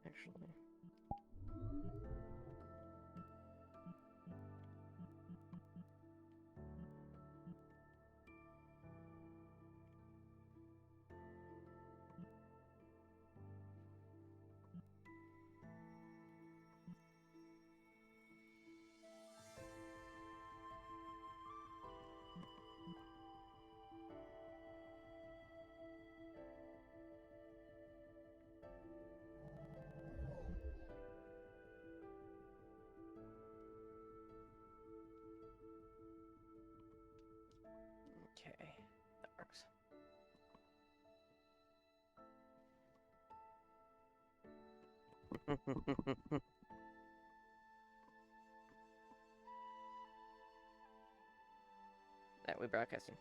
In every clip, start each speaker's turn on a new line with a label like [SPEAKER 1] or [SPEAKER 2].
[SPEAKER 1] Actually. Okay, that works. That we're broadcasting.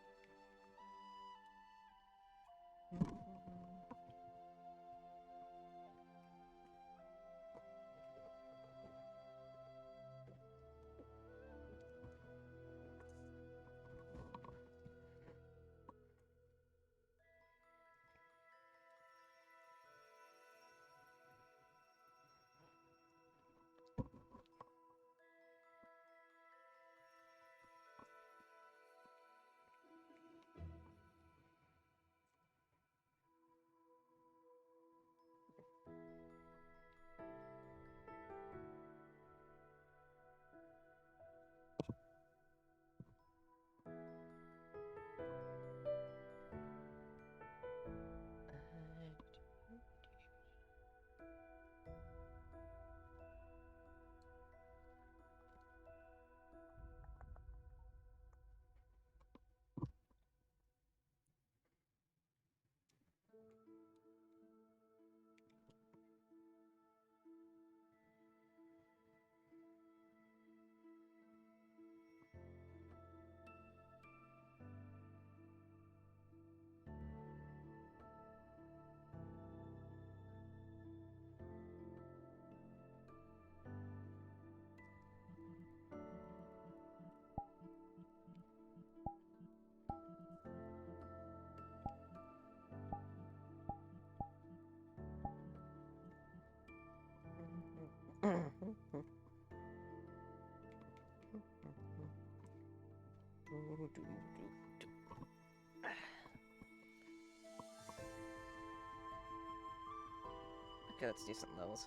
[SPEAKER 1] Okay, that's decent levels.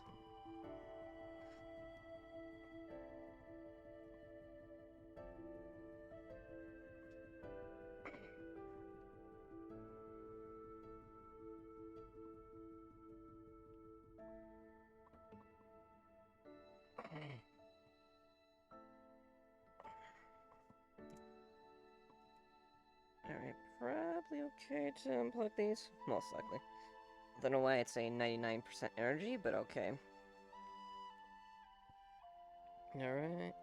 [SPEAKER 1] Alright, probably okay to unplug these. Most likely. I don't know why it's saying 99% energy, but okay. Alright.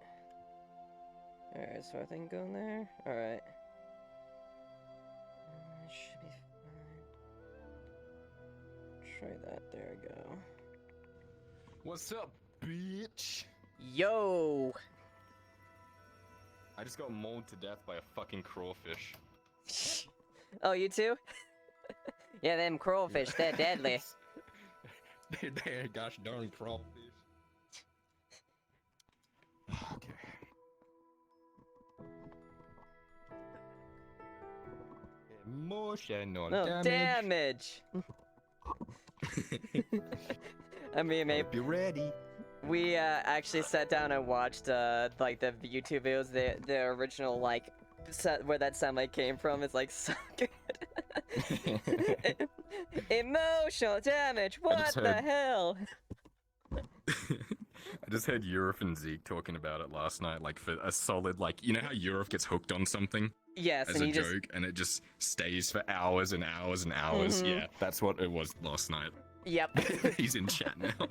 [SPEAKER 1] Alright, so I think go in there. Alright. Should be fine. Try that. There we go.
[SPEAKER 2] What's up, bitch?
[SPEAKER 1] Yo!
[SPEAKER 2] I just got mauled to death by a fucking crawfish.
[SPEAKER 1] Oh, you too? Yeah, them crawfish, they're deadly.
[SPEAKER 2] They're gosh darn crawfish. Okay. Emotional damage.
[SPEAKER 1] I mean, maybe.
[SPEAKER 2] Hope you're ready.
[SPEAKER 1] We actually sat down and watched like the YouTube videos, the original like where that sound like came from. It's like so good. Emotional damage. What the hell?
[SPEAKER 2] I just heard Euruf and Zeke talking about it last night, like for a solid, like, you know how Euruf gets hooked on something?
[SPEAKER 1] Yes,
[SPEAKER 2] as
[SPEAKER 1] and
[SPEAKER 2] a joke, and it just stays for hours and hours and hours.
[SPEAKER 1] Mm-hmm.
[SPEAKER 2] Yeah, that's what it was last night.
[SPEAKER 1] Yep.
[SPEAKER 2] He's in chat now.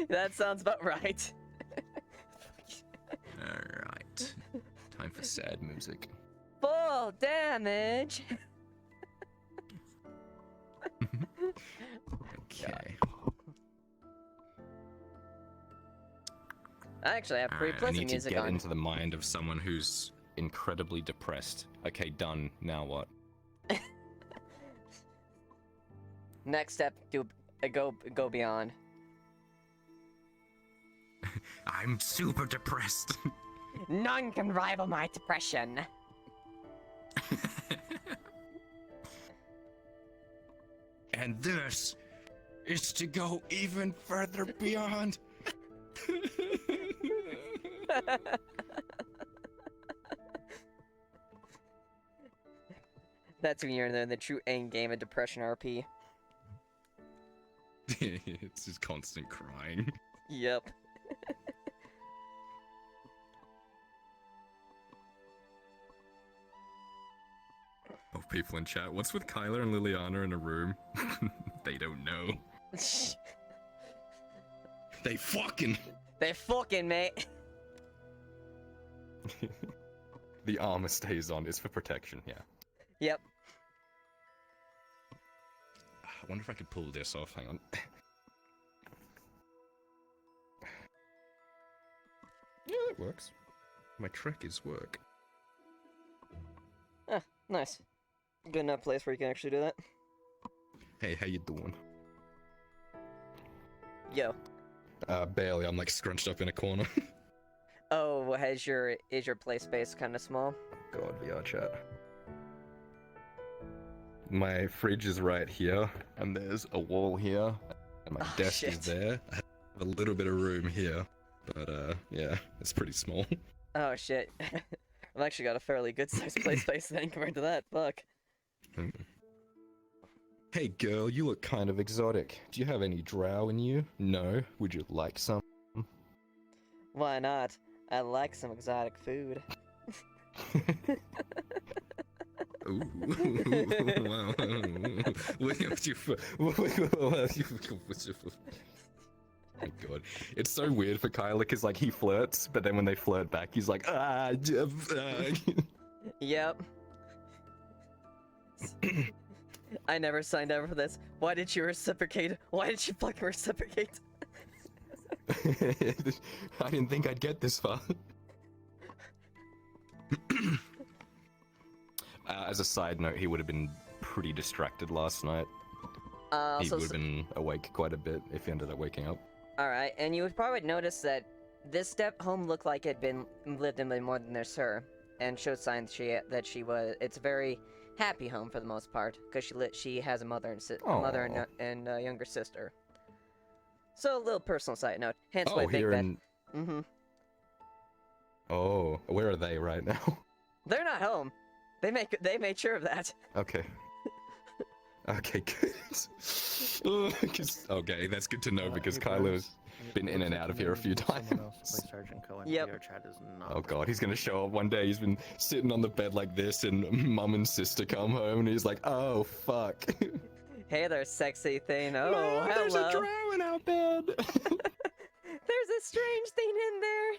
[SPEAKER 1] That sounds about right.
[SPEAKER 2] Alright. Time for sad music.
[SPEAKER 1] Full damage.
[SPEAKER 2] Okay.
[SPEAKER 1] I actually have pretty
[SPEAKER 2] I
[SPEAKER 1] pleasant
[SPEAKER 2] need to
[SPEAKER 1] music
[SPEAKER 2] get
[SPEAKER 1] on.
[SPEAKER 2] into the mind of someone who's incredibly depressed. Okay, done. Now what?
[SPEAKER 1] Next step, go beyond.
[SPEAKER 2] I'm super depressed.
[SPEAKER 1] None can rival my depression.
[SPEAKER 2] And this is to go even further beyond.
[SPEAKER 1] That's when you're in the true end game of depression RP.
[SPEAKER 2] It's just constant crying.
[SPEAKER 1] Yep.
[SPEAKER 2] Oh, people in chat. What's with Kyler and Liliana in a room? They don't know. They fucking.
[SPEAKER 1] They fucking, mate.
[SPEAKER 2] The armor stays on. It's for protection. Yeah.
[SPEAKER 1] Yep.
[SPEAKER 2] I wonder if I could pull this off. Hang on. Yeah, that works. My trick is work.
[SPEAKER 1] Ah, nice. Good enough place where you can actually do that.
[SPEAKER 2] Hey, how you doing?
[SPEAKER 1] Yo.
[SPEAKER 2] Barely. I'm like scrunched up in a corner.
[SPEAKER 1] Oh, is your play space kind of small?
[SPEAKER 2] God, VR chat. My fridge is right here, and there's a wall here, and my desk is
[SPEAKER 1] shit.
[SPEAKER 2] there. I have a little bit of room here, but yeah, it's pretty small.
[SPEAKER 1] Oh shit. I've actually got a fairly good sized play space then compared to that. Fuck.
[SPEAKER 2] Hey girl, you look kind of exotic. Do you have any drow in you? No? Would you like some?
[SPEAKER 1] Why not? I like some exotic food.
[SPEAKER 2] Ooh, wow. My god. It's so weird for Kyler because like he flirts, but then when they flirt back, he's like,
[SPEAKER 1] Yep. I never signed up for this. Why did you reciprocate? Why did you fucking reciprocate?
[SPEAKER 2] I didn't think I'd get this far. As a side note, he would have been pretty distracted last night. He would have been awake quite a bit if he ended up waking up.
[SPEAKER 1] Alright, and you would probably notice that this step home looked like it had been lived in by more than their her, and showed signs it's a very happy home for the most part, because she has a mother and a younger sister. So a little personal side note, hence why Big Ben. Mm-hmm.
[SPEAKER 2] Oh, where are they right now?
[SPEAKER 1] They're not home. They made sure of that.
[SPEAKER 2] Okay. Okay, good. Okay, that's good to know because Kylo's been in and out of here a few times.
[SPEAKER 1] Yep.
[SPEAKER 2] Oh god, he's gonna show up one day. He's been sitting on the bed like this, and mum and sister come home, and he's like, "Oh fuck."
[SPEAKER 1] Hey there, sexy thing. Oh,
[SPEAKER 2] no,
[SPEAKER 1] hello.
[SPEAKER 2] There's a drow in our bed.
[SPEAKER 1] There's a strange thing in there.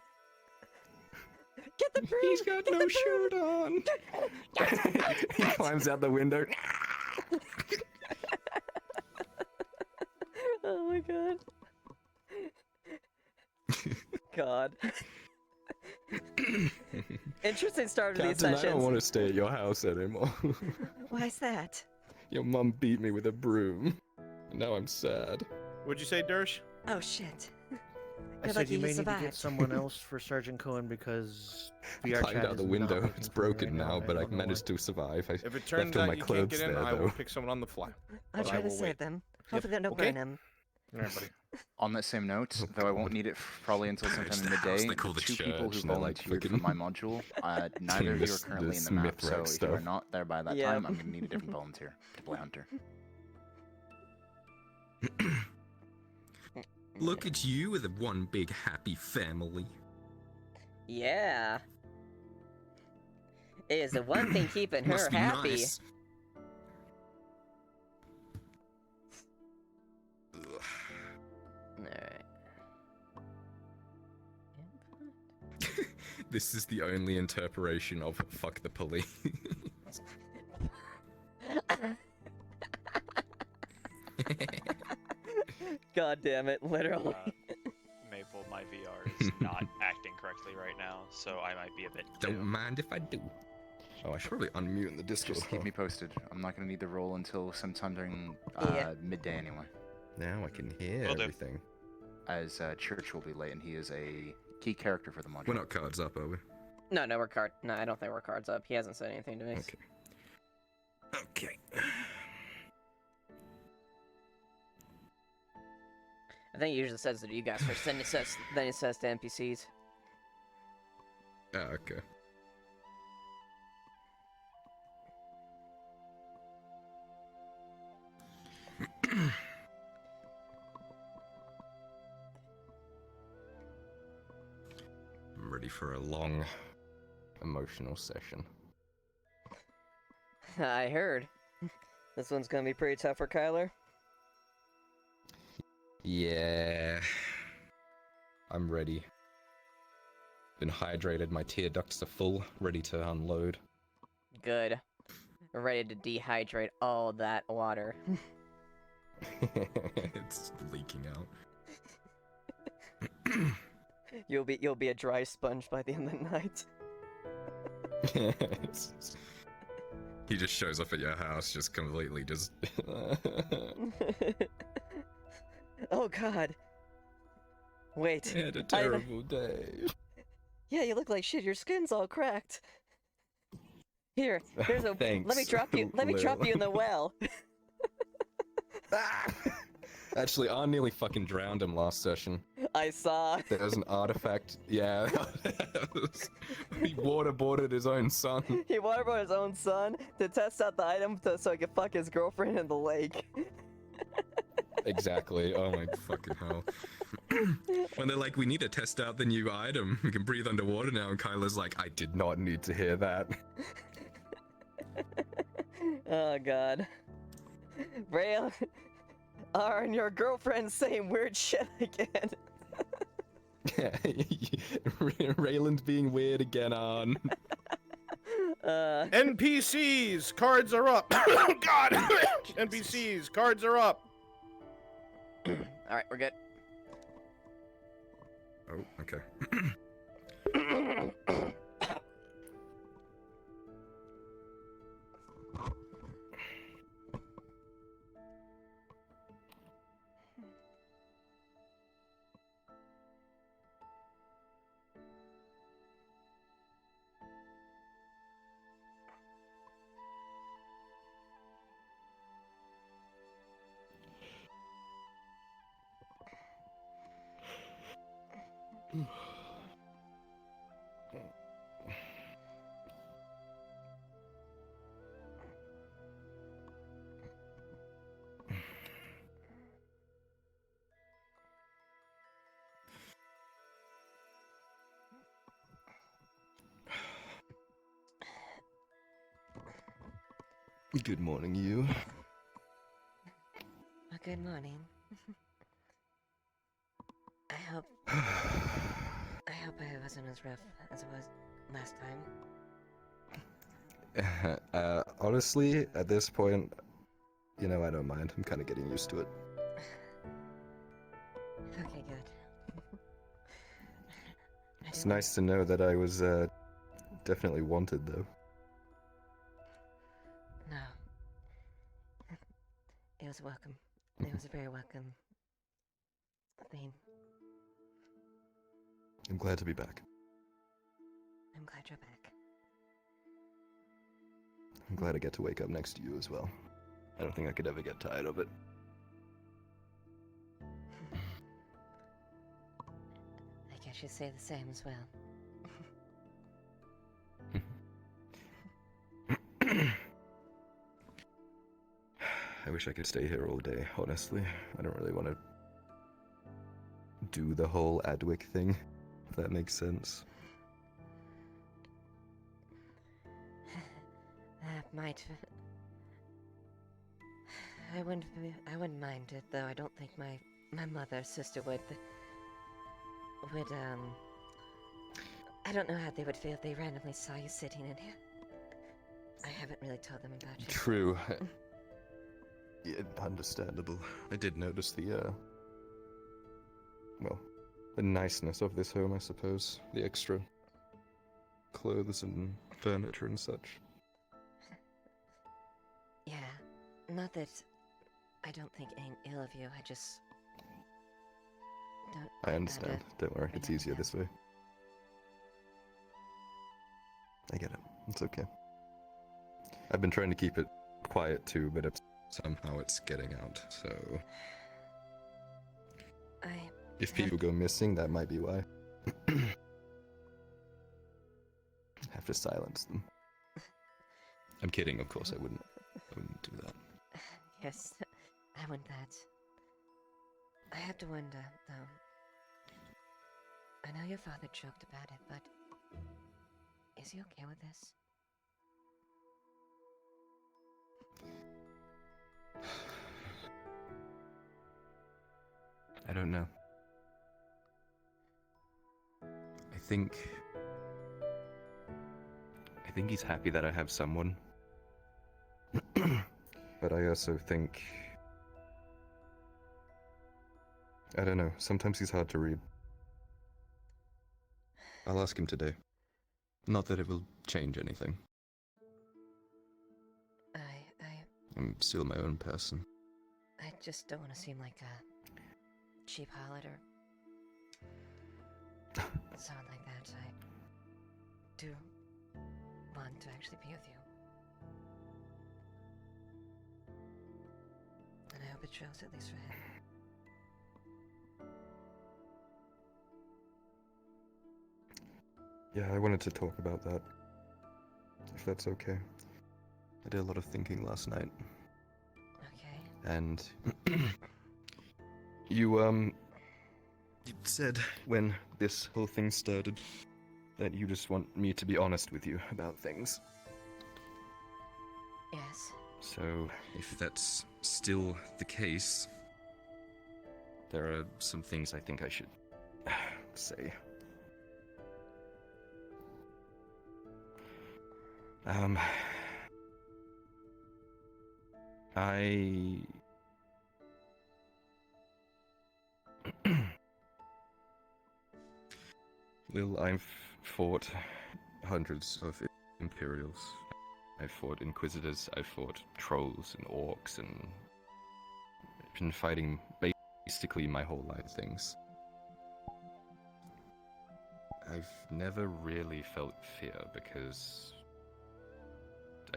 [SPEAKER 1] Get the broom.
[SPEAKER 2] He's got no shirt on. He climbs out the window.
[SPEAKER 1] Oh my god. God. Interesting start to these sessions.
[SPEAKER 2] I don't want to stay at your house anymore.
[SPEAKER 1] Why's that?
[SPEAKER 2] Your mum beat me with a broom. And now I'm sad.
[SPEAKER 3] What'd you say, Dersh?
[SPEAKER 1] Oh shit.
[SPEAKER 3] I said you may need to get someone else for Sergeant Cohen because VR
[SPEAKER 2] climbed out the window. It's broken now, but I managed to survive.
[SPEAKER 3] If it turns out you can't get in, I will pick someone on the fly.
[SPEAKER 1] I'll try to save them. Hopefully they don't burn him.
[SPEAKER 3] Alright, buddy.
[SPEAKER 4] On that same note, though I won't need it probably until sometime in midday, two people who volunteered for my module, neither of you are currently in the map, so if you are not there by that time, I'm going to need a different volunteer to play Hunter.
[SPEAKER 2] Look at you with one big happy family.
[SPEAKER 1] Yeah. It is the one thing keeping her happy.
[SPEAKER 2] Nice.
[SPEAKER 1] Alright.
[SPEAKER 2] This is the only interpretation of fuck the police.
[SPEAKER 1] God damn it, literally.
[SPEAKER 5] Maple, my VR is is not acting correctly right now, so I might be a bit.
[SPEAKER 2] Don't mind if I do. Oh, I should probably unmute in the Discord.
[SPEAKER 4] Just keep me posted. I'm not gonna need the roll until sometime during midday anyway.
[SPEAKER 2] Now I can hear everything.
[SPEAKER 4] As Church will be late, and he is a key character for the module.
[SPEAKER 2] We're not cards up, are we?
[SPEAKER 1] No, we're card. No, I don't think we're cards up. He hasn't said anything to me.
[SPEAKER 2] Okay. Okay.
[SPEAKER 1] I think he usually says that you guys first, then he says to NPCs.
[SPEAKER 2] Oh, okay. I'm ready for a long, emotional session.
[SPEAKER 1] I heard. This one's gonna be pretty tough for Kyler.
[SPEAKER 2] Yeah. I'm ready. Been hydrated, my tear ducts are full, ready to unload.
[SPEAKER 1] Good. We're ready to dehydrate all that water.
[SPEAKER 2] It's leaking out.
[SPEAKER 1] You'll be a dry sponge by the end of the night.
[SPEAKER 2] He just shows up at your house, just completely just.
[SPEAKER 1] Oh God. Wait.
[SPEAKER 2] I had a terrible day.
[SPEAKER 1] Yeah, you look like shit. Your skin's all cracked. Here's a.
[SPEAKER 2] Thanks,
[SPEAKER 1] Let me drop you. Let me drop you in the well.
[SPEAKER 2] Actually, I nearly fucking drowned him last session.
[SPEAKER 1] I saw.
[SPEAKER 2] There was an artifact. Yeah. He waterboarded his own son.
[SPEAKER 1] He waterboarded his own son to test out the item so he could fuck his girlfriend in the lake.
[SPEAKER 2] Exactly. Oh my fucking hell. When they're like, we need to test out the new item. We can breathe underwater now. And Kyla's like, I did not need to hear that.
[SPEAKER 1] Oh God. Rail. And your girlfriend's saying weird shit again.
[SPEAKER 2] Yeah. Raylan's being weird again on.
[SPEAKER 3] NPCs, cards are up. Oh God. NPCs, cards are up.
[SPEAKER 1] Alright, we're good.
[SPEAKER 2] Oh, okay. Good morning, you.
[SPEAKER 1] Well, good morning. I hope I wasn't as rough as it was last time.
[SPEAKER 2] Honestly, at this point, I don't mind. I'm kind of getting used to it.
[SPEAKER 1] Okay, good.
[SPEAKER 2] It's nice to know that I was definitely wanted, though.
[SPEAKER 1] No. It was welcome. It was a very welcome thing.
[SPEAKER 2] I'm glad to be back.
[SPEAKER 1] I'm glad you're back.
[SPEAKER 2] I'm glad I get to wake up next to you as well. I don't think I could ever get tired of it.
[SPEAKER 1] I guess you'd say the same as well.
[SPEAKER 2] I wish I could stay here all day, honestly. I don't really want to do the whole Adwick thing, if that makes sense.
[SPEAKER 1] That might. I wouldn't mind it, though. I don't think my mother, sister would. I don't know how they would feel if they randomly saw you sitting in here. I haven't really told them about you.
[SPEAKER 2] True. Yeah, understandable. I did notice the, the niceness of this home, I suppose. The extra clothes and furniture and such.
[SPEAKER 1] Yeah, not that I don't think any ill of you, I just don't.
[SPEAKER 2] I understand. Don't worry, it's easier this way. I get it. It's okay. I've been trying to keep it quiet too, but somehow it's getting out, so... If people go missing, that might be why. Have to silence them. I'm kidding, of course, I wouldn't do that.
[SPEAKER 1] Yes, I want that. I have to wonder, though. I know your father joked about it, but is he okay with this?
[SPEAKER 2] I don't know. I think he's happy that I have someone. But I also think... I don't know, sometimes he's hard to read. I'll ask him today. Not that it will change anything. I'm still my own person.
[SPEAKER 1] I just don't want to seem like a cheap harlot or sound like that. I do want to actually be with you. And I hope it shows, at least for him.
[SPEAKER 2] Yeah, I wanted to talk about that. If that's okay. I did a lot of thinking last night.
[SPEAKER 1] Okay.
[SPEAKER 2] And you said when this whole thing started that you just want me to be honest with you about things.
[SPEAKER 1] Yes.
[SPEAKER 2] So, if that's still the case, there are some things I think I should say. Well, I've fought hundreds of Imperials. I've fought Inquisitors, I've fought Trolls and Orcs, and I've been fighting basically my whole life things. I've never really felt fear because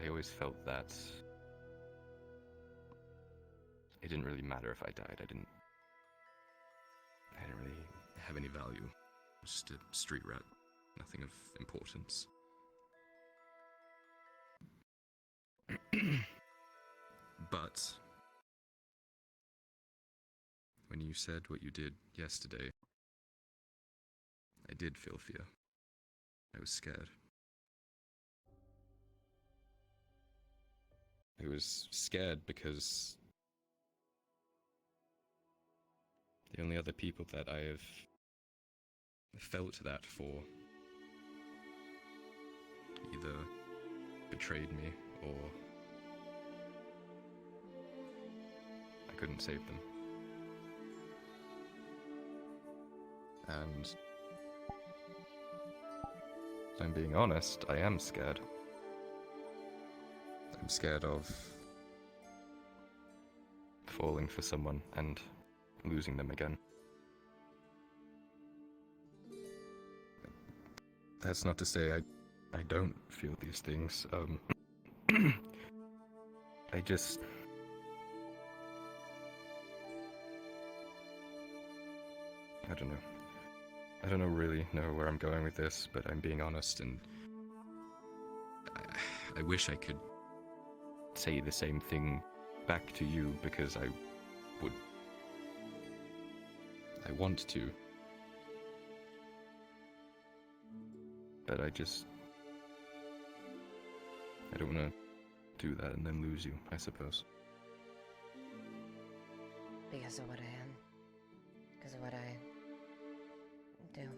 [SPEAKER 2] I always felt that it didn't really matter if I died. I didn't really have any value. Just a street rat, nothing of importance. But when you said what you did yesterday, I did feel fear. I was scared. I was scared because the only other people that I have felt that for either betrayed me or I couldn't save them. And if I'm being honest, I am scared. I'm scared of falling for someone and losing them again. That's not to say I don't feel these things. I just... I don't know. I don't really know where I'm going with this, but I'm being honest, and I wish I could say the same thing back to you, because I want to. But I don't want to do that and then lose you, I suppose.
[SPEAKER 1] Because of what I am. Because of what I do.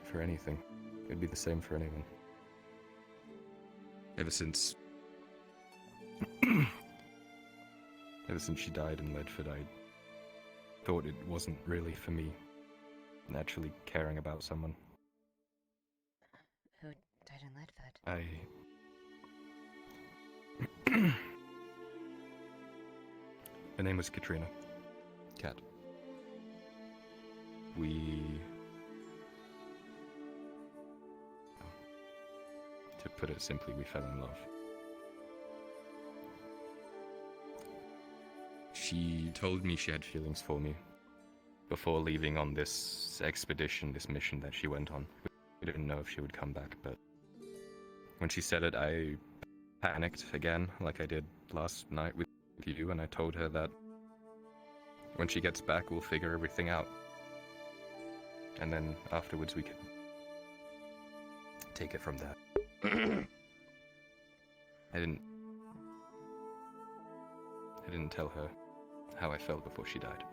[SPEAKER 2] For anything. It'd be the same for anyone. Ever since she died in Ledford, thought it wasn't really for me, naturally caring about someone.
[SPEAKER 1] Who died in Leadfoot?
[SPEAKER 2] Her name was Katrina. Cat. To put it simply, we fell in love. She told me she had feelings for me before leaving on this expedition, this mission that she went on. We didn't know if she would come back, but when she said it, I panicked again, like I did last night with you, and I told her that when she gets back, we'll figure everything out. And then afterwards, we can take it from there. I didn't tell her how I felt before she died.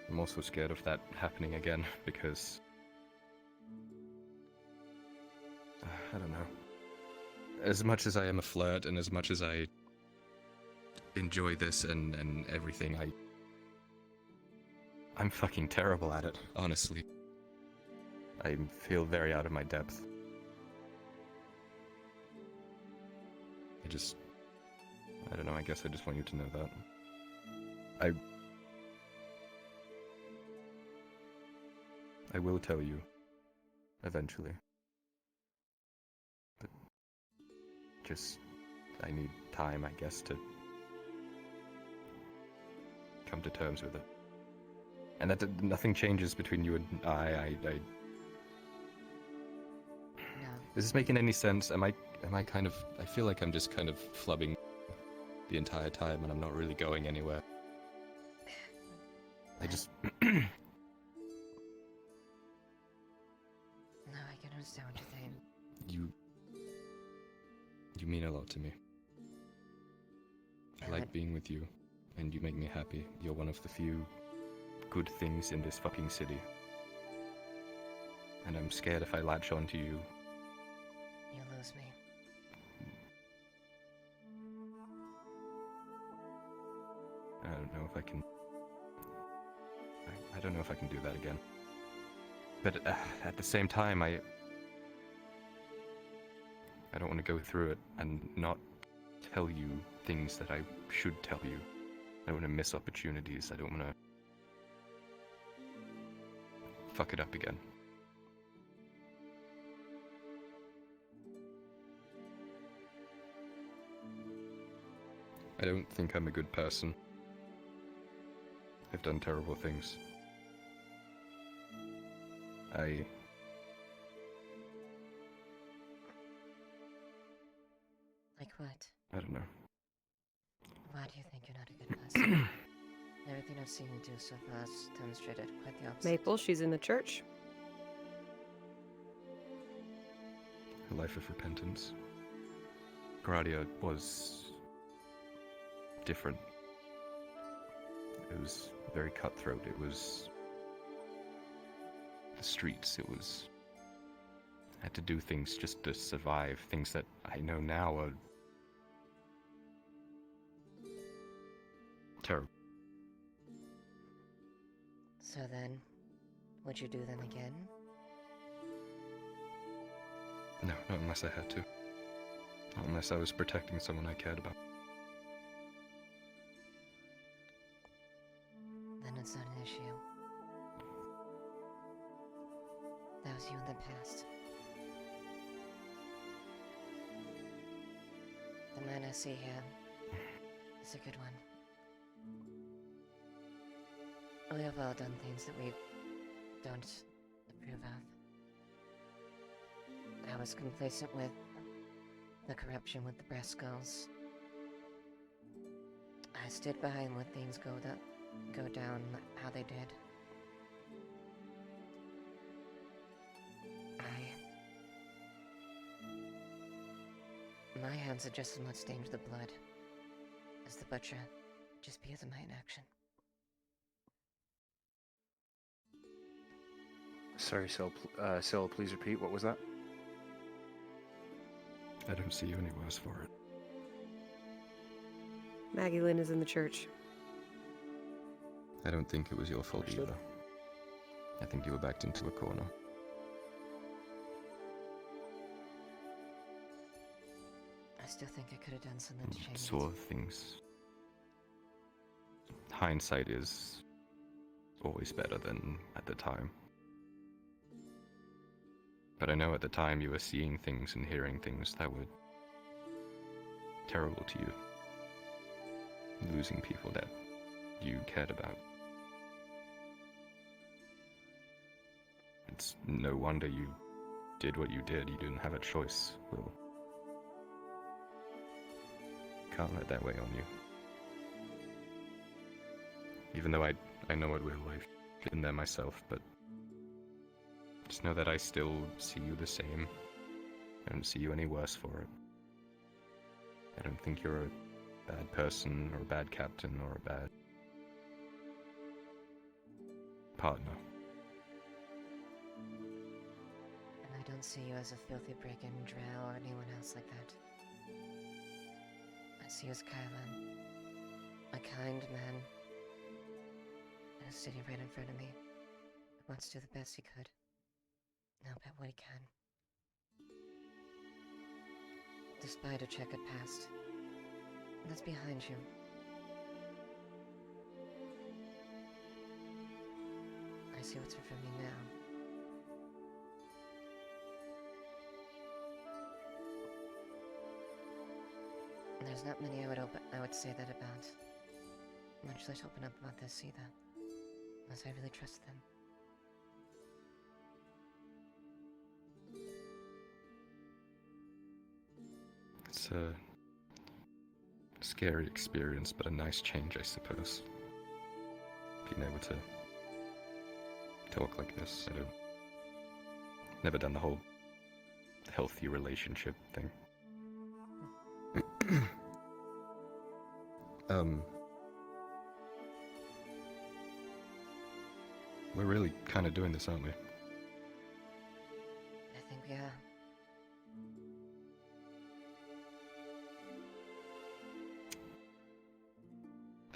[SPEAKER 2] I'm also scared of that happening again because I don't know. As much as I am a flirt and as much as I enjoy this and everything, I'm fucking terrible at it, honestly. I feel very out of my depth. I don't know, I guess I just want you to know that. I will tell you, eventually. But I need time, I guess, to come to terms with it. And that nothing changes between you and I.
[SPEAKER 1] No.
[SPEAKER 2] Is this making any sense? Am I kind of... I feel like I'm just kind of flubbing the entire time and I'm not really going anywhere. I just...
[SPEAKER 1] No, I can understand what you're saying.
[SPEAKER 2] You mean a lot to me. I like being with you, and you make me happy. You're one of the few good things in this fucking city. And I'm scared if I latch onto you...
[SPEAKER 1] You'll lose me.
[SPEAKER 2] I don't know if I can... I don't know if I can do that again. But at the same time, I don't want to go through it and not tell you things that I should tell you. I don't want to miss opportunities. I don't want to fuck it up again. I don't think I'm a good person. I've done terrible things.
[SPEAKER 1] Like what?
[SPEAKER 2] I don't know.
[SPEAKER 1] Why do you think you're not a good person? Everything I've seen you do so far has demonstrated quite the opposite.
[SPEAKER 6] Maple, she's in the church.
[SPEAKER 2] A life of repentance. Gradia was different. It was very cutthroat. It was the streets. It was... I had to do things just to survive. Things that I know now are... terrible.
[SPEAKER 1] So then, would you do them again?
[SPEAKER 2] No, not unless I had to. Not unless I was protecting someone I cared about.
[SPEAKER 1] Then it's not an issue. That was you in the past. The man I see here is a good one. We have all done things that we don't approve of. I was complacent with the corruption with the breast skulls. I stood by and let things go down how they did. My hands are just as much stained with the blood as the butcher, just because of my inaction.
[SPEAKER 4] Sorry, Syl, please repeat. What was that?
[SPEAKER 2] I don't see you any worse for it.
[SPEAKER 6] Maggie Lynn is in the church.
[SPEAKER 2] I don't think it was your fault either. I think you were backed into a corner.
[SPEAKER 1] I still think I could have done something to change
[SPEAKER 2] Saw things. Hindsight is always better than at the time. But I know at the time you were seeing things and hearing things that were terrible to you. Losing people that you cared about. It's no wonder you did what you did. You didn't have a choice, Will. Can't let that weigh on you. Even though I know it will. I've been there myself, but just know that I still see you the same. I don't see you any worse for it. I don't think you're a bad person, or a bad captain, or a bad partner.
[SPEAKER 1] And I don't see you as a filthy brigand, drow, or anyone else like that. I see you as Kylan, a kind man, who's sitting right in front of me, who wants to do the best he could, and help out what he can. Despite a checkered past, that's behind you. I see what's in front of me now. There's not many I would say that about. Much less open up about this either. Unless I really trust them.
[SPEAKER 2] It's a scary experience, but a nice change, I suppose. Being able to talk like this. Never done the whole healthy relationship thing. We're really kind of doing this, aren't we?
[SPEAKER 1] I think we are.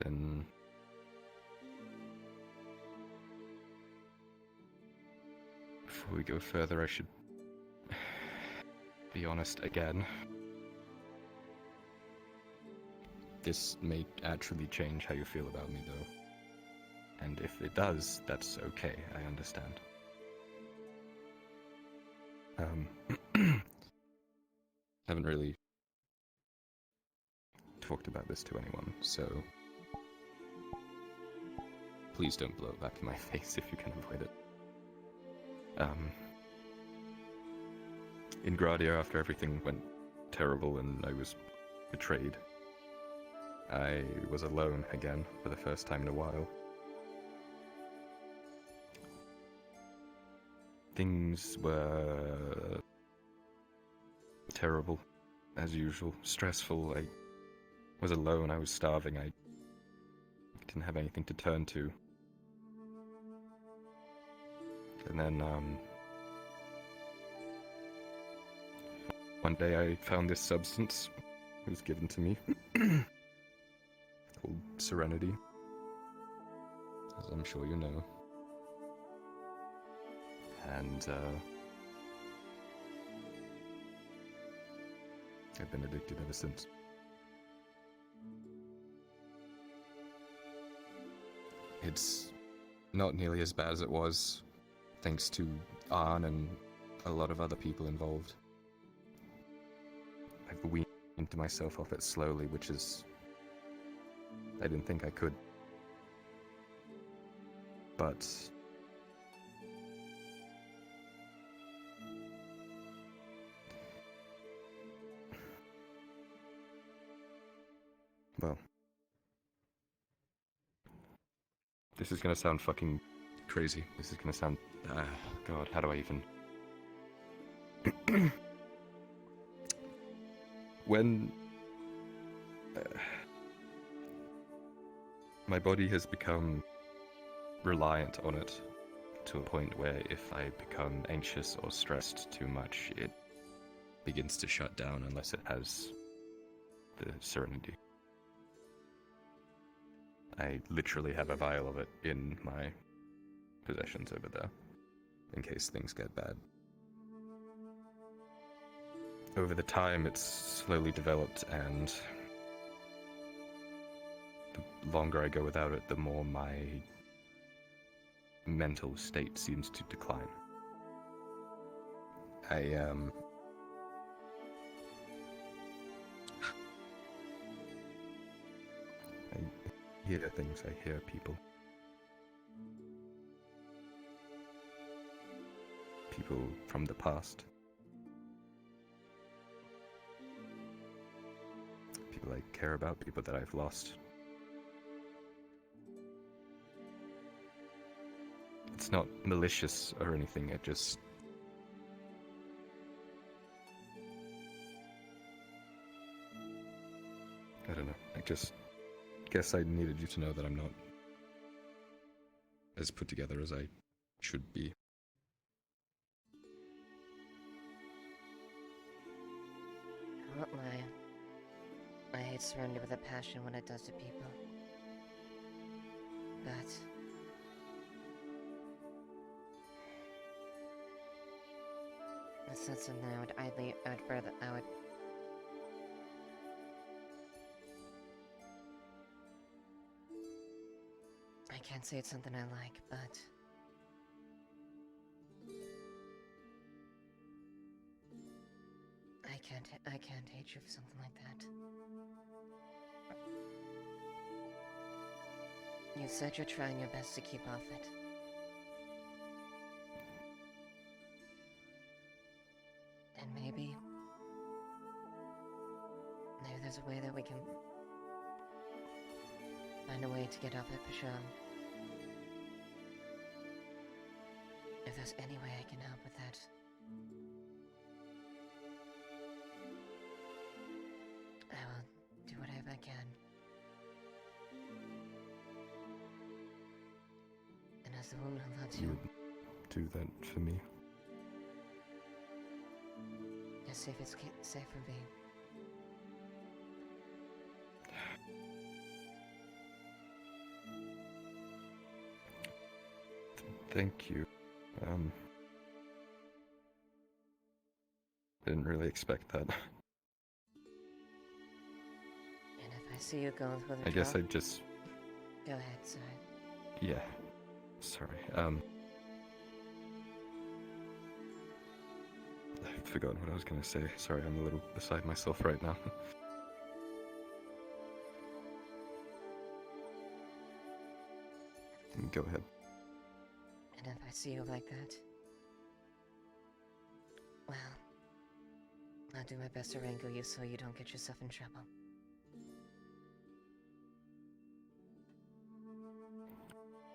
[SPEAKER 2] Then before we go further, I should be honest again. This may actually change how you feel about me, though. And if it does, that's okay, I understand. Haven't really talked about this to anyone, so please don't blow it back in my face if you can avoid it. In Gradia, after everything went terrible and I was betrayed, I was alone again for the first time in a while. Things were terrible, as usual, stressful. I was alone, I was starving, I didn't have anything to turn to. And then, one day I found this substance. It was given to me. Called Serenity. As I'm sure you know. And, I've been addicted ever since. It's not nearly as bad as it was, thanks to Arn and a lot of other people involved. I've weaned myself off it slowly, which is... I didn't think I could. But... well... this is gonna sound fucking crazy. This is gonna sound... God, how do I even... when... my body has become reliant on it to a point where if I become anxious or stressed too much, it begins to shut down unless it has the Serenity. I literally have a vial of it in my possessions over there, in case things get bad. Over the time, it's slowly developed, and the longer I go without it, the more my mental state seems to decline. I hear things, I hear people. People from the past. People I care about, people that I've lost. It's not malicious or anything, it just... I don't know, I just guess I needed you to know that I'm not as put together as I should be.
[SPEAKER 1] I won't lie. I hate surrender with a passion when it does to people. But... it's not something I would I can't say it's something I like, but... I can't hate you for something like that. You said you're trying your best to keep off it. And maybe there's a way that we can find a way to get off it for sure. If there's any way I can help with that. I will do whatever I can. And as the woman who loves you...
[SPEAKER 2] do that for me?
[SPEAKER 1] Just see if it's safe for me.
[SPEAKER 2] Thank you. Didn't really expect that.
[SPEAKER 1] And if I see you going through the
[SPEAKER 2] I guess I'd just...
[SPEAKER 1] Go ahead, sorry.
[SPEAKER 2] Yeah. Sorry, I've forgotten what I was gonna say. Sorry, I'm a little beside myself right now. Go ahead.
[SPEAKER 1] And if I see you like that... well... I'll do my best to wrangle you so you don't get yourself in trouble.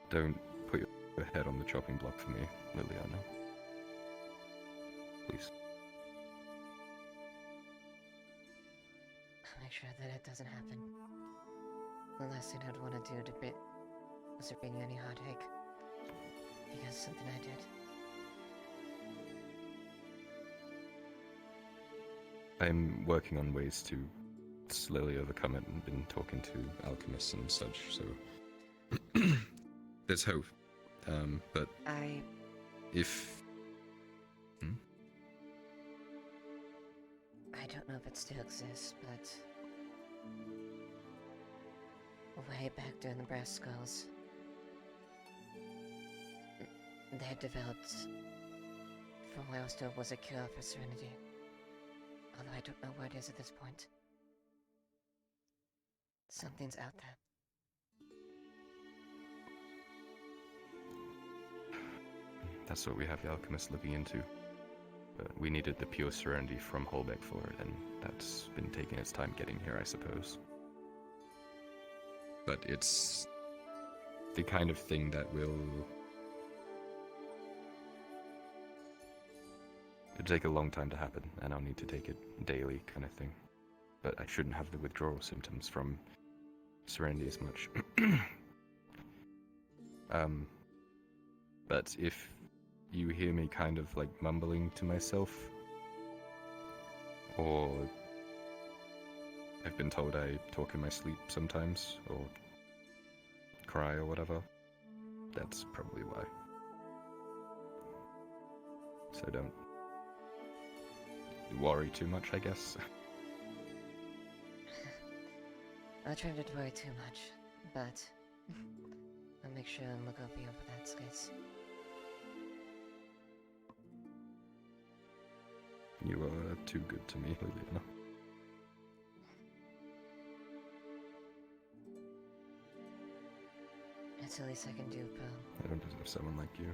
[SPEAKER 2] Don't put your head on the chopping block for me, Leiliana. Please.
[SPEAKER 1] I'll make sure that it doesn't happen. The last thing I'd want to do was to bring you any heartache. Because of something I did.
[SPEAKER 2] I'm working on ways to slowly overcome it and been talking to alchemists and such, so there's hope. But if...
[SPEAKER 1] I don't know if it still exists, but... way back during the Brass Skulls... they had developed... from what I was told was a cure for serenity. Although I don't know what it is at this point. Something's out there.
[SPEAKER 2] That's what we have the alchemists looking into. But we needed the pure serenity from Holbeck for it, and that's been taking its time getting here, I suppose. But it's the kind of thing that will... it'll take a long time to happen, and I'll need to take it daily, kind of thing. But I shouldn't have the withdrawal symptoms from serenity as much. But if you hear me kind of like mumbling to myself, or I've been told I talk in my sleep sometimes, or cry or whatever. That's probably why. So don't worry too much, I guess.
[SPEAKER 1] I'll try not to worry too much, but I'll make sure and look over you for that, guys.
[SPEAKER 2] You are too good to me, Leiliana.
[SPEAKER 1] It's the least I can do, pal.
[SPEAKER 2] I don't deserve someone like you.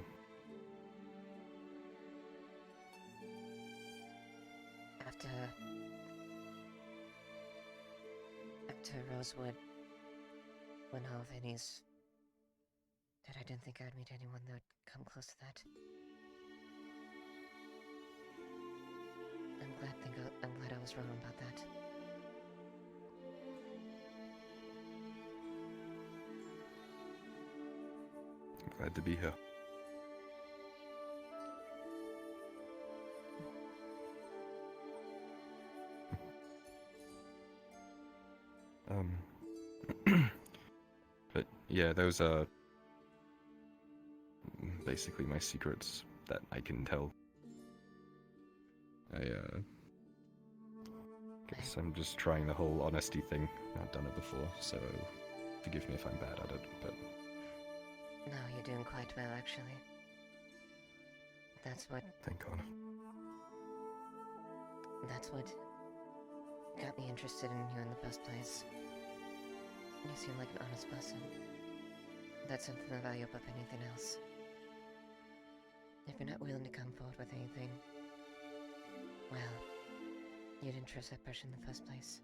[SPEAKER 1] After Rosewood went off and that I didn't think I'd meet anyone that would come close to that. I'm glad I was wrong about that.
[SPEAKER 2] I'm glad to be here. But yeah, those are basically my secrets that I can tell. I guess I'm just trying the whole honesty thing. I've not done it before, so forgive me if I'm bad at it, but...
[SPEAKER 1] No, you're doing quite well, actually. That's what
[SPEAKER 2] Thank God.
[SPEAKER 1] got me interested in you in the first place. You seem like an honest person. That's something I value above anything else. If you're not willing to come forward with anything, well, you didn't trust that person in the first place.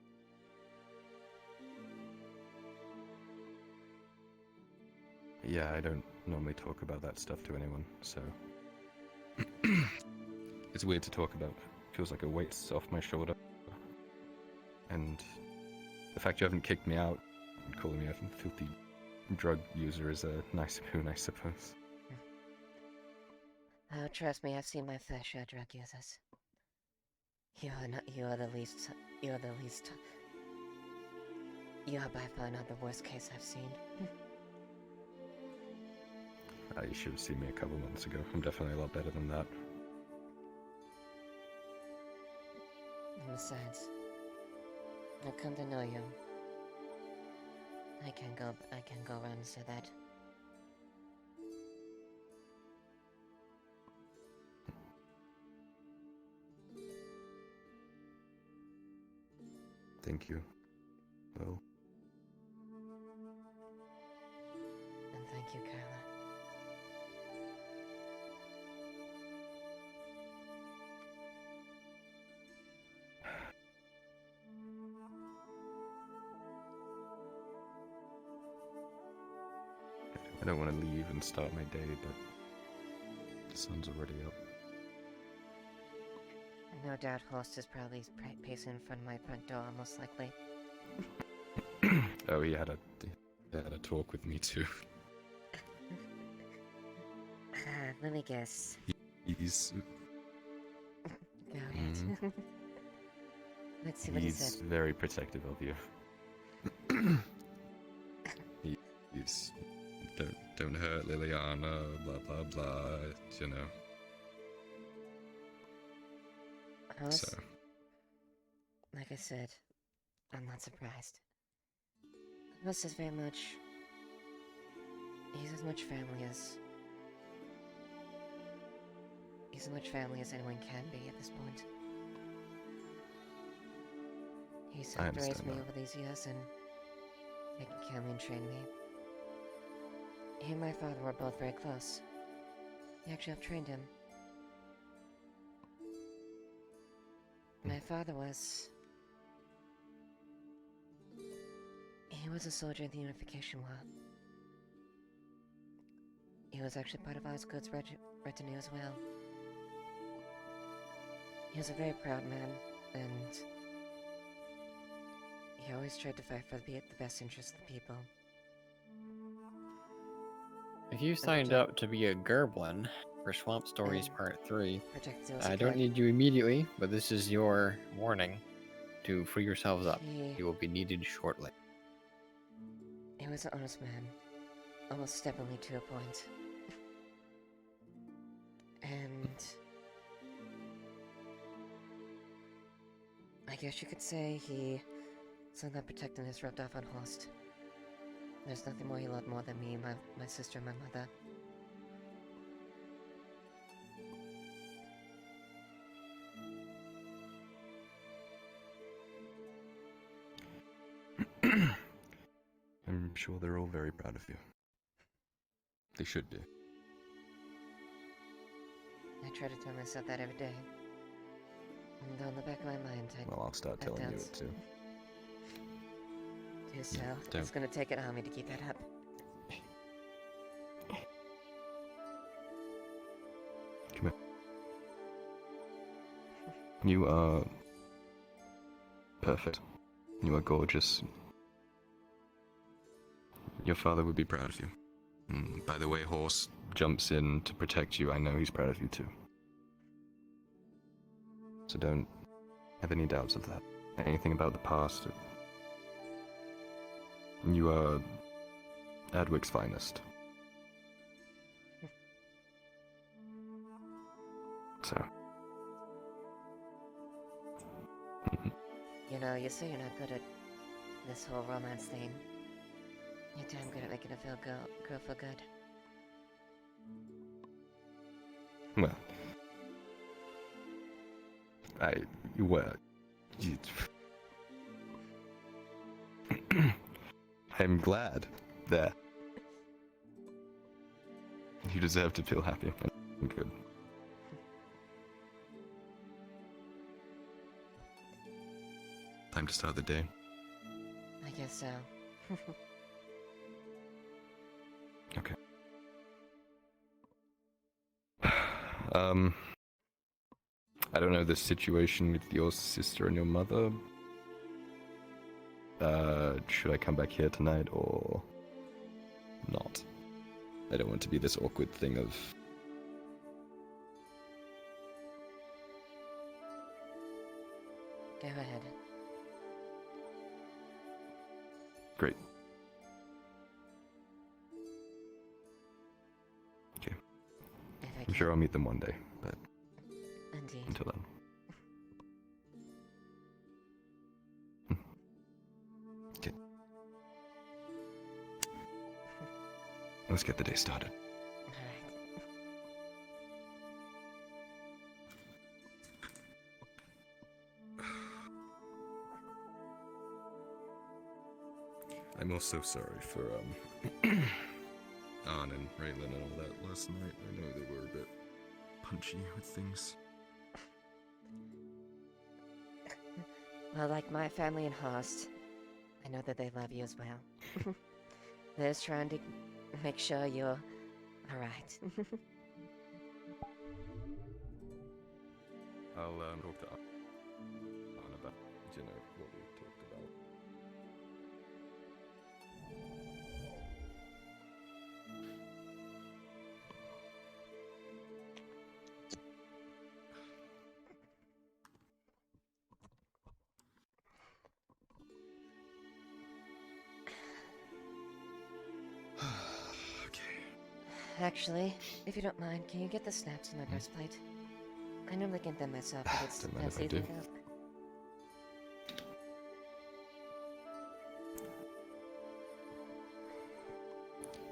[SPEAKER 2] Yeah, I don't normally talk about that stuff to anyone, so... It's weird to talk about. Feels like a weight's off my shoulder. And the fact you haven't kicked me out and calling me a filthy drug user is a nice boon, I suppose.
[SPEAKER 1] Oh, trust me, I've seen my fair share of drug users. You are by far not the worst case I've seen.
[SPEAKER 2] You should have seen me a couple months ago. I'm definitely a lot better than that.
[SPEAKER 1] And besides, I've come to know you. I can go around and say that.
[SPEAKER 2] Thank you. Well.
[SPEAKER 1] And thank you, Carla.
[SPEAKER 2] I don't want to leave and start my day, but the sun's already up.
[SPEAKER 1] No doubt Horst is probably pacing in front of my front door, most likely.
[SPEAKER 2] Oh, he had a talk with me too.
[SPEAKER 1] Let me guess.
[SPEAKER 2] He's...
[SPEAKER 1] Go ahead. Let's see what he said.
[SPEAKER 2] He's very protective of you. He's... Don't hurt Leiliana, blah blah blah, you know. So.
[SPEAKER 1] Like I said, I'm not surprised. Russ is very much... He's as much family as anyone can be at this point. He's helped raise me over these years and taken care of me and trained me. He and my father were both very close. He actually helped train him. My father was... He was a soldier in the Unification War. He was actually part of Osgood's retinue as well. He was a very proud man, and he always tried to fight for the best interests of the people.
[SPEAKER 6] If you signed up to be a Gerblin for Swamp Stories Part 3, I don't need you immediately, but this is your warning to free yourselves up. You will be needed shortly.
[SPEAKER 1] He was an honest man. almost stubbornly to a point. And I guess you could say he saw that protectiveness rubbed off on Horst. There's nothing more he loved more than me, my sister, and my mother.
[SPEAKER 2] I'm sure they're all very proud of you. They should be.
[SPEAKER 1] I try to tell myself that every day. And on the back of my mind,
[SPEAKER 2] Well, I'll start telling you it too.
[SPEAKER 1] Do so.
[SPEAKER 2] Don't.
[SPEAKER 1] It's gonna take it on me to keep that up.
[SPEAKER 2] Come here. You are perfect. You are gorgeous. Your father would be proud of you. By the way, Horse jumps in to protect you. I know he's proud of you too. So don't have any doubts of that. Anything about the past. You are Adwic's finest. So.
[SPEAKER 1] You know, you say you're not good at this whole romance thing. You're damn good at making a girl feel good.
[SPEAKER 2] Well. I'm glad that you deserve to feel happy and good. Time to start the day.
[SPEAKER 1] I guess so.
[SPEAKER 2] Okay. I don't know the situation with your sister and your mother. Should I come back here tonight or not? I don't want to be this awkward thing of...
[SPEAKER 1] Go ahead.
[SPEAKER 2] Great. Okay. I'm sure I'll meet them one day, but
[SPEAKER 1] Indeed.
[SPEAKER 2] until then. Okay. Let's get the day started.
[SPEAKER 1] Alright.
[SPEAKER 2] I'm also sorry for, Anne and Raylan and all that last night. I know they were a bit punchy with things.
[SPEAKER 1] Well, like my family in Horst, I know that they love you as well. They're just trying to make sure you're alright.
[SPEAKER 2] I'll talk to Anne about, you know, what we talked about. Okay.
[SPEAKER 1] Actually, if you don't mind, can you get the snaps in my breastplate? I normally get them myself, but it's
[SPEAKER 2] Don't mind if I
[SPEAKER 1] seasoned
[SPEAKER 2] do.
[SPEAKER 1] up.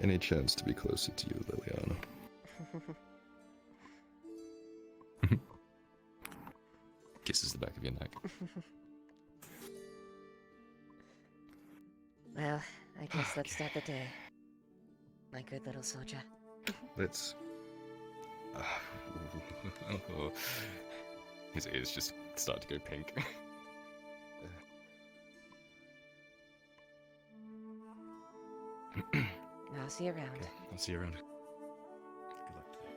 [SPEAKER 2] Any chance to be closer to you, Leiliana? Kisses the back of your neck.
[SPEAKER 1] Well, I guess let's start the day. My good little soldier.
[SPEAKER 2] Let's... His ears just start to go pink.
[SPEAKER 1] I'll see you around.
[SPEAKER 2] Okay, I'll see you around. Good luck today.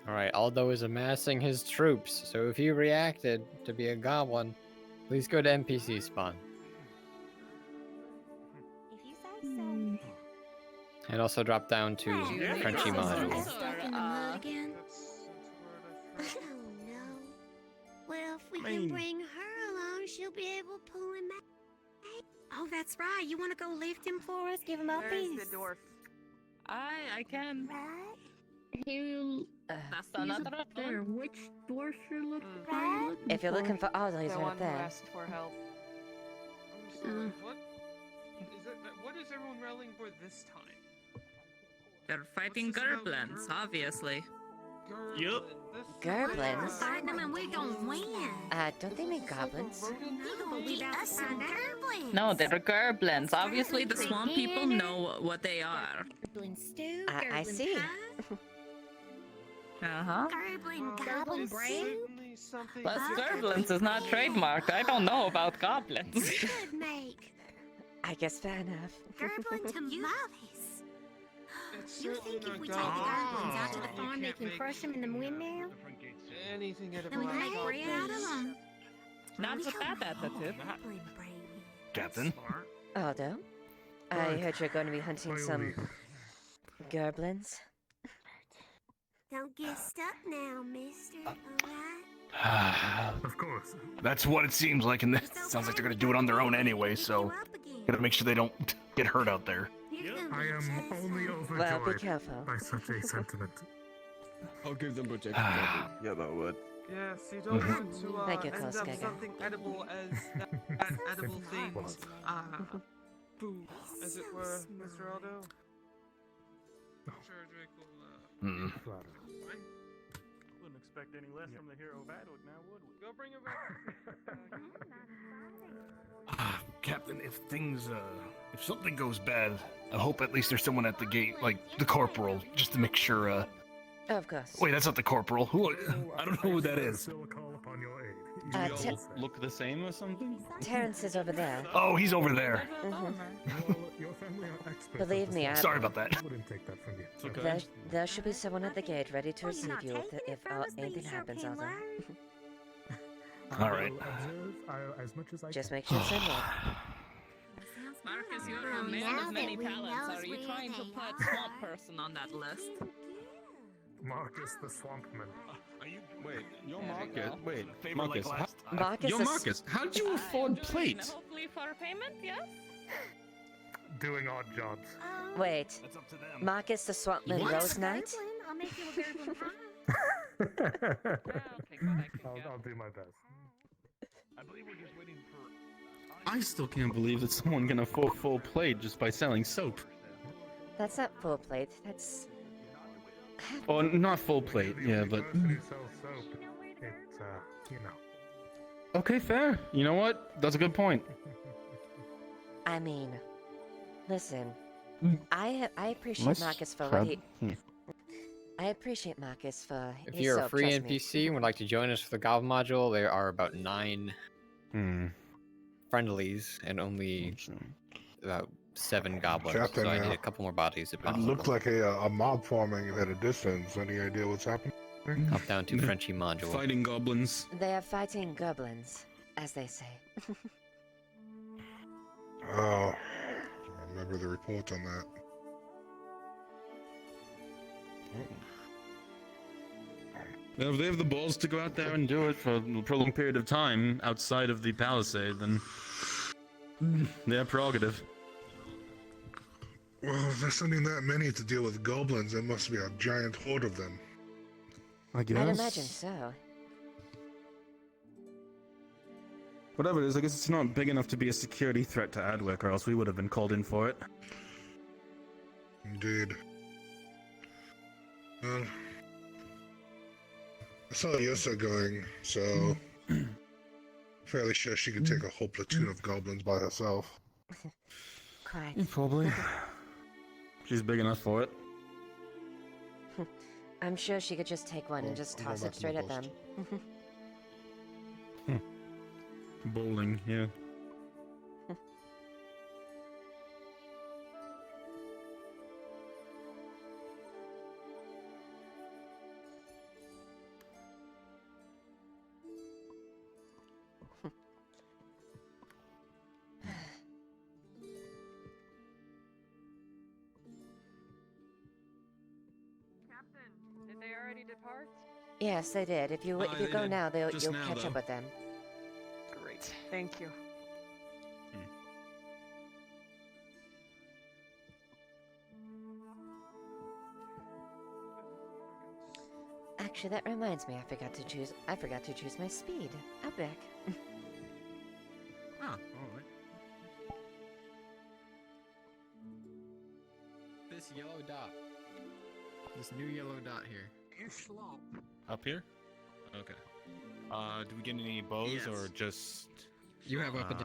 [SPEAKER 6] Alright, Aldo is amassing his troops, so if you reacted to be a goblin, please go to NPC spawn.
[SPEAKER 7] If you say so.
[SPEAKER 6] And also drop down to Frenchy module.
[SPEAKER 7] Stuck in the mud again? Oh no. Well, if we can bring her along, she'll be able to pull him out. Oh, that's right. You want to go lift him for us? Give him a piece.
[SPEAKER 8] The dwarf.
[SPEAKER 9] I can.
[SPEAKER 7] Right?
[SPEAKER 9] That's another
[SPEAKER 8] There.
[SPEAKER 9] one.
[SPEAKER 8] Which dwarf you're looking for?
[SPEAKER 7] Right?
[SPEAKER 1] If you're looking for Aldo, he's
[SPEAKER 8] The
[SPEAKER 1] right
[SPEAKER 8] one who
[SPEAKER 1] there.
[SPEAKER 8] asked for help.
[SPEAKER 10] What is everyone rallying for this time?
[SPEAKER 9] They're fighting Gerblins, obviously.
[SPEAKER 10] Yup.
[SPEAKER 1] Gerblins?
[SPEAKER 7] Fighting them and we're gonna win.
[SPEAKER 1] Don't they mean goblins?
[SPEAKER 7] No, but we us some gerblins.
[SPEAKER 9] No, they're Gerblins. Obviously, the swamp people know what they are.
[SPEAKER 7] Gerblin stew,
[SPEAKER 1] I
[SPEAKER 7] gerblin
[SPEAKER 1] see.
[SPEAKER 7] pie,
[SPEAKER 9] Uh-huh.
[SPEAKER 7] gerblin goblin bread.
[SPEAKER 9] But Gerblins is not trademarked. I don't know about goblins.
[SPEAKER 7] Could make
[SPEAKER 1] I guess fair enough.
[SPEAKER 7] gerblin tamales. You think if we take the gerblins out to the farm, they can crush them in the windmill?
[SPEAKER 10] Anything
[SPEAKER 7] And
[SPEAKER 10] edible.
[SPEAKER 7] we can make bread out of them.
[SPEAKER 9] Not a bad attitude.
[SPEAKER 7] Gerblin bread.
[SPEAKER 11] Captain?
[SPEAKER 1] Aldo, I heard you're going to be hunting some gerblins.
[SPEAKER 7] Don't get stuck now, mister, alright?
[SPEAKER 11] Of course. That's what it seems like, and it sounds like they're gonna do it on their own anyway, so gotta make sure they don't get hurt out there.
[SPEAKER 7] I am only
[SPEAKER 1] Well, be careful.
[SPEAKER 11] by such a sentiment.
[SPEAKER 2] I'll give them projected
[SPEAKER 11] Yeah, that would.
[SPEAKER 10] Yes, you don't want to
[SPEAKER 1] Thank you,
[SPEAKER 10] end up
[SPEAKER 1] Koskega.
[SPEAKER 10] something edible as edible things. Boo, as it were, Mr. Aldo. I'm sure Drake will. Fine.
[SPEAKER 12] Wouldn't expect any less from the hero of Adwick now, would we?
[SPEAKER 10] Go bring him back.
[SPEAKER 11] Captain, if if something goes bad, I hope at least there's someone at the gate, like the corporal, just to make sure,
[SPEAKER 1] Of course.
[SPEAKER 11] Wait, that's not the corporal. Who? I don't know who that is.
[SPEAKER 12] Still a call upon your aid.
[SPEAKER 2] Do we
[SPEAKER 1] Ter-
[SPEAKER 2] all look the same or something?
[SPEAKER 1] Terrence is over there.
[SPEAKER 11] Oh, he's over there.
[SPEAKER 12] Your family are experts.
[SPEAKER 1] Believe me,
[SPEAKER 11] Sorry about that.
[SPEAKER 12] I wouldn't take that from you.
[SPEAKER 2] It's okay.
[SPEAKER 1] There should be someone at the gate ready to
[SPEAKER 7] Well, you're
[SPEAKER 1] receive
[SPEAKER 7] not
[SPEAKER 1] you
[SPEAKER 7] taking
[SPEAKER 1] if
[SPEAKER 7] it from us, but
[SPEAKER 1] anything
[SPEAKER 7] you sure
[SPEAKER 1] happens,
[SPEAKER 7] can
[SPEAKER 1] Aldo.
[SPEAKER 7] learn.
[SPEAKER 11] All right.
[SPEAKER 12] As much as I
[SPEAKER 1] Just make sure it's in there.
[SPEAKER 9] Marcus, you're
[SPEAKER 7] Well,
[SPEAKER 9] a man
[SPEAKER 7] now
[SPEAKER 9] of many
[SPEAKER 7] that we
[SPEAKER 9] talents.
[SPEAKER 7] knows
[SPEAKER 9] Are you
[SPEAKER 7] where
[SPEAKER 9] trying to
[SPEAKER 7] they
[SPEAKER 9] put
[SPEAKER 7] are.
[SPEAKER 9] Swamp Person on that list?
[SPEAKER 12] Marcus the Swampman.
[SPEAKER 2] Wait, you're
[SPEAKER 9] There we
[SPEAKER 2] Marcus.
[SPEAKER 9] go.
[SPEAKER 2] Wait,
[SPEAKER 11] Favor like
[SPEAKER 2] Marcus.
[SPEAKER 11] last time.
[SPEAKER 1] Marcus
[SPEAKER 2] You're
[SPEAKER 1] is...
[SPEAKER 2] Marcus. How'd you afford plate?
[SPEAKER 9] Hopefully for payment, yes?
[SPEAKER 12] Doing odd jobs.
[SPEAKER 1] Wait,
[SPEAKER 11] That's up to them.
[SPEAKER 1] Marcus the Swampman
[SPEAKER 2] What?
[SPEAKER 1] Rose Knight?
[SPEAKER 7] Gerblin, I'll make you a gerblin pie.
[SPEAKER 9] Okay, good. I can
[SPEAKER 12] I'll do my best.
[SPEAKER 11] I believe we're just waiting for.
[SPEAKER 2] I still can't believe that someone can afford full plate just by selling soap.
[SPEAKER 1] That's not full plate. That's...
[SPEAKER 2] Or not full plate, yeah, but...
[SPEAKER 12] Person who sells soap, it's, you know.
[SPEAKER 2] Okay, fair. You know what? That's a good point.
[SPEAKER 1] I mean... Listen. I appreciate
[SPEAKER 2] Let's
[SPEAKER 1] Marcus for
[SPEAKER 2] grab-
[SPEAKER 1] what he... I appreciate Marcus for
[SPEAKER 6] If
[SPEAKER 1] his
[SPEAKER 6] you're a
[SPEAKER 1] soap,
[SPEAKER 6] free
[SPEAKER 1] trust me.
[SPEAKER 6] NPC and would like to join us for the Goblin module, there are about 9 friendlies and only about 7 goblins.
[SPEAKER 13] Captain,
[SPEAKER 6] so I need a couple more bodies if
[SPEAKER 13] It
[SPEAKER 6] possible.
[SPEAKER 13] looks like a mob forming at a distance. Any idea what's happening?
[SPEAKER 6] Up down to Frenchy module.
[SPEAKER 2] Fighting goblins.
[SPEAKER 1] They are fighting goblins, as they say.
[SPEAKER 13] Oh, I remember the report on that.
[SPEAKER 2] Now, if they have the balls to go out there and do it for a prolonged period of time outside of the palisade, then their prerogative.
[SPEAKER 13] Well, if they're sending that many to deal with goblins, there must be a giant horde of them.
[SPEAKER 2] I guess.
[SPEAKER 1] I'd imagine so.
[SPEAKER 2] Whatever it is, I guess it's not big enough to be a security threat to Adwick, or else we would have been called in for it.
[SPEAKER 13] Indeed. Well, I saw Yosa going, so fairly sure she could take a whole platoon of goblins by herself.
[SPEAKER 1] Quite.
[SPEAKER 2] Probably. She's big enough for it.
[SPEAKER 1] I'm sure she could just take one and just
[SPEAKER 13] I'll go
[SPEAKER 1] toss
[SPEAKER 13] back
[SPEAKER 1] it
[SPEAKER 13] to
[SPEAKER 1] straight
[SPEAKER 13] my
[SPEAKER 1] at them.
[SPEAKER 2] Bowling, yeah.
[SPEAKER 10] Captain, did they already depart?
[SPEAKER 1] Yes, they did. If you go now, you'll catch up with them.
[SPEAKER 10] Great. Thank you.
[SPEAKER 1] Actually, that reminds me, I forgot to choose my speed. I'll be back.
[SPEAKER 14] Ah, alright.
[SPEAKER 6] This yellow dot. This new yellow dot here.
[SPEAKER 14] Up here? Okay. Do we get any bows or just...
[SPEAKER 6] You have weapon.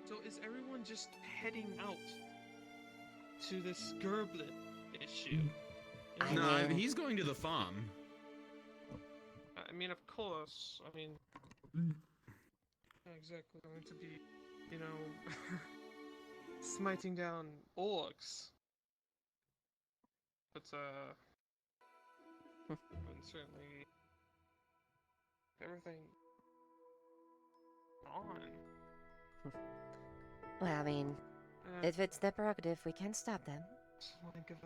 [SPEAKER 10] So is everyone just heading out to this Gerblet issue?
[SPEAKER 14] No, he's going to the farm.
[SPEAKER 10] I mean, of course. I mean, not exactly going to be, you know, smiting down orcs. But and certainly everything on.
[SPEAKER 1] Well, I mean, if it's their prerogative, we can stop them.
[SPEAKER 10] Think of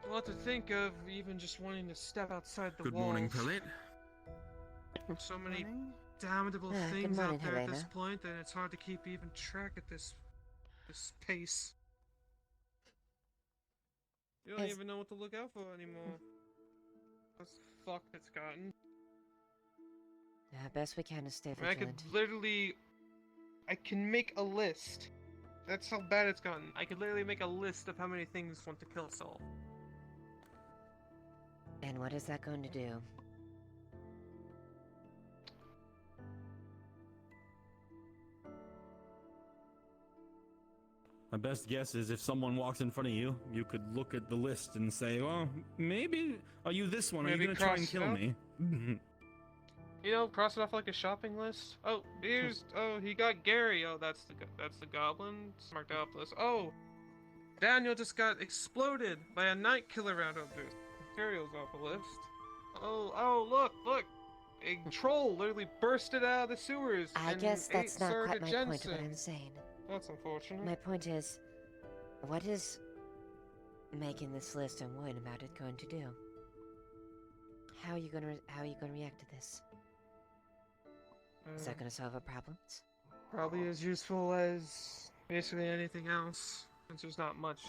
[SPEAKER 10] a lot to think of, even just wanting to step outside the walls.
[SPEAKER 14] Good morning, Pellet.
[SPEAKER 10] So many damnable things out there at this point that it's hard to keep even track at this pace. You don't even know what to look out for anymore. That's fucked it's gotten.
[SPEAKER 1] Yeah, best we can to stay
[SPEAKER 10] I could
[SPEAKER 1] vigilant.
[SPEAKER 10] literally... I can make a list. That's how bad it's gotten. I could literally make a list of how many things want to kill Saul.
[SPEAKER 1] And what is that going to do?
[SPEAKER 15] My best guess is if someone walks in front of you, you could look at the list and say, well, maybe, are you this one? Are you going to try and kill me?
[SPEAKER 10] You know, cross it off like a shopping list. Oh, here's, oh, he got Gary. Oh, that's the goblin. It's marked out list. Oh, Daniel just got exploded by a night killer roundup booth. Materials off the list. Oh, look. A troll literally bursted out of the sewers.
[SPEAKER 1] I guess that's not quite my point of what I'm saying.
[SPEAKER 10] That's unfortunate.
[SPEAKER 1] My point is, what is making this list and worrying about it going to do? How are you gonna react to this? Is that gonna solve our problems?
[SPEAKER 10] Probably as useful as basically anything else, since there's not much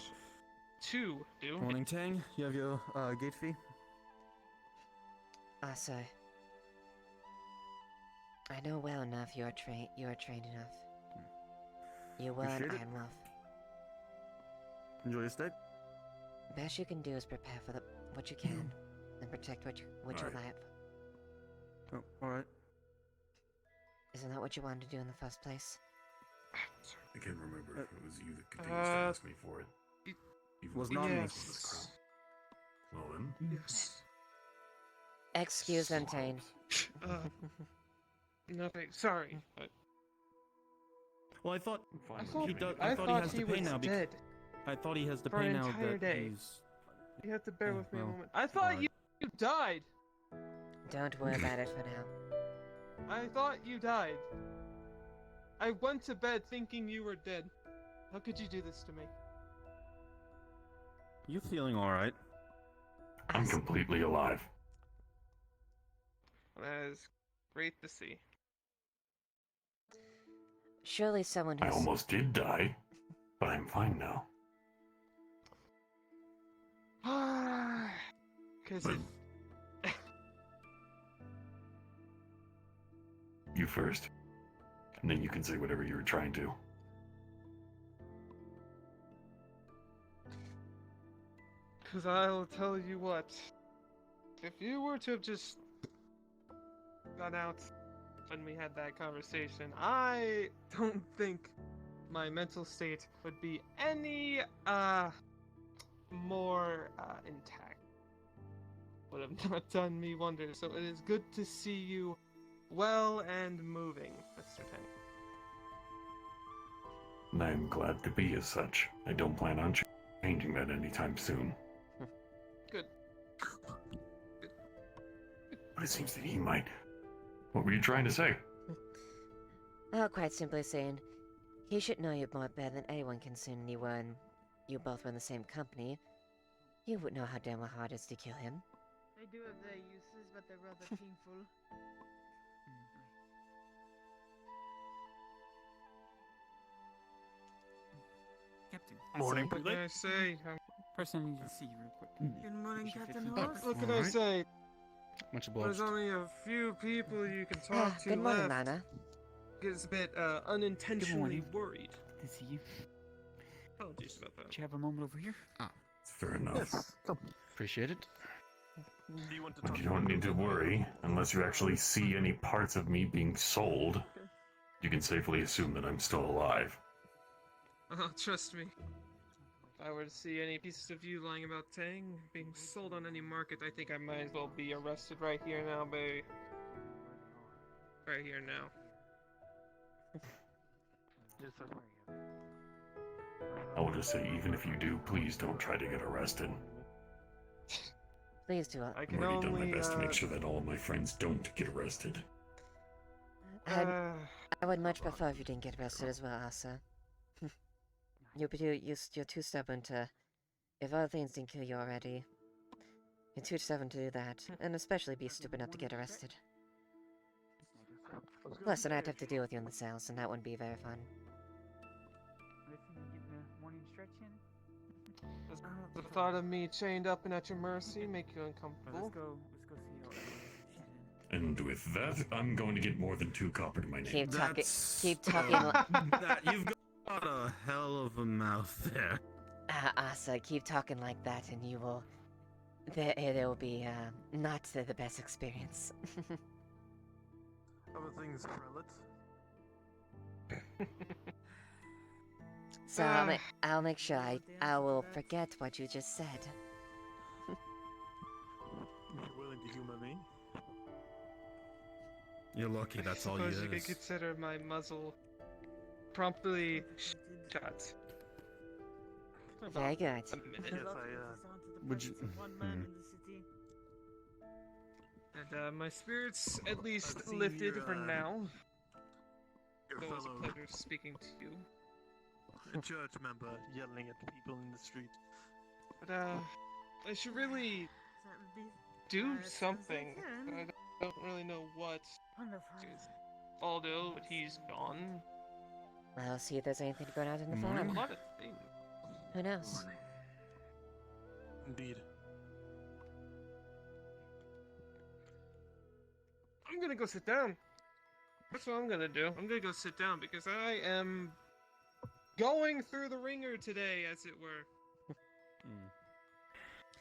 [SPEAKER 10] to do.
[SPEAKER 15] Morning, Tang. You have your gate fee?
[SPEAKER 1] Also, I know well enough you are trained enough. You were an Ironwolf.
[SPEAKER 15] Enjoy your stay.
[SPEAKER 1] Best you can do is prepare for what you can, and protect what you have.
[SPEAKER 15] Oh, alright.
[SPEAKER 1] Isn't that what you wanted to do in the first place?
[SPEAKER 16] I can't remember if it was you that continues to ask me for it. Even
[SPEAKER 15] Was
[SPEAKER 16] though
[SPEAKER 15] not me.
[SPEAKER 16] this crown. Well then.
[SPEAKER 10] Yes.
[SPEAKER 1] Excuse them, Tane.
[SPEAKER 10] Nothing. Sorry. But...
[SPEAKER 15] Well, I thought
[SPEAKER 10] he was dead.
[SPEAKER 15] I thought he has to
[SPEAKER 10] for
[SPEAKER 15] pay
[SPEAKER 10] an
[SPEAKER 15] now
[SPEAKER 10] entire
[SPEAKER 15] that
[SPEAKER 10] day.
[SPEAKER 15] he's...
[SPEAKER 10] You have to bear with me a
[SPEAKER 15] well,
[SPEAKER 10] moment. I thought you died.
[SPEAKER 1] Don't worry about it for now.
[SPEAKER 10] I thought you died. I went to bed thinking you were dead. How could you do this to me?
[SPEAKER 15] You feeling alright?
[SPEAKER 16] I'm completely alive.
[SPEAKER 10] That is great to see.
[SPEAKER 1] Surely someone who's...
[SPEAKER 16] I almost did die, but I'm fine now.
[SPEAKER 10] Because
[SPEAKER 16] You first, and then you can say whatever you were trying to.
[SPEAKER 10] Because I'll tell you what, if you were to have just gone out when we had that conversation, I don't think my mental state would be any more intact. Would have not done me wonders. So it is good to see you well and moving, Mr. Tank.
[SPEAKER 16] And I'm glad to be as such. I don't plan on changing that anytime soon.
[SPEAKER 10] Good.
[SPEAKER 16] I it seems that he might. What were you trying to say?
[SPEAKER 17] Oh, quite simply saying, he should know you more better than anyone considering you both were in the same company. You would know how damn hard it is to kill him.
[SPEAKER 18] They do have their uses, but they're rather painful.
[SPEAKER 19] Captain.
[SPEAKER 10] Morning. What can I say?
[SPEAKER 19] Person I need to see real quick.
[SPEAKER 18] Good morning, Captain Horse.
[SPEAKER 10] What can I say?
[SPEAKER 14] Much obliged.
[SPEAKER 10] There's only a few people you can talk to
[SPEAKER 17] Good morning,
[SPEAKER 10] left.
[SPEAKER 17] Lana.
[SPEAKER 10] Gets a bit unintentionally worried.
[SPEAKER 19] Good to see you.
[SPEAKER 10] Apologies about that.
[SPEAKER 19] Do you have a moment over here?
[SPEAKER 16] Fair enough.
[SPEAKER 12] Yes. Come.
[SPEAKER 14] Appreciate it.
[SPEAKER 12] Do you want to
[SPEAKER 16] But
[SPEAKER 12] talk?
[SPEAKER 16] you don't need to worry unless you actually see any parts of me being sold. You can safely assume that I'm still alive.
[SPEAKER 10] Oh, trust me. If I were to see any pieces of you lying about Tang being sold on any market, I think I might as well be arrested right here now, baby. Right here now.
[SPEAKER 16] I will just say, even if you do, please don't try to get arrested.
[SPEAKER 17] Please do.
[SPEAKER 10] I
[SPEAKER 16] I've
[SPEAKER 10] can
[SPEAKER 16] already
[SPEAKER 10] only,
[SPEAKER 16] done my best to make sure that all of my friends don't get arrested.
[SPEAKER 17] I would much prefer if you didn't get arrested as well, Asa. You're too stubborn to... If other things didn't kill you already, you're too stubborn to do that, and especially be stupid enough to get arrested. Plus, then I'd have to deal with you in the cells, and that wouldn't be very fun.
[SPEAKER 10] Does the thought of me chained up and at your mercy make you uncomfortable?
[SPEAKER 19] Let's go see how
[SPEAKER 16] And with that, I'm going to get more than 2 copper to my name.
[SPEAKER 17] Keep talking.
[SPEAKER 15] You've got a hell of a mouth there.
[SPEAKER 17] Asa, keep talking like that, and you will... There will be, not the best experience.
[SPEAKER 12] Other things, prelate.
[SPEAKER 17] So I'll make sure I will forget what you just said.
[SPEAKER 12] You're willing to humor me?
[SPEAKER 15] You're lucky that's all you
[SPEAKER 10] Suppose you could consider my muzzle promptly shut.
[SPEAKER 17] Very good.
[SPEAKER 10] A minute.
[SPEAKER 12] Yes,
[SPEAKER 15] Would you...
[SPEAKER 10] And my spirits at least lifted for now. It was a pleasure speaking to you.
[SPEAKER 12] A church member yelling at people in the street.
[SPEAKER 10] But I should really do something. I don't really know what. Although he's gone.
[SPEAKER 17] I'll see if there's anything going on in the
[SPEAKER 10] A
[SPEAKER 17] farm.
[SPEAKER 10] lot of things.
[SPEAKER 17] Who knows?
[SPEAKER 12] Indeed.
[SPEAKER 10] I'm gonna go sit down. That's what I'm gonna do. I'm gonna go sit down because I am going through the ringer today, as it were.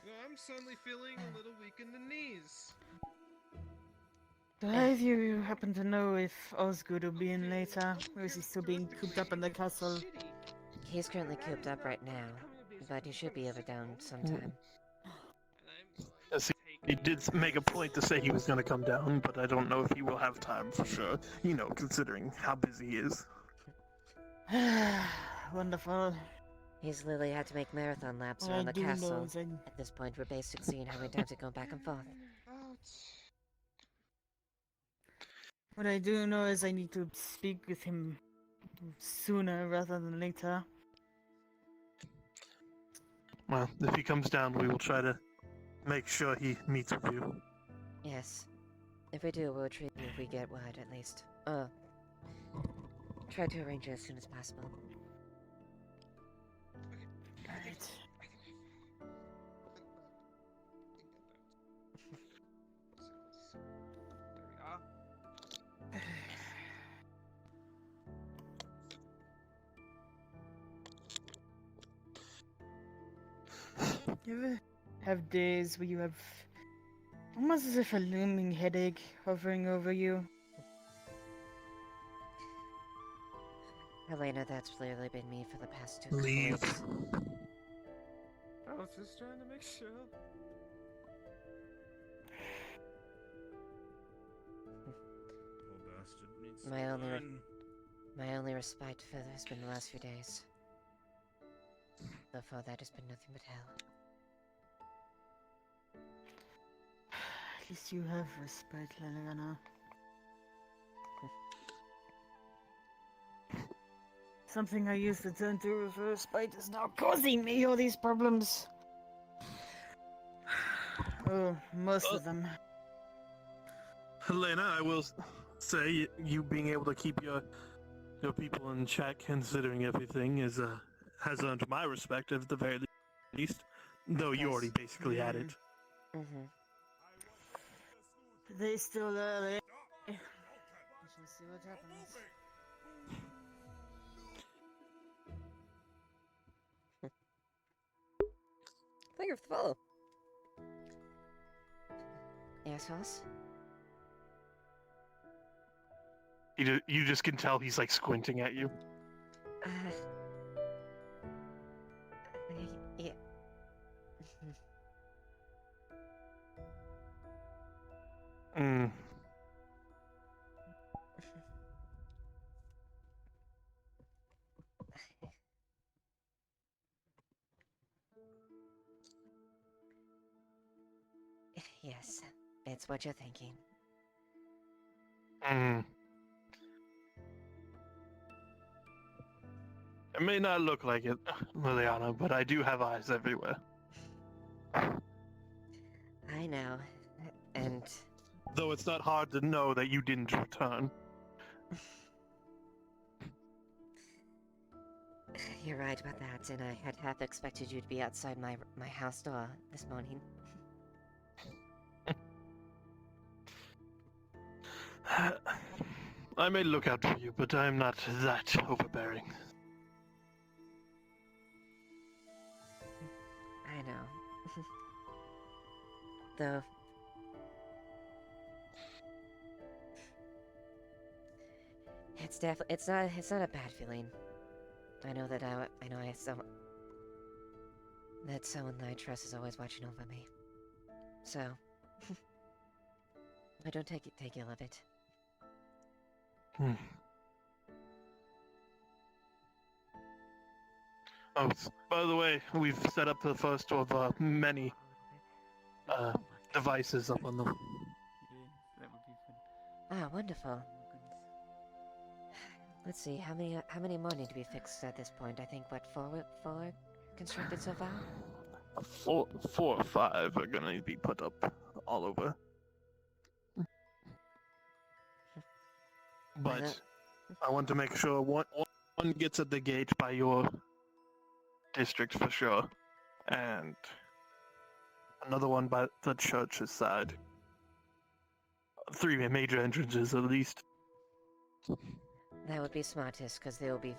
[SPEAKER 10] Well, I'm suddenly feeling a little weak in the knees.
[SPEAKER 18] Do either of you happen to know if Osgood will be in later, or is he still being cooped up in the castle?
[SPEAKER 17] He's currently cooped up right now, but he should be over down sometime.
[SPEAKER 12] Yes, he did make a point to say he was going to come down, but I don't know if he will have time for sure. You know, considering how busy he is.
[SPEAKER 18] Wonderful.
[SPEAKER 17] He's literally had to make marathon laps around the castle. At this point, we're basically seeing how many times it go back and forth.
[SPEAKER 18] What I do know is I need to speak with him sooner rather than later.
[SPEAKER 12] Well, if he comes down, we will try to make sure he meets with you.
[SPEAKER 17] Yes. If we do, we'll treat you if we get word, at least. Try to arrange it as soon as possible.
[SPEAKER 18] Right. You ever have days where you have almost as if a looming headache hovering over you?
[SPEAKER 17] Helena, that's clearly been me for the past 2
[SPEAKER 12] Leave.
[SPEAKER 17] weeks.
[SPEAKER 10] I was just trying to make sure.
[SPEAKER 15] Poor bastard needs
[SPEAKER 17] My
[SPEAKER 15] some
[SPEAKER 17] only,
[SPEAKER 15] wine.
[SPEAKER 17] my only respite further has been the last few days. Before that has been nothing but hell.
[SPEAKER 18] At least you have respect, Leiliana. Something I used to turn to as respect is now causing me all these problems. Oh, most of them.
[SPEAKER 12] Helena, I will say you being able to keep your people in check, considering everything, has earned my respect at the very least. Though you already basically had it.
[SPEAKER 17] Mm-hmm.
[SPEAKER 18] They still early. We shall see what happens.
[SPEAKER 1] Thank you for the follow.
[SPEAKER 17] Yes, Hoss?
[SPEAKER 12] You just can tell he's like squinting at you.
[SPEAKER 17] Yeah.
[SPEAKER 12] Mm.
[SPEAKER 17] Yes, it's what you're thinking.
[SPEAKER 12] Mm. It may not look like it, Liliana, but I do have eyes everywhere.
[SPEAKER 17] I know, and...
[SPEAKER 12] Though it's not hard to know that you didn't return.
[SPEAKER 17] You're right about that, and I had half expected you to be outside my house door this morning.
[SPEAKER 12] I may look out for you, but I'm not that overbearing.
[SPEAKER 17] I know. Though... it's not a bad feeling. I know that that someone that I trust is always watching over me. So, I don't take ill of it.
[SPEAKER 12] Oh, by the way, we've set up the first of many devices up on the...
[SPEAKER 17] Ah, wonderful. Let's see, how many more need to be fixed at this point? I think, what, four constructed so far?
[SPEAKER 12] Four or five are gonna be put up all over. But I want to make sure one gets at the gate by your district for sure, and another one by the church's side. 3 major entrances at least.
[SPEAKER 17] That would be smartest, because they'll be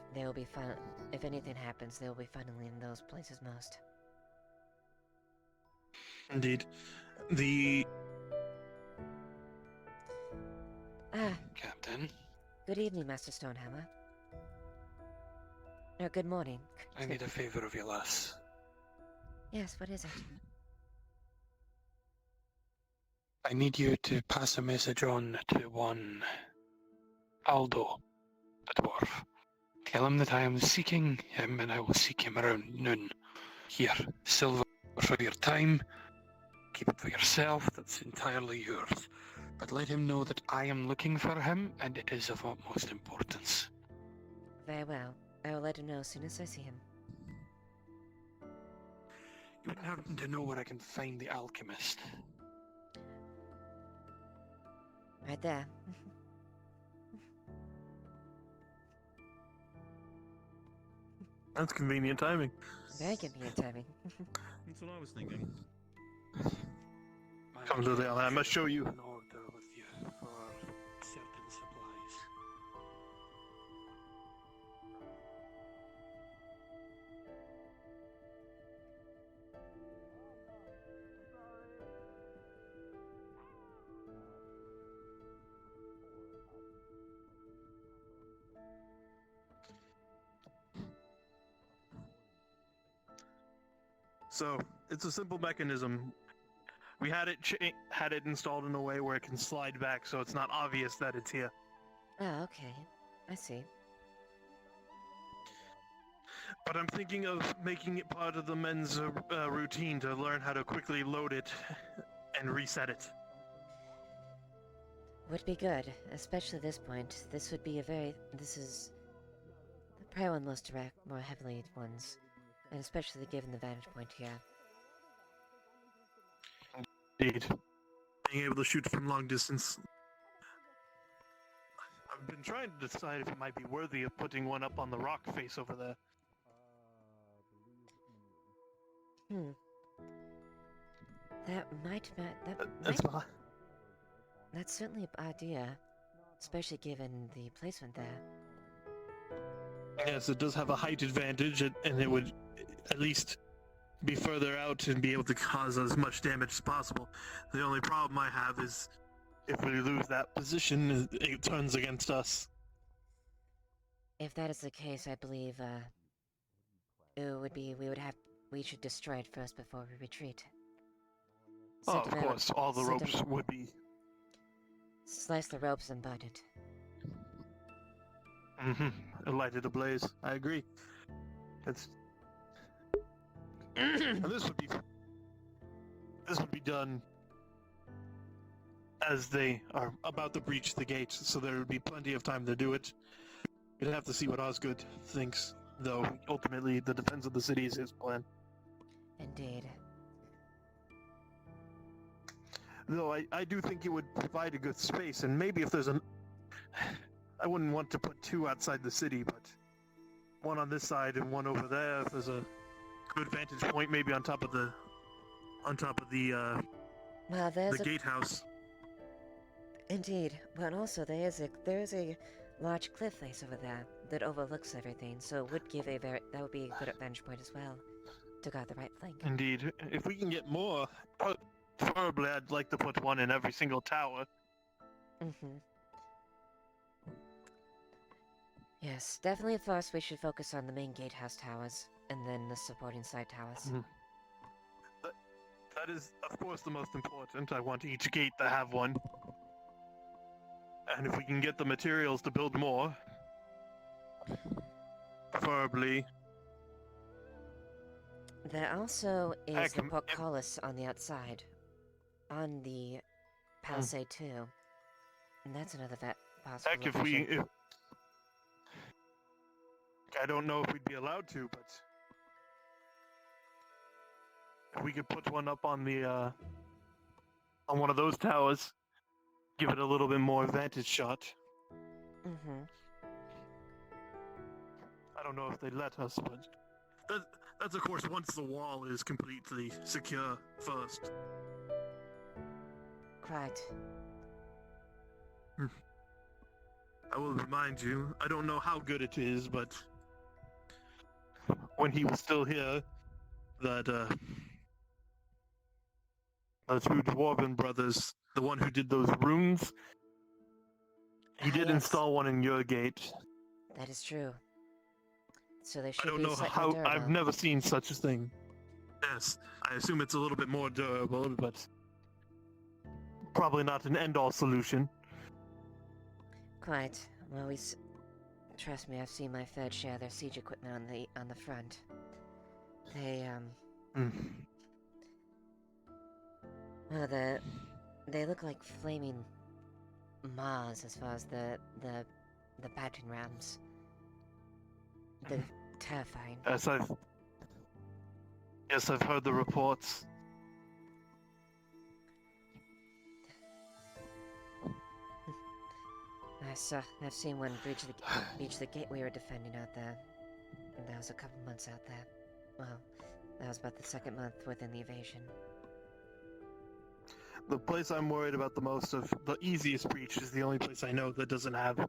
[SPEAKER 17] fun. If anything happens, they'll be funneling in those places most.
[SPEAKER 12] Indeed.
[SPEAKER 20] Captain?
[SPEAKER 17] Good evening, Master Stonehammer. No, good morning.
[SPEAKER 20] I need a favor of you, lass.
[SPEAKER 17] Yes, what is it?
[SPEAKER 20] I need you to pass a message on to one Aldo, the dwarf. Tell him that I am seeking him and I will seek him around noon. Here, silver for your time. Keep it for yourself, that's entirely yours. But let him know that I am looking for him and it is of utmost importance.
[SPEAKER 17] Very well. I will let him know as soon as I see him.
[SPEAKER 20] You wouldn't happen to know where I can find the alchemist?
[SPEAKER 17] Right there.
[SPEAKER 12] That's convenient timing.
[SPEAKER 17] Very convenient timing.
[SPEAKER 15] That's what I was thinking.
[SPEAKER 12] Come to the I must show you.
[SPEAKER 20] An order with you for certain supplies.
[SPEAKER 12] So it's a simple mechanism. We had it installed in a way where it can slide back, so it's not obvious that it's here.
[SPEAKER 17] Oh, okay. I see.
[SPEAKER 12] But I'm thinking of making it part of the men's routine to learn how to quickly load it and reset it.
[SPEAKER 17] would be good, especially at this point. This would be this is probably one of the most direct, more heavily ones, and especially given the vantage point here.
[SPEAKER 12] Indeed. Being able to shoot from long distance. I've been trying to decide if it might be worthy of putting one up on the rock face over there.
[SPEAKER 17] That's certainly an idea, especially given the placement there.
[SPEAKER 12] Yes, it does have a height advantage, and it would at least be further out and be able to cause as much damage as possible. The only problem I have is if we lose that position, it turns against us.
[SPEAKER 17] If that is the case, I believe we should destroy it first before we retreat.
[SPEAKER 12] Oh, of course, all the ropes would be.
[SPEAKER 17] Slice the ropes and burn it.
[SPEAKER 12] Light it ablaze. I agree. And this would be done as they are about to breach the gate, so there would be plenty of time to do it. We'd have to see what Osgood thinks, though ultimately the defense of the city is his plan.
[SPEAKER 17] Indeed.
[SPEAKER 12] Though I do think it would provide a good space, and maybe if there's I wouldn't want to put two outside the city, but one on this side and one over there. If there's a good vantage point, maybe on top of the gatehouse.
[SPEAKER 17] Indeed. Well, and also there is a large cliff face over there that overlooks everything, so it would give that would be a good vantage point as well to guard the right flank.
[SPEAKER 12] Indeed. If we can get more, preferably I'd like to put one in every single tower.
[SPEAKER 17] Yes, definitely first we should focus on the main gatehouse towers, and then the supporting side towers.
[SPEAKER 12] That is, of course, the most important. I want each gate to have one. And if we can get the materials to build more, preferably.
[SPEAKER 17] There also is the portcullis on the outside, on the palisade too, and that's another possible location.
[SPEAKER 12] I don't know if we'd be allowed to, but if we could put one up on the on one of those towers, give it a little bit more vantage shot. I don't know if they'd let us, but that's of course once the wall is completely secure first.
[SPEAKER 17] Right.
[SPEAKER 12] I will remind you, I don't know how good it is, but when he was still here, that the two Dwarven brothers, the one who did those runes, he did install one in your gate.
[SPEAKER 17] That is true. So they should
[SPEAKER 12] I don't know how. I've never seen such a thing. Yes, I assume it's a little bit more durable, but probably not an end-all solution.
[SPEAKER 17] Quite. Well, trust me, I've seen my fair share of their siege equipment on the front. Well, they look like flaming Mars as far as the battering rams. They're terrifying.
[SPEAKER 12] Yes, I've heard the reports.
[SPEAKER 17] I've seen one breach the gate we were defending out there. And that was a couple months out there. Well, that was about the second month within the invasion.
[SPEAKER 12] The place I'm worried about the most of the easiest breach is the only place I know that doesn't have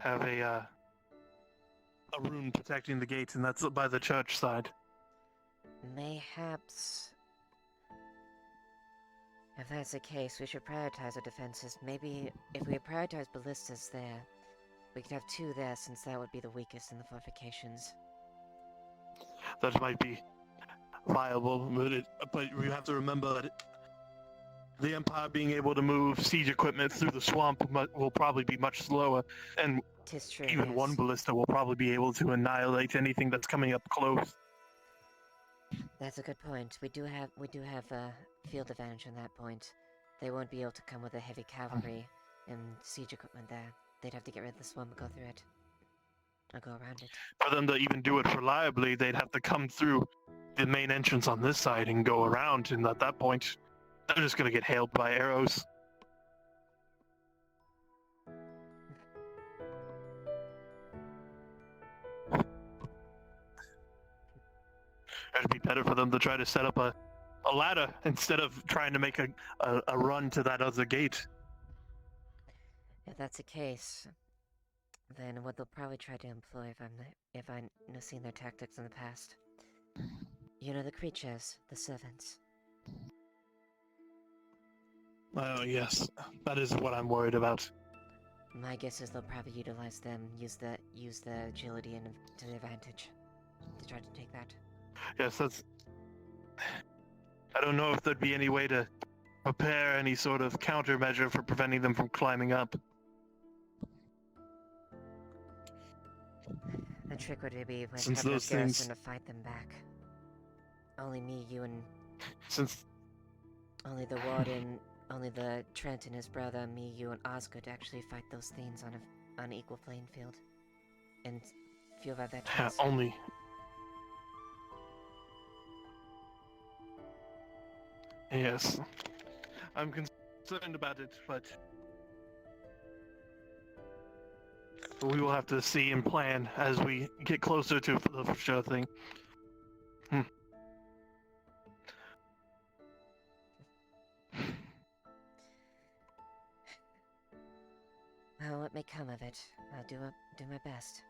[SPEAKER 12] a rune protecting the gates, and that's by the church side.
[SPEAKER 17] Mayhaps. If that's the case, we should prioritize our defenses. Maybe if we prioritize ballistas there, we could have two there, since that would be the weakest in the fortifications.
[SPEAKER 12] That might be viable, but we have to remember that the Empire being able to move siege equipment through the swamp will probably be much slower, and even one ballista will probably be able to annihilate anything that's coming up close.
[SPEAKER 17] That's a good point. We do have a field advantage on that point. They won't be able to come with a heavy cavalry and siege equipment there. They'd have to get rid of the swamp and go through it. Or go around it.
[SPEAKER 12] For them to even do it reliably, they'd have to come through the main entrance on this side and go around, and at that point, they're just gonna get hailed by arrows. It'd be better for them to try to set up a ladder instead of trying to make a run to that other gate.
[SPEAKER 17] If that's the case, then what they'll probably try to employ if I've seen their tactics in the past. You know the creatures, the servants.
[SPEAKER 12] Oh yes, that is what I'm worried about.
[SPEAKER 17] My guess is they'll probably utilize them, use the agility to their advantage, to try to take that.
[SPEAKER 12] Yes, that's... I don't know if there'd be any way to prepare any sort of countermeasure for preventing them from climbing up.
[SPEAKER 17] The trick would be when
[SPEAKER 12] Since
[SPEAKER 17] have
[SPEAKER 12] those
[SPEAKER 17] garrison
[SPEAKER 12] things...
[SPEAKER 17] to fight them back. Only me, you, and... Only the warden, only the Trent and his brother, me, you, and Osgood actually fight those things on an equal playing field. And few of our veterans.
[SPEAKER 12] Yeah, only... Yes. I'm concerned about it, but... we will have to see and plan as we get closer to the for sure thing.
[SPEAKER 17] Well, what may come of it, I'll do my best.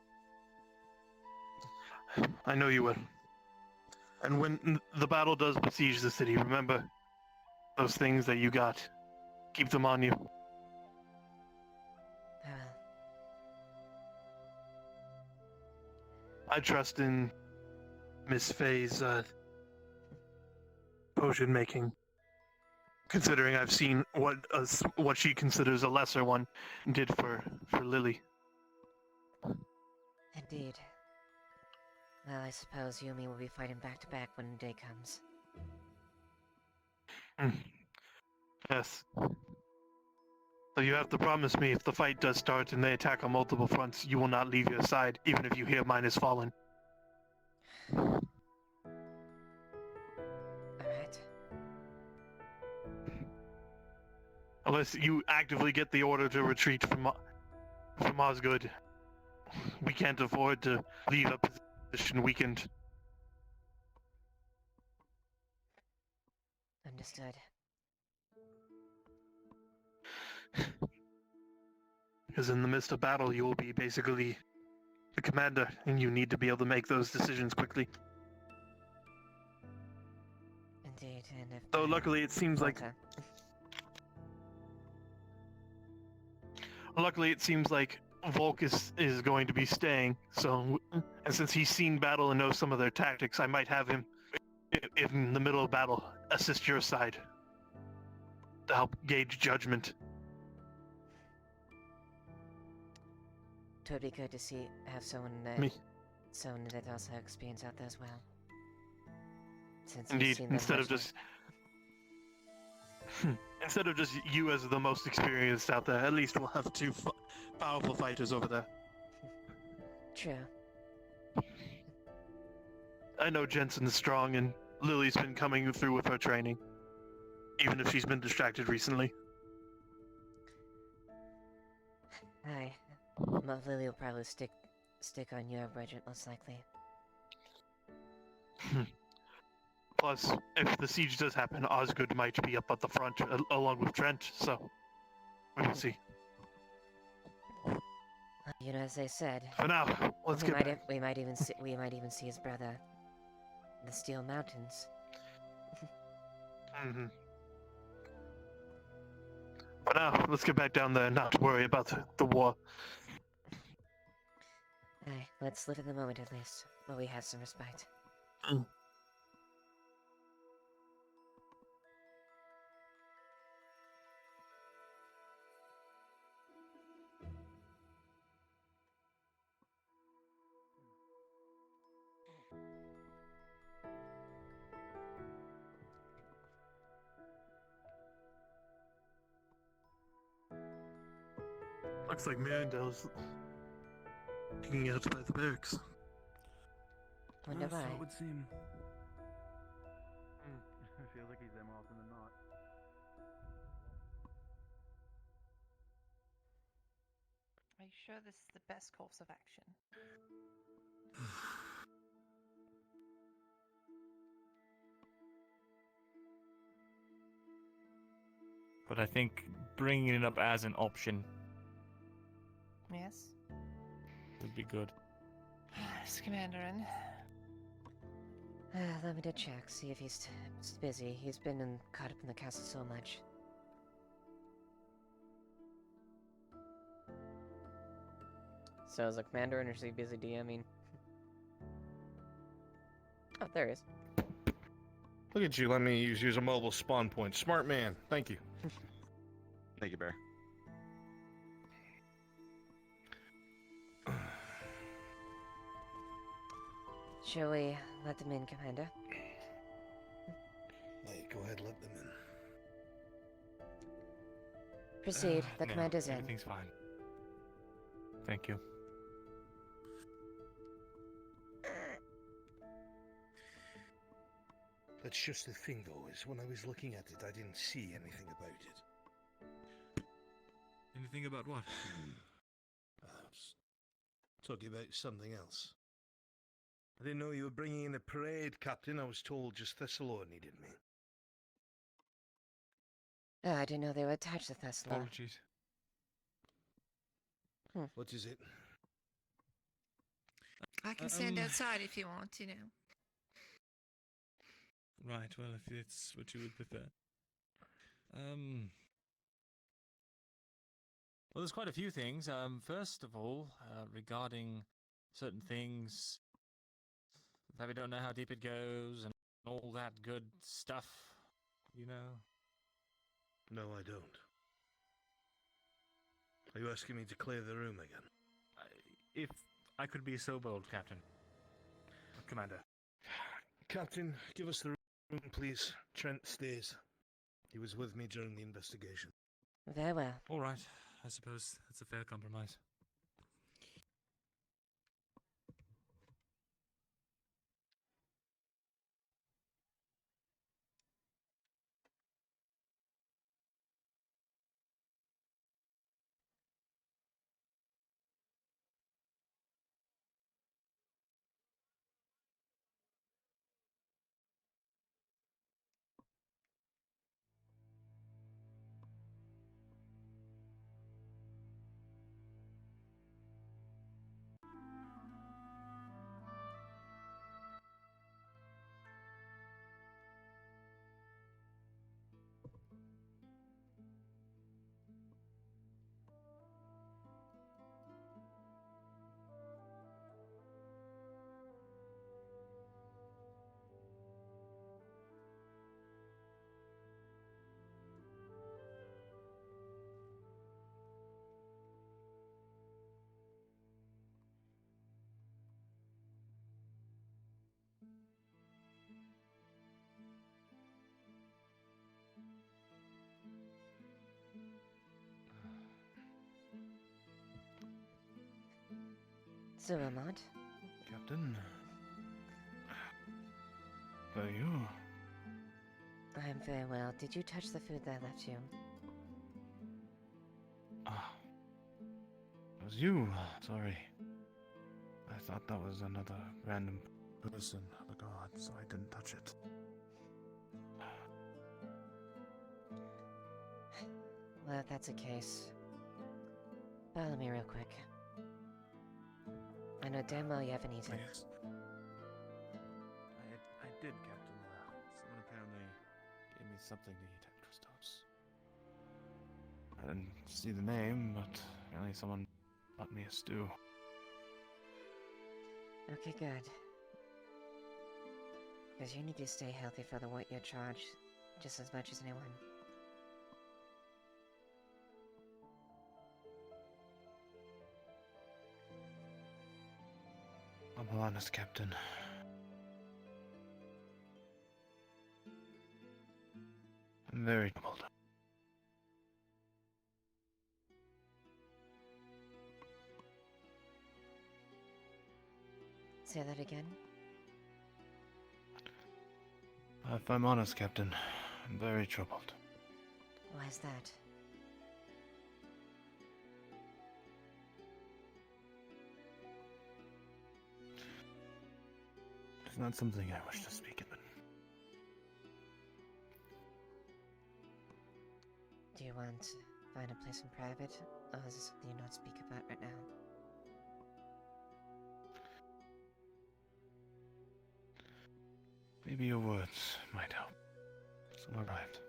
[SPEAKER 12] I know you will. And when the battle does besiege the city, remember those things that you got. Keep them on you. I trust in Miss Faye's potion making, considering I've seen what she considers a lesser one did for Lily.
[SPEAKER 17] Indeed. Well, I suppose you and me will be fighting back to back when the day comes.
[SPEAKER 12] Yes. So you have to promise me if the fight does start and they attack on multiple fronts, you will not leave your side, even if you hear mine has fallen.
[SPEAKER 17] Alright.
[SPEAKER 12] Unless you actively get the order to retreat from Osgood, we can't afford to leave a position weakened.
[SPEAKER 17] Understood.
[SPEAKER 12] Because in the midst of battle, you will be basically the commander, and you need to be able to make those decisions quickly.
[SPEAKER 17] Indeed, and if...
[SPEAKER 12] Though luckily it seems like... Luckily it seems like Volkus is going to be staying, so... And since he's seen battle and knows some of their tactics, I might have him, in the middle of battle, assist your side. To help gauge judgment.
[SPEAKER 17] It would be good to have someone that also has experience out there as well. Since
[SPEAKER 12] Indeed, instead of just you as the most experienced out there, at least we'll have two powerful fighters over there.
[SPEAKER 17] True.
[SPEAKER 12] I know Jensen is strong, and Lily's been coming through with her training, even if she's been distracted recently.
[SPEAKER 17] Aye. Lily will probably stick on your regiment, most likely.
[SPEAKER 12] Plus, if the siege does happen, Osgood might be up at the front along with Trent, so we will see.
[SPEAKER 17] You know, as I said.
[SPEAKER 12] For now, let's get back.
[SPEAKER 17] We might even see his brother, the Steel Mountains.
[SPEAKER 12] For now, let's get back down there and not worry about the war.
[SPEAKER 17] Aye, let's live in the moment at least, while we have some respite.
[SPEAKER 12] Looks like Mirandel's hanging out by the barracks.
[SPEAKER 17] Wonder
[SPEAKER 15] So
[SPEAKER 17] why.
[SPEAKER 15] it would seem.
[SPEAKER 3] I feel like he's them off in the knot.
[SPEAKER 21] Are you sure this is the best course of action?
[SPEAKER 14] But I think bringing it up as an option
[SPEAKER 21] Yes.
[SPEAKER 14] would be good.
[SPEAKER 21] Is Commander in?
[SPEAKER 17] Let me to check, see if he's busy. He's been caught up in the castle so much.
[SPEAKER 1] So is the commander in, or is he busy DMing? Oh, there he is.
[SPEAKER 3] Look at you, let me use you as a mobile spawn point. Smart man, thank you.
[SPEAKER 22] Thank you, Bear.
[SPEAKER 17] Shall we let them in, Commander?
[SPEAKER 3] Hey, go ahead, let them in.
[SPEAKER 17] Proceed, the
[SPEAKER 14] No,
[SPEAKER 17] commander's in.
[SPEAKER 14] everything's fine. Thank you.
[SPEAKER 3] That's just the thing, though, is when I was looking at it, I didn't see anything about it.
[SPEAKER 14] Anything about what?
[SPEAKER 3] I was talking about something else. I didn't know you were bringing in a parade, Captain. I was told just Thessalon needed me.
[SPEAKER 17] Oh, I didn't know they were attached to Thesla.
[SPEAKER 14] Apologies.
[SPEAKER 3] What is it?
[SPEAKER 7] I can stand outside if you want, you know.
[SPEAKER 14] Right, well, if it's what you would prefer. Well, there's quite a few things. First of all, regarding certain things, that we don't know how deep it goes and all that good stuff, you know?
[SPEAKER 3] No, I don't. Are you asking me to clear the room again?
[SPEAKER 14] If I could be so bold, Captain. Commander.
[SPEAKER 3] Captain, give us the room, please. Trent stays. He was with me during the investigation.
[SPEAKER 17] Very well.
[SPEAKER 14] All right, I suppose that's a fair compromise.
[SPEAKER 17] Zuamont?
[SPEAKER 3] Captain? Are you?
[SPEAKER 17] I'm very well. Did you touch the food that I left you?
[SPEAKER 3] It was you. Sorry. I thought that was another random person of the gods, so I didn't touch it.
[SPEAKER 17] Well, if that's the case, follow me real quick. I know damn well you haven't eaten.
[SPEAKER 3] Yes. I did, Captain. Someone apparently gave me something to eat at Christos. I didn't see the name, but apparently someone bought me a stew.
[SPEAKER 17] Okay, good. Because you need to stay healthy for the what you're charged, just as much as anyone.
[SPEAKER 3] I'm honest, Captain. I'm very troubled.
[SPEAKER 17] Say that again?
[SPEAKER 3] If I'm honest, Captain, I'm very troubled.
[SPEAKER 17] Why is that?
[SPEAKER 3] It's not something I wish to speak of.
[SPEAKER 17] Do you want to find a place in private, or is this something you not speak about right now?
[SPEAKER 3] Maybe your words might help. Somewhere private.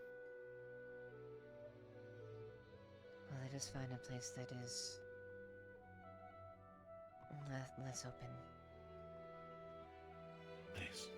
[SPEAKER 17] Well, let us find a place that is less open.
[SPEAKER 3] Please.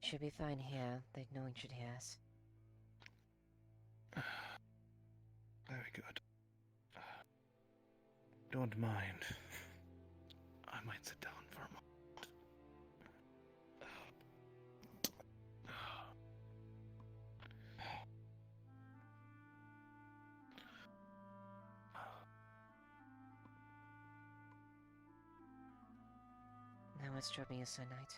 [SPEAKER 17] Should be fine here, that no one should hear us.
[SPEAKER 3] Very good. Don't mind. I might sit down for a moment.
[SPEAKER 17] Now what's troubling you, Sir Knight?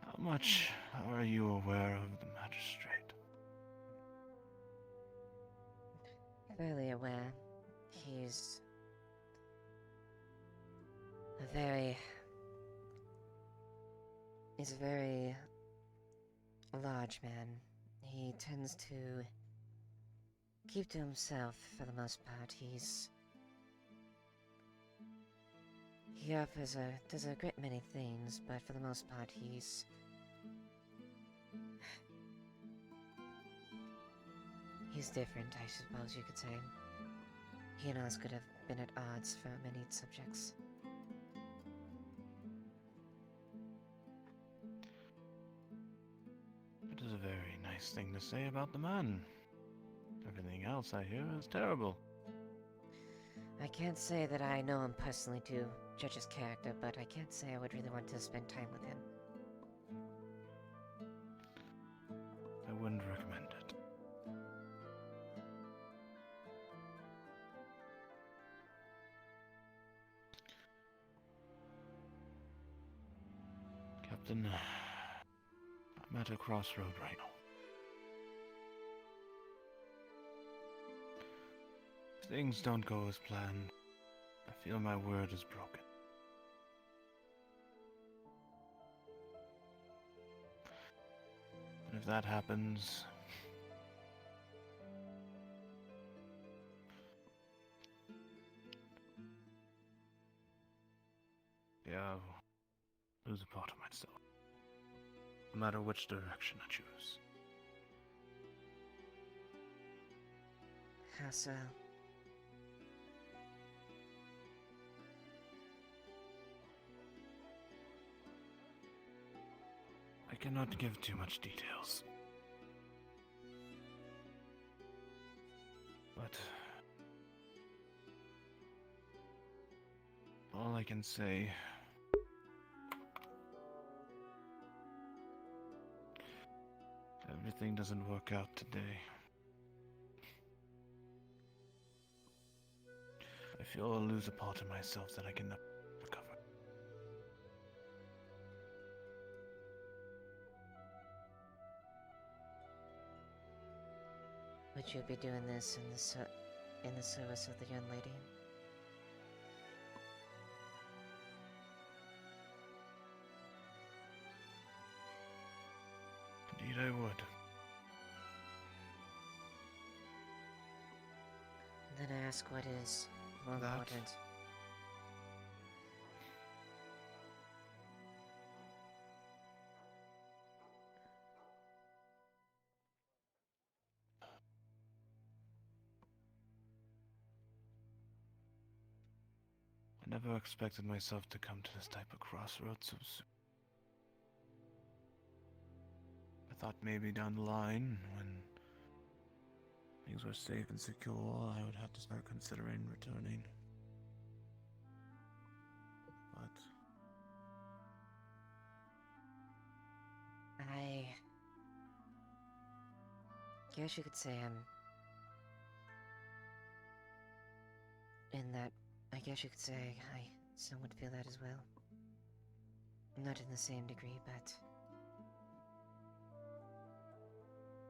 [SPEAKER 3] How much are you aware of the magistrate?
[SPEAKER 17] Fairly aware. He's a very large man. He tends to keep to himself for the most part. He does a great many things, but for the most part he's different, I suppose you could say. He and us could have been at odds for many subjects.
[SPEAKER 3] It is a very nice thing to say about the man. Everything else I hear is terrible.
[SPEAKER 17] I can't say that I know him personally to judge his character, but I can't say I would really want to spend time with him.
[SPEAKER 3] I wouldn't recommend it. Captain, I'm at a crossroad right now. If things don't go as planned, I feel my word is broken. And if that happens, yeah, I'll lose a part of myself. No matter which direction I choose.
[SPEAKER 17] How so?
[SPEAKER 3] I cannot give too much details. But all I can say everything doesn't work out today. I feel I'll lose a part of myself that I can never recover.
[SPEAKER 17] Would you be doing this in the service of the young lady?
[SPEAKER 3] Indeed I would.
[SPEAKER 17] Then I ask what is more
[SPEAKER 3] That?
[SPEAKER 17] important.
[SPEAKER 3] never expected myself to come to this type of crossroads so soon. I thought maybe down the line, when things were safe and secure, I would have to start considering returning. But
[SPEAKER 17] I guess you could say I'm in that. I guess you could say I somewhat feel that as well. Not in the same degree, but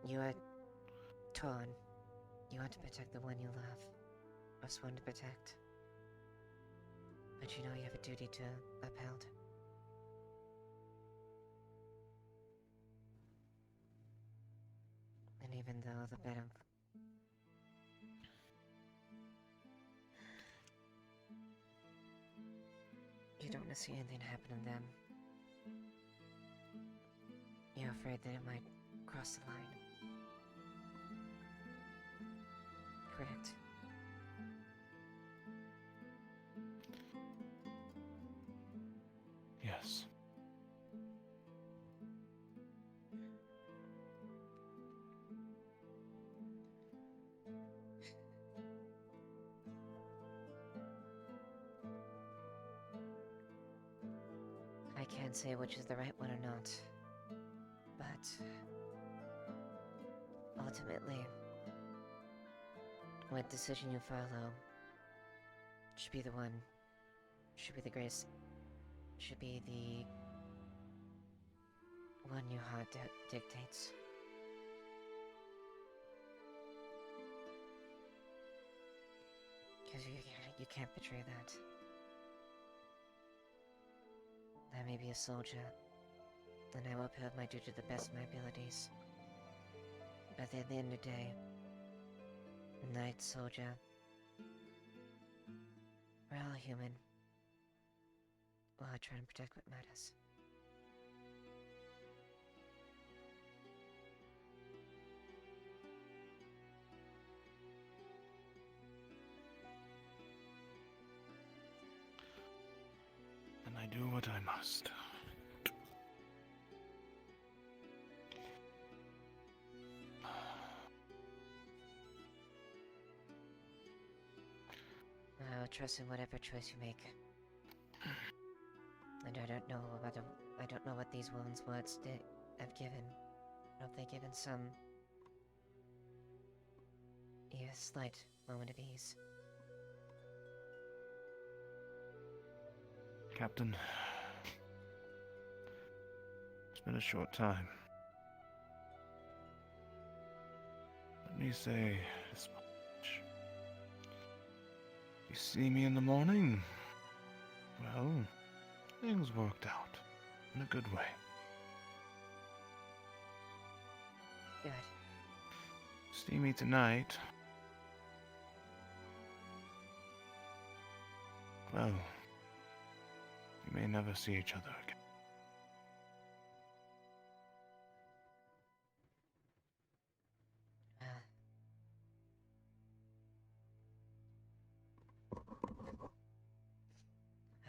[SPEAKER 17] you are torn. You want to protect the one you love, or sworn to protect. But you know you have a duty to uphold. And even though the bed of you don't want to see anything happen to them, you're afraid that it might cross the line. Correct.
[SPEAKER 3] yes.
[SPEAKER 17] I can't say which is the right one or not, but ultimately, what decision you follow should be the one, should be the greatest, should be the one your heart dictates. Because you can't betray that. I may be a soldier, and I will uphold my duty to the best of my abilities. But at the end of the day, knight, soldier, we're all human. We're all trying to protect what matters.
[SPEAKER 3] And I do what I must.
[SPEAKER 17] I will trust in whatever choice you make. And I don't know about I don't know what these woman's words have given. I hope they've given some slight moment of ease.
[SPEAKER 3] Captain, it's been a short time. Let me say this much. You see me in the morning? Well, things worked out in a good way.
[SPEAKER 17] Good.
[SPEAKER 3] See me tonight? Well, we may never see each other again.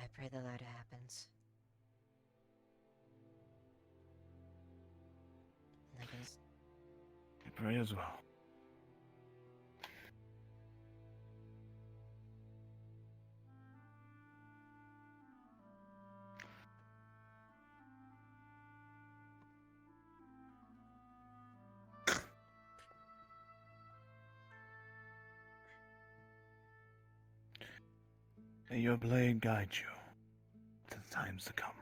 [SPEAKER 17] I pray the latter happens. And I guess
[SPEAKER 3] I pray as well. May your blade guide you to the times to come.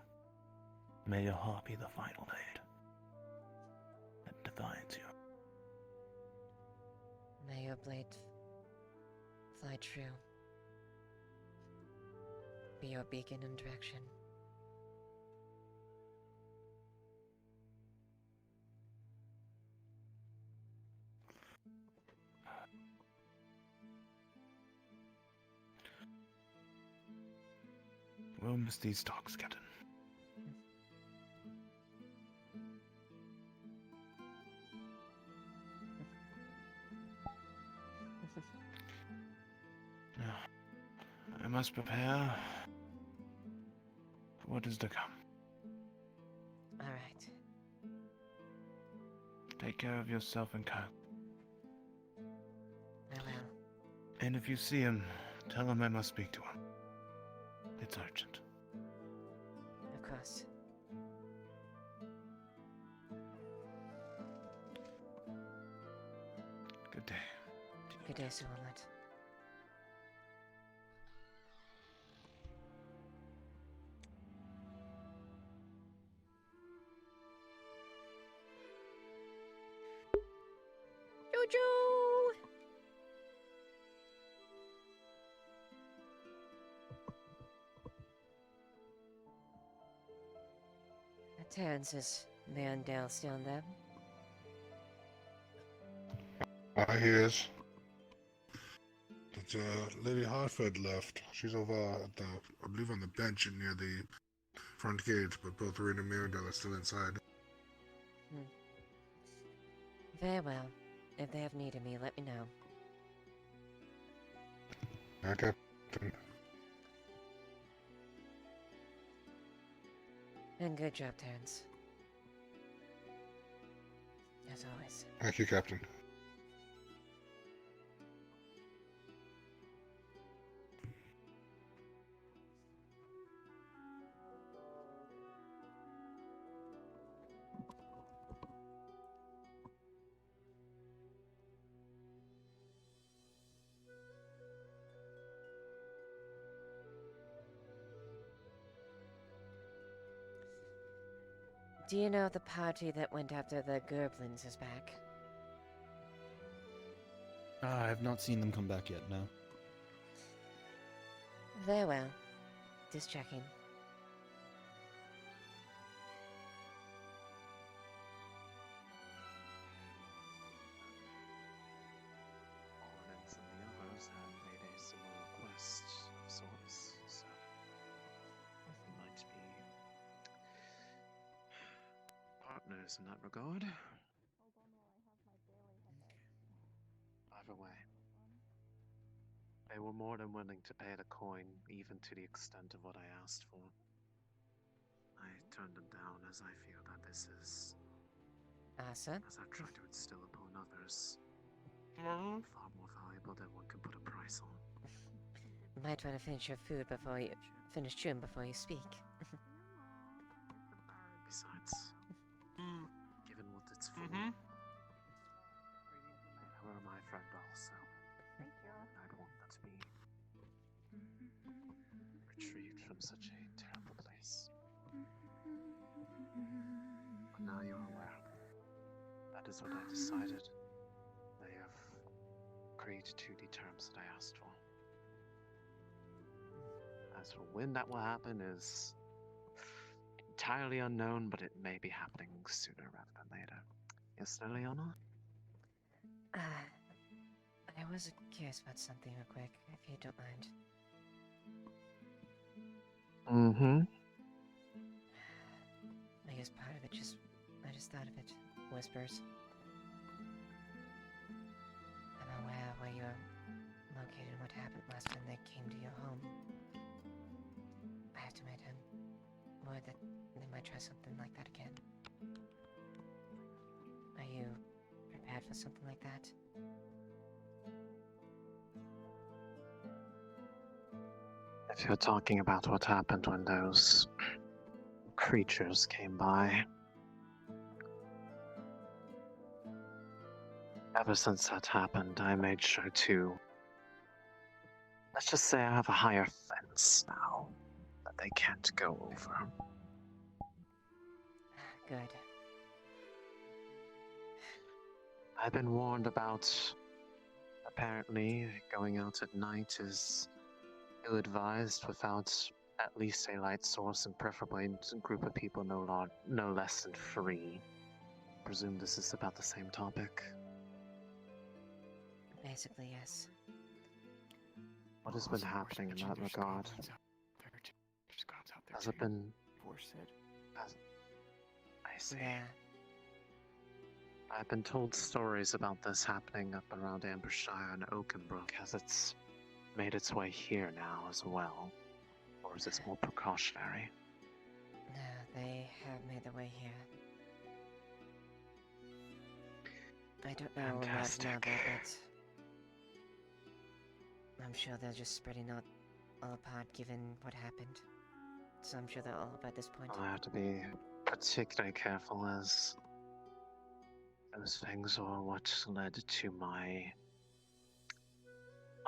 [SPEAKER 3] May your heart be the final blade that defines you.
[SPEAKER 17] may your blade fly true. Be your beacon and direction.
[SPEAKER 3] We'll miss these talks, Captain. Now, I must prepare what is to come.
[SPEAKER 17] Alright.
[SPEAKER 3] Take care of yourself and Kyle.
[SPEAKER 17] I will.
[SPEAKER 3] And if you see him, tell him I must speak to him. It's urgent.
[SPEAKER 17] Of course.
[SPEAKER 3] Good day.
[SPEAKER 17] Good day, Sir Wilmot. Jojo! Terrence, is Mandel still in there?
[SPEAKER 13] He is. But, Lady Hartford left. She's over at the, I believe, on the bench near the front gate, but both Rita and Mirabelle are still inside.
[SPEAKER 17] Very well. If they have need of me, let me know.
[SPEAKER 13] Okay.
[SPEAKER 17] And good job, Terrence. As always.
[SPEAKER 13] Thank you, Captain.
[SPEAKER 17] Do you know the party that went after the Gerblins is back?
[SPEAKER 15] I have not seen them come back yet, no.
[SPEAKER 17] Very well. Just checking.
[SPEAKER 4] Ornans and the others have made a similar quest of sorts, so we might be partners in that regard. Either way, they were more than willing to pay the coin, even to the extent of what I asked for. I turned them down as I feel that this is,
[SPEAKER 17] Asa?
[SPEAKER 4] as I've tried to instill upon others, far more valuable than one can put a price on.
[SPEAKER 17] Might want to finish your food before you finish chewing before you speak.
[SPEAKER 4] Besides, given what it's for, you are my friend also. I'd want that to be retrieved from such a terrible place. But now you're aware. That is what I decided. They have agreed to the terms that I asked for. As for when that will happen is entirely unknown, but it may be happening sooner rather than later. Yes, Leiliana?
[SPEAKER 17] I was curious about something real quick, if you don't mind. I guess part of it I just thought of it. Whispers. I'm aware where you're located and what happened last time they came to your home. I have to admit, I'm worried that they might try something like that again. Are you prepared for something like that?
[SPEAKER 4] If you're talking about what happened when those creatures came by, ever since that happened, I made sure to, let's just say I have a higher fence now that they can't go over.
[SPEAKER 17] Good.
[SPEAKER 4] I've been warned about, apparently, going out at night is ill-advised without at least a light source and preferably a group of people no less than 3. Presume this is about the same topic.
[SPEAKER 17] Basically, yes.
[SPEAKER 4] What has been happening in that regard? Has it been... I see.
[SPEAKER 17] Yeah.
[SPEAKER 4] I've been told stories about this happening up around Ambershire and Oakenbrook. Has it made its way here now as well? Or is this more precautionary?
[SPEAKER 17] they have made their way here. I don't know a lot
[SPEAKER 4] Fantastic.
[SPEAKER 17] now, but I'm sure they're just spreading out all apart given what happened. So I'm sure they're all up at this point.
[SPEAKER 4] I'll have to be particularly careful as those things are what led to my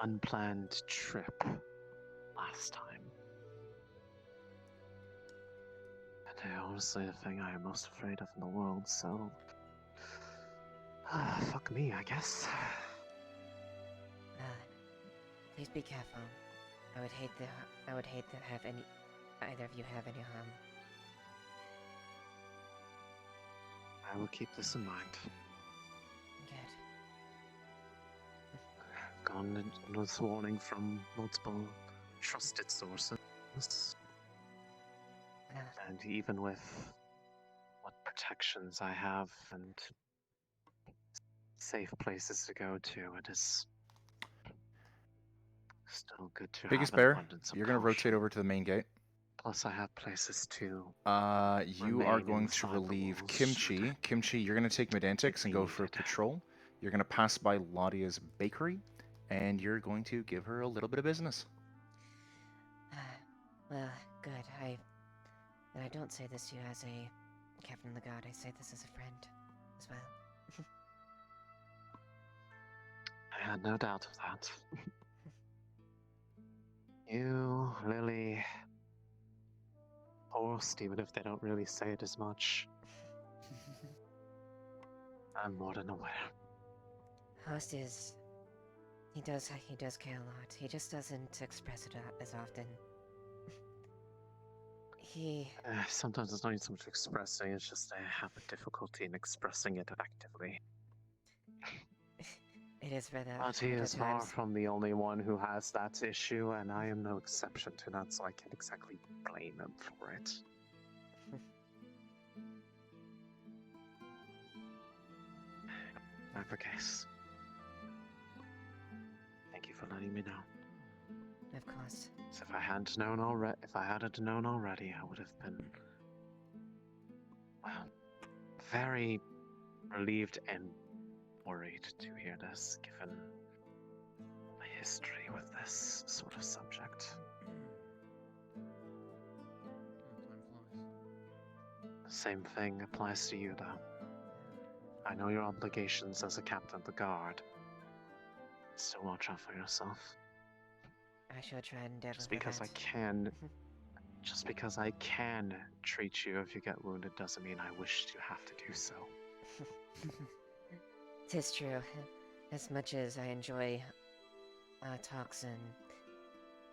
[SPEAKER 4] unplanned trip last time. And they're honestly the thing I am most afraid of in the world, so... fuck me, I guess.
[SPEAKER 17] Please be careful. I would hate to have either of you have any harm.
[SPEAKER 4] I will keep this in mind.
[SPEAKER 17] Good.
[SPEAKER 4] I've gone with warning from multiple trusted sources. And even with what protections I have and safe places to go to, it is still good to
[SPEAKER 5] Biggest
[SPEAKER 4] have an
[SPEAKER 5] Bear,
[SPEAKER 4] abundance of
[SPEAKER 5] you're going to
[SPEAKER 4] caution.
[SPEAKER 5] rotate over to the main gate.
[SPEAKER 4] Plus, I have places to.
[SPEAKER 5] You are
[SPEAKER 4] remain
[SPEAKER 5] going to
[SPEAKER 4] inside the
[SPEAKER 5] relieve
[SPEAKER 4] walls
[SPEAKER 5] Kimchi. Kimchi, you're going to take Medantics and go for a patrol. You're going to pass by Ladia's bakery, and you're going to give her a little bit of business.
[SPEAKER 17] Well, good. I don't say this to you as a captain of the guard. I say this as a friend as well.
[SPEAKER 4] I had no doubt of that. You, Lily, Horst, even if they don't really say it as much. I'm more than aware.
[SPEAKER 17] Horst is... He does care a lot. He just doesn't express it as often.
[SPEAKER 4] Sometimes it's not even so much expressing, it's just I have a difficulty in expressing it actively.
[SPEAKER 17] It is rather...
[SPEAKER 4] But he is far from the only one who has that issue, and I am no exception to that, so I can't exactly blame him for it. Whatever case. Thank you for letting me know.
[SPEAKER 17] Of course.
[SPEAKER 4] So if I hadn't known already, I would have been, well, very relieved and worried to hear this, given my history with this sort of subject. The same thing applies to you, though. I know your obligations as a captain of the guard. Still watch out for yourself.
[SPEAKER 17] I shall try and endeavor
[SPEAKER 4] Just
[SPEAKER 17] for
[SPEAKER 4] because
[SPEAKER 17] that.
[SPEAKER 4] just because I can treat you if you get wounded doesn't mean I wish to have to do so.
[SPEAKER 17] 'Tis true. As much as I enjoy talks and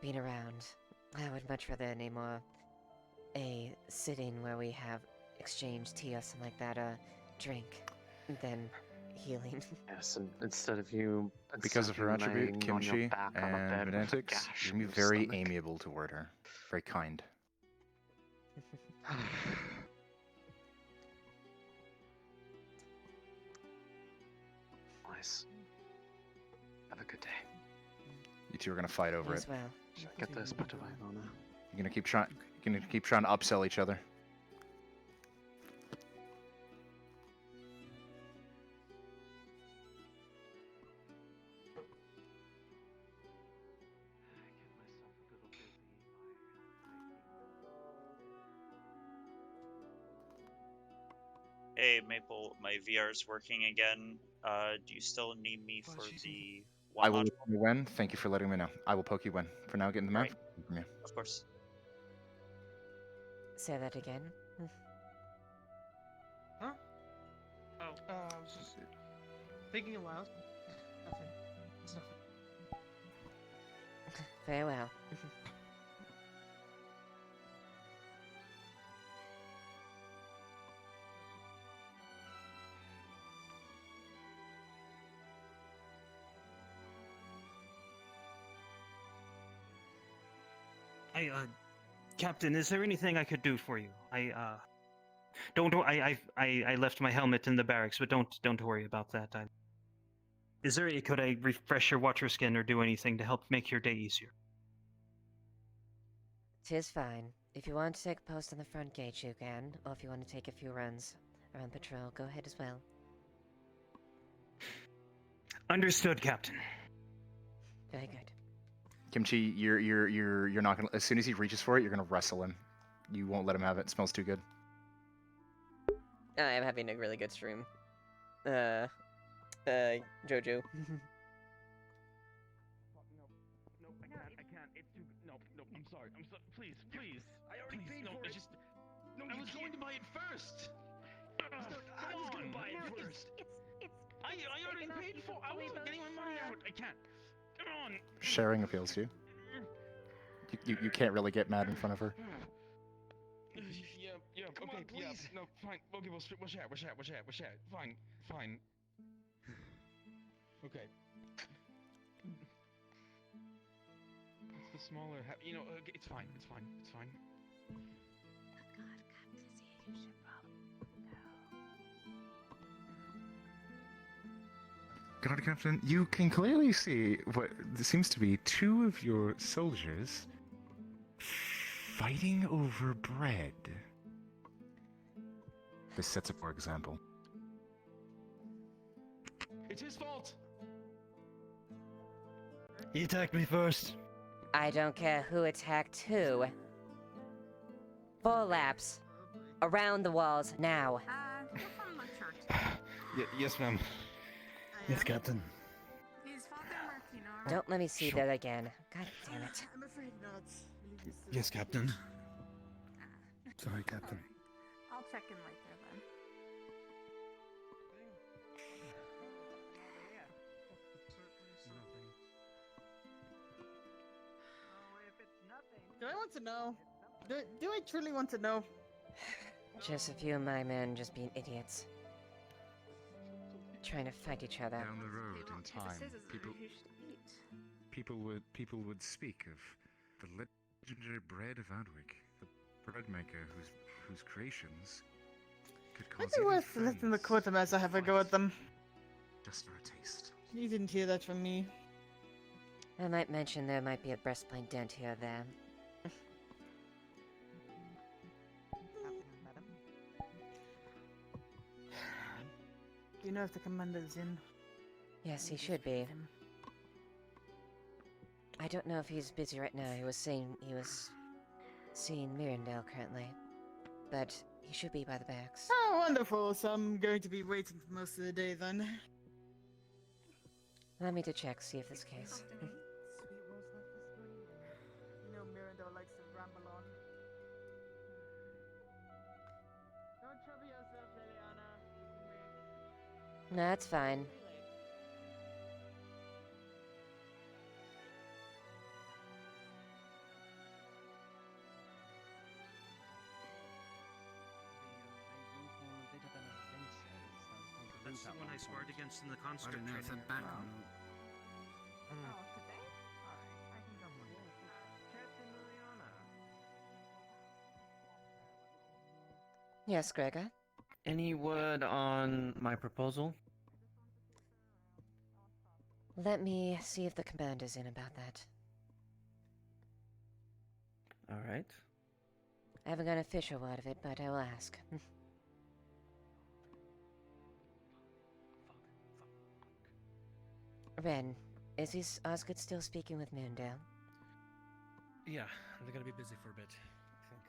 [SPEAKER 17] being around, I would much rather name a sitting where we have exchanged tea or something like that, a drink, than healing.
[SPEAKER 4] Yes, and instead of you...
[SPEAKER 5] Because of her attribute,
[SPEAKER 4] laying on your
[SPEAKER 5] Kimchi
[SPEAKER 4] back on a
[SPEAKER 5] and
[SPEAKER 4] bed with a
[SPEAKER 5] Medantics,
[SPEAKER 4] gash
[SPEAKER 5] you're
[SPEAKER 4] in
[SPEAKER 5] going to
[SPEAKER 4] your
[SPEAKER 5] be very
[SPEAKER 4] stomach.
[SPEAKER 5] amiable toward her. Very kind.
[SPEAKER 4] Nice. Have a good day.
[SPEAKER 5] You two are going to fight over it.
[SPEAKER 17] well.
[SPEAKER 4] Should I get this put away, Lona?
[SPEAKER 5] You're going to keep trying to upsell each other.
[SPEAKER 8] Hey, Maple, my VR's working again. Do you still need me for the
[SPEAKER 5] I
[SPEAKER 8] one
[SPEAKER 5] will
[SPEAKER 8] module?
[SPEAKER 5] poke you when. Thank you for letting me know. I will poke you when. For now, get in the map. From you.
[SPEAKER 8] Of course.
[SPEAKER 17] Say that again.
[SPEAKER 10] Huh? Oh, I was just thinking aloud. Nothing. It's nothing.
[SPEAKER 17] Very well.
[SPEAKER 15] Captain, is there anything I could do for you? I left my helmet in the barracks, but don't worry about that. Could I refresh your water skin or do anything to help make your day easier?
[SPEAKER 17] 'Tis fine. If you want to take a post on the front gate, you can. Or if you want to take a few runs around patrol, go ahead as well.
[SPEAKER 9] Understood, Captain.
[SPEAKER 17] Very good.
[SPEAKER 5] Kimchi, you're not gonna. As soon as he reaches for it, you're gonna wrestle him. You won't let him have it. It smells too good.
[SPEAKER 1] I am having a really good stream. Jojo.
[SPEAKER 15] No, I can't. It's too. No, I'm sorry. Please. I already paid for it. No, I was going to buy it first. I was going to buy it first. I already paid for. I wasn't getting my money out. I can't. Come on.
[SPEAKER 5] Sharing appeals to you. You can't really get mad in front of her.
[SPEAKER 15] Yeah. Okay. Yeah. No, fine. Okay. We'll share. Fine. Okay. It's the smaller. Okay, it's fine.
[SPEAKER 5] God, Captain, you can clearly see what seems to be two of your soldiers fighting over bread. This sets a poor example.
[SPEAKER 15] It's his fault.
[SPEAKER 9] He attacked me first.
[SPEAKER 17] I don't care who attacked who. 4 laps. Around the walls, now.
[SPEAKER 15] Yes, ma'am.
[SPEAKER 9] Yes, Captain.
[SPEAKER 17] Don't let me see that again. God damn it.
[SPEAKER 18] I'm afraid not.
[SPEAKER 15] Yes, Captain.
[SPEAKER 9] Sorry, Captain.
[SPEAKER 21] I'll check in later then.
[SPEAKER 18] Do I want to know? Do I truly want to know?
[SPEAKER 17] Just a few of my men just being idiots. Trying to fight each other.
[SPEAKER 5] Down the road in time, people would speak of the legendary bread of Adwick, the bread maker whose creations could cause
[SPEAKER 18] Might be worth letting the quartermaster have a go at them.
[SPEAKER 5] just for a taste.
[SPEAKER 18] You didn't hear that from me.
[SPEAKER 17] I might mention there might be a breastplate dent here or there.
[SPEAKER 18] Do you know if the commander's in?
[SPEAKER 17] Yes, he should be. I don't know if he's busy right now. He was seeing Mirandale currently. But he should be by the barracks.
[SPEAKER 18] Oh, wonderful. So I'm going to be waiting for most of the day then.
[SPEAKER 17] Allow me to check, see if this case.
[SPEAKER 18] You know Mirandale likes to ramble on. Don't trouble yourself, Leiliana.
[SPEAKER 17] No, that's fine.
[SPEAKER 9] That's the one I sweared against in the
[SPEAKER 19] I
[SPEAKER 9] conscript
[SPEAKER 19] don't know if
[SPEAKER 9] training.
[SPEAKER 19] I'm back on.
[SPEAKER 21] Today? Alright, I can go for it.
[SPEAKER 17] Yes, Gregor?
[SPEAKER 9] Any word on my proposal?
[SPEAKER 17] Let me see if the commander's in about that.
[SPEAKER 9] Alright.
[SPEAKER 17] I haven't got an official word of it, but I will ask. Ren, is Osgood still speaking with Mirandale?
[SPEAKER 9] Yeah, they're gonna be busy for a bit, I think.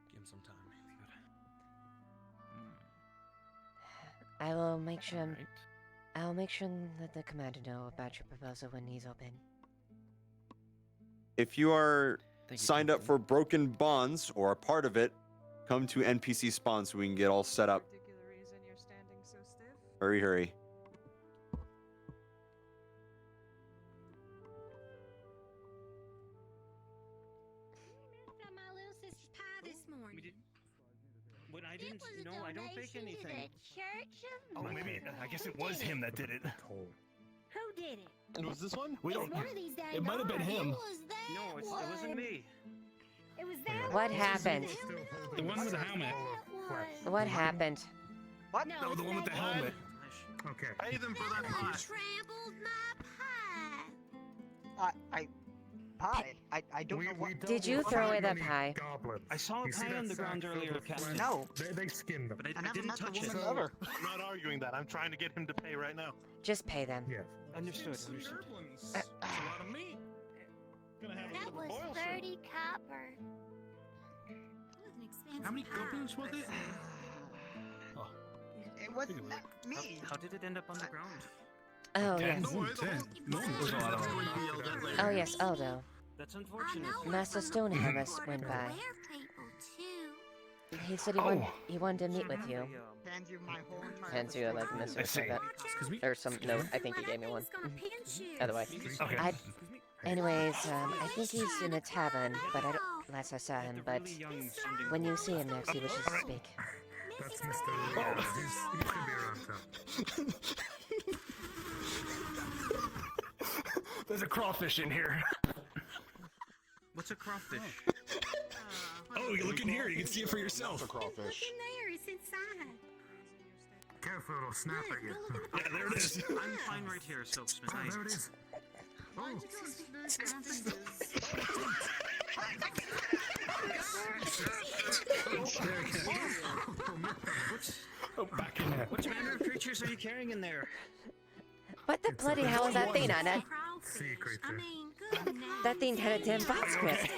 [SPEAKER 9] Give him some time, if you could.
[SPEAKER 17] I will make sure. I'll make sure and let the commander know about your proposal when he's open.
[SPEAKER 11] If you are signed up for Broken Bonds or a part of it, come to NPC spawn so we can get all set up. Hurry.
[SPEAKER 7] My little sister's pie this morning.
[SPEAKER 9] When I didn't know, I don't bake anything.
[SPEAKER 7] Oh,
[SPEAKER 15] maybe. I guess it was him that did it.
[SPEAKER 7] Who did it?
[SPEAKER 15] And was this one?
[SPEAKER 7] We don't. One of these days
[SPEAKER 15] It might have been him.
[SPEAKER 9] No, it wasn't me.
[SPEAKER 7] It was that.
[SPEAKER 17] What happened?
[SPEAKER 15] The one with the helmet.
[SPEAKER 17] What happened?
[SPEAKER 7] What?
[SPEAKER 15] No, the one with the helmet. Okay. Pay them for that pie.
[SPEAKER 7] Trampled my pie.
[SPEAKER 2] pie. I don't know what.
[SPEAKER 1] Did you throw away that pie?
[SPEAKER 15] I saw a pie on the ground earlier, Captain.
[SPEAKER 2] No.
[SPEAKER 13] They skinned them.
[SPEAKER 15] But I
[SPEAKER 2] never
[SPEAKER 15] didn't
[SPEAKER 2] met the
[SPEAKER 15] touch it.
[SPEAKER 2] woman lover.
[SPEAKER 12] I'm not arguing that. I'm trying to get him to pay right now.
[SPEAKER 1] Just pay them.
[SPEAKER 13] Yeah.
[SPEAKER 15] Understood.
[SPEAKER 14] That's a lot of meat.
[SPEAKER 7] That was 30 copper.
[SPEAKER 15] How many goblins was it?
[SPEAKER 2] It wasn't me.
[SPEAKER 15] How did it end up on the ground?
[SPEAKER 1] Oh, yes. Oh, yes, Aldo.
[SPEAKER 15] That's unfortunate.
[SPEAKER 1] Master Stonehammer went by. He said he wanted to meet with you.
[SPEAKER 2] Hand you my whole entire
[SPEAKER 1] Hands you like a missive or something. Or some note. I think he gave me one. Otherwise.
[SPEAKER 13] Okay.
[SPEAKER 1] Anyways, I think he's in a tavern, but I don't. Last I saw him, but when you see him next, he wishes to speak.
[SPEAKER 13] That's Mr. Leiliana. He should be around town.
[SPEAKER 16] There's a crawfish in here.
[SPEAKER 15] What's a crawfish?
[SPEAKER 16] Oh, you look in here. You can see it for yourself.
[SPEAKER 13] A crawfish.
[SPEAKER 7] In there, it's inside.
[SPEAKER 13] Careful, it'll snap at you.
[SPEAKER 16] Yeah, there it is.
[SPEAKER 15] I'm fine right here, Soapsmith.
[SPEAKER 13] Oh, there it is.
[SPEAKER 16] Back in there.
[SPEAKER 15] What manner of creatures are you carrying in there?
[SPEAKER 1] What the bloody hell is that thing on it?
[SPEAKER 13] Sea creature.
[SPEAKER 1] That thing had a damn box script.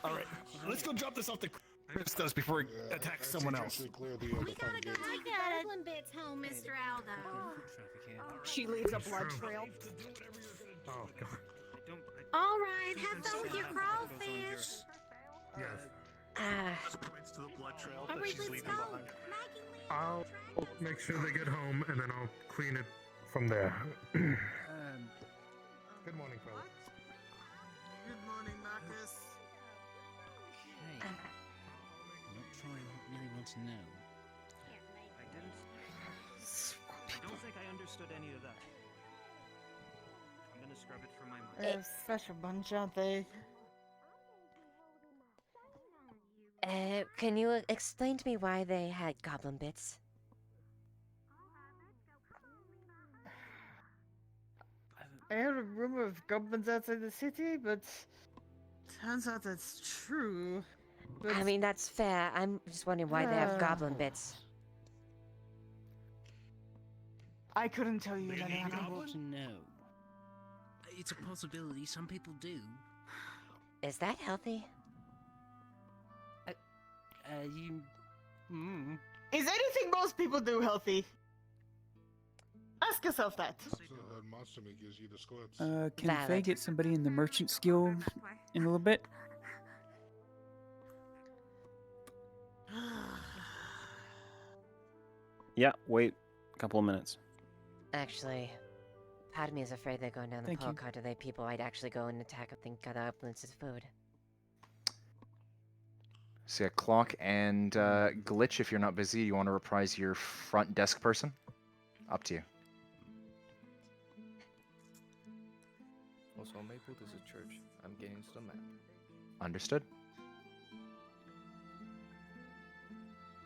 [SPEAKER 16] All right, let's go drop this off the crystals before it attacks someone else.
[SPEAKER 13] Clear the
[SPEAKER 7] We gotta go take the goblin bits home, Mr. Aldo.
[SPEAKER 2] She leaves a blood trail.
[SPEAKER 13] Oh, God.
[SPEAKER 7] All right, have fun with your crawfish.
[SPEAKER 13] Yes.
[SPEAKER 12] Points to the blood trail
[SPEAKER 7] Hurry,
[SPEAKER 12] that she's
[SPEAKER 7] let's
[SPEAKER 12] leaving
[SPEAKER 7] go.
[SPEAKER 12] behind.
[SPEAKER 13] I'll make sure they get home, and then I'll clean it from there. Good morning, fellas.
[SPEAKER 2] Good morning, Marcus.
[SPEAKER 15] Okay. I'm not trying really want to know. I don't think I understood any of that. I'm gonna scrub it from my mind.
[SPEAKER 18] They're such a bunch, aren't they?
[SPEAKER 1] Can you explain to me why they had goblin bits?
[SPEAKER 18] I heard a rumor of goblins outside the city, but turns out that's true. But
[SPEAKER 1] I mean, that's fair. I'm just wondering why they have goblin bits.
[SPEAKER 18] I couldn't tell you that.
[SPEAKER 15] No. It's a possibility. Some people do.
[SPEAKER 1] Is that healthy?
[SPEAKER 18] Is anything most people do healthy? Ask yourself that.
[SPEAKER 13] So that monster meat gives you the squirts.
[SPEAKER 19] Can Faye
[SPEAKER 1] Valid.
[SPEAKER 19] get somebody in the Merchant's Guild in a little bit?
[SPEAKER 6] Yeah, wait a couple of minutes.
[SPEAKER 1] Actually, part of me is afraid they're going down the
[SPEAKER 19] Thank you.
[SPEAKER 1] polecat. Are they people I'd actually go and attack if they got up and it's food?
[SPEAKER 5] So yeah, Clock and Glitch, if you're not busy, you want to reprise your front desk person? Up to you.
[SPEAKER 23] Also, Maple, this is church. I'm getting to the map.
[SPEAKER 5] Understood.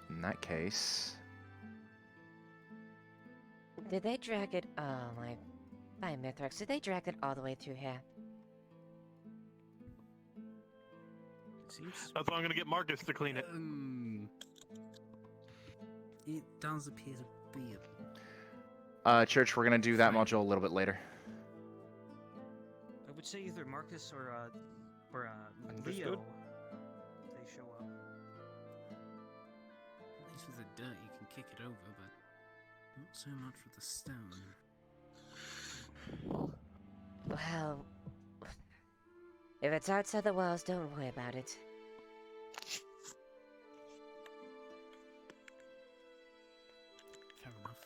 [SPEAKER 5] In that case...
[SPEAKER 1] Did they drag it? Oh my Mithrax, did they drag it all the way through here?
[SPEAKER 12] That's why I'm gonna get Marcus to clean it.
[SPEAKER 15] It does appear to be
[SPEAKER 5] Church, we're gonna do that module a little bit later.
[SPEAKER 15] I would say either Marcus or
[SPEAKER 6] Understood.
[SPEAKER 15] Leo. If they show up. At least with the dirt, you can kick it over, but not so much with the stone.
[SPEAKER 1] Well, if it's outside the walls, don't worry about it.
[SPEAKER 15] Fair enough.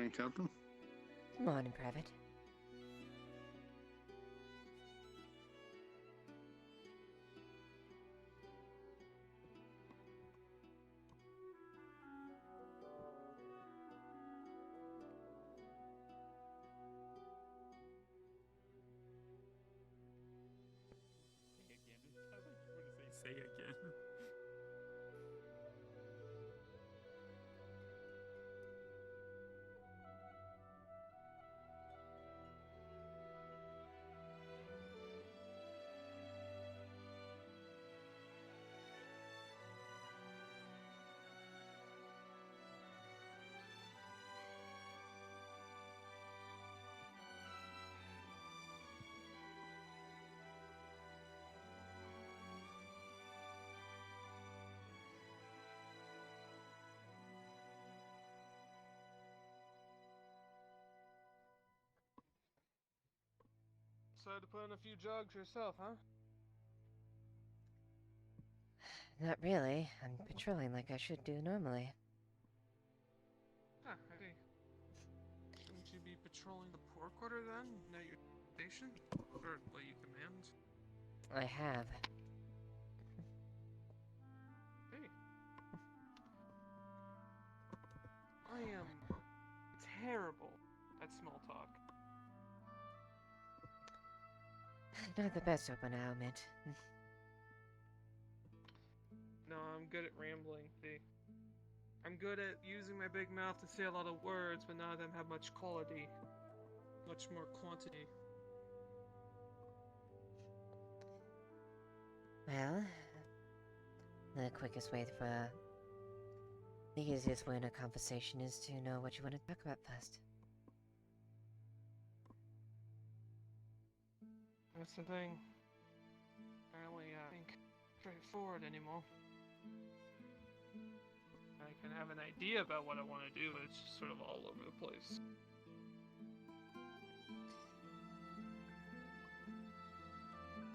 [SPEAKER 13] morning, Captain.
[SPEAKER 17] Morning, Private.
[SPEAKER 19] Say again.
[SPEAKER 10] Decided to put in a few jogs yourself, huh?
[SPEAKER 17] Not really. I'm patrolling like I should do normally.
[SPEAKER 10] Ah, I see. Shouldn't you be patrolling the poor quarter then, at your station? Or what you command?
[SPEAKER 17] I have.
[SPEAKER 10] Hey. I am terrible at small talk.
[SPEAKER 17] Not the best open element.
[SPEAKER 10] No, I'm good at rambling, see. I'm good at using my big mouth to say a lot of words, but none of them have much quality. Much more quantity.
[SPEAKER 17] Well, the quickest way for the easiest way in a conversation is to know what you want to talk about first.
[SPEAKER 10] That's the thing. Apparently, I think straightforward anymore. I can have an idea about what I want to do, but it's just sort of all over the place.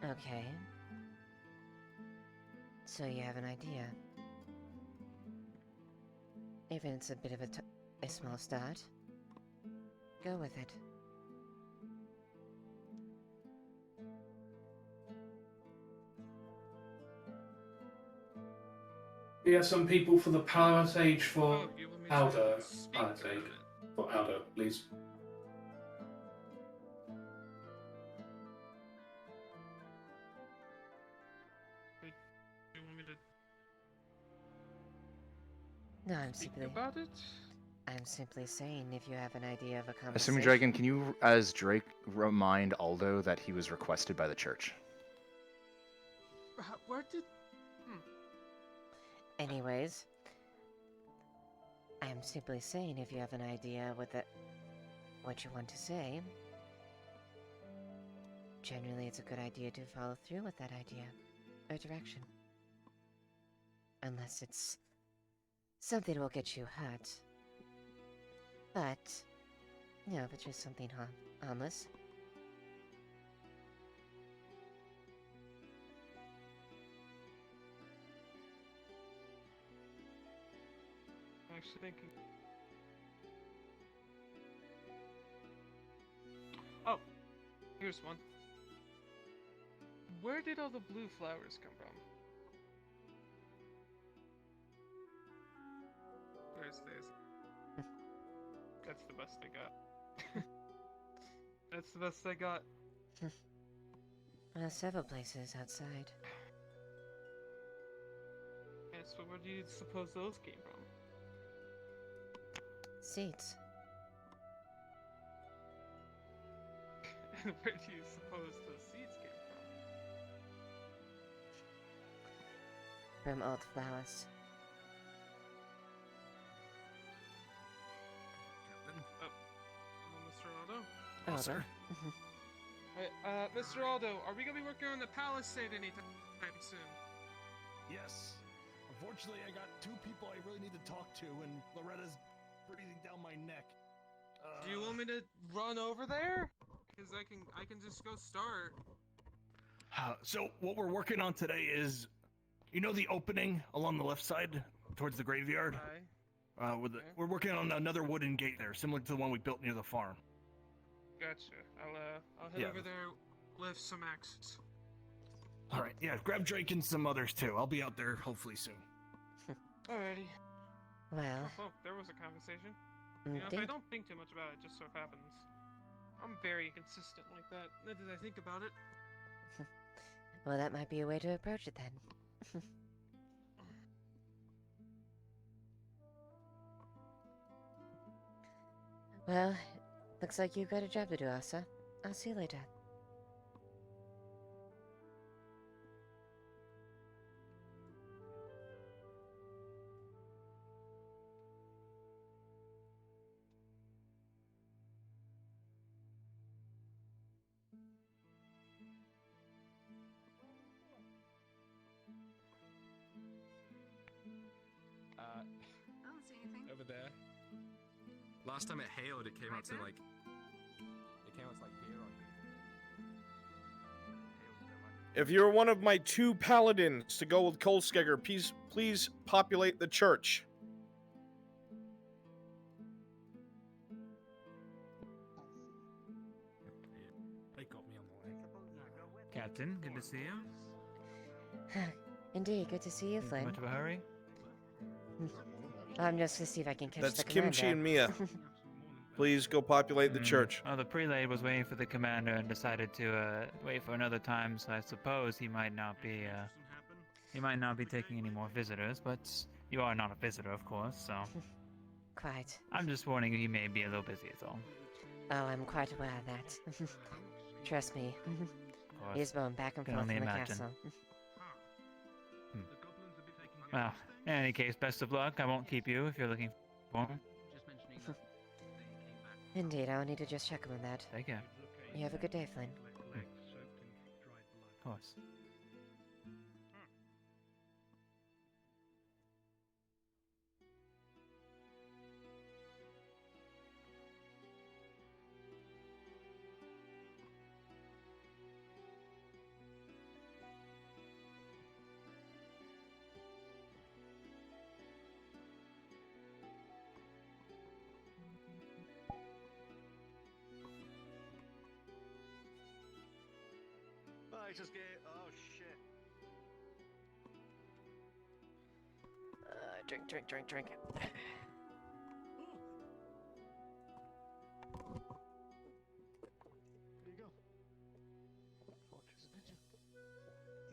[SPEAKER 17] Okay. So you have an idea. Even it's a bit of a small start, go with it.
[SPEAKER 3] We have some people for the palisade for
[SPEAKER 10] Oh, you want me
[SPEAKER 3] Aldo.
[SPEAKER 10] to speak
[SPEAKER 3] Palisade
[SPEAKER 10] about it?
[SPEAKER 3] for Aldo, please.
[SPEAKER 10] You want me to
[SPEAKER 17] No, I'm
[SPEAKER 10] speak
[SPEAKER 17] simply
[SPEAKER 10] about it?
[SPEAKER 17] I'm simply saying if you have an idea of a conversation.
[SPEAKER 5] Assuming Dragon, can you, as Drake, remind Aldo that he was requested by the church?
[SPEAKER 10] Where did...
[SPEAKER 17] Anyways, I'm simply saying if you have an idea with what you want to say, generally it's a good idea to follow through with that idea or direction. Unless it's something that will get you hurt. But, you know, if it's just something harmless.
[SPEAKER 10] I'm actually thinking... Oh, here's one. Where did all the blue flowers come from? There's... That's the best I got. That's the best I got.
[SPEAKER 17] Several places outside.
[SPEAKER 10] Yes, but where do you suppose those came from?
[SPEAKER 17] Seeds.
[SPEAKER 10] And where do you suppose those seeds came from?
[SPEAKER 17] From old flowers.
[SPEAKER 10] Mr. Aldo?
[SPEAKER 17] Oh, sir.
[SPEAKER 10] Hey, Mr. Aldo, are we gonna be working on the palisade anytime soon?
[SPEAKER 15] Yes. Unfortunately, I got two people I really need to talk to, and Loretta's breathing down my neck.
[SPEAKER 10] Do you want me to run over there? Cause I can just go start.
[SPEAKER 15] So what we're working on today is, you know, the opening along the left side towards the graveyard.
[SPEAKER 10] Aye.
[SPEAKER 15] We're working on another wooden gate there, similar to the one we built near the farm.
[SPEAKER 10] Gotcha. I'll head
[SPEAKER 15] Yeah.
[SPEAKER 10] over there with some axes.
[SPEAKER 15] All right, yeah, grab Drake and some others too. I'll be out there hopefully soon.
[SPEAKER 10] Alrighty.
[SPEAKER 17] Well,
[SPEAKER 10] Oh, there was a conversation. You know, if I
[SPEAKER 17] indeed.
[SPEAKER 10] don't think too much about it, it just so happens. I'm very consistent like that. Now that I think about it.
[SPEAKER 17] Well, that might be a way to approach it then. Well, looks like you've got a job to do, Asa. I'll see you later.
[SPEAKER 4] I
[SPEAKER 2] don't see anything.
[SPEAKER 4] over there. Last time it hailed, it came out to like. It came out to like here on.
[SPEAKER 20] If you're one of my 2 paladins to go with Kolskegger, please populate the church.
[SPEAKER 15] They got me on the way.
[SPEAKER 9] Captain, good to see you.
[SPEAKER 17] Indeed, good to see you, Flynn.
[SPEAKER 9] Much of a hurry?
[SPEAKER 17] I'm just to see if I can catch
[SPEAKER 20] That's
[SPEAKER 17] the
[SPEAKER 20] Kimchi and
[SPEAKER 17] commander.
[SPEAKER 20] Mia. Please go populate the church.
[SPEAKER 9] Well, the prelate was waiting for the commander and decided to wait for another time, so I suppose he might not be taking any more visitors, but you are not a visitor, of course, so...
[SPEAKER 17] Quite.
[SPEAKER 9] I'm just warning you, he may be a little busy, is all.
[SPEAKER 17] Oh, I'm quite aware of that. Trust me.
[SPEAKER 9] course.
[SPEAKER 17] He's going back and
[SPEAKER 9] Can
[SPEAKER 17] forth
[SPEAKER 9] only
[SPEAKER 17] in the
[SPEAKER 9] imagine.
[SPEAKER 17] castle.
[SPEAKER 9] Well, in any case, best of luck. I won't keep you if you're looking for him.
[SPEAKER 17] Indeed, I'll need to just check him on that.
[SPEAKER 9] Take care.
[SPEAKER 17] You have a good day, Flynn.
[SPEAKER 9] Of course.
[SPEAKER 11] I just get. Oh shit.
[SPEAKER 17] Drink.
[SPEAKER 11] There you go. Fortress Ninja.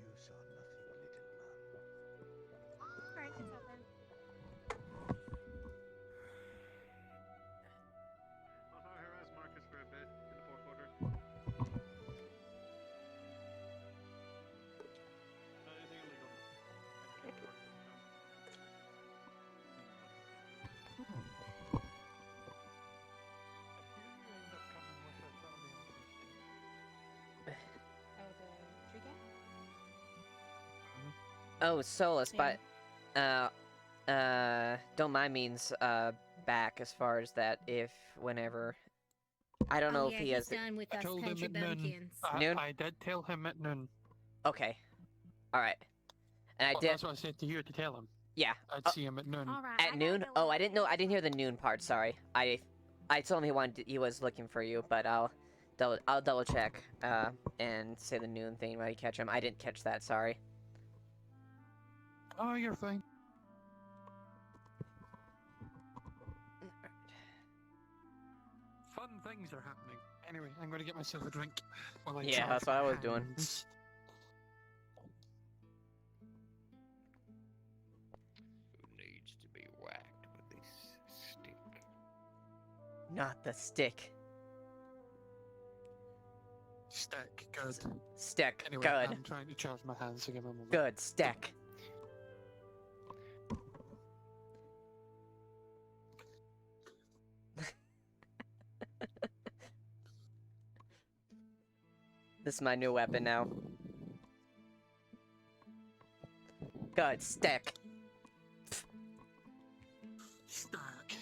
[SPEAKER 11] You saw nothing, little man.
[SPEAKER 7] Alright, it's open.
[SPEAKER 11] I'll harass Marcus for a bit in the 4th quarter. Anything illegal?
[SPEAKER 1] Oh, Solus, but don't mind means back as far as that if whenever. I don't know
[SPEAKER 7] Oh,
[SPEAKER 1] if
[SPEAKER 7] yeah,
[SPEAKER 1] he
[SPEAKER 7] he's
[SPEAKER 1] has.
[SPEAKER 7] done with
[SPEAKER 12] I
[SPEAKER 7] us
[SPEAKER 12] told him
[SPEAKER 7] country
[SPEAKER 12] at noon.
[SPEAKER 7] bumpkins.
[SPEAKER 1] Noon?
[SPEAKER 12] I did tell him at noon.
[SPEAKER 1] Okay. All right. And I
[SPEAKER 12] Well,
[SPEAKER 1] did.
[SPEAKER 12] That's what I said to you to tell him.
[SPEAKER 1] Yeah.
[SPEAKER 12] I'd see him at noon.
[SPEAKER 1] At noon? Oh, I didn't know. I didn't hear the noon part. Sorry. I told him he was looking for you, but I'll double check and say the noon thing when I catch him. I didn't catch that. Sorry.
[SPEAKER 12] Oh, you're fine. Fun things are happening. Anyway, I'm going to get myself a drink while I
[SPEAKER 1] Yeah,
[SPEAKER 12] charge
[SPEAKER 1] that's what
[SPEAKER 12] my
[SPEAKER 1] I was doing.
[SPEAKER 12] hands.
[SPEAKER 22] Who needs to be whacked with this stick?
[SPEAKER 1] Not the stick.
[SPEAKER 12] Stack, good.
[SPEAKER 1] Stick,
[SPEAKER 12] Anyway,
[SPEAKER 1] good.
[SPEAKER 12] I'm trying to charge my hands, so give me a moment.
[SPEAKER 1] Good stick. This is my new weapon now. Good stick.
[SPEAKER 12] Stack.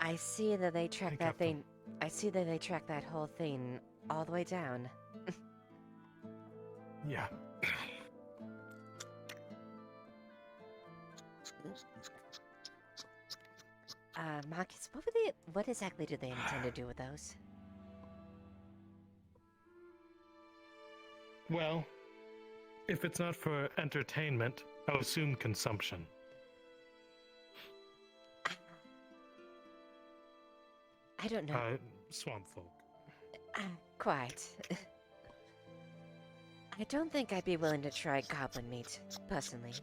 [SPEAKER 17] I see that they tracked
[SPEAKER 8] Hey,
[SPEAKER 17] that
[SPEAKER 8] Captain.
[SPEAKER 17] thing. I see that they tracked that whole thing all the way down.
[SPEAKER 8] Yeah.
[SPEAKER 17] Marcus, what exactly do they intend to do with those?
[SPEAKER 8] Well, if it's not for entertainment, I would assume consumption.
[SPEAKER 17] I don't know.
[SPEAKER 8] Swamp folk.
[SPEAKER 17] Quite. I don't think I'd be willing to try goblin meat, personally.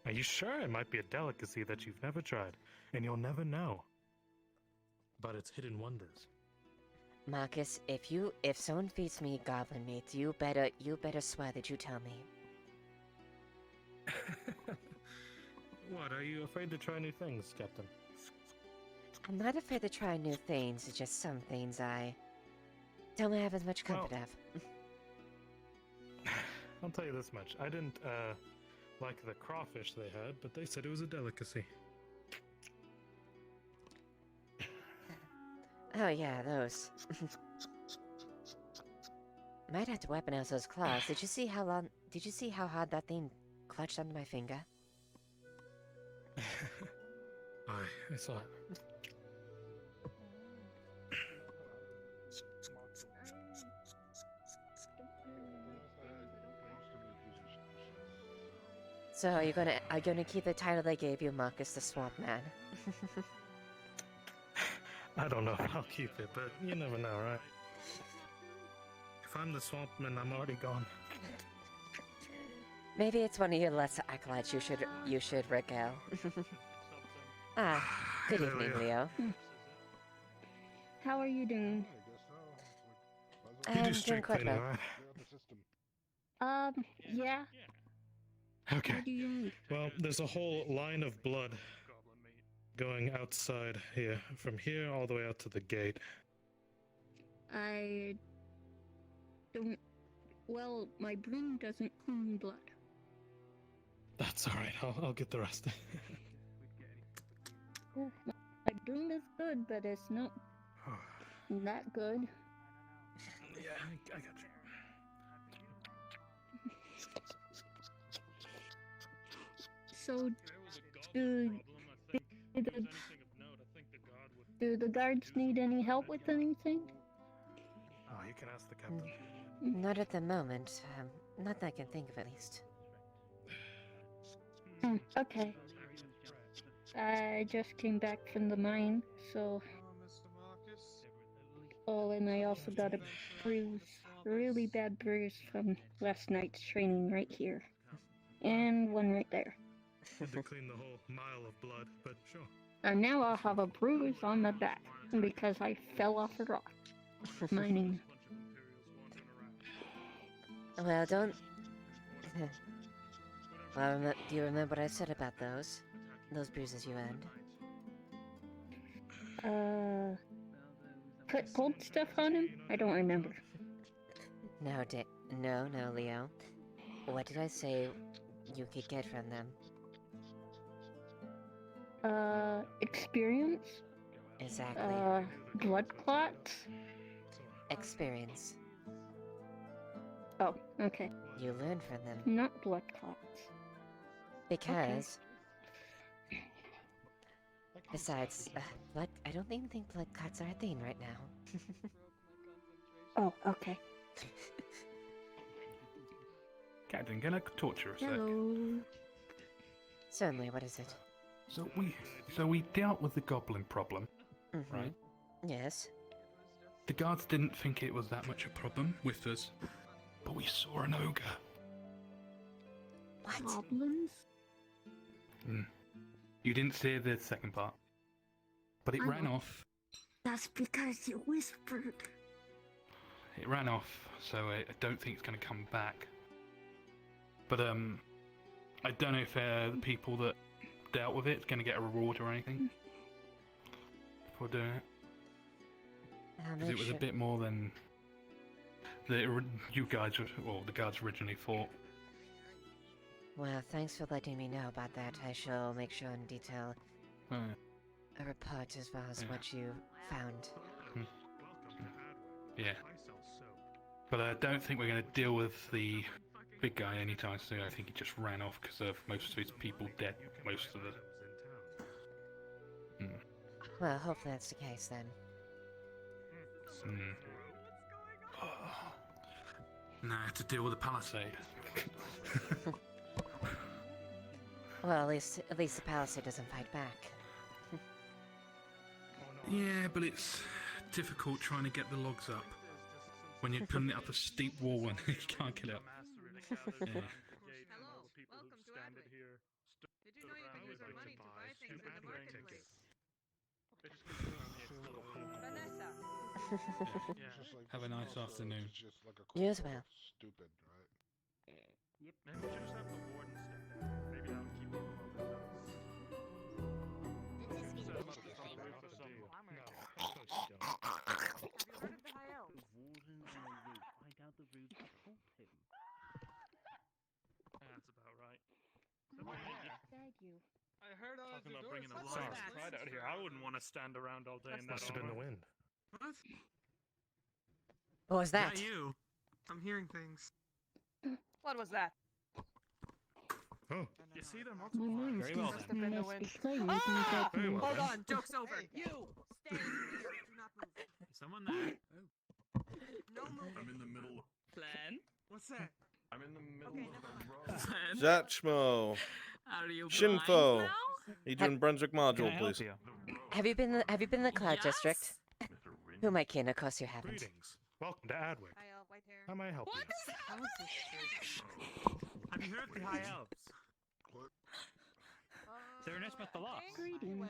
[SPEAKER 8] Are you sure? It might be a delicacy that you've never tried, and you'll never know. But it's hidden wonders.
[SPEAKER 17] Marcus, if someone feeds me goblin meat, you better swear that you tell me.
[SPEAKER 8] What, are you afraid to try new things, Captain?
[SPEAKER 17] I'm not afraid to try new things, it's just some things I don't have as much comfort of.
[SPEAKER 8] I'll tell you this much. I didn't, like the crawfish they had, but they said it was a delicacy.
[SPEAKER 17] Oh yeah, those. Might have to weaponize those claws. Did you see how hard that thing clutched onto my finger?
[SPEAKER 8] I saw it.
[SPEAKER 17] So are you gonna keep the title they gave you, Marcus the Swamp Man?
[SPEAKER 8] I don't know if I'll keep it, but you never know, right? If I'm the Swampman, I'm already gone.
[SPEAKER 17] Maybe it's one of your lesser acolytes you should regale. Good evening, Leo.
[SPEAKER 14] How are you doing?
[SPEAKER 17] I'm doing quite well.
[SPEAKER 14] Yeah.
[SPEAKER 8] Okay.
[SPEAKER 14] What do you need?
[SPEAKER 8] Well, there's a whole line of blood going outside here, from here all the way out to the gate.
[SPEAKER 14] I don't. Well, my broom doesn't clean blood.
[SPEAKER 8] That's all right. I'll get the rest.
[SPEAKER 14] My broom is good, but it's not that good.
[SPEAKER 8] Yeah, I got you.
[SPEAKER 14] So, do the guards need any help with anything?
[SPEAKER 8] Oh, you can ask the captain.
[SPEAKER 17] Not at the moment. Not that I can think of, at least.
[SPEAKER 14] Okay. I just came back from the mine, so... Oh, and I also got a bruise, really bad bruise from last night's training right here. And one right there.
[SPEAKER 8] Had to clean the whole mile of blood, but sure.
[SPEAKER 14] And now I'll have a bruise on my back because I fell off a rock. Mining.
[SPEAKER 17] Well, don't... Well, do you remember what I said about those? Those bruises you earned?
[SPEAKER 14] Put cold stuff on him? I don't remember.
[SPEAKER 17] No, Leo. What did I say you could get from them?
[SPEAKER 14] Experience?
[SPEAKER 17] Exactly.
[SPEAKER 14] Blood clots?
[SPEAKER 17] Experience.
[SPEAKER 14] Oh, okay.
[SPEAKER 17] You learn from them.
[SPEAKER 14] Not blood clots.
[SPEAKER 17] Because... Besides, I don't even think blood clots are a thing right now.
[SPEAKER 14] Oh, okay.
[SPEAKER 8] Captain, can I talk to you a sec?
[SPEAKER 14] Hello.
[SPEAKER 17] Certainly, what is it?
[SPEAKER 8] So we dealt with the goblin problem, right?
[SPEAKER 17] Yes.
[SPEAKER 8] The guards didn't think it was that much a problem with us, but we saw an ogre.
[SPEAKER 17] What?
[SPEAKER 14] Goblins?
[SPEAKER 8] You didn't say the second part, but it ran off.
[SPEAKER 14] That's because you whispered.
[SPEAKER 8] It ran off, so I don't think it's going to come back. But I don't know if the people that dealt with it going to get a reward or anything for doing it. Because it was a bit more than the guards originally thought.
[SPEAKER 17] Well, thanks for letting me know about that. I shall make sure in detail. a report as well as what you found.
[SPEAKER 8] Yeah. But I don't think we're going to deal with the big guy anytime soon. I think he just ran off because of most of his people dead. Most of the.
[SPEAKER 17] Well, hopefully that's the case then.
[SPEAKER 8] Now I have to deal with the palisade.
[SPEAKER 17] Well, at least the palisade doesn't fight back.
[SPEAKER 8] Yeah, but it's difficult trying to get the logs up when you're putting it up a steep wall and you can't get up. Yeah.
[SPEAKER 2] Hello, welcome to Highwind. Did you know you can use your money to buy things in the marketplace? Vanessa.
[SPEAKER 8] Have a nice afternoon.
[SPEAKER 17] You as well.
[SPEAKER 13] Stupid, right?
[SPEAKER 6] Yep. Maybe we should just have the warden step down. Maybe that'll keep people focused on us. Set him up as some roof or something. No, of course you don't.
[SPEAKER 2] Have you heard of the High Elves?
[SPEAKER 6] The warden on the roof. I doubt the roof told him. That's about right. Someone
[SPEAKER 14] Thank you.
[SPEAKER 10] I heard
[SPEAKER 6] talking about
[SPEAKER 10] the
[SPEAKER 6] bringing a
[SPEAKER 10] doors.
[SPEAKER 6] lion pride out here. I wouldn't want to stand around all day in that.
[SPEAKER 15] Must have been the wind.
[SPEAKER 10] What?
[SPEAKER 17] What was that?
[SPEAKER 10] Not you. I'm hearing things.
[SPEAKER 2] What was that?
[SPEAKER 15] Oh.
[SPEAKER 6] You see, they're
[SPEAKER 14] My
[SPEAKER 6] multiple.
[SPEAKER 14] mind
[SPEAKER 6] Very well
[SPEAKER 14] must
[SPEAKER 6] then.
[SPEAKER 14] be playing with me that
[SPEAKER 15] Very well
[SPEAKER 2] Hold
[SPEAKER 15] then.
[SPEAKER 2] on, joke's over. You stay here. Do not move.
[SPEAKER 6] Is someone there?
[SPEAKER 2] No moving.
[SPEAKER 15] I'm in the middle.
[SPEAKER 6] Plan?
[SPEAKER 10] What's that?
[SPEAKER 15] I'm in the middle
[SPEAKER 2] Okay,
[SPEAKER 15] of
[SPEAKER 2] never
[SPEAKER 15] the
[SPEAKER 2] mind.
[SPEAKER 15] road.
[SPEAKER 20] Zatchmo.
[SPEAKER 6] Are you
[SPEAKER 20] Shinfo.
[SPEAKER 6] blind
[SPEAKER 20] Need you in Brunswick
[SPEAKER 6] now? Can I
[SPEAKER 20] module,
[SPEAKER 6] help
[SPEAKER 20] please.
[SPEAKER 6] you?
[SPEAKER 17] Have you been in the Cloud
[SPEAKER 6] Yes.
[SPEAKER 17] District? Who am I kidding? Of course you haven't.
[SPEAKER 15] Greetings. Welcome to Adwick.
[SPEAKER 2] Hi, white hair.
[SPEAKER 15] How may I help
[SPEAKER 6] What
[SPEAKER 15] you?
[SPEAKER 6] is
[SPEAKER 2] How is this church?
[SPEAKER 6] Have you heard of the High Elves? They're an with the lost.
[SPEAKER 14] Greetings.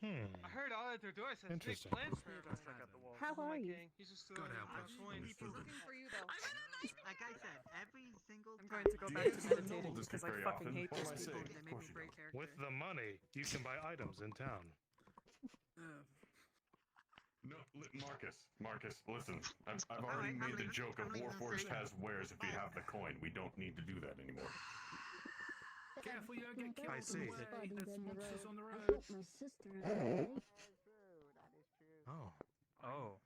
[SPEAKER 10] I heard all at their doors has big
[SPEAKER 15] Interesting.
[SPEAKER 10] plans for us.
[SPEAKER 14] How are you?
[SPEAKER 10] He's just
[SPEAKER 8] God help us.
[SPEAKER 2] He's looking for you though. Like I said, every single
[SPEAKER 16] I'm going to go back to meditating
[SPEAKER 15] This
[SPEAKER 16] because I
[SPEAKER 15] very
[SPEAKER 16] fucking
[SPEAKER 15] often.
[SPEAKER 16] hate
[SPEAKER 15] What
[SPEAKER 16] these
[SPEAKER 15] am I
[SPEAKER 16] people.
[SPEAKER 15] saying?
[SPEAKER 2] They
[SPEAKER 15] Of
[SPEAKER 2] make
[SPEAKER 15] course
[SPEAKER 2] me
[SPEAKER 15] you
[SPEAKER 2] break
[SPEAKER 15] don't.
[SPEAKER 2] character.
[SPEAKER 15] With the money, you can buy items in town. No, Marcus, listen. I've already made the joke of Warforged has wares if you have the coin. We don't need to do that anymore.
[SPEAKER 8] Careful, you'll get killed.
[SPEAKER 15] I see.
[SPEAKER 8] There's monsters on the
[SPEAKER 14] I
[SPEAKER 8] road.
[SPEAKER 14] hope my sister is okay.
[SPEAKER 15] Oh.
[SPEAKER 6] Oh.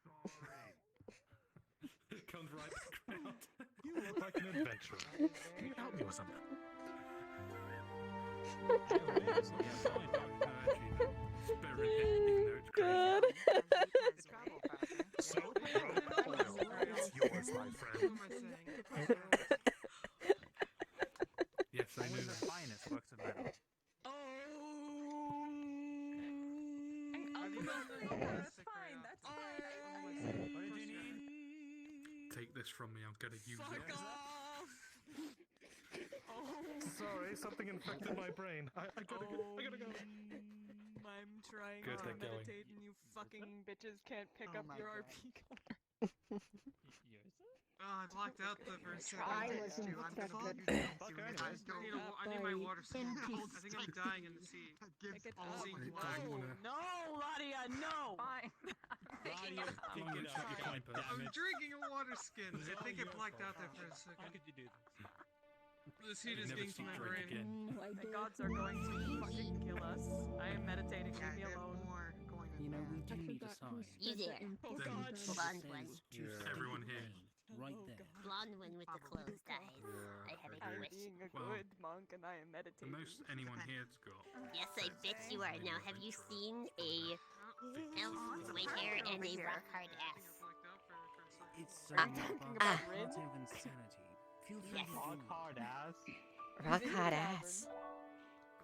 [SPEAKER 8] It comes right back round.
[SPEAKER 15] You look like an adventurer. Can you help me with something?
[SPEAKER 17] God.
[SPEAKER 15] So, it's yours, my friend.
[SPEAKER 8] Yes, I
[SPEAKER 6] Only
[SPEAKER 8] knew
[SPEAKER 6] the
[SPEAKER 8] that.
[SPEAKER 6] finest works of metal.
[SPEAKER 16] That's fine. That's fine.
[SPEAKER 6] What did you need?
[SPEAKER 8] Take this from me, I'm gonna use it.
[SPEAKER 15] Sorry, something infected my brain. I gotta go.
[SPEAKER 16] I'm trying
[SPEAKER 8] Good,
[SPEAKER 16] to
[SPEAKER 8] get going.
[SPEAKER 16] meditate and you fucking bitches can't pick
[SPEAKER 2] Oh
[SPEAKER 16] up
[SPEAKER 2] my
[SPEAKER 16] your
[SPEAKER 2] God.
[SPEAKER 16] RP card.
[SPEAKER 10] Oh, I blocked out the first second.
[SPEAKER 14] I wasn't
[SPEAKER 10] I'm
[SPEAKER 14] affected.
[SPEAKER 10] gonna I need my water skin. I think I'm dying in the sea.
[SPEAKER 16] Pick it
[SPEAKER 10] I'll
[SPEAKER 16] up.
[SPEAKER 10] see you
[SPEAKER 16] No, Ladia, no. Fine.
[SPEAKER 10] I'm drinking a water skin. I think it blacked out there for a second.
[SPEAKER 6] How could you do this?
[SPEAKER 10] This heat
[SPEAKER 8] You
[SPEAKER 10] is
[SPEAKER 8] never
[SPEAKER 10] getting to my
[SPEAKER 8] drink
[SPEAKER 10] brain.
[SPEAKER 8] again.
[SPEAKER 16] The gods are going to fucking kill us. I am meditating.
[SPEAKER 2] Yeah,
[SPEAKER 16] Leave me
[SPEAKER 2] get
[SPEAKER 16] alone.
[SPEAKER 2] more going in
[SPEAKER 6] You know,
[SPEAKER 2] there.
[SPEAKER 6] we do need a
[SPEAKER 14] forgot who
[SPEAKER 6] sign.
[SPEAKER 14] spread the
[SPEAKER 7] there.
[SPEAKER 14] important
[SPEAKER 7] Blonde
[SPEAKER 14] bread.
[SPEAKER 7] one.
[SPEAKER 8] Everyone here.
[SPEAKER 6] Right there.
[SPEAKER 7] Blonde one with the closed eyes. I have a
[SPEAKER 16] I'm
[SPEAKER 7] question.
[SPEAKER 16] being a
[SPEAKER 8] Well,
[SPEAKER 16] good monk and I am
[SPEAKER 8] The
[SPEAKER 16] meditating.
[SPEAKER 8] most anyone here's got.
[SPEAKER 7] Yes, I bet you are. Now, have you seen a elf with white hair and a rock hard ass?
[SPEAKER 6] It's
[SPEAKER 16] Are you talking about Rin?
[SPEAKER 6] of insanity. Feel free
[SPEAKER 7] Yes.
[SPEAKER 6] to rock hard ass.
[SPEAKER 17] Rock hard ass.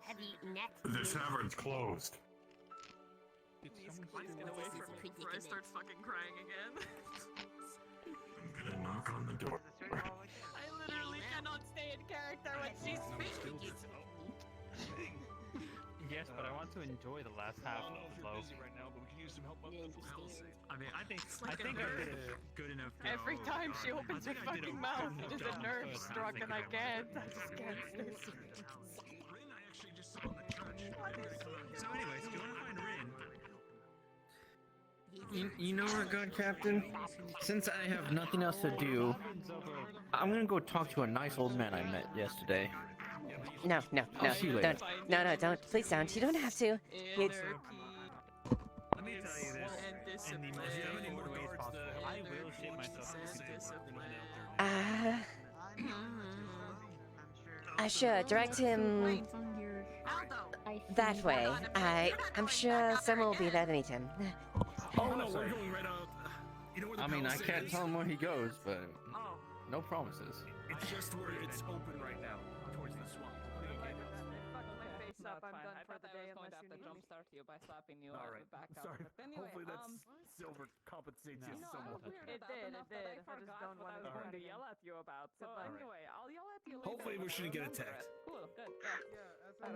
[SPEAKER 7] Have you not?
[SPEAKER 15] The tavern's closed.
[SPEAKER 16] Please get away from me before I start fucking crying again.
[SPEAKER 15] I'm gonna knock on the door.
[SPEAKER 16] I literally cannot stay in character when she's speaking.
[SPEAKER 9] Yes, but I want to enjoy the last half of the flow.
[SPEAKER 6] I mean, I think
[SPEAKER 16] like
[SPEAKER 6] I
[SPEAKER 16] a
[SPEAKER 6] did a good enough job.
[SPEAKER 16] Every time she
[SPEAKER 6] I
[SPEAKER 16] opens her
[SPEAKER 6] think I did
[SPEAKER 16] fucking
[SPEAKER 6] a
[SPEAKER 16] mouth,
[SPEAKER 6] good
[SPEAKER 16] it is
[SPEAKER 6] enough
[SPEAKER 16] a
[SPEAKER 6] job
[SPEAKER 16] nerve
[SPEAKER 6] first,
[SPEAKER 16] struck
[SPEAKER 6] thinking
[SPEAKER 16] and I
[SPEAKER 6] about
[SPEAKER 16] can't.
[SPEAKER 6] it.
[SPEAKER 16] I just can't stay.
[SPEAKER 6] So anyways, do you want to find Rin?
[SPEAKER 18] You know what, God Captain? Since I have nothing else to do, I'm gonna go talk to a nice old man I met yesterday.
[SPEAKER 17] No,
[SPEAKER 18] I'll see you later.
[SPEAKER 17] don't. No, don't. Please don't. You don't have to. It's,
[SPEAKER 9] tell you this in the most straightforward ways possible. I will shit myself if you say we're gonna head out there.
[SPEAKER 17] Sure, direct him that way. I'm sure someone will be there to meet him.
[SPEAKER 18] Oh no, we're going right out. You know where the
[SPEAKER 19] I mean, I
[SPEAKER 18] palisade
[SPEAKER 19] can't
[SPEAKER 18] is?
[SPEAKER 19] tell him where he goes, but no promises.
[SPEAKER 18] It's just where it's open right now, towards the swamp.
[SPEAKER 16] I'm done for the day unless you need me.
[SPEAKER 15] Jumpstart you by slapping you
[SPEAKER 18] All right.
[SPEAKER 15] back
[SPEAKER 18] Sorry.
[SPEAKER 15] up. But anyway,
[SPEAKER 18] Hopefully silver compensates you
[SPEAKER 15] no,
[SPEAKER 18] somewhat.
[SPEAKER 15] it did. I just don't want to going to yell at you about. So anyway, I'll yell at you later.
[SPEAKER 18] Hopefully we shouldn't get
[SPEAKER 15] Remember
[SPEAKER 18] attacked.
[SPEAKER 15] it. Cool, good. Yeah.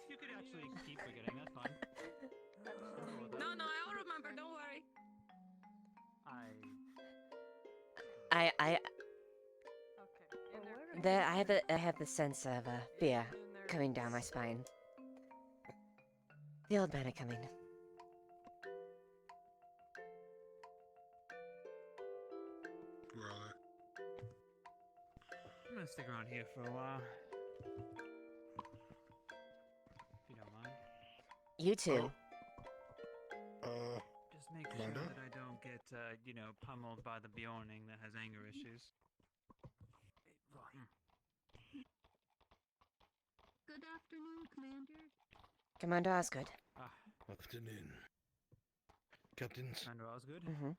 [SPEAKER 9] You could actually keep forgetting. That's fine.
[SPEAKER 16] No, I will remember. Don't worry.
[SPEAKER 17] I have the sense of fear coming down my spine. The old men are coming.
[SPEAKER 13] Where are
[SPEAKER 9] I'm gonna stick around here for a while. If you don't mind.
[SPEAKER 17] You too.
[SPEAKER 9] Just make sure
[SPEAKER 13] Amanda?
[SPEAKER 9] that I don't get, pummeled by the Bjorning that has anger issues.
[SPEAKER 7] Good afternoon, Commander.
[SPEAKER 17] Commander Osgood.
[SPEAKER 18] Afternoon. Captains.
[SPEAKER 9] Commander Osgood?
[SPEAKER 17] Mm-hmm.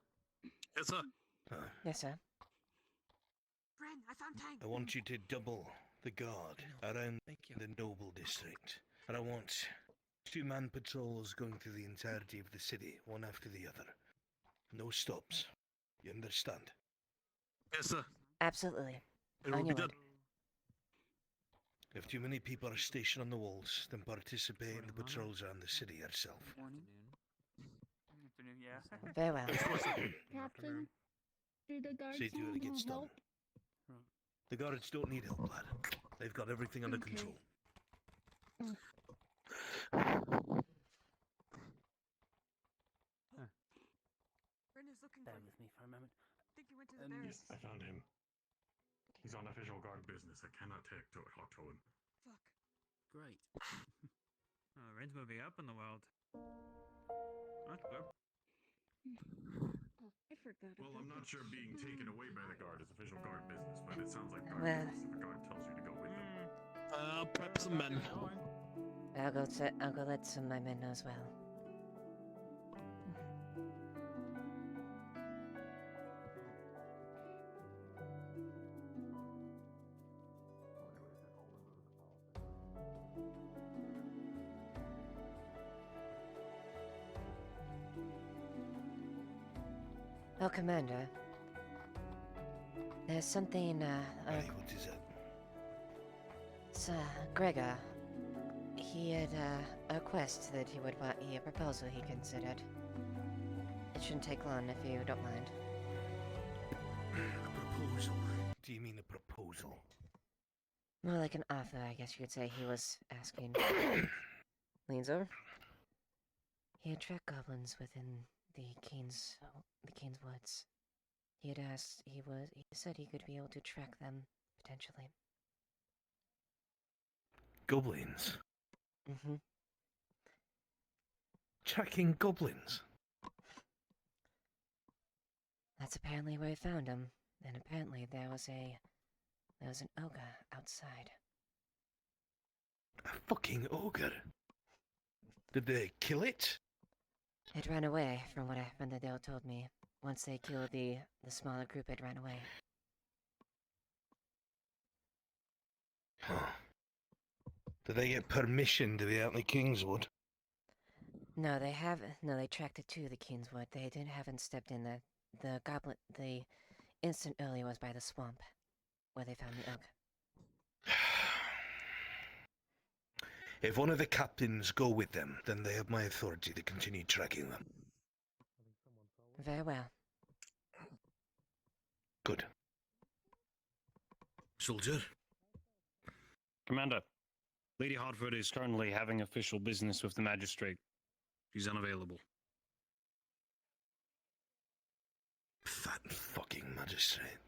[SPEAKER 18] Yes, sir.
[SPEAKER 17] Yes, sir.
[SPEAKER 7] Friend, I found Tank.
[SPEAKER 18] I want you to double the guard around the Noble District. And I want 2-man patrols going through the entirety of the city, one after the other. No stops. You understand? Yes, sir.
[SPEAKER 17] Absolutely.
[SPEAKER 18] It
[SPEAKER 17] On
[SPEAKER 18] will be
[SPEAKER 17] your
[SPEAKER 18] done.
[SPEAKER 17] word.
[SPEAKER 18] If too many people are stationed on the walls, then participate in the patrols around the city yourself.
[SPEAKER 9] Afternoon, yeah.
[SPEAKER 17] Very well.
[SPEAKER 14] Captain, do the guards
[SPEAKER 18] See to it
[SPEAKER 14] need
[SPEAKER 18] gets done.
[SPEAKER 14] help?
[SPEAKER 18] The guards don't need help, lad. They've got everything under
[SPEAKER 14] Okay.
[SPEAKER 18] control.
[SPEAKER 16] Brenda's looking
[SPEAKER 15] Bear
[SPEAKER 16] for you.
[SPEAKER 15] with me for a moment.
[SPEAKER 16] I think he went to the barracks.
[SPEAKER 2] I found him. He's on official guard business. I cannot talk to him.
[SPEAKER 16] Fuck.
[SPEAKER 15] Great.
[SPEAKER 9] Oh, Ren's moving up in the world. That's good.
[SPEAKER 14] Oh, I forgot
[SPEAKER 2] Well,
[SPEAKER 14] about
[SPEAKER 2] I'm not
[SPEAKER 14] that.
[SPEAKER 2] sure being taken away by the guard is official guard business, but it sounds like guard
[SPEAKER 17] Well-
[SPEAKER 2] business if a guard tells you to go with them.
[SPEAKER 12] I'll prep some men.
[SPEAKER 17] I'll go let some of my men know as well. Well, Commander, there's something,
[SPEAKER 18] Aye, what is it?
[SPEAKER 17] Sir Gregor, he had a request that he would want, a proposal he considered. It shouldn't take long if you don't mind.
[SPEAKER 18] A proposal? Do you mean a proposal?
[SPEAKER 17] More like an offer, I guess you could say. He was asking. Leans over. He had tracked goblins within the Keen's woods. He had asked. He said he could be able to track them potentially.
[SPEAKER 18] Goblins?
[SPEAKER 17] Mm-hmm.
[SPEAKER 18] Tracking goblins?
[SPEAKER 17] That's apparently where he found him. And apparently there was an ogre outside.
[SPEAKER 18] A fucking ogre? Did they kill it?
[SPEAKER 17] It ran away, from what the Dale told me. Once they killed the smaller group, it ran away.
[SPEAKER 18] Huh. Did they get permission to be out in the Kingswood?
[SPEAKER 17] No, they haven't. No, they tracked it to the Kingswood. They haven't stepped in the goblin. The instant earlier was by the swamp, where they found the ogre.
[SPEAKER 18] If one of the captains go with them, then they have my authority to continue tracking them.
[SPEAKER 17] Very well.
[SPEAKER 18] Good. Soldier?
[SPEAKER 21] Commander, Lady Hartford is currently having official business with the magistrate. She's unavailable.
[SPEAKER 18] Fat fucking magistrate.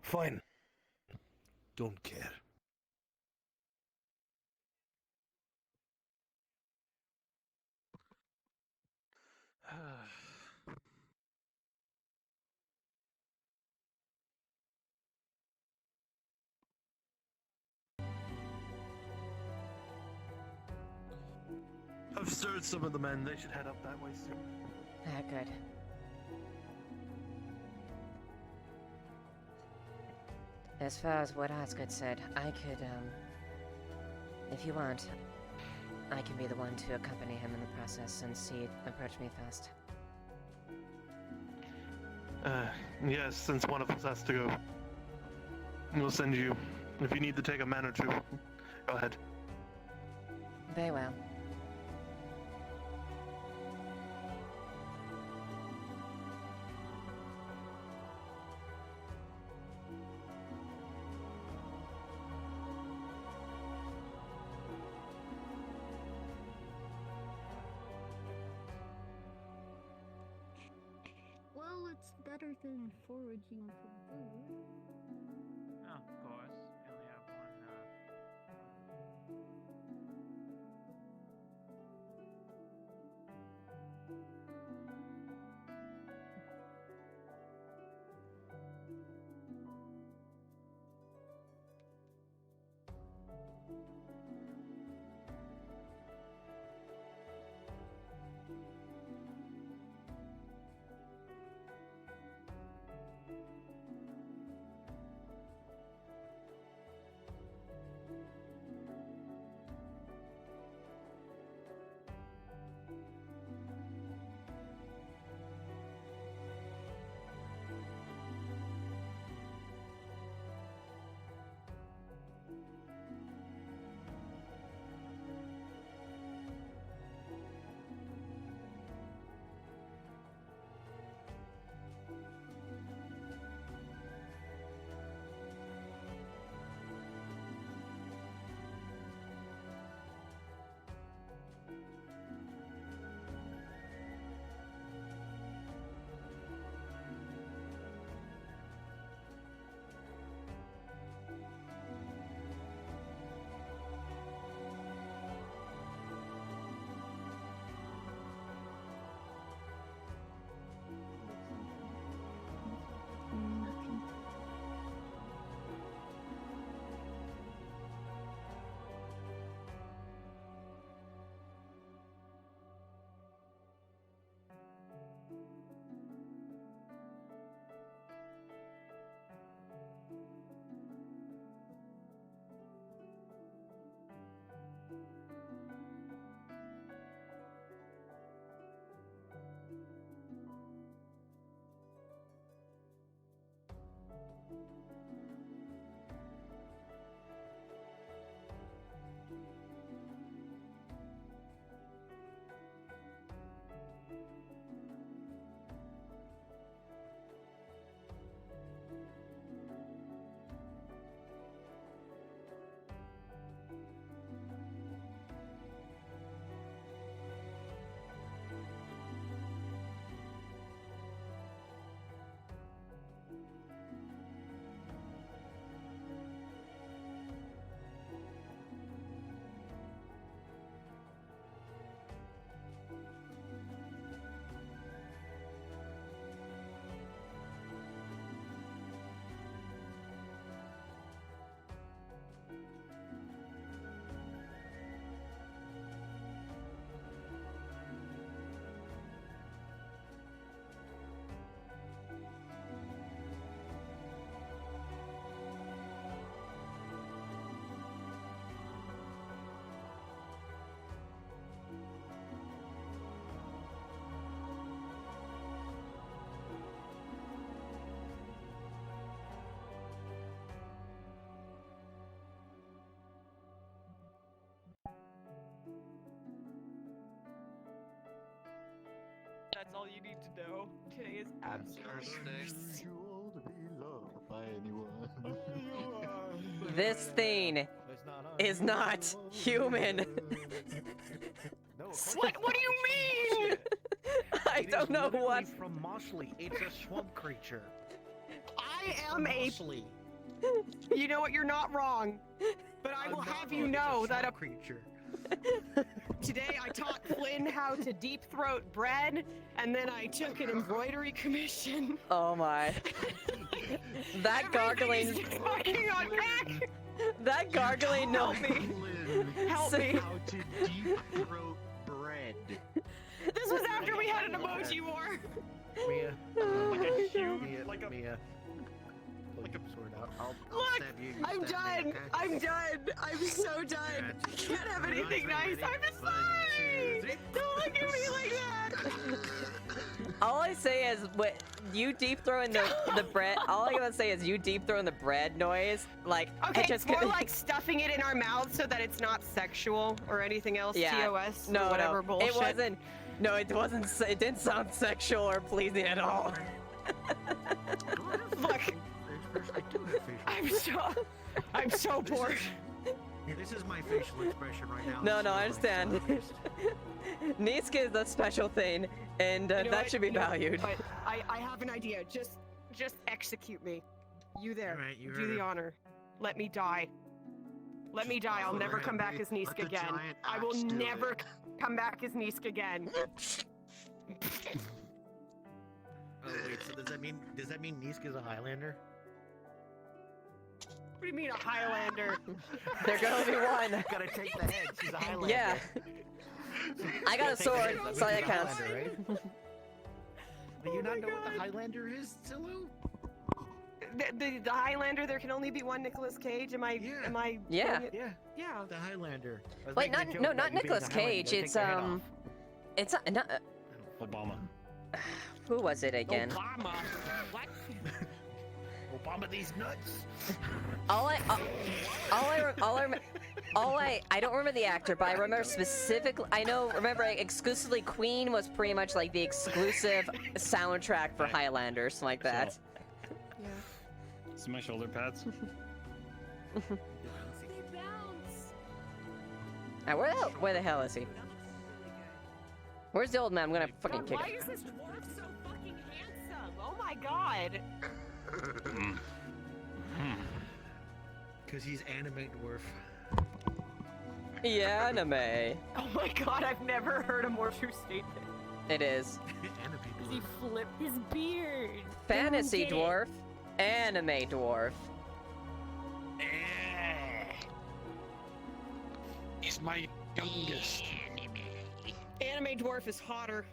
[SPEAKER 18] Fine. Don't care.
[SPEAKER 12] I've stirred some of the men. They should head up that way soon.
[SPEAKER 17] Ah, good. As far as what Osgood said, I could, if you want, I can be the one to accompany him in the process since he approached me first.
[SPEAKER 12] Yes, since one of us has to go. We'll send you. If you need to take a man or two, go ahead.
[SPEAKER 17] Very well.
[SPEAKER 14] Well, it's better than foraging for food.
[SPEAKER 9] Oh, of course. You only have one,
[SPEAKER 14] Nothing.
[SPEAKER 3] That's all you need to know. Today is absolutely
[SPEAKER 5] unusual to be loved by anyone.
[SPEAKER 1] This thing is not human.
[SPEAKER 3] What do you mean?
[SPEAKER 1] I don't know what.
[SPEAKER 3] From Mosley, it's a swamp creature.
[SPEAKER 23] I am a. You know what? You're not wrong. But I will have you know that a
[SPEAKER 3] creature.
[SPEAKER 23] Today I taught Flynn how to deep throat bread, and then I took an embroidery commission.
[SPEAKER 1] Oh my. That gargling.
[SPEAKER 23] Fucking on back.
[SPEAKER 1] That gargling. No.
[SPEAKER 23] Help me.
[SPEAKER 5] How to deep throat bread.
[SPEAKER 23] This was after we had an emoji war.
[SPEAKER 5] Mia.
[SPEAKER 2] Like a huge,
[SPEAKER 5] Mia.
[SPEAKER 2] like a
[SPEAKER 5] Mia. Pull your sword out. I'll
[SPEAKER 23] Look,
[SPEAKER 5] stab you. You
[SPEAKER 23] I'm
[SPEAKER 5] stab me,
[SPEAKER 23] done.
[SPEAKER 5] okay?
[SPEAKER 23] I'm done. I'm so done. Can't have anything nice. I'm sorry. Don't look at me like that.
[SPEAKER 1] All I say is, what you deep throwing the bread. All I gotta say is you deep throwing the bread noise. Like,
[SPEAKER 23] Okay,
[SPEAKER 1] it just
[SPEAKER 23] it's more like stuffing it in our mouths so that it's not sexual or anything else.
[SPEAKER 1] Yeah.
[SPEAKER 23] TOS.
[SPEAKER 1] No,
[SPEAKER 23] or whatever
[SPEAKER 1] no,
[SPEAKER 23] bullshit.
[SPEAKER 1] it wasn't. No, it wasn't. It didn't sound sexual or pleasing at all.
[SPEAKER 23] Look,
[SPEAKER 5] I do have facial
[SPEAKER 23] I'm so bored.
[SPEAKER 5] This is my facial expression right now.
[SPEAKER 1] No, no, I understand. Niska is a special thing, and
[SPEAKER 23] You know
[SPEAKER 1] that
[SPEAKER 23] what?
[SPEAKER 1] should be
[SPEAKER 23] You know,
[SPEAKER 1] valued.
[SPEAKER 23] But I have an idea. Just execute me. You there.
[SPEAKER 5] Alright, you
[SPEAKER 23] Do
[SPEAKER 5] heard
[SPEAKER 23] the
[SPEAKER 5] her.
[SPEAKER 23] honor. Let me die. Let me die. I'll never come back as Niska again. I will never come back as Niska again.
[SPEAKER 5] Oh wait, so does that mean Niska's a Highlander?
[SPEAKER 23] What do you mean a Highlander?
[SPEAKER 1] There can only be one.
[SPEAKER 5] Gotta take the head. She's a Highlander.
[SPEAKER 1] Yeah. I got a sword, so that counts.
[SPEAKER 5] Right? Do you not know what the Highlander is, Zillu?
[SPEAKER 23] The Highlander, there can only be one Nicolas Cage. Am I?
[SPEAKER 1] Yeah.
[SPEAKER 23] Yeah.
[SPEAKER 5] The Highlander. I was
[SPEAKER 1] Wait,
[SPEAKER 5] making a
[SPEAKER 1] not
[SPEAKER 5] joke
[SPEAKER 1] no,
[SPEAKER 5] about
[SPEAKER 1] not
[SPEAKER 5] you being
[SPEAKER 1] Nicolas
[SPEAKER 5] the Highlander.
[SPEAKER 1] Cage.
[SPEAKER 5] Take
[SPEAKER 1] It's
[SPEAKER 5] their head off.
[SPEAKER 1] it's not.
[SPEAKER 21] Obama.
[SPEAKER 1] Who was it again?
[SPEAKER 5] Obama. What? Obama these nuts.
[SPEAKER 1] I don't remember the actor, but I remember specifically. Remember exclusively Queen was pretty much like the exclusive soundtrack for Highlanders, like that.
[SPEAKER 23] Yeah.
[SPEAKER 21] See my shoulder pads?
[SPEAKER 1] Where the hell is he? Where's the old man? I'm gonna fucking
[SPEAKER 23] God,
[SPEAKER 1] kick
[SPEAKER 23] why
[SPEAKER 1] him.
[SPEAKER 23] is this dwarf so fucking handsome? Oh my god.
[SPEAKER 5] Because he's anime dwarf.
[SPEAKER 1] Yeah, anime.
[SPEAKER 23] Oh my god, I've never heard a more true statement.
[SPEAKER 1] It is.
[SPEAKER 23] Does he flip his beard?
[SPEAKER 1] Fantasy
[SPEAKER 23] Don't get it.
[SPEAKER 1] dwarf, anime dwarf.
[SPEAKER 18] He's my youngest.
[SPEAKER 23] Anime dwarf is hotter.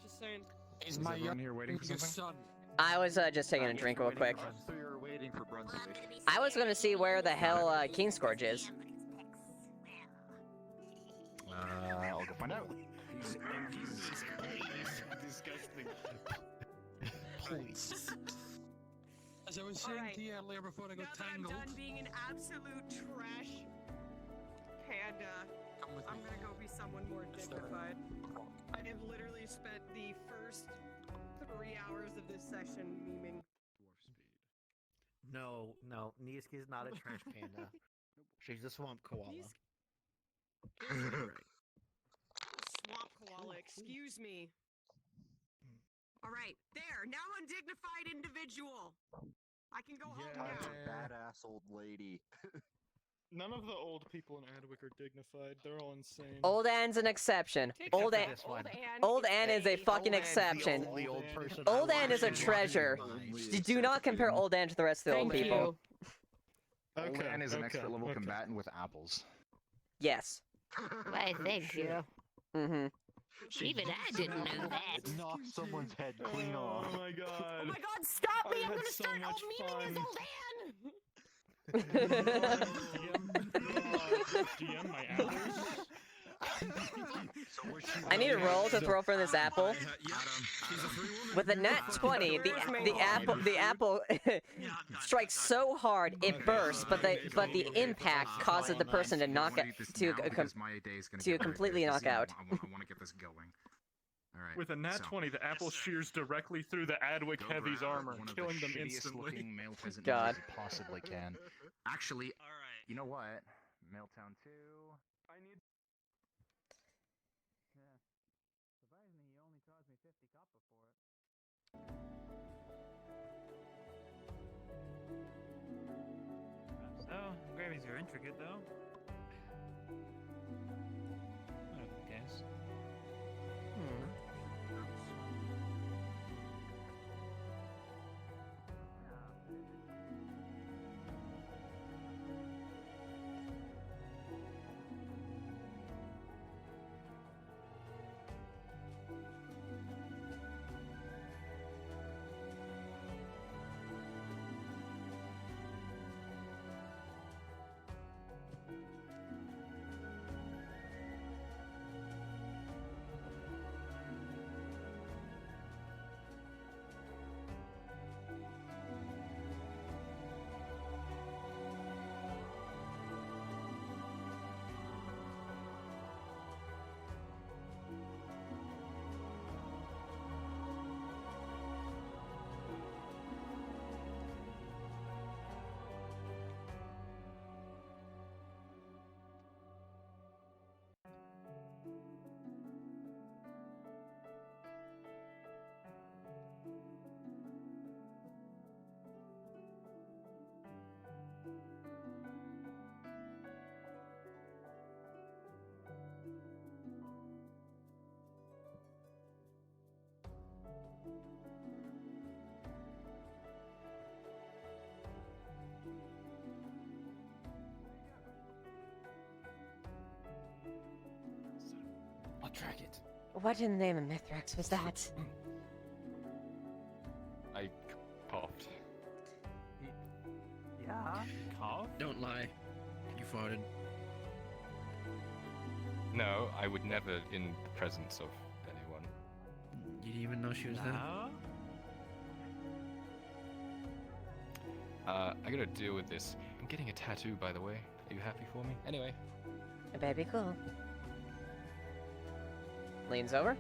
[SPEAKER 23] Just saying.
[SPEAKER 18] He's my
[SPEAKER 2] everyone here waiting for
[SPEAKER 18] youngest
[SPEAKER 2] something?
[SPEAKER 18] son.
[SPEAKER 1] I was just taking a drink real quick.
[SPEAKER 5] So you're waiting for Brunswick.
[SPEAKER 1] I was gonna see where the hell Keenscourge is.
[SPEAKER 5] I'll go find out.
[SPEAKER 18] Disgusting. Please. As I was saying to you earlier before I got tangled.
[SPEAKER 23] I'm done being an absolute trash panda. I'm gonna go be someone more dignified. I have literally spent the first 3 hours of this session memeing.
[SPEAKER 5] No, Niska's not a trash panda. She's a swamp koala.
[SPEAKER 23] Swamp koala, excuse me. Alright, there, now undignified individual. I can go home now.
[SPEAKER 5] Badass old lady.
[SPEAKER 2] None of the old people in Adwick are dignified. They're all insane.
[SPEAKER 1] Old Anne's an exception. Old Anne is a fucking exception. Old Anne is a treasure. Do not compare Old Anne to the rest of the old people.
[SPEAKER 2] Okay,
[SPEAKER 4] Old Anne is an
[SPEAKER 2] okay,
[SPEAKER 4] expert level
[SPEAKER 2] okay.
[SPEAKER 4] combatant with apples.
[SPEAKER 1] Yes.
[SPEAKER 7] Why, thank you.
[SPEAKER 1] Mm-hmm.
[SPEAKER 7] Even I didn't know that.
[SPEAKER 5] Knock someone's head clean off.
[SPEAKER 2] Oh my god.
[SPEAKER 23] Oh my god, stop me!
[SPEAKER 2] I
[SPEAKER 23] I'm
[SPEAKER 2] had
[SPEAKER 23] gonna
[SPEAKER 2] so
[SPEAKER 23] start
[SPEAKER 2] much
[SPEAKER 23] memeing as
[SPEAKER 2] fun.
[SPEAKER 23] Old Anne!
[SPEAKER 2] GM, my apples.
[SPEAKER 1] I need a roll to throw from this apple. With a nat 20, the apple strikes so hard it bursts, but the impact causes the person to knock out to completely knock out.
[SPEAKER 4] I want to get this going. All right.
[SPEAKER 2] With a nat 20, the apple shears directly through the Adwick Heavy's armor,
[SPEAKER 4] one of
[SPEAKER 2] killing
[SPEAKER 4] the
[SPEAKER 2] them
[SPEAKER 4] shittiest
[SPEAKER 2] instantly.
[SPEAKER 4] looking male peasant
[SPEAKER 1] God.
[SPEAKER 4] you possibly can. Actually, you know what? Mailtown 2.
[SPEAKER 19] I need. Yeah. Surprisingly, he only charged me 50 copper for it.
[SPEAKER 9] So, engravings are intricate, though. Whatever the case.
[SPEAKER 17] What in the name of Mithrax was that?
[SPEAKER 11] I coughed.
[SPEAKER 3] Yeah?
[SPEAKER 11] Cough?
[SPEAKER 5] Don't lie. You farted.
[SPEAKER 11] No, I would never in the presence of anyone.
[SPEAKER 5] You didn't even know she was there?
[SPEAKER 11] I gotta deal with this. I'm getting a tattoo, by the way. Are you happy for me? Anyway.
[SPEAKER 17] That'd be cool.
[SPEAKER 1] Leans over.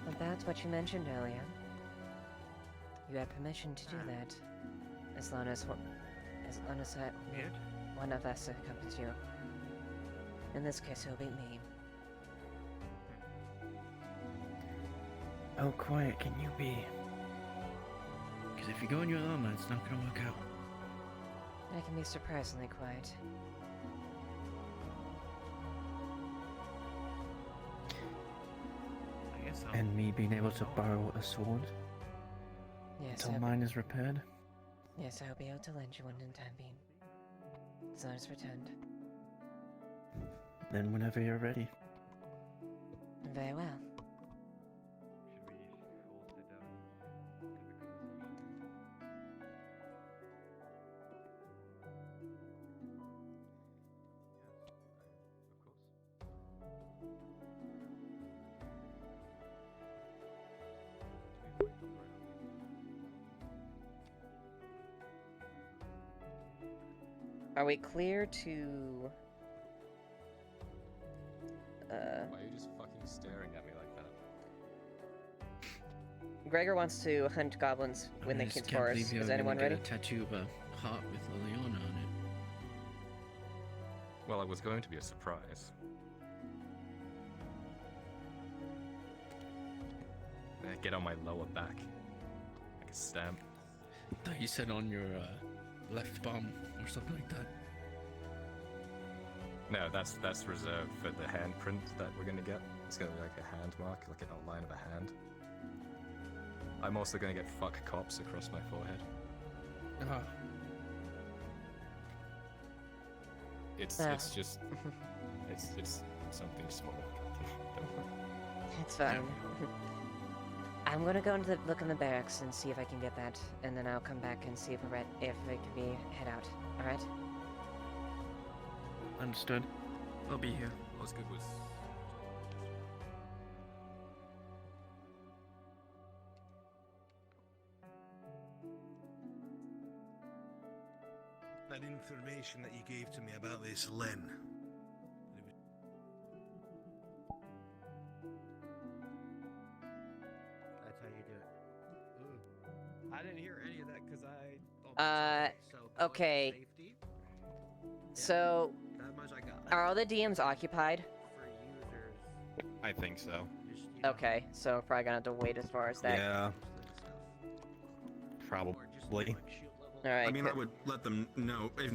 [SPEAKER 17] About what you mentioned earlier. You have permission to do that. As long as one of us accompanies you. In this case, it'll be me.
[SPEAKER 5] How quiet can you be? Because if you go in your armor, it's not gonna work out.
[SPEAKER 17] I can be surprisingly quiet.
[SPEAKER 5] And me being able to borrow a sword
[SPEAKER 17] Yes,
[SPEAKER 5] until mine is repaired.
[SPEAKER 17] Yes, I'll be able to lend you one in time being. As long as it's returned.
[SPEAKER 5] Then whenever you're ready.
[SPEAKER 17] Very well.
[SPEAKER 1] Are we clear to...
[SPEAKER 11] Why are you just fucking staring at me like that?
[SPEAKER 1] Gregor wants to hunt goblins when they
[SPEAKER 5] I just
[SPEAKER 1] King's
[SPEAKER 5] can't
[SPEAKER 1] Forest.
[SPEAKER 5] believe you're
[SPEAKER 1] Is anyone
[SPEAKER 5] gonna
[SPEAKER 1] ready?
[SPEAKER 5] get a tattoo of a heart with Leiliana on it.
[SPEAKER 11] Well, it was going to be a surprise. Get on my lower back. Like a stamp.
[SPEAKER 5] I thought you said on your left bum or something like that.
[SPEAKER 11] No, that's reserved for the handprint that we're gonna get. It's gonna be like a hand mark, like an outline of a hand. I'm also gonna get fuck cops across my forehead.
[SPEAKER 5] Ah.
[SPEAKER 11] It's just it's something small. Don't worry.
[SPEAKER 17] It's fine. I'm gonna go into look in the barracks and see if I can get that, and then I'll come back and see if it can be head out. All right?
[SPEAKER 5] Understood. I'll be here.
[SPEAKER 11] All was good was.
[SPEAKER 18] That information that you gave to me about this Len.
[SPEAKER 5] That's how you do it.
[SPEAKER 23] Ooh. I didn't hear any of that because I.
[SPEAKER 1] Okay. So,
[SPEAKER 23] That much I got.
[SPEAKER 1] are all the DMs occupied?
[SPEAKER 21] I think so.
[SPEAKER 1] Okay, so we're probably gonna have to wait as far as that.
[SPEAKER 21] Yeah. Probably.
[SPEAKER 1] Alright.
[SPEAKER 21] I mean, I would let them know. I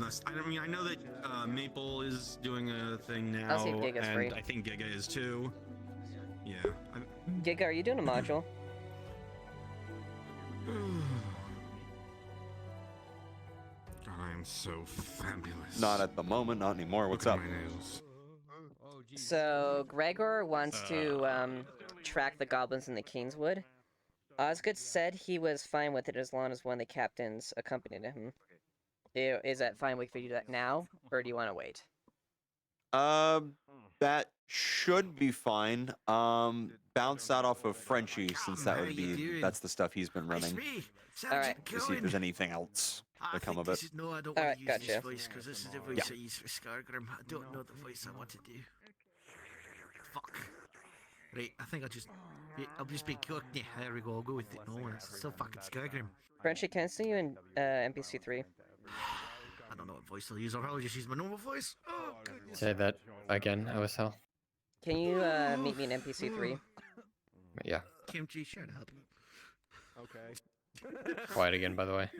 [SPEAKER 21] know that Maple is doing a thing now,
[SPEAKER 1] I'll see if Giga's
[SPEAKER 21] and
[SPEAKER 1] free.
[SPEAKER 21] I think Giga is too. Yeah.
[SPEAKER 1] Giga, are you doing a module?
[SPEAKER 21] God, I am so fabulous.
[SPEAKER 20] Not at the moment, not anymore. What's up?
[SPEAKER 1] So, Gregor wants to track the goblins in the Kingswood. Osgood said he was fine with it as long as one of the captains accompanied him. Is that fine if we do that now, or do you want to wait?
[SPEAKER 20] That should be fine. Bounce that off of Frenchie, since that would be that's the stuff he's been running.
[SPEAKER 1] Alright.
[SPEAKER 20] To see if there's anything else to come of it.
[SPEAKER 5] No, I don't
[SPEAKER 1] Alright,
[SPEAKER 5] want to use
[SPEAKER 1] gotcha.
[SPEAKER 5] this voice because this is the voice I use for Scargrim. I don't know the voice I want to do. Fuck. Right, I think I'll just be Cockney. There we go. I'll go with it. No, it's still fucking Scargrim.
[SPEAKER 1] Frenchie, can I see you in NPC3?
[SPEAKER 5] I don't know what voice I'll use. I'll probably just use my normal voice. Oh, goodness.
[SPEAKER 22] Say that again, OSL.
[SPEAKER 1] Can you meet me in NPC3?
[SPEAKER 22] Yeah.
[SPEAKER 5] Kimchi, shut up.
[SPEAKER 23] Okay.
[SPEAKER 22] Quiet again, by the way.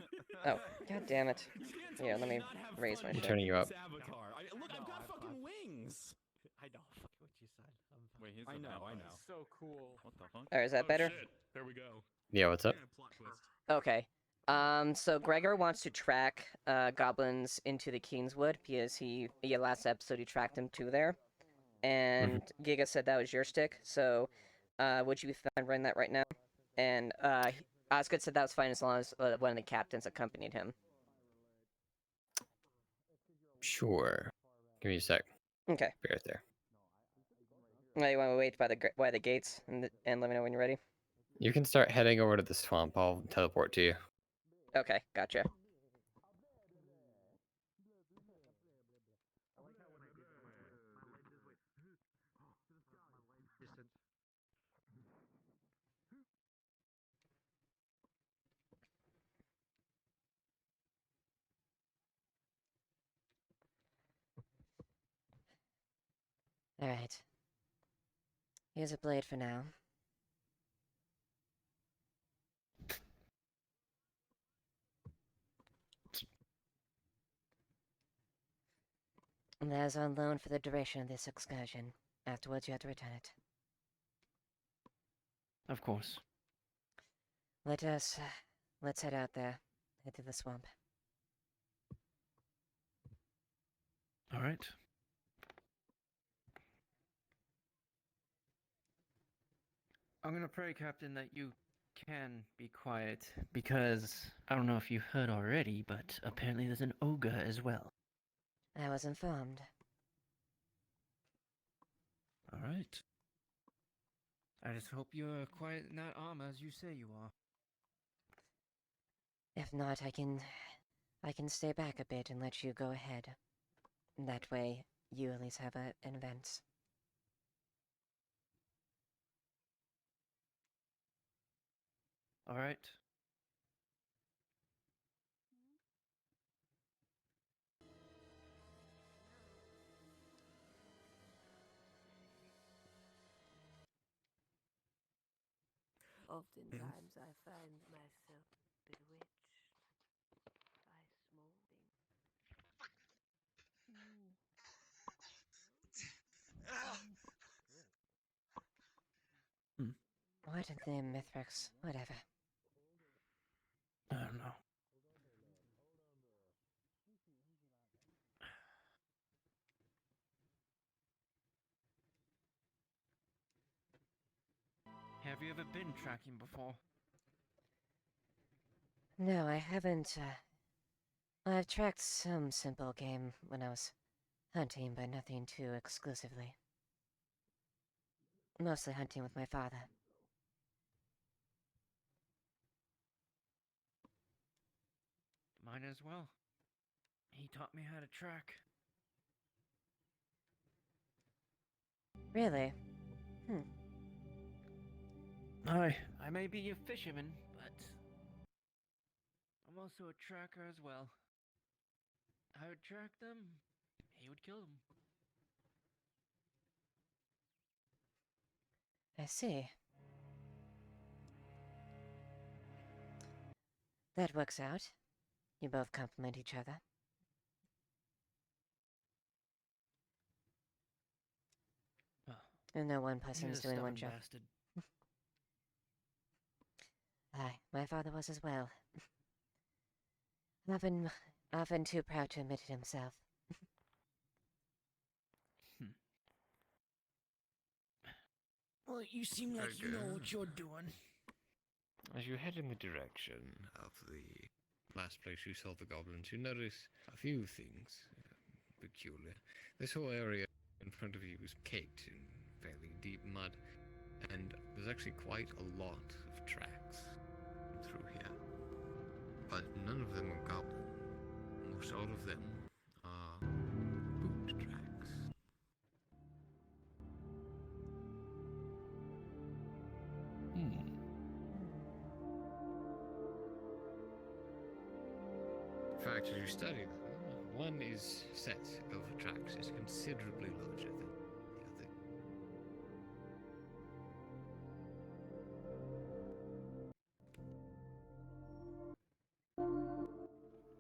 [SPEAKER 1] Oh, god damn it. Yeah, let me raise my
[SPEAKER 22] I'm
[SPEAKER 1] shit.
[SPEAKER 22] turning you up.
[SPEAKER 15] Look, I've got fucking wings. I know. Fuck what you said.
[SPEAKER 11] Wait, he's
[SPEAKER 15] I know. So cool.
[SPEAKER 11] What the fuck?
[SPEAKER 1] Alright, is that better?
[SPEAKER 6] Shit. There we go.
[SPEAKER 22] Yeah, what's up?
[SPEAKER 1] Okay. So Gregor wants to track goblins into the Kingswood because last episode he tracked them to there. and Giga said that was your stick. So, would you be fine running that right now? And Osgood said that was fine as long as one of the captains accompanied him.
[SPEAKER 22] Sure. Give me a sec.
[SPEAKER 1] Okay.
[SPEAKER 22] Be right there.
[SPEAKER 1] Now you want to wait by the gates and let me know when you're ready.
[SPEAKER 22] You can start heading over to the swamp. I'll teleport to you.
[SPEAKER 1] Okay, gotcha.
[SPEAKER 17] Alright. Here's a blade for now. And that is on loan for the duration of this excursion. Afterwards, you have to return it.
[SPEAKER 8] Of course.
[SPEAKER 17] Let's head out there. Head to the swamp.
[SPEAKER 8] All right. I'm gonna pray, Captain, that you can be quiet, because I don't know if you heard already, but apparently there's an ogre as well.
[SPEAKER 17] I was informed.
[SPEAKER 8] All right. I just hope you're quiet in that armor as you say you are.
[SPEAKER 17] If not, I can stay back a bit and let you go ahead. That way, you at least have an event.
[SPEAKER 8] All right.
[SPEAKER 10] Oftentimes I find myself bewitched by small things.
[SPEAKER 17] What in the Mithrix? Whatever.
[SPEAKER 8] I don't know. Have you ever been tracking before?
[SPEAKER 17] No, I haven't, I've tracked some simple game when I was hunting, but nothing too exclusively. Mostly hunting with my father.
[SPEAKER 8] Mine as well. He taught me how to track.
[SPEAKER 17] Really?
[SPEAKER 8] I may be a fisherman, but I'm also a tracker as well. I would track them, he would kill them.
[SPEAKER 17] I see. That works out. You both complement each other. And no one person's doing one job.
[SPEAKER 8] Bastard.
[SPEAKER 17] Aye, my father was as well. Often too proud to admit it himself.
[SPEAKER 8] Well, you seem like you know what you're doing.
[SPEAKER 22] As you head in the direction of the last place you saw the goblins, you notice a few things peculiar. This whole area in front of you is caked in fairly deep mud, and there's actually quite a lot of tracks through here. But none of them are goblin. Almost all of them are boot tracks. In fact, as you study them, one set of tracks is considerably larger than the other.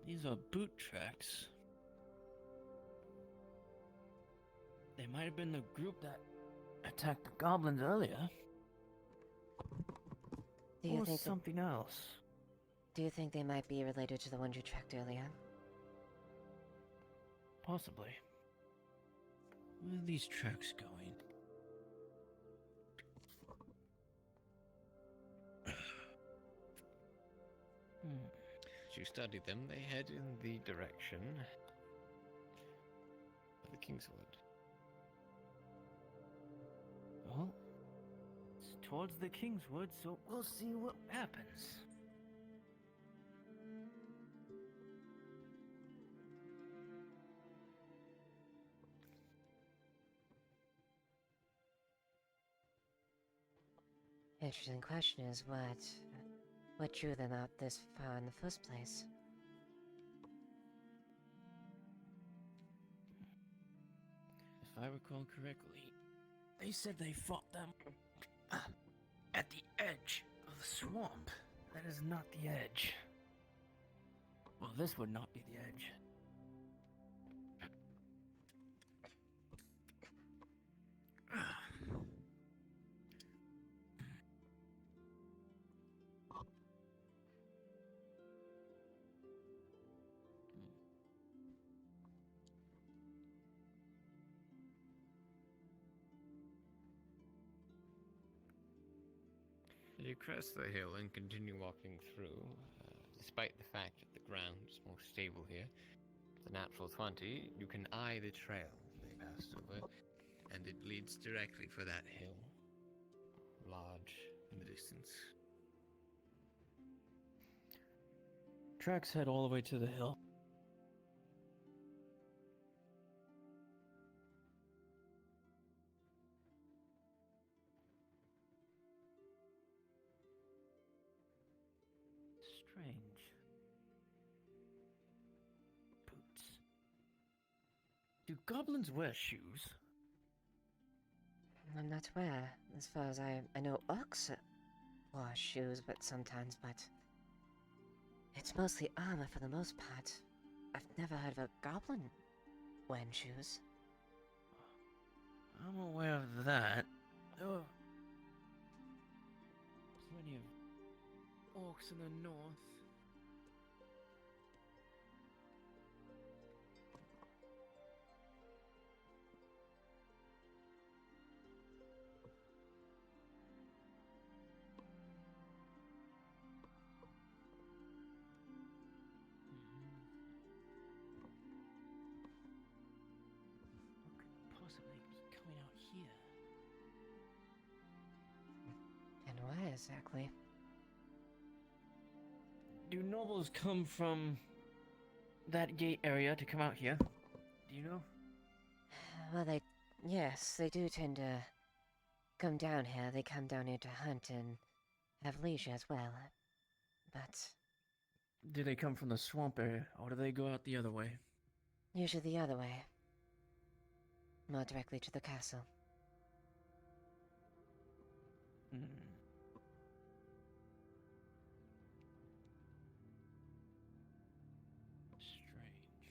[SPEAKER 8] These are boot tracks. They might have been the group that attacked the goblins earlier.
[SPEAKER 17] Do you
[SPEAKER 8] or
[SPEAKER 17] think
[SPEAKER 8] something else.
[SPEAKER 17] Do you think they might be related to the ones you tracked earlier?
[SPEAKER 8] Possibly. Where are these tracks going?
[SPEAKER 22] As you study them, they head in the direction of the Kingswood.
[SPEAKER 8] Well, it's towards the Kingswood, so we'll see what happens.
[SPEAKER 17] Interesting question is what drew them out this far in the first place?
[SPEAKER 8] If I recall correctly, they said they fought them at the edge of the swamp. That is not the edge. Well, this would not be the edge.
[SPEAKER 22] You crest the hill and continue walking through, despite the fact that the ground is more stable here. The natural 20, you can eye the trail they passed over, and it leads directly for that hill, large in the distance.
[SPEAKER 8] Tracks head all the way to the hill. Strange. Boots. Do goblins wear shoes?
[SPEAKER 17] I'm not aware. As far as I know orcs wear shoes, but sometimes, but it's mostly armor for the most part. I've never heard of a goblin wearing shoes.
[SPEAKER 8] I'm aware of that. There are plenty of orcs in the north. Possibly be coming out here.
[SPEAKER 17] And why exactly?
[SPEAKER 8] Do nobles come from that gate area to come out here? Do you know?
[SPEAKER 17] Well, yes, they do tend to come down here. They come down here to hunt and have leisure as well. But
[SPEAKER 8] Do they come from the swamp area, or do they go out the other way?
[SPEAKER 17] usually the other way. More directly to the castle.
[SPEAKER 8] Strange.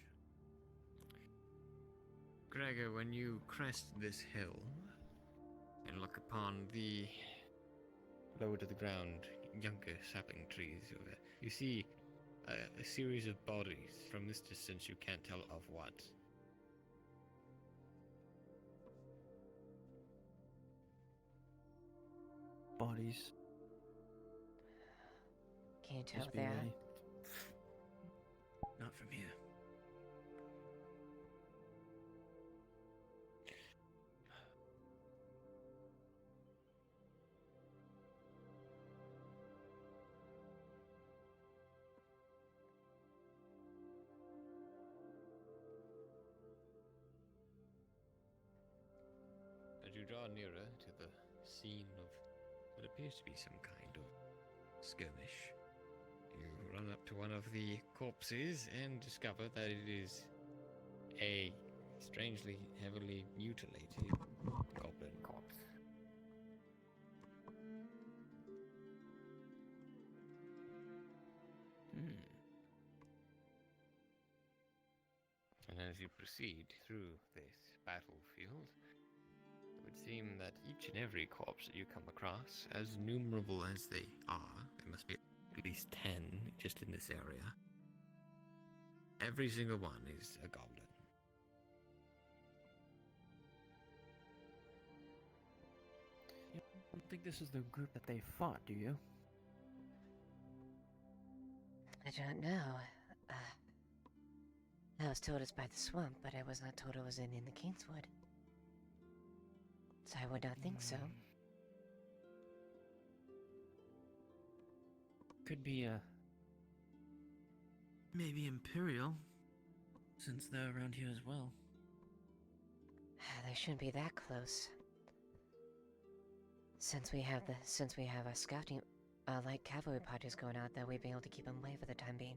[SPEAKER 22] Gregor, when you crest this hill and look upon the lower to the ground younger sapling trees over, you see a series of bodies. From this distance you can't tell of what.
[SPEAKER 8] Bodies.
[SPEAKER 17] Can you tell
[SPEAKER 8] Must be
[SPEAKER 17] there?
[SPEAKER 8] ready. Not from here.
[SPEAKER 22] As you draw nearer to the scene of what appears to be some kind of skirmish, you run up to one of the corpses and discover that it is a strangely heavily mutilated goblin corpse. And as you proceed through this battlefield, it would seem that each and every corpse that you come across, as numerable as they are, there must be at least 10 just in this area, every single one is a goblin.
[SPEAKER 8] think this is the group that they fought, do you?
[SPEAKER 17] I don't know. I was told it's by the swamp, but I was not told it was in the Kingswood. So I would not think so.
[SPEAKER 8] Could be,
[SPEAKER 5] Maybe Imperial.
[SPEAKER 8] since they're around here as well.
[SPEAKER 17] They shouldn't be that close. Since we have our scouting, light cavalry parties going out there, we'd be able to keep them away for the time being.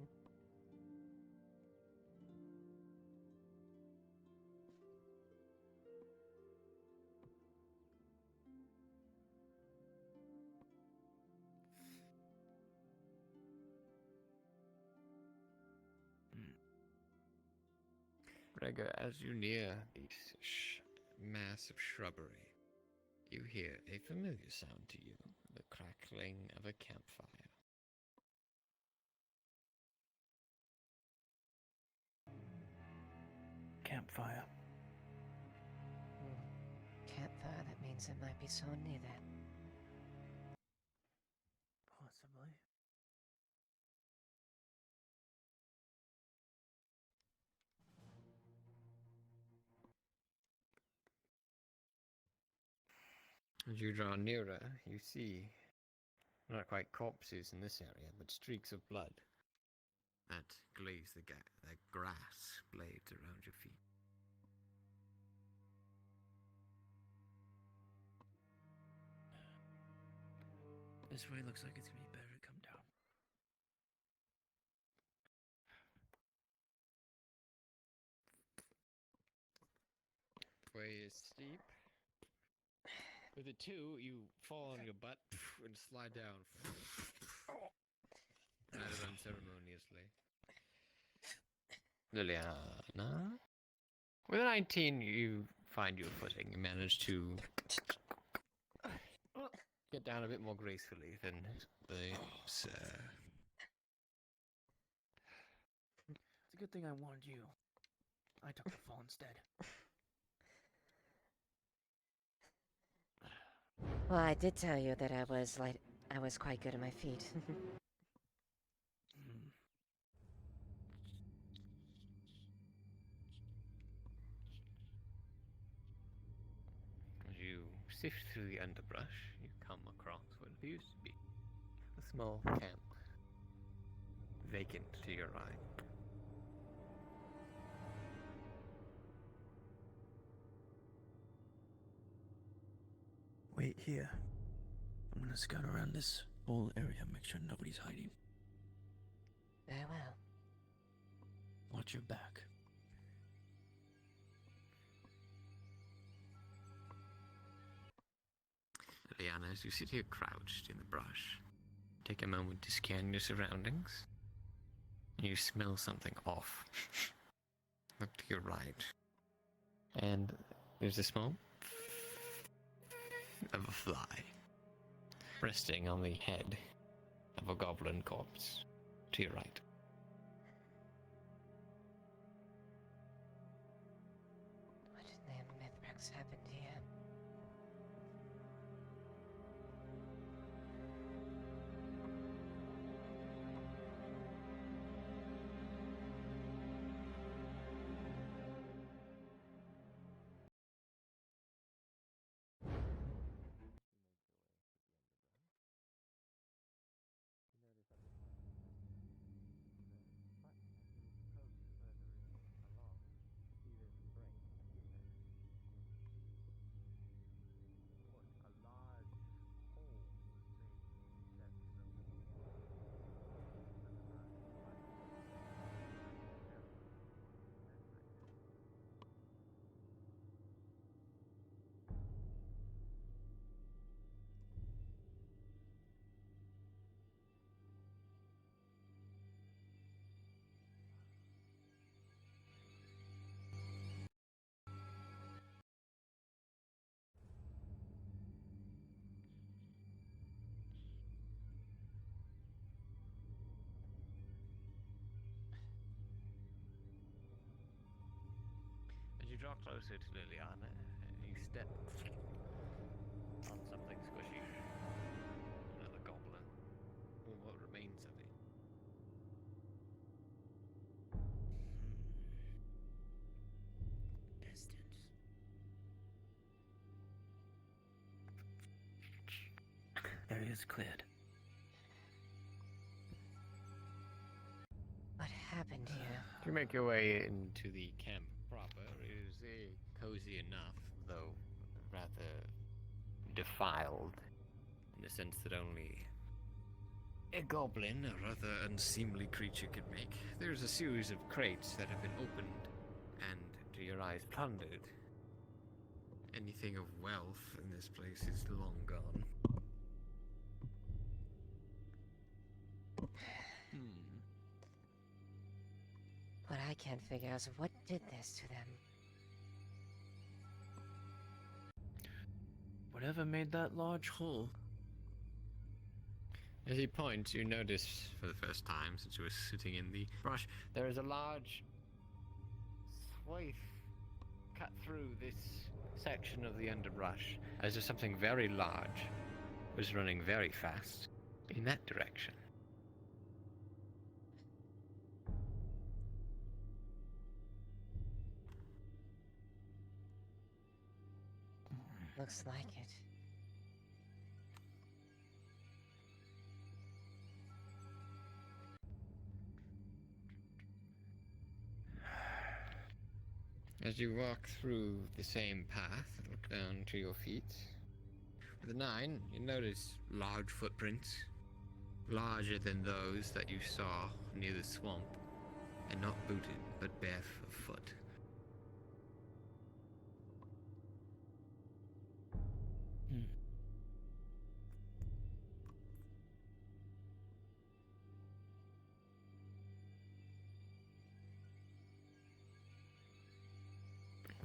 [SPEAKER 22] Gregor, as you near this mass of shrubbery, you hear a familiar sound to you, the crackling of a campfire.
[SPEAKER 8] Campfire.
[SPEAKER 17] Campfire, that means it might be someone near there.
[SPEAKER 8] Possibly.
[SPEAKER 22] As you draw nearer, you see not quite corpses in this area, but streaks of blood that glaze the grass blades around your feet.
[SPEAKER 8] This way looks like it's gonna be better to come down.
[SPEAKER 22] Way is steep. With a 2, you fall on your butt and slide down. Rather unceremoniously. Leiliana? With a 19, you find your footing. You manage to get down a bit more gracefully than the
[SPEAKER 8] It's a good thing I warned you. I took the fall instead.
[SPEAKER 17] Well, I did tell you that I was quite good at my feet.
[SPEAKER 22] As you sift through the underbrush, you come across what appears to be a small camp, vacant to your eye.
[SPEAKER 8] Wait here. I'm gonna scout around this whole area, make sure nobody's hiding.
[SPEAKER 17] Very well.
[SPEAKER 8] Watch your back.
[SPEAKER 22] Leiliana, as you sit here crouched in the brush, take a moment to scan your surroundings. You smell something off. Look to your right. And there's a smell of a fly resting on the head of a goblin corpse to your right.
[SPEAKER 17] What in the Mithrax happened here?
[SPEAKER 22] As you draw closer to Leiliana, you step on something squishy. Another goblin. Or what remains of it.
[SPEAKER 8] Distance. Area is cleared.
[SPEAKER 17] What happened here?
[SPEAKER 22] If you make your way into the camp proper, it is cozy enough, though rather defiled, in the sense that only a goblin, a rather unseemly creature, could make. There's a series of crates that have been opened and, to your eyes, plundered. Anything of wealth in this place is long gone.
[SPEAKER 17] What I can't figure out is what did this to them.
[SPEAKER 8] Whatever made that large hole?
[SPEAKER 22] As he points, you notice, for the first time since you were sitting in the brush, there is a large swath cut through this section of the underbrush, as if something very large was running very fast in that direction.
[SPEAKER 17] Looks like it.
[SPEAKER 22] As you walk through the same path, look down to your feet. With a 9, you notice large footprints, larger than those that you saw near the swamp, and not booted, but bare of foot.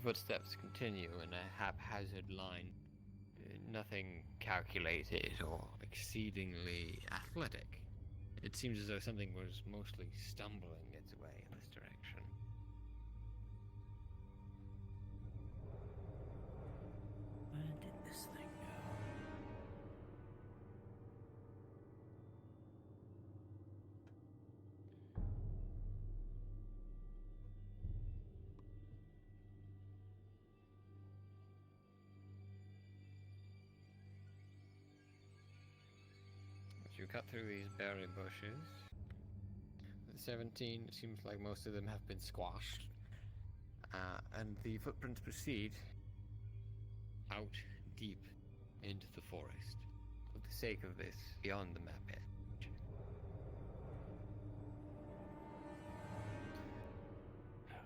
[SPEAKER 22] Footsteps continue in a haphazard line, nothing calculated or exceedingly athletic. It seems as though something was mostly stumbling its way in this direction.
[SPEAKER 8] Where did this thing go?
[SPEAKER 22] As you cut through these berry bushes, with 17, it seems like most of them have been squashed, and the footprints proceed out deep into the forest, for the sake of this, beyond the map edge.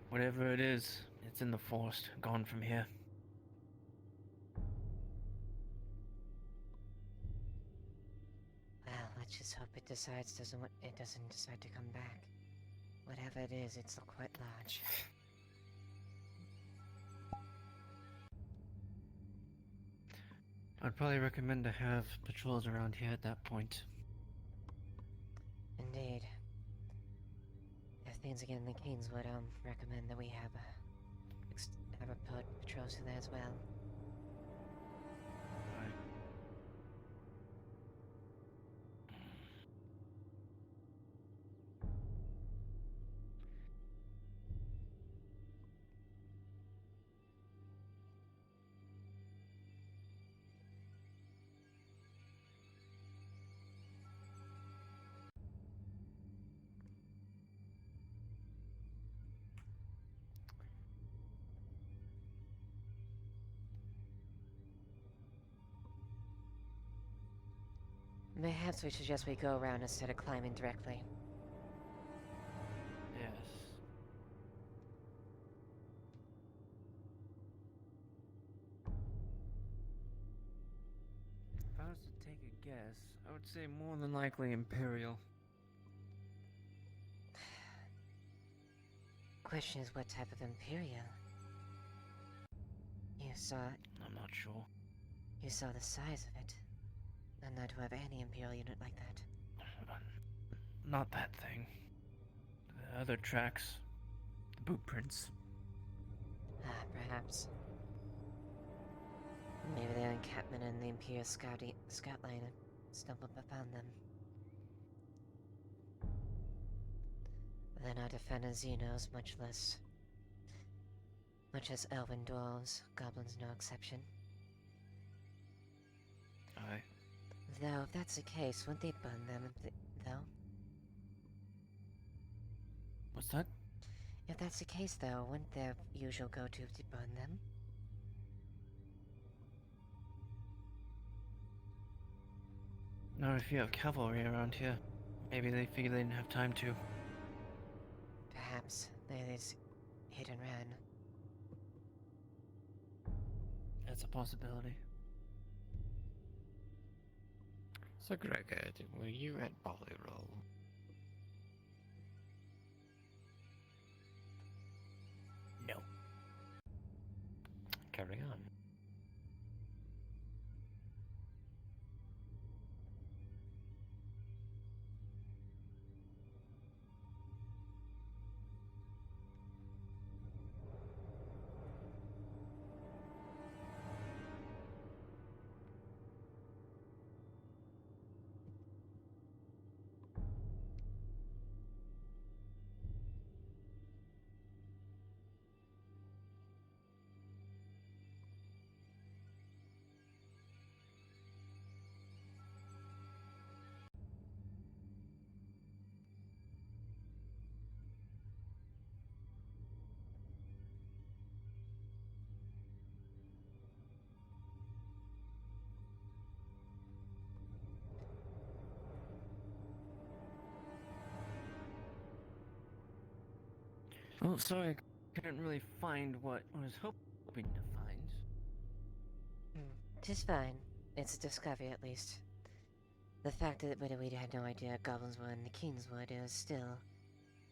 [SPEAKER 8] Whatever it is, it's in the forest, gone from here.
[SPEAKER 17] Well, let's just hope it doesn't decide to come back. Whatever it is, it's quite large.
[SPEAKER 8] I'd probably recommend to have patrols around here at that point.
[SPEAKER 17] Indeed. If things again in the Kings would recommend that we have patrols through there as well. Perhaps we suggest we go around instead of climbing directly.
[SPEAKER 8] Yes. If I was to take a guess, I would say more than likely Imperial.
[SPEAKER 17] Question is, what type of Imperial? You saw it.
[SPEAKER 8] I'm not sure.
[SPEAKER 17] You saw the size of it. And not to have any Imperial unit like that.
[SPEAKER 8] Not that thing. The other tracks. The boot prints.
[SPEAKER 17] Ah, perhaps. Maybe the encampment and the Imperial scout line stumbled upon them. They're not defenders Xenos, much as elven dwarves, goblins no exception.
[SPEAKER 8] Aye.
[SPEAKER 17] Though, if that's the case, wouldn't they burn them, though?
[SPEAKER 8] What's that?
[SPEAKER 17] If that's the case, though, wouldn't their usual go-to be burn them?
[SPEAKER 8] Not if you have cavalry around here. Maybe they figured they didn't have time to.
[SPEAKER 17] Perhaps they just hit and ran.
[SPEAKER 8] That's a possibility.
[SPEAKER 22] So, Gregor, were you at Ballyroll?
[SPEAKER 8] No.
[SPEAKER 22] Carry on.
[SPEAKER 8] Well, sorry, I couldn't really find what I was hoping to find.
[SPEAKER 17] Tis fine. It's a discovery, at least. The fact that we had no idea goblins were in the Kingswood is still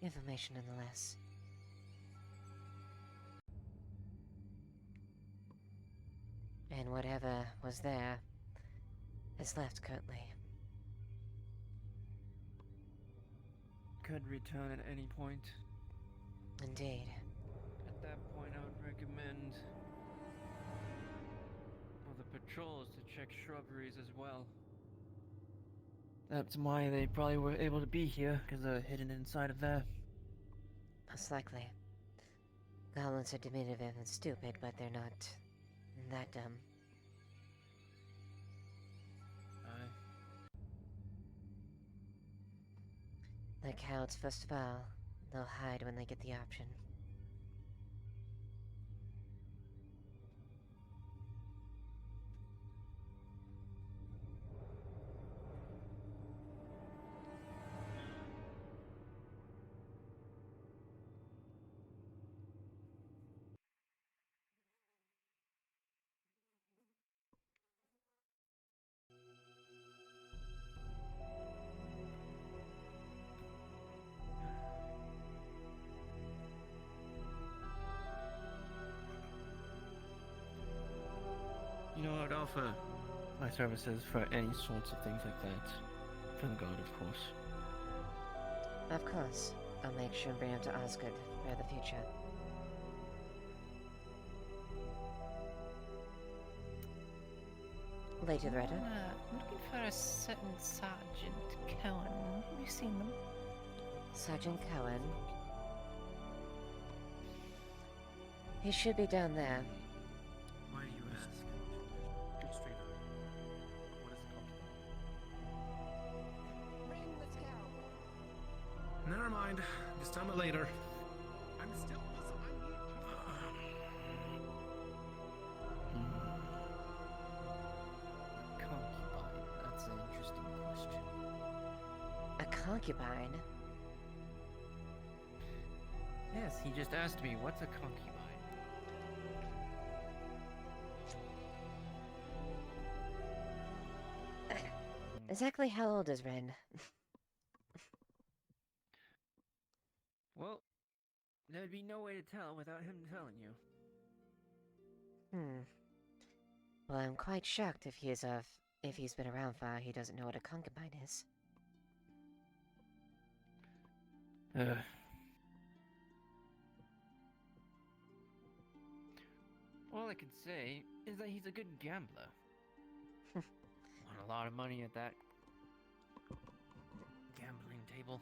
[SPEAKER 17] information nonetheless. And whatever was there has left currently.
[SPEAKER 8] Could return at any point.
[SPEAKER 17] Indeed.
[SPEAKER 8] At that point, I would recommend the patrols to check shrubberies as well. That's why they probably were able to be here, because they're hidden inside of there.
[SPEAKER 17] Most likely. Goblins are diminutive and stupid, but they're not that dumb.
[SPEAKER 8] Aye.
[SPEAKER 17] Like cowards, first of all. They'll hide when they get the option.
[SPEAKER 8] You know, I'd offer my services for any sorts of things like that. For the god, of course.
[SPEAKER 17] Of course. I'll make sure and bring him to Osgood for the future. Lady Loretta?
[SPEAKER 12] Looking for a certain Sergeant Cohen. Have you seen them?
[SPEAKER 17] Sergeant Cohen? He should be down there.
[SPEAKER 5] Why do you ask? Go straight up. What is it called? Never mind. Just tell me later. I'm still. Listen, I'm here.
[SPEAKER 8] Concubine. That's an interesting question.
[SPEAKER 17] A concubine?
[SPEAKER 8] Yes, he just asked me, what's a concubine?
[SPEAKER 17] Exactly how old is Ren?
[SPEAKER 8] Well, there'd be no way to tell without him telling you.
[SPEAKER 17] Well, I'm quite shocked if he's been around for he doesn't know what a concubine is.
[SPEAKER 8] Well, I can say is that he's a good gambler. Won a lot of money at that gambling table.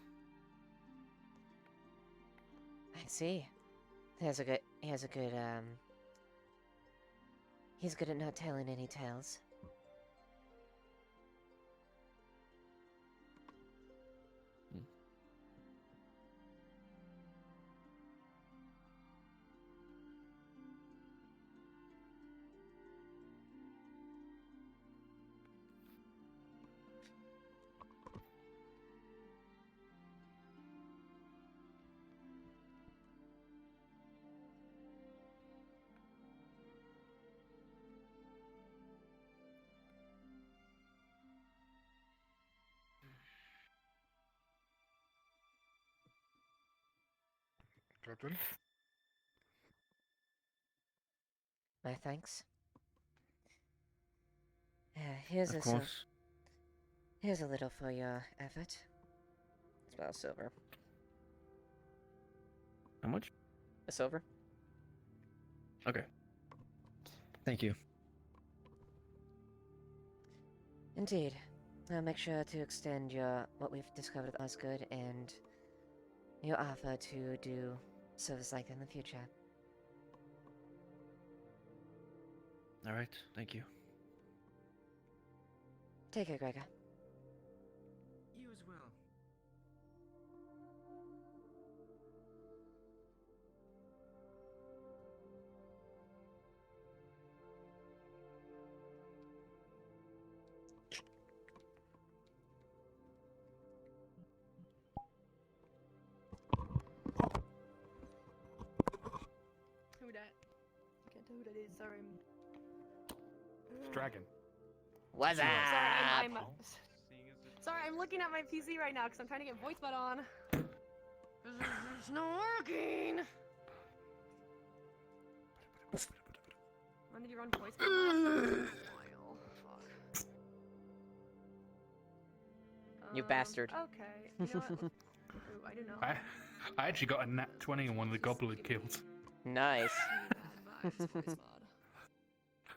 [SPEAKER 17] I see. He's good at not telling any tales.
[SPEAKER 2] Captain?
[SPEAKER 17] My thanks. Here's
[SPEAKER 9] Of
[SPEAKER 17] a
[SPEAKER 9] course.
[SPEAKER 17] here's a little for your effort.
[SPEAKER 1] It's about a silver.
[SPEAKER 9] How much?
[SPEAKER 1] A silver?
[SPEAKER 9] Okay. Thank you.
[SPEAKER 17] Indeed. I'll make sure to extend what we've discovered as good and your offer to do service like that in the future.
[SPEAKER 9] All right. Thank you.
[SPEAKER 17] Take care, Gregor.
[SPEAKER 5] You as well.
[SPEAKER 3] Who dat? I can't tell who that is. Sorry.
[SPEAKER 2] It's Dragon.
[SPEAKER 1] What's up?
[SPEAKER 3] Sorry, sorry, I'm looking at my PC right now because I'm trying to get voice bot on. It's not working. When did you run voice bot last? Fuck.
[SPEAKER 1] You bastard.
[SPEAKER 3] Okay. You know what? Ooh, I do not.
[SPEAKER 2] I actually got a nat 20 on one of the goblin kills.
[SPEAKER 1] Nice.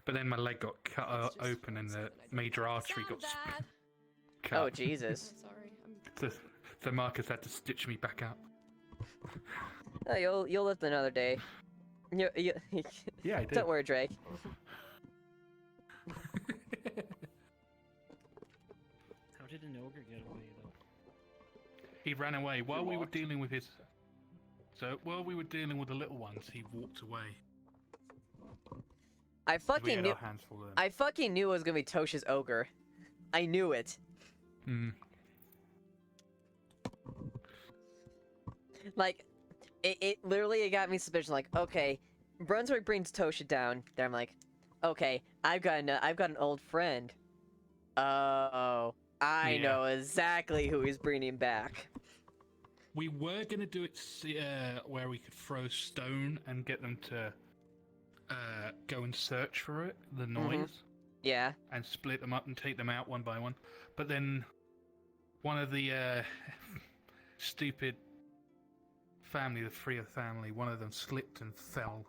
[SPEAKER 2] But then my leg got cut open and the major artery got cut.
[SPEAKER 1] Oh, Jesus.
[SPEAKER 3] Sorry.
[SPEAKER 2] So Marcus had to stitch me back up.
[SPEAKER 1] Oh, you'll live another day. You,
[SPEAKER 2] Yeah, I did.
[SPEAKER 1] Don't worry, Drake.
[SPEAKER 8] How did an ogre get away, though?
[SPEAKER 2] He ran away while we were dealing with his. So while we were dealing with the little ones, he walked away.
[SPEAKER 1] I
[SPEAKER 2] We
[SPEAKER 1] fucking
[SPEAKER 2] had
[SPEAKER 1] knew.
[SPEAKER 2] our hands full then.
[SPEAKER 1] I fucking knew it was gonna be Tosha's ogre. I knew it.
[SPEAKER 2] Hmm.
[SPEAKER 1] Like, it literally got me suspicious. Like, okay, Brunswick brings Tosha down. Then I'm like, okay, I've got an old friend. Oh, I know exactly who he's bringing back.
[SPEAKER 2] We were gonna do it where we could throw stone and get them to go and search for it, the noise.
[SPEAKER 1] Yeah.
[SPEAKER 2] And split them up and take them out one by one. But then one of the stupid family, the Freer family, one of them slipped and fell.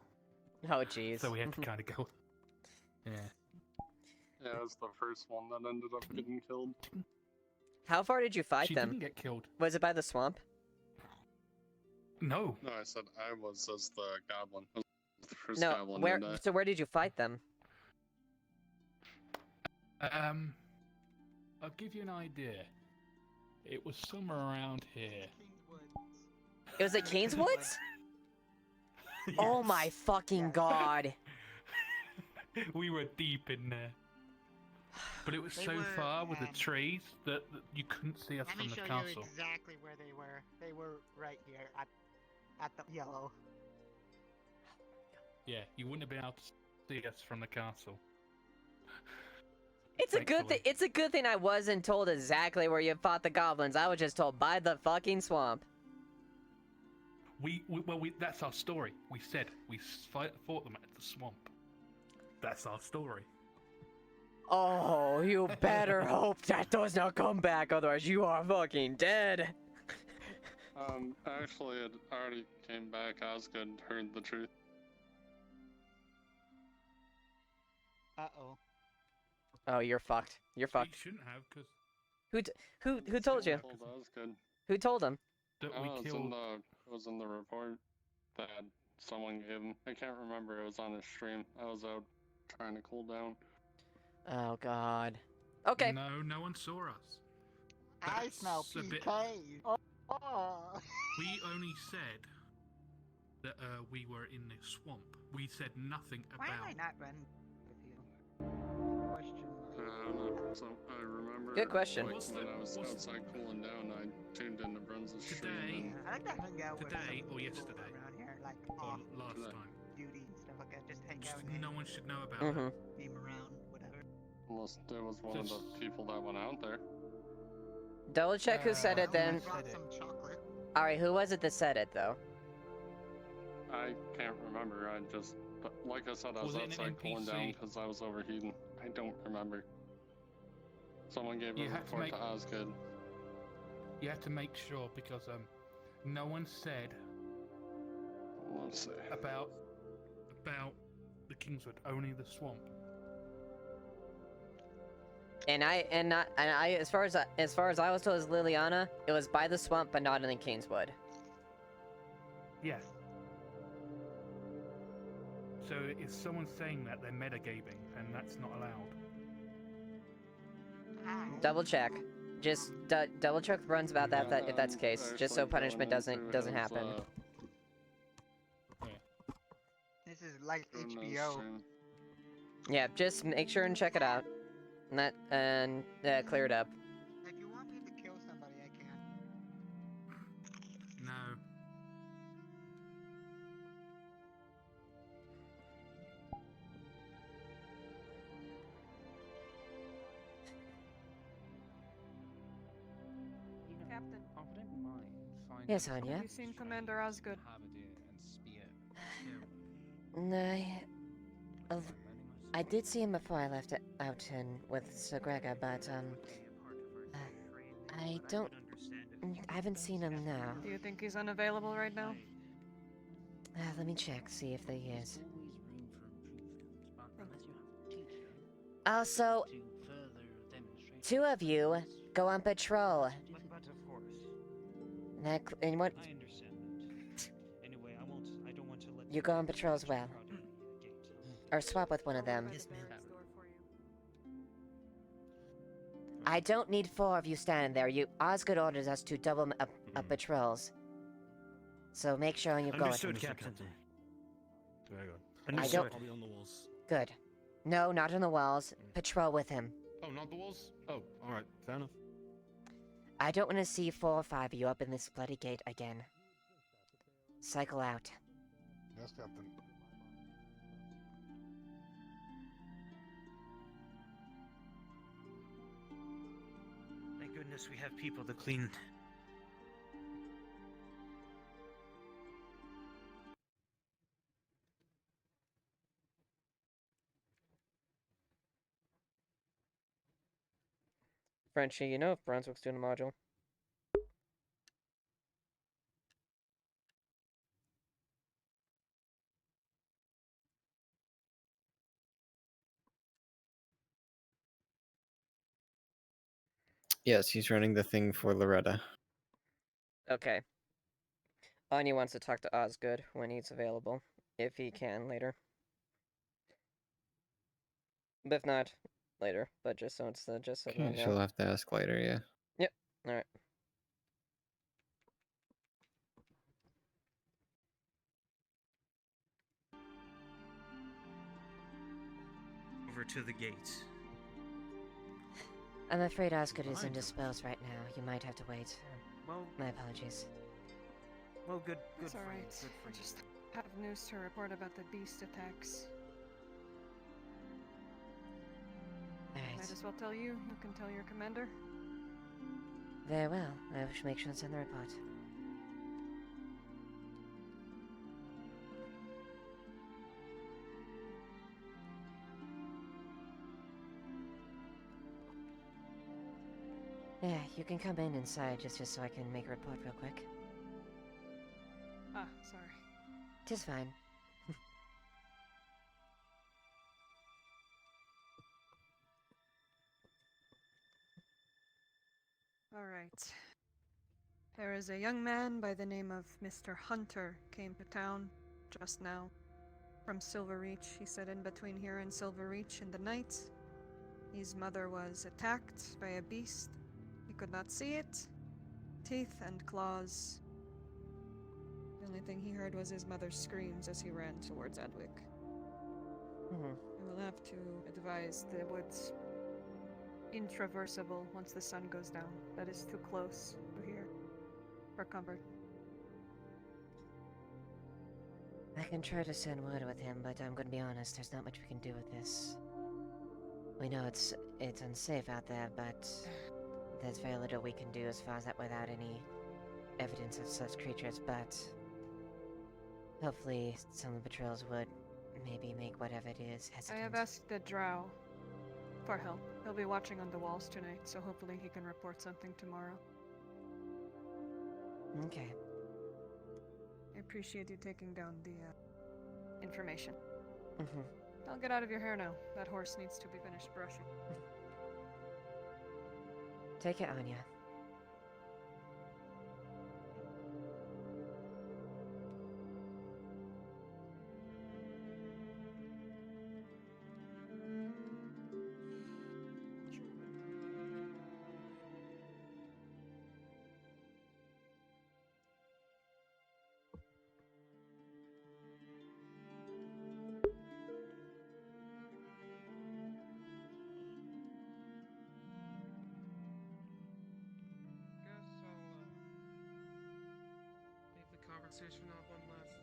[SPEAKER 1] Oh, jeez.
[SPEAKER 2] So we had to kind of go. Yeah.
[SPEAKER 6] Yeah, it was the first one that ended up getting killed.
[SPEAKER 1] How far did you fight
[SPEAKER 2] She
[SPEAKER 1] them?
[SPEAKER 2] didn't get killed.
[SPEAKER 1] Was it by the swamp?
[SPEAKER 2] No.
[SPEAKER 6] No, I said I was as the goblin. I was the first
[SPEAKER 1] No.
[SPEAKER 6] goblin
[SPEAKER 1] Where?
[SPEAKER 6] to die.
[SPEAKER 1] So where did you fight them?
[SPEAKER 2] I'll give you an idea. It was somewhere around here.
[SPEAKER 1] It was at Kane's Woods? Oh my fucking god.
[SPEAKER 2] We were deep in there. But it was so far with the trees that you couldn't see us from the
[SPEAKER 13] Let me show
[SPEAKER 2] castle.
[SPEAKER 13] you exactly where they were. They were right here at the yellow.
[SPEAKER 2] Yeah, you wouldn't have been able to see us from the castle.
[SPEAKER 1] It's a good thing. It's a good thing I wasn't told exactly where you fought the goblins. I was just told by the fucking swamp.
[SPEAKER 2] That's our story. We said we fought them at the swamp. That's our story.
[SPEAKER 1] Oh, you better hope that does not come back, otherwise you are fucking dead.
[SPEAKER 6] Actually, it already came back. Osgood heard the truth.
[SPEAKER 13] Uh-oh.
[SPEAKER 1] Oh, you're fucked. You're
[SPEAKER 2] He
[SPEAKER 1] fucked.
[SPEAKER 2] shouldn't have, because
[SPEAKER 1] Who told you?
[SPEAKER 6] Well, that was good.
[SPEAKER 1] Who told him?
[SPEAKER 2] that
[SPEAKER 6] Oh,
[SPEAKER 2] we
[SPEAKER 6] it was
[SPEAKER 2] killed.
[SPEAKER 6] it was in the report that someone gave him. I can't remember. It was on his stream. I was out trying to cool down.
[SPEAKER 1] Oh God. Okay.
[SPEAKER 2] No, no one saw us.
[SPEAKER 13] I smell
[SPEAKER 2] That's a bit-
[SPEAKER 13] PK. Oh.
[SPEAKER 2] We only said that we were in the swamp. We said nothing
[SPEAKER 13] Why am
[SPEAKER 2] about.
[SPEAKER 13] I not running with you? Question mark.
[SPEAKER 6] I don't know. So I remember.
[SPEAKER 1] Good question.
[SPEAKER 6] Like, when I was outside cooling down, I tuned into Bruns's stream.
[SPEAKER 13] I like to hang out with
[SPEAKER 2] Today
[SPEAKER 13] some
[SPEAKER 2] or
[SPEAKER 13] people
[SPEAKER 2] yesterday?
[SPEAKER 13] around here, like
[SPEAKER 2] Or
[SPEAKER 13] off
[SPEAKER 2] last
[SPEAKER 6] Today.
[SPEAKER 2] time.
[SPEAKER 13] duty and stuff like that. Just hang
[SPEAKER 2] Just
[SPEAKER 13] out and
[SPEAKER 2] no one should know about
[SPEAKER 1] Mm-hmm.
[SPEAKER 2] it.
[SPEAKER 13] beam around, whatever.
[SPEAKER 6] Unless there was one of the people that went out there.
[SPEAKER 1] Double check who said it then.
[SPEAKER 13] I brought some chocolate.
[SPEAKER 1] Alright, who was it that said it though?
[SPEAKER 6] I can't remember. But like I said, I was
[SPEAKER 2] Was it an
[SPEAKER 6] outside cooling down
[SPEAKER 2] NPC?
[SPEAKER 6] because I was overheating. I don't remember. Someone gave
[SPEAKER 2] You
[SPEAKER 6] a
[SPEAKER 2] had to
[SPEAKER 6] report
[SPEAKER 2] make-
[SPEAKER 6] to Osgood.
[SPEAKER 2] You have to make sure because no one said
[SPEAKER 6] Let's see.
[SPEAKER 2] about the Kingswood, only the swamp.
[SPEAKER 1] And I as far as I was told as Liliana, it was by the swamp but not in the Kingswood.
[SPEAKER 2] Yeah. So if someone's saying that, they're metagaming, and that's not allowed.
[SPEAKER 1] Double check. Just double check with Bruns about that if that's the case, just so
[SPEAKER 6] Actually,
[SPEAKER 1] punishment
[SPEAKER 6] going
[SPEAKER 1] doesn't
[SPEAKER 6] into
[SPEAKER 1] happen.
[SPEAKER 13] This is like
[SPEAKER 6] Bruno's
[SPEAKER 13] HBO.
[SPEAKER 6] stream.
[SPEAKER 1] Yeah, just make sure and check it out. And clear it up.
[SPEAKER 13] If you want me to kill somebody, I can.
[SPEAKER 2] No.
[SPEAKER 3] Captain,
[SPEAKER 8] I wouldn't mind finding
[SPEAKER 1] Yes, Anya.
[SPEAKER 3] have you seen Commander Osgood?
[SPEAKER 8] halberdier and spear.
[SPEAKER 17] I did see him before I left out with Sir Gregor, but I haven't seen him now.
[SPEAKER 3] Do you think he's unavailable right now?
[SPEAKER 17] Let me check, see if he is.
[SPEAKER 8] Always room for improvement, but unless you have a teacher
[SPEAKER 17] Also,
[SPEAKER 8] to further demonstrate.
[SPEAKER 17] two of you go on patrol.
[SPEAKER 8] But of course,
[SPEAKER 17] And what?
[SPEAKER 8] I understand that. Anyway, I don't want to let
[SPEAKER 17] You go on patrol as well.
[SPEAKER 8] crowded gate.
[SPEAKER 17] Or swap with one of them.
[SPEAKER 3] Yes, ma'am. For you.
[SPEAKER 17] I don't need four of you standing there. Osgood orders us to double up patrols. So make sure you go with
[SPEAKER 21] Understood,
[SPEAKER 17] him.
[SPEAKER 21] Captain.
[SPEAKER 18] Very good.
[SPEAKER 17] Understood.
[SPEAKER 18] I'll be on the walls.
[SPEAKER 17] Good. No, not on the walls. Patrol with him.
[SPEAKER 18] Oh, not the walls? Oh, alright, fair enough.
[SPEAKER 17] I don't want to see 4 or 5 of you up in this bloody gate again. Cycle out.
[SPEAKER 18] Yes, Captain.
[SPEAKER 8] Thank goodness we have people to clean.
[SPEAKER 1] Frenchie, you know if Brunswick's doing a module?
[SPEAKER 7] Yes, he's running the thing for Loretta.
[SPEAKER 1] Okay. Anya wants to talk to Osgood when he's available, if he can later. But if not, later. But just so it's just so I
[SPEAKER 7] Okay,
[SPEAKER 1] know.
[SPEAKER 7] she'll have to ask later, yeah.
[SPEAKER 1] Yep. All right.
[SPEAKER 8] Over to the gates.
[SPEAKER 17] I'm afraid Osgood is indisposed right now. You might have to wait.
[SPEAKER 8] Well,
[SPEAKER 17] My apologies.
[SPEAKER 8] well, good
[SPEAKER 3] It's
[SPEAKER 8] for you.
[SPEAKER 3] alright.
[SPEAKER 8] Good for
[SPEAKER 3] I
[SPEAKER 8] you.
[SPEAKER 3] just have news to report about the beast attacks.
[SPEAKER 17] Alright.
[SPEAKER 3] Might as well tell you. You can tell your commander.
[SPEAKER 17] Very well. I should make sure to send the report. Yeah, you can come in inside just so I can make a report real quick.
[SPEAKER 3] Ah, sorry.
[SPEAKER 17] Tis fine.
[SPEAKER 4] Alright. There is a young man by the name of Mr. Hunter came to town just now from Silverreach. He said in between here and Silverreach in the night. His mother was attacked by a beast. He could not see it. Teeth and claws. The only thing he heard was his mother's screams as he ran towards Adwick. I will have to advise the woods intraversible once the sun goes down. That is too close to here for comfort.
[SPEAKER 17] I can try to send word with him, but I'm gonna be honest, there's not much we can do with this. We know it's unsafe out there, but there's very little we can do as far as that without any evidence of such creatures, but hopefully some of the patrols would maybe make whatever it is hesitant.
[SPEAKER 4] I have asked the drow for help. He'll be watching on the walls tonight, so hopefully he can report something tomorrow.
[SPEAKER 17] Okay.
[SPEAKER 4] I appreciate you taking down the information.
[SPEAKER 17] Mm-hmm.
[SPEAKER 4] I'll get out of your hair now. That horse needs to be finished brushing.
[SPEAKER 17] Take it, Anya.
[SPEAKER 23] Leave the conversation off one last thing.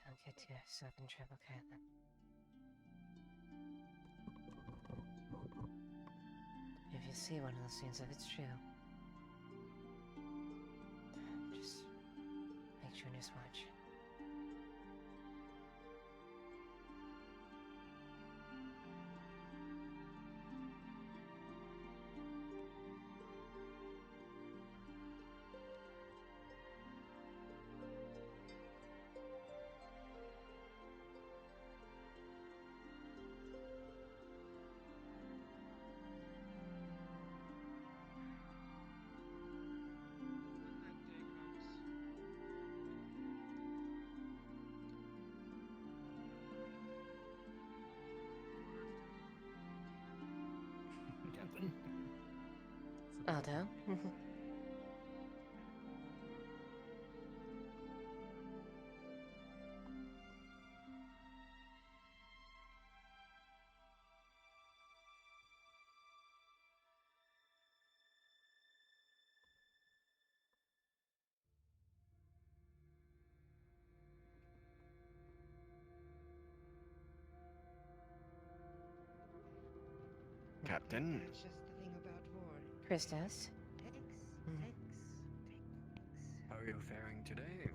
[SPEAKER 17] Don't get yourself in trouble, Caitlin. If you see one of those things, if it's true, just make sure and just watch.
[SPEAKER 15] Captain.
[SPEAKER 17] Aldo?
[SPEAKER 15] Captain.
[SPEAKER 13] That's just the thing about war.
[SPEAKER 17] Christos?
[SPEAKER 15] How are you faring today?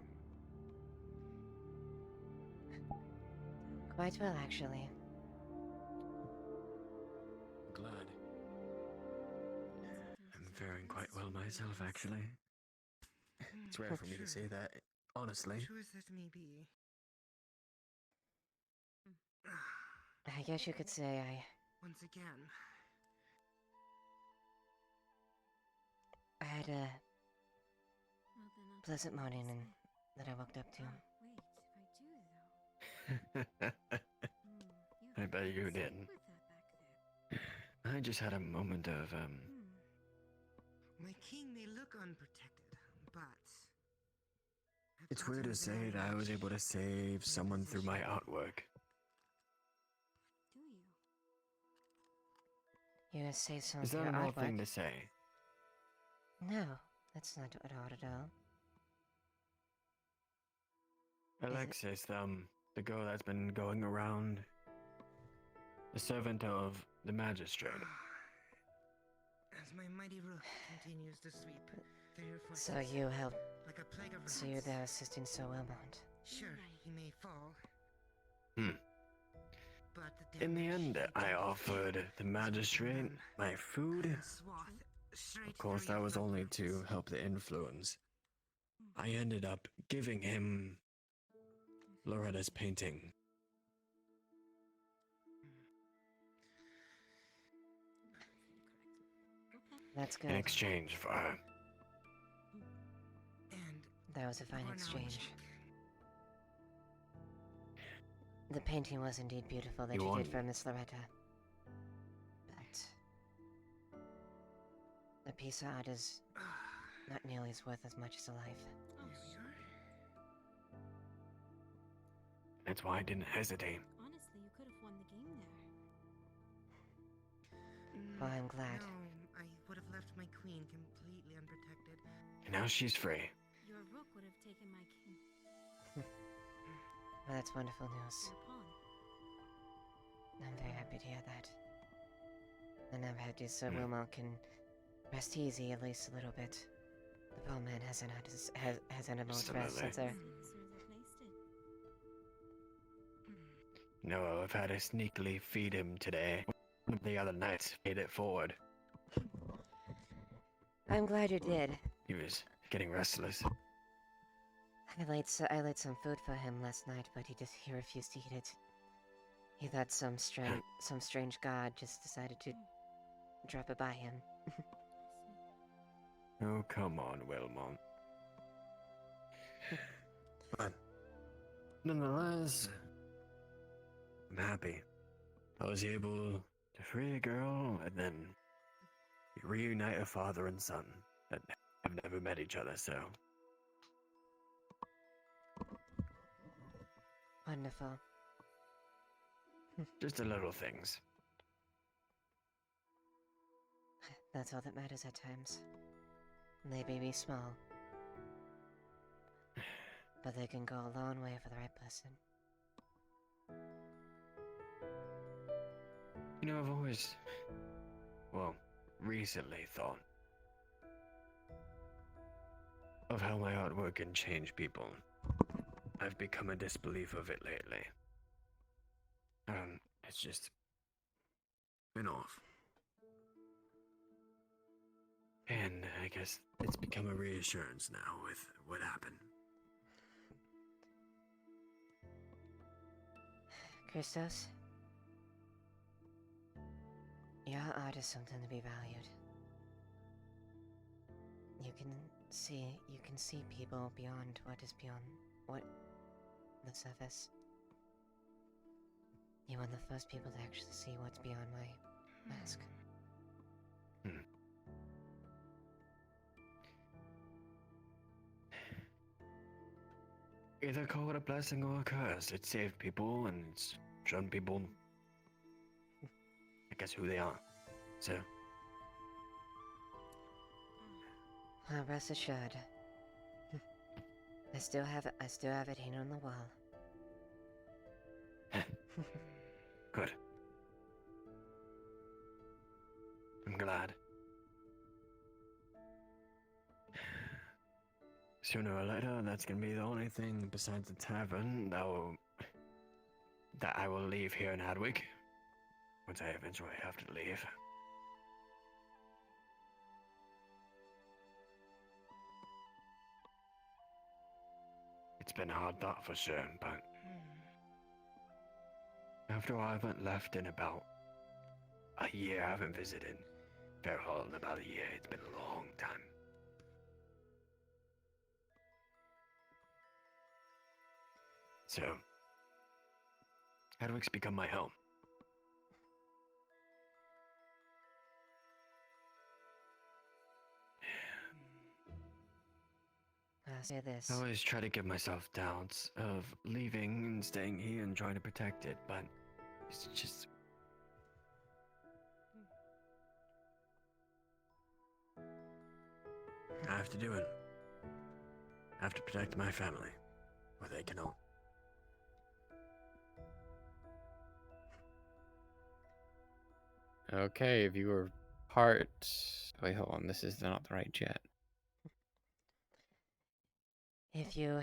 [SPEAKER 17] Quite well, actually.
[SPEAKER 15] Glad. I'm faring quite well myself, actually. It's rare for me to say that, honestly.
[SPEAKER 13] True as that may be.
[SPEAKER 17] I guess you could say
[SPEAKER 13] Once again.
[SPEAKER 17] I had a pleasant morning and that I woke up to.
[SPEAKER 10] Wait, if I do though.
[SPEAKER 14] I bet you didn't. I just had a moment of,
[SPEAKER 5] My king may look unprotected, but
[SPEAKER 14] It's weird to say that I was able to save someone through my artwork.
[SPEAKER 17] You say something
[SPEAKER 14] Is that
[SPEAKER 17] your
[SPEAKER 14] an odd
[SPEAKER 17] artwork?
[SPEAKER 14] thing to say?
[SPEAKER 17] No, that's not odd at all.
[SPEAKER 14] Alexis, the girl that's been going around, the servant of the magistrate.
[SPEAKER 5] as my mighty roof continues to sweep through your forces,
[SPEAKER 17] So you help.
[SPEAKER 5] like a plague of
[SPEAKER 17] So you're
[SPEAKER 5] rats.
[SPEAKER 17] there assisting Sir Wilmot.
[SPEAKER 5] Sure, he may fall, but
[SPEAKER 14] In the end, I offered the magistrate my food. Of course, that was only to help the influence. I ended up giving him Loretta's painting.
[SPEAKER 17] That's good.
[SPEAKER 14] In exchange for her.
[SPEAKER 17] That was a fine exchange. The painting was indeed beautiful that
[SPEAKER 14] You
[SPEAKER 17] you
[SPEAKER 14] won.
[SPEAKER 17] did for Miss Loretta. But a piece of art is not nearly as worth as much as a life.
[SPEAKER 14] That's why I didn't hesitate.
[SPEAKER 16] Honestly, you could have won the game there.
[SPEAKER 17] Well, I'm glad.
[SPEAKER 5] No, I would have left my queen completely unprotected.
[SPEAKER 14] And now she's free.
[SPEAKER 16] Your rook would have taken my king.
[SPEAKER 17] Well, that's wonderful news.
[SPEAKER 16] Your pawn.
[SPEAKER 17] I'm very happy to hear that. And I'm happy Sir Wilmot can rest easy at least a little bit. The poor man hasn't had a moment's rest since our...
[SPEAKER 14] No, I've had to sneakily feed him today. The other night, paid it forward.
[SPEAKER 17] I'm glad you did.
[SPEAKER 14] He was getting restless.
[SPEAKER 17] I laid some food for him last night, but he refused to eat it. He thought some strange god just decided to drop it by him.
[SPEAKER 14] Oh, come on, Wilmot. But nonetheless, I'm happy. I was able to free a girl and then reunite a father and son that have never met each other, so.
[SPEAKER 17] Wonderful.
[SPEAKER 14] Just the little things.
[SPEAKER 17] That's all that matters at times. They may be small, but they can go a long way for the right person.
[SPEAKER 14] You know, I've always, well, recently thought of how my artwork can change people. I've become a disbeliever of it lately. It's just been off. And I guess it's become a reassurance now with what happened.
[SPEAKER 17] Christos? Your art is something to be valued. You can see people beyond what the surface. You're one of the first people to actually see what's beyond my mask.
[SPEAKER 14] Either call it a blessing or a curse. It saved people and it's shown people, I guess, who they are. So.
[SPEAKER 17] Well, rest assured. I still have it hanging on the wall.
[SPEAKER 14] Good. I'm glad. Sooner or later, that's gonna be the only thing besides the tavern that I will leave here in Hadwick. Once I eventually have to leave. It's been a hard thought for sure, but after I haven't left in about a year, I haven't visited Fairhall in about a year. It's been a long time. So, Hadwick's become my home.
[SPEAKER 17] I'll say this.
[SPEAKER 14] I always try to give myself doubts of leaving and staying here and trying to protect it, but it's just. I have to do it. I have to protect my family, or they can all.
[SPEAKER 7] Okay, if you were part. Wait, hold on. This is not the right chat.
[SPEAKER 17] If you.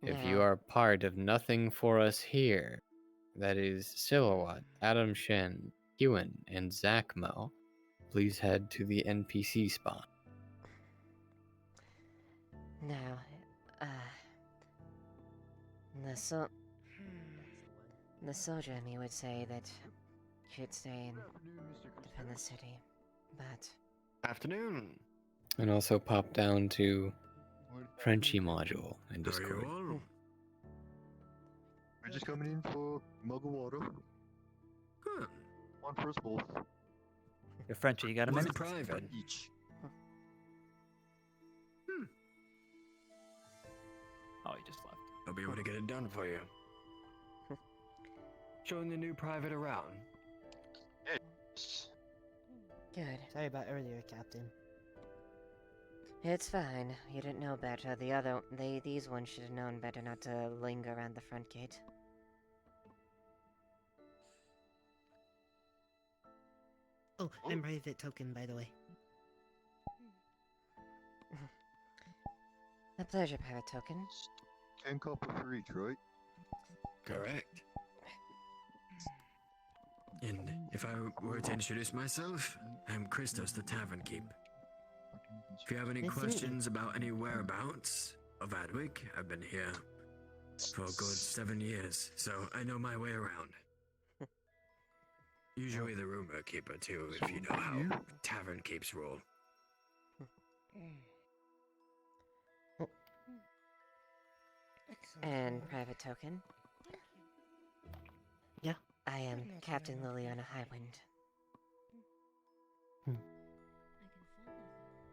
[SPEAKER 7] If you
[SPEAKER 17] Now-
[SPEAKER 7] are part of Nothing for Us Here, that is Silhouette, Adam Shen, Ewan, and Zachmo, please head to the NPC spawn.
[SPEAKER 17] Now, the soldier in me would say that you'd stay and defend the city, but
[SPEAKER 14] Afternoon.
[SPEAKER 7] And also pop down to Frenchie module in
[SPEAKER 14] How are you
[SPEAKER 7] Discord.
[SPEAKER 14] all?
[SPEAKER 11] We're just coming in for a mug of water.
[SPEAKER 14] Good.
[SPEAKER 11] One for us both.
[SPEAKER 9] You're Frenchie, you got a
[SPEAKER 14] Was
[SPEAKER 9] minute?
[SPEAKER 14] it private?
[SPEAKER 11] Each.
[SPEAKER 9] Oh, he just left.
[SPEAKER 14] I'll be able to get it done for you. Showing the new private around.
[SPEAKER 17] good.
[SPEAKER 13] Sorry about earlier, Captain.
[SPEAKER 17] It's fine. You didn't know better. These ones should have known better not to linger around the front gate.
[SPEAKER 13] Oh, I'm Private Token, by the way.
[SPEAKER 17] A pleasure, Pirate Token.
[SPEAKER 11] 10 copper for each, right?
[SPEAKER 14] Correct. And if I were to introduce myself, I'm Christos the Tavern Keep. If you have any
[SPEAKER 13] Nice to meet you.
[SPEAKER 14] questions about any whereabouts of Adwick, I've been here for a good 7 years, so I know my way around. Usually the rumor keeper too, if you know how tavern keeps roll.
[SPEAKER 17] And Private Token.
[SPEAKER 13] Yeah?
[SPEAKER 17] I am Captain Leiliana Highwind.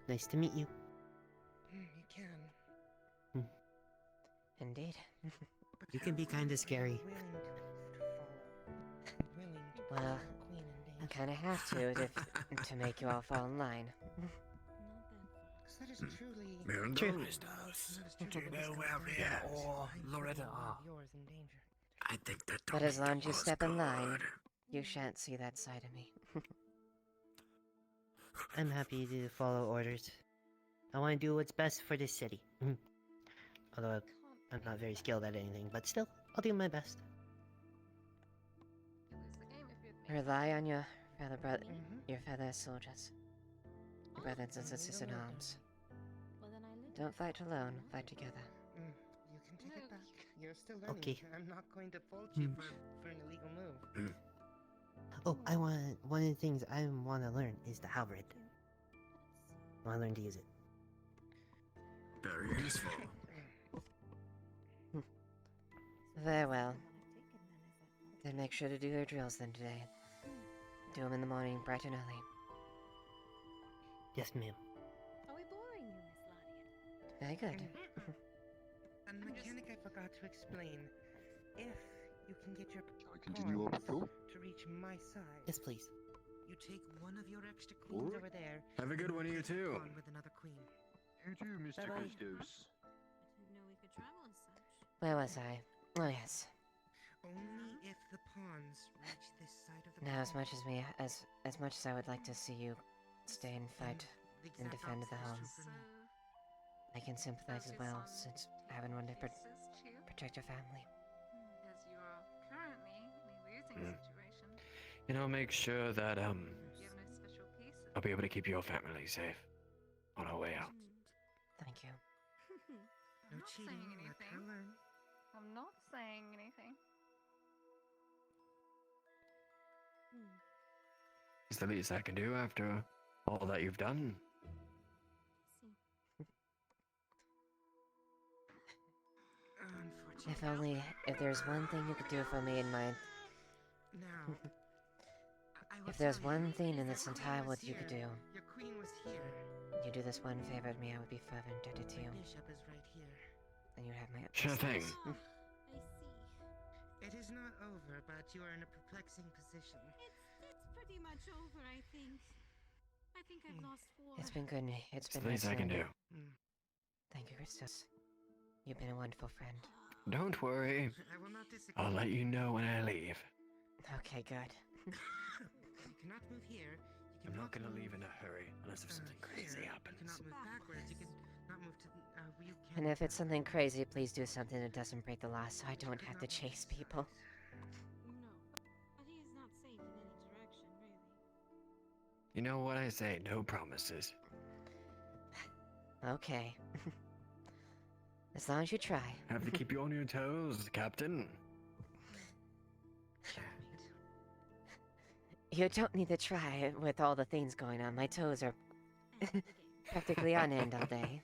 [SPEAKER 13] Nice to meet you.
[SPEAKER 3] You can.
[SPEAKER 17] Indeed.
[SPEAKER 13] You can be kinda scary.
[SPEAKER 17] Well, I kinda have to make you all fall in line.
[SPEAKER 3] That is truly.
[SPEAKER 14] True.
[SPEAKER 5] Do you know where Rhea or Loretta are?
[SPEAKER 3] Yours in danger.
[SPEAKER 14] I think that
[SPEAKER 17] But as long as you step in line, you shan't see that side of me.
[SPEAKER 13] I'm happy to follow orders. I want to do what's best for this city. Although I'm not very skilled at anything, but still, I'll do my best.
[SPEAKER 17] Rely on your fellow soldiers. Your brothers and sisters in arms. Don't fight alone, fight together.
[SPEAKER 3] You can take it back. You're still learning.
[SPEAKER 13] Okay.
[SPEAKER 3] I'm not going to fault you for an illegal move.
[SPEAKER 13] Oh, one of the things I want to learn is the halberd. I want to learn to use it.
[SPEAKER 14] Very useful.
[SPEAKER 17] Very well. Then make sure to do your drills then today. Do them in the morning, bright and early.
[SPEAKER 13] Yes, ma'am.
[SPEAKER 16] Are we boring you, Miss Lottie?
[SPEAKER 17] Very good.
[SPEAKER 3] And mechanic, I forgot to explain. If you can get your
[SPEAKER 11] continue
[SPEAKER 3] pawns
[SPEAKER 11] up, cool?
[SPEAKER 3] to reach my side,
[SPEAKER 13] Yes, please.
[SPEAKER 3] you take one of your extra queens
[SPEAKER 11] Alright.
[SPEAKER 3] over there.
[SPEAKER 14] Have a good one, you too.
[SPEAKER 3] On with another queen.
[SPEAKER 11] You too, Mr.
[SPEAKER 3] Bye-bye.
[SPEAKER 11] Christos.
[SPEAKER 16] Didn't know we could travel as such.
[SPEAKER 17] Where was I? Oh yes.
[SPEAKER 3] Only if the pawns reach this side of the
[SPEAKER 17] Now, as
[SPEAKER 3] pond.
[SPEAKER 17] much as I would like to see you stay and fight and defend the home, I can sympathize as well, since having one to protect your family.
[SPEAKER 19] As you are currently in a losing situation,
[SPEAKER 14] And I'll make sure that
[SPEAKER 19] you have no special pieces.
[SPEAKER 14] I'll be able to keep your family safe on our way out.
[SPEAKER 17] Thank you.
[SPEAKER 19] I'm
[SPEAKER 3] No
[SPEAKER 19] not
[SPEAKER 3] cheating,
[SPEAKER 19] saying
[SPEAKER 3] let her
[SPEAKER 19] anything.
[SPEAKER 3] learn.
[SPEAKER 19] I'm not saying anything.
[SPEAKER 14] It's the least I can do after all that you've done.
[SPEAKER 17] If there's one thing you could do for me in my...
[SPEAKER 13] Now,
[SPEAKER 17] If there's one thing in this entire world you could do,
[SPEAKER 13] Your queen was here.
[SPEAKER 17] you do this one favor to me, I would be forever indebted to you.
[SPEAKER 13] My bishop is right here.
[SPEAKER 17] And you have my
[SPEAKER 14] Sure thing.
[SPEAKER 16] I see.
[SPEAKER 13] It is not over, but you are in a perplexing position.
[SPEAKER 16] It's pretty much over, I think. I think I've lost 4.
[SPEAKER 17] It's been good. It's been
[SPEAKER 14] the least
[SPEAKER 17] nice
[SPEAKER 14] I can
[SPEAKER 17] knowing
[SPEAKER 14] do.
[SPEAKER 17] you. Thank you, Christos. You've been a wonderful friend.
[SPEAKER 14] Don't worry.
[SPEAKER 13] I will not disagree.
[SPEAKER 14] I'll let you know when I leave.
[SPEAKER 17] Okay, good.
[SPEAKER 13] You cannot move here. You
[SPEAKER 14] I'm not
[SPEAKER 13] cannot
[SPEAKER 14] gonna
[SPEAKER 13] move,
[SPEAKER 14] leave in a hurry unless if something crazy
[SPEAKER 13] here.
[SPEAKER 14] happens.
[SPEAKER 13] You cannot move backwards. You cannot move to. You can.
[SPEAKER 17] And if it's something crazy, please do something that doesn't break the law so I don't have to chase people.
[SPEAKER 16] No, but he is not safe in any direction, really.
[SPEAKER 14] You know what I say, no promises.
[SPEAKER 17] Okay. As long as you try.
[SPEAKER 14] Have to keep you on your toes, Captain.
[SPEAKER 17] You don't need to try with all the things going on. My toes are practically on end all day.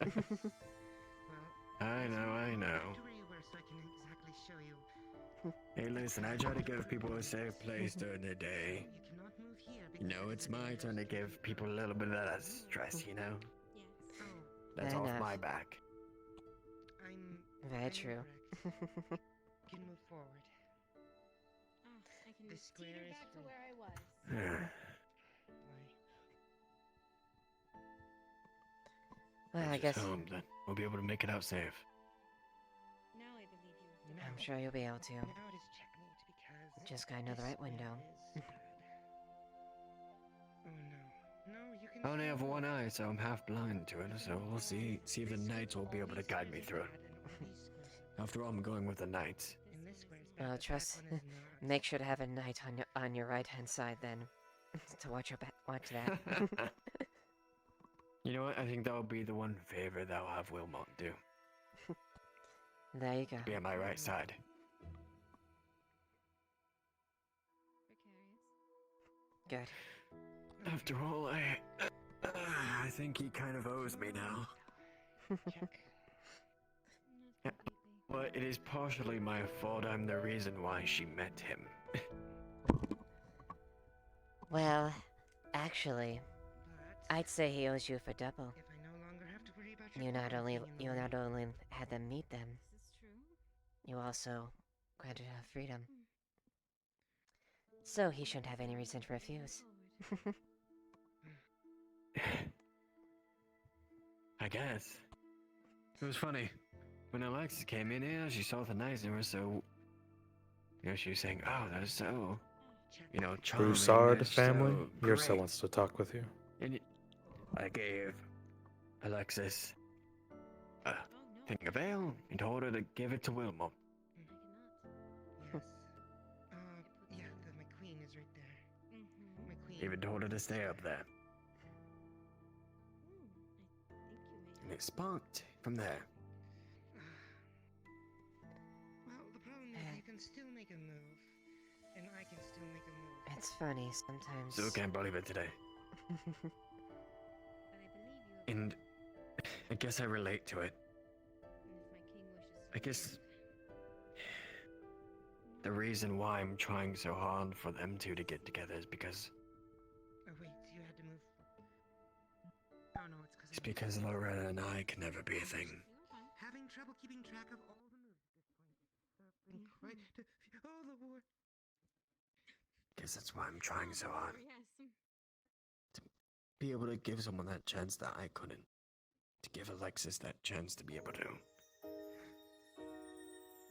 [SPEAKER 14] I know.
[SPEAKER 13] To where you were, so I can exactly show you.
[SPEAKER 14] Hey, listen, I try to give people a safe place during the day.
[SPEAKER 13] You cannot move here.
[SPEAKER 14] You know, it's my turn to give people a little bit of that stress, you know?
[SPEAKER 16] Yes.
[SPEAKER 14] That's
[SPEAKER 17] Fair
[SPEAKER 14] off
[SPEAKER 17] enough.
[SPEAKER 14] my back.
[SPEAKER 17] Very true.
[SPEAKER 13] You can move forward.
[SPEAKER 16] I can
[SPEAKER 13] The square
[SPEAKER 16] teeter
[SPEAKER 13] is
[SPEAKER 16] back to
[SPEAKER 13] free.
[SPEAKER 16] where I was.
[SPEAKER 17] Well, I
[SPEAKER 14] Just
[SPEAKER 17] guess
[SPEAKER 14] home, then. We'll be able to make it out safe.
[SPEAKER 16] Now I believe you.
[SPEAKER 17] I'm sure you'll be able to.
[SPEAKER 13] Now it is checkmate because.
[SPEAKER 17] Just gotta know the right window.
[SPEAKER 13] Oh no. No, you can.
[SPEAKER 14] I only have one eye, so I'm half blind to it, so we'll see if the knights will be able to guide me through it. After all, I'm going with the knights.
[SPEAKER 13] And this square is bad,
[SPEAKER 17] Well,
[SPEAKER 13] but
[SPEAKER 17] trust.
[SPEAKER 13] that one is not.
[SPEAKER 17] Make sure to have a knight on your right hand side then, to watch that.
[SPEAKER 14] You know what? I think that'll be the one favor that I'll have Wilmot do.
[SPEAKER 17] There you go.
[SPEAKER 14] Be on my right side.
[SPEAKER 17] Good.
[SPEAKER 14] After all, I think he kind of owes me now. Yeah, but it is partially my fault. I'm the reason why she met him.
[SPEAKER 17] Well, actually, I'd say he owes you for double.
[SPEAKER 13] If I no longer have to worry about your
[SPEAKER 17] You not only had them meet them,
[SPEAKER 16] This is true.
[SPEAKER 17] you also granted her freedom. So he shouldn't have any reason to refuse.
[SPEAKER 14] I guess. It was funny. When Alexis came in here, she saw the knights and were so... You know, she was saying, oh, they're so... You know, charming.
[SPEAKER 12] Broussard
[SPEAKER 14] they're
[SPEAKER 12] family?
[SPEAKER 14] so
[SPEAKER 12] Your son
[SPEAKER 14] great."
[SPEAKER 12] wants to talk with you.
[SPEAKER 14] And I gave Alexis a thing of ale and told her to give it to Wilmot.
[SPEAKER 13] Yes. Yeah, my queen is right there. My queen.
[SPEAKER 14] Even told her to stay up there. And it sparked from there.
[SPEAKER 13] Well, the problem is you can still make a move, and I can still make a move.
[SPEAKER 17] It's funny sometimes.
[SPEAKER 14] Still can't believe it today. And I guess I relate to it. I guess the reason why I'm trying so hard for them two to get together is because
[SPEAKER 13] Oh wait, you had to move. Oh no, it's
[SPEAKER 14] because Loretta and I can never be a thing.
[SPEAKER 13] having trouble keeping track of all the moves at this point. It's quite. Oh, the war.
[SPEAKER 14] Guess that's why I'm trying so hard.
[SPEAKER 16] Yes.
[SPEAKER 14] Be able to give someone that chance that I couldn't. To give Alexis that chance to be able to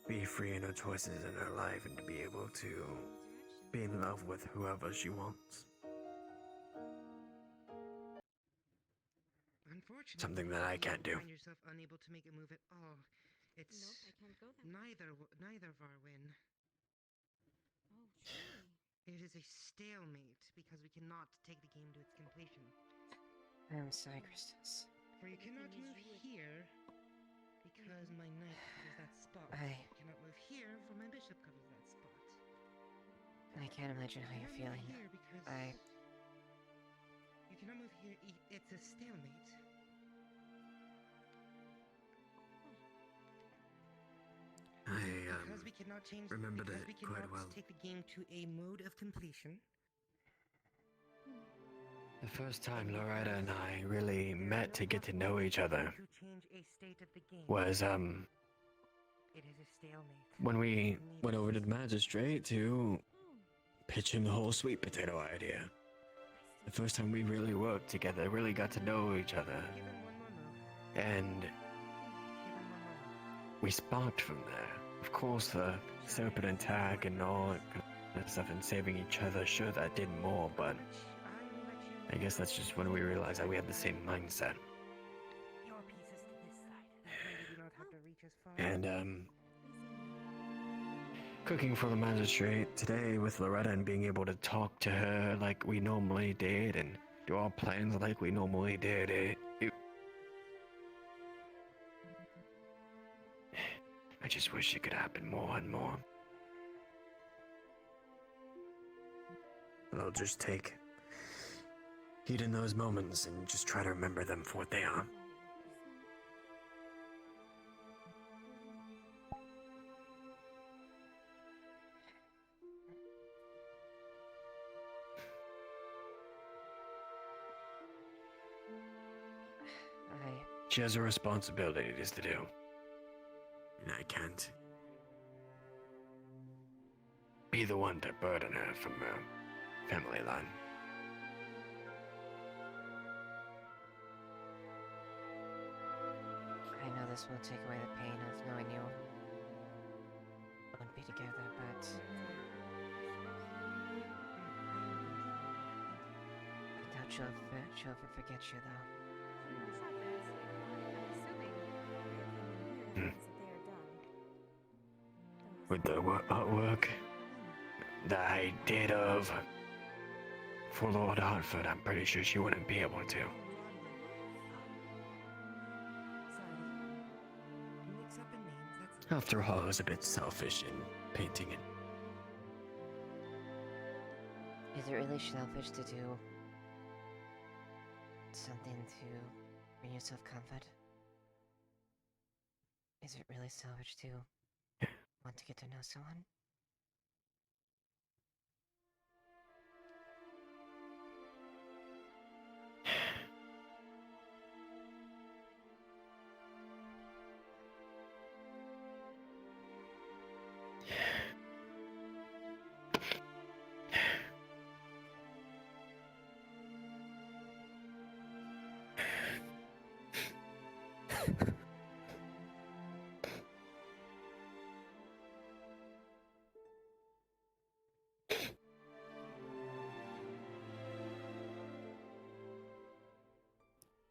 [SPEAKER 14] be free in her choices in her life and to be able to be in love with whoever she wants.
[SPEAKER 13] Unfortunately,
[SPEAKER 14] Something that I can't
[SPEAKER 13] you
[SPEAKER 14] do.
[SPEAKER 13] find yourself unable to make a move at all. It's
[SPEAKER 16] Nope, I can't go there.
[SPEAKER 13] neither of our win.
[SPEAKER 16] Oh, surely.
[SPEAKER 13] It is a stalemate because we cannot take the game to its completion.
[SPEAKER 17] I'm sorry, Christos.
[SPEAKER 13] For you cannot move here because my knight covers that spot.
[SPEAKER 17] I
[SPEAKER 13] cannot move here for my bishop covers that spot.
[SPEAKER 17] I can't imagine how you're feeling.
[SPEAKER 13] Here because you cannot move here. It's a stalemate. cannot change.
[SPEAKER 14] remembered
[SPEAKER 13] because
[SPEAKER 14] it
[SPEAKER 13] we
[SPEAKER 14] quite
[SPEAKER 13] cannot
[SPEAKER 14] well.
[SPEAKER 13] take the game to a mode of completion.
[SPEAKER 14] The first time Loretta and I really met to get to know each other
[SPEAKER 13] To change a state of the game.
[SPEAKER 14] was,
[SPEAKER 13] It is a stalemate.
[SPEAKER 14] when we went over to the magistrate to pitch him the whole sweet potato idea. The first time we really worked together, really got to know each other. And we sparked from there. Of course, the serpent attack and all that kind of stuff and saving each other, sure, that did more, but I guess that's just when we realized that we had the same mindset.
[SPEAKER 13] Your piece is to this side. That way we do not have to reach as far.
[SPEAKER 14] And, cooking for the magistrate today with Loretta and being able to talk to her like we normally did and do our plans like we normally did, I just wish it could happen more and more. But I'll just take heed in those moments and just try to remember them for what they are. She has a responsibility just to do. And I can't be the one to burden her from her family line.
[SPEAKER 17] I know this won't take away the pain of knowing you won't be together, but I doubt she'll ever forget you, though.
[SPEAKER 14] With the artwork that I did of for Lord Hartford, I'm pretty sure she wouldn't be able to. After all, I was a bit selfish in painting it.
[SPEAKER 17] Is it really selfish to do something to bring yourself comfort? Is it really selfish to want to get to know someone?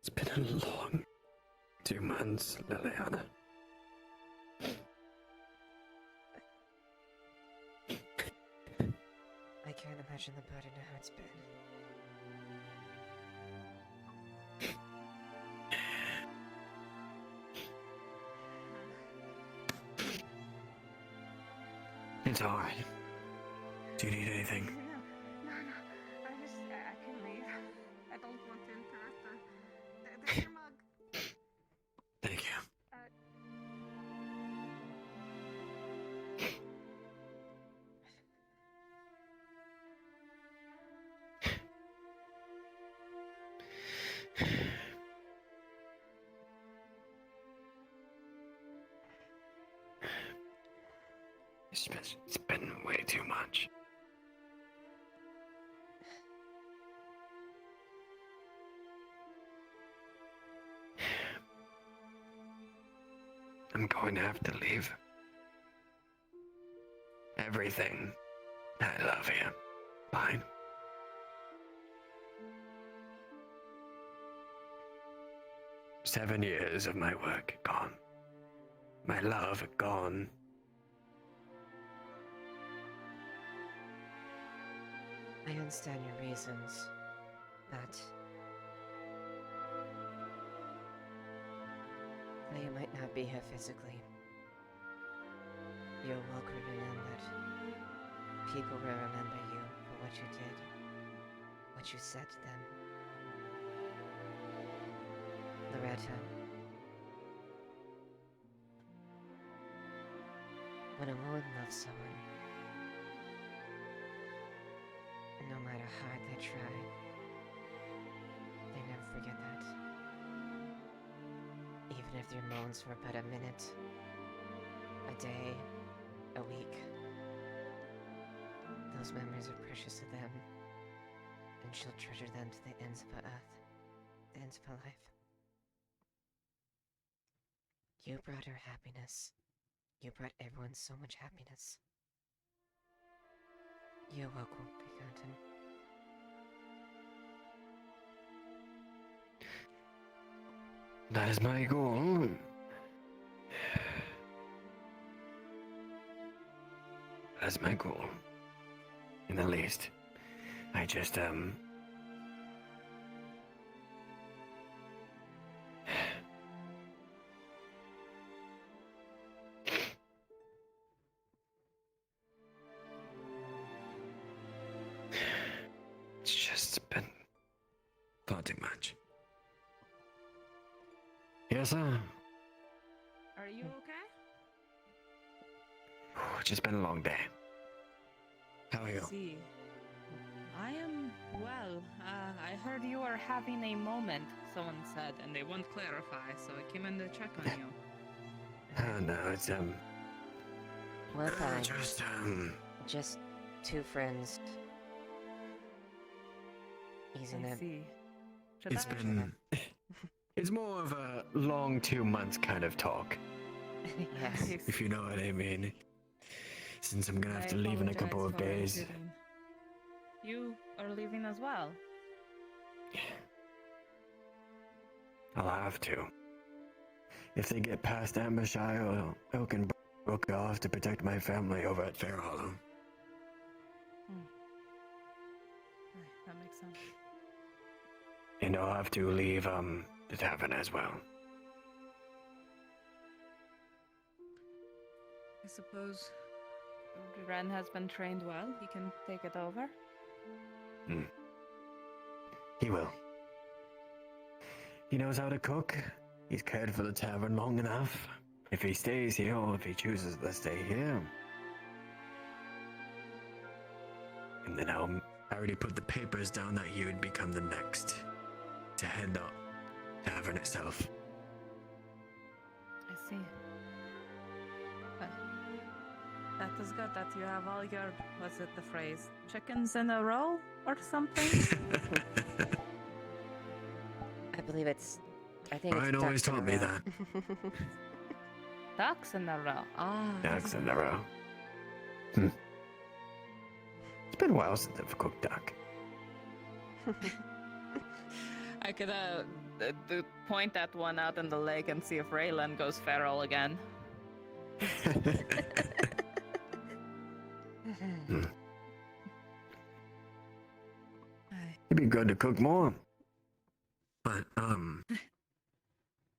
[SPEAKER 14] It's been a long 2 months, Leiliana.
[SPEAKER 17] I can't imagine the burden of how it's been.
[SPEAKER 14] It's alright. Do you need anything?
[SPEAKER 3] No, I can leave. I don't want to interrupt her. There's your mug.
[SPEAKER 14] Thank you. It's been way too much. I'm going to have to leave. Everything I love here. Fine. Seven years of my work gone. My love gone.
[SPEAKER 17] I understand your reasons, but though you might not be here physically, you're welcome to know that people will remember you for what you did, what you said to them. Loretta, When a woman loves someone, no matter how hard they try, they never forget that. Even if their moans for about a minute, a day, a week, those memories are precious to them, and she'll treasure them to the ends of her earth, the ends of her life. You brought her happiness. You brought everyone so much happiness. Your work won't be forgotten.
[SPEAKER 14] That is my goal. That's my goal. In the least. I just, it's just been far too much. Yes, sir.
[SPEAKER 3] Are you okay?
[SPEAKER 14] It's just been a long day. How are you?
[SPEAKER 12] See, I am well. I heard you were having a moment, someone said, and they won't clarify, so I came in to check on you.
[SPEAKER 14] No, it's,
[SPEAKER 17] We're fine.
[SPEAKER 14] just,
[SPEAKER 17] Just two friends. Easing
[SPEAKER 12] I
[SPEAKER 17] them.
[SPEAKER 12] see.
[SPEAKER 14] it's been, it's more of a long 2 months kind of talk,
[SPEAKER 17] Yes.
[SPEAKER 14] if you know what I mean. Since I'm gonna have
[SPEAKER 12] I
[SPEAKER 14] to leave in a couple of
[SPEAKER 12] apologize for
[SPEAKER 14] days.
[SPEAKER 12] intruding. You are leaving as well.
[SPEAKER 14] I'll have to. If they get past Ambershire, Oak and Brook, I'll have to protect my family over at Fair Hollow.
[SPEAKER 12] That makes sense.
[SPEAKER 14] And I'll have to leave, the tavern as well.
[SPEAKER 12] I suppose Ren has been trained well. He can take it over.
[SPEAKER 14] He will. He knows how to cook. He's cared for the tavern long enough. If he stays here, or if he chooses to stay here. And then I already put the papers down that he would become the next to head the tavern itself.
[SPEAKER 12] I see. That is good that you have all your, what's it the phrase? Chickens in a row or something?
[SPEAKER 17] I believe it's. I think
[SPEAKER 14] Brian
[SPEAKER 17] it's
[SPEAKER 14] always
[SPEAKER 17] ducks in a
[SPEAKER 14] taught me
[SPEAKER 17] row.
[SPEAKER 14] that.
[SPEAKER 12] Ducks in a row. Ah.
[SPEAKER 14] Ducks in a row. It's been a while since I've cooked duck.
[SPEAKER 12] I could point that one out in the lake and see if Raylan goes feral again.
[SPEAKER 14] It'd be good to cook more. But,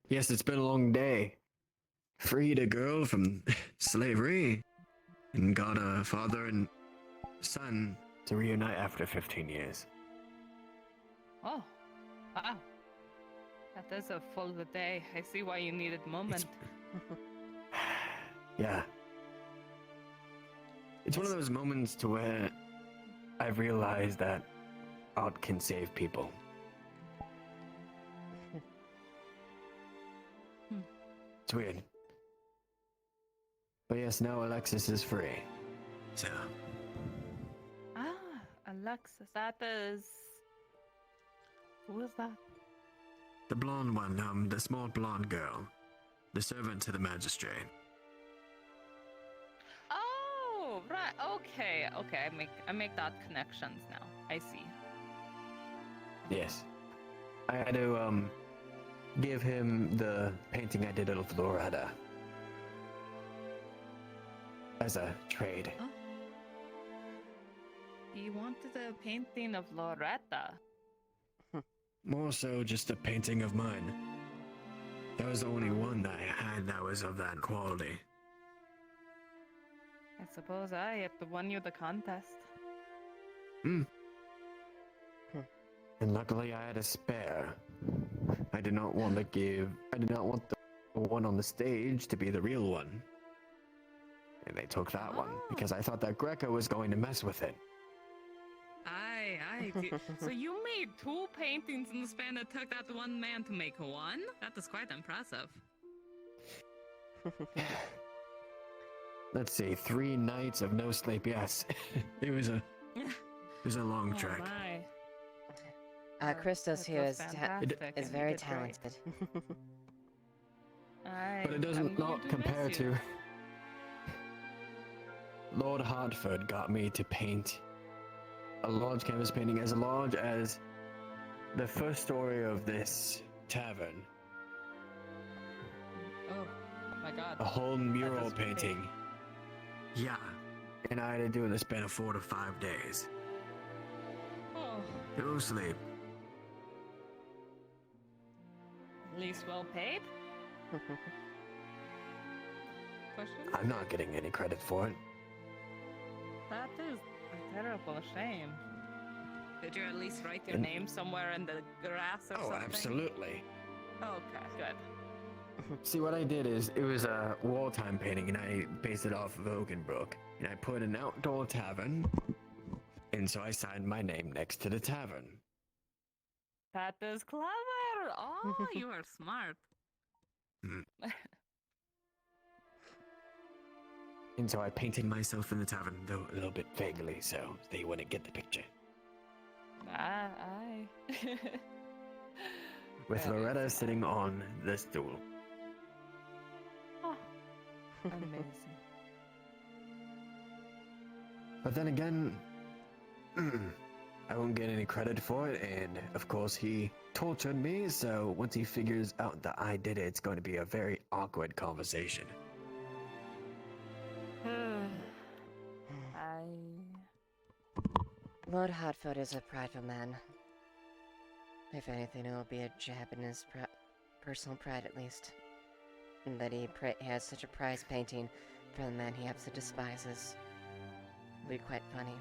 [SPEAKER 14] yes, it's been a long day. Freed a girl from slavery and got a father and son to reunite after 15 years.
[SPEAKER 12] Oh, wow. That is a full day. I see why you needed moment.
[SPEAKER 14] Yeah. It's one of those moments to where I've realized that art can save people. It's weird. But yes, now Alexis is free. So,
[SPEAKER 12] Ah, Alexis, that is... Who is that?
[SPEAKER 14] the blonde one, the small blonde girl. The servant to the magistrate.
[SPEAKER 12] Oh, right. Okay, okay. I make that connections now. I see.
[SPEAKER 14] Yes. I had to, give him the painting I did of Loretta. As a trade.
[SPEAKER 12] Oh. He wanted a painting of Loretta.
[SPEAKER 14] More so just a painting of mine. That was the only one that I had that was of that quality.
[SPEAKER 12] I suppose I won you the contest.
[SPEAKER 14] And luckily I had a spare. I did not want the one on the stage to be the real one. and they took that one because I thought that Greco was going to mess with it.
[SPEAKER 12] Aye. So you made 2 paintings in the span that took that one man to make one? That is quite impressive.
[SPEAKER 14] Let's see, 3 nights of no sleep. Yes, it was a long trek.
[SPEAKER 1] Christos here is
[SPEAKER 12] fantastic,
[SPEAKER 1] very
[SPEAKER 12] you did great.
[SPEAKER 1] talented.
[SPEAKER 14] But it doesn't not compare to. Lord Hartford got me to paint a large canvas painting as large as the first story of this tavern.
[SPEAKER 12] Oh my god.
[SPEAKER 14] A whole mural
[SPEAKER 12] is big.
[SPEAKER 14] painting. Yeah. And I had to do it in the span of 4 to 5 days.
[SPEAKER 12] Oh,
[SPEAKER 14] No sleep.
[SPEAKER 12] at least well paid? Question?
[SPEAKER 14] I'm not getting any credit for it.
[SPEAKER 12] That is a terrible shame. Did you at least write your
[SPEAKER 14] And-
[SPEAKER 12] name somewhere in the grass or
[SPEAKER 14] Oh,
[SPEAKER 12] something?
[SPEAKER 14] absolutely.
[SPEAKER 12] Okay, good.
[SPEAKER 14] See, what I did is, it was a wartime painting, and I based it off of Oakenbrook. And I put an outdoor tavern, and so I signed my name next to the tavern.
[SPEAKER 12] That is clever. Oh, you are smart.
[SPEAKER 14] Mm. And so I painted myself in the tavern, though a little bit vaguely, so they wouldn't get the picture.
[SPEAKER 12] Aye.
[SPEAKER 14] With
[SPEAKER 12] Very
[SPEAKER 14] Loretta
[SPEAKER 12] smart.
[SPEAKER 14] sitting on the stool.
[SPEAKER 12] Oh, amazing.
[SPEAKER 14] But then again, I won't get any credit for it, and of course he tortured me, so once he figures out that I did it, it's going to be a very awkward conversation.
[SPEAKER 1] Lord Hartford is a prideful man. If anything, it will be a jab in his personal pride, at least. And that he has such a prize painting for the man he absolutely despises. It'll be quite funny.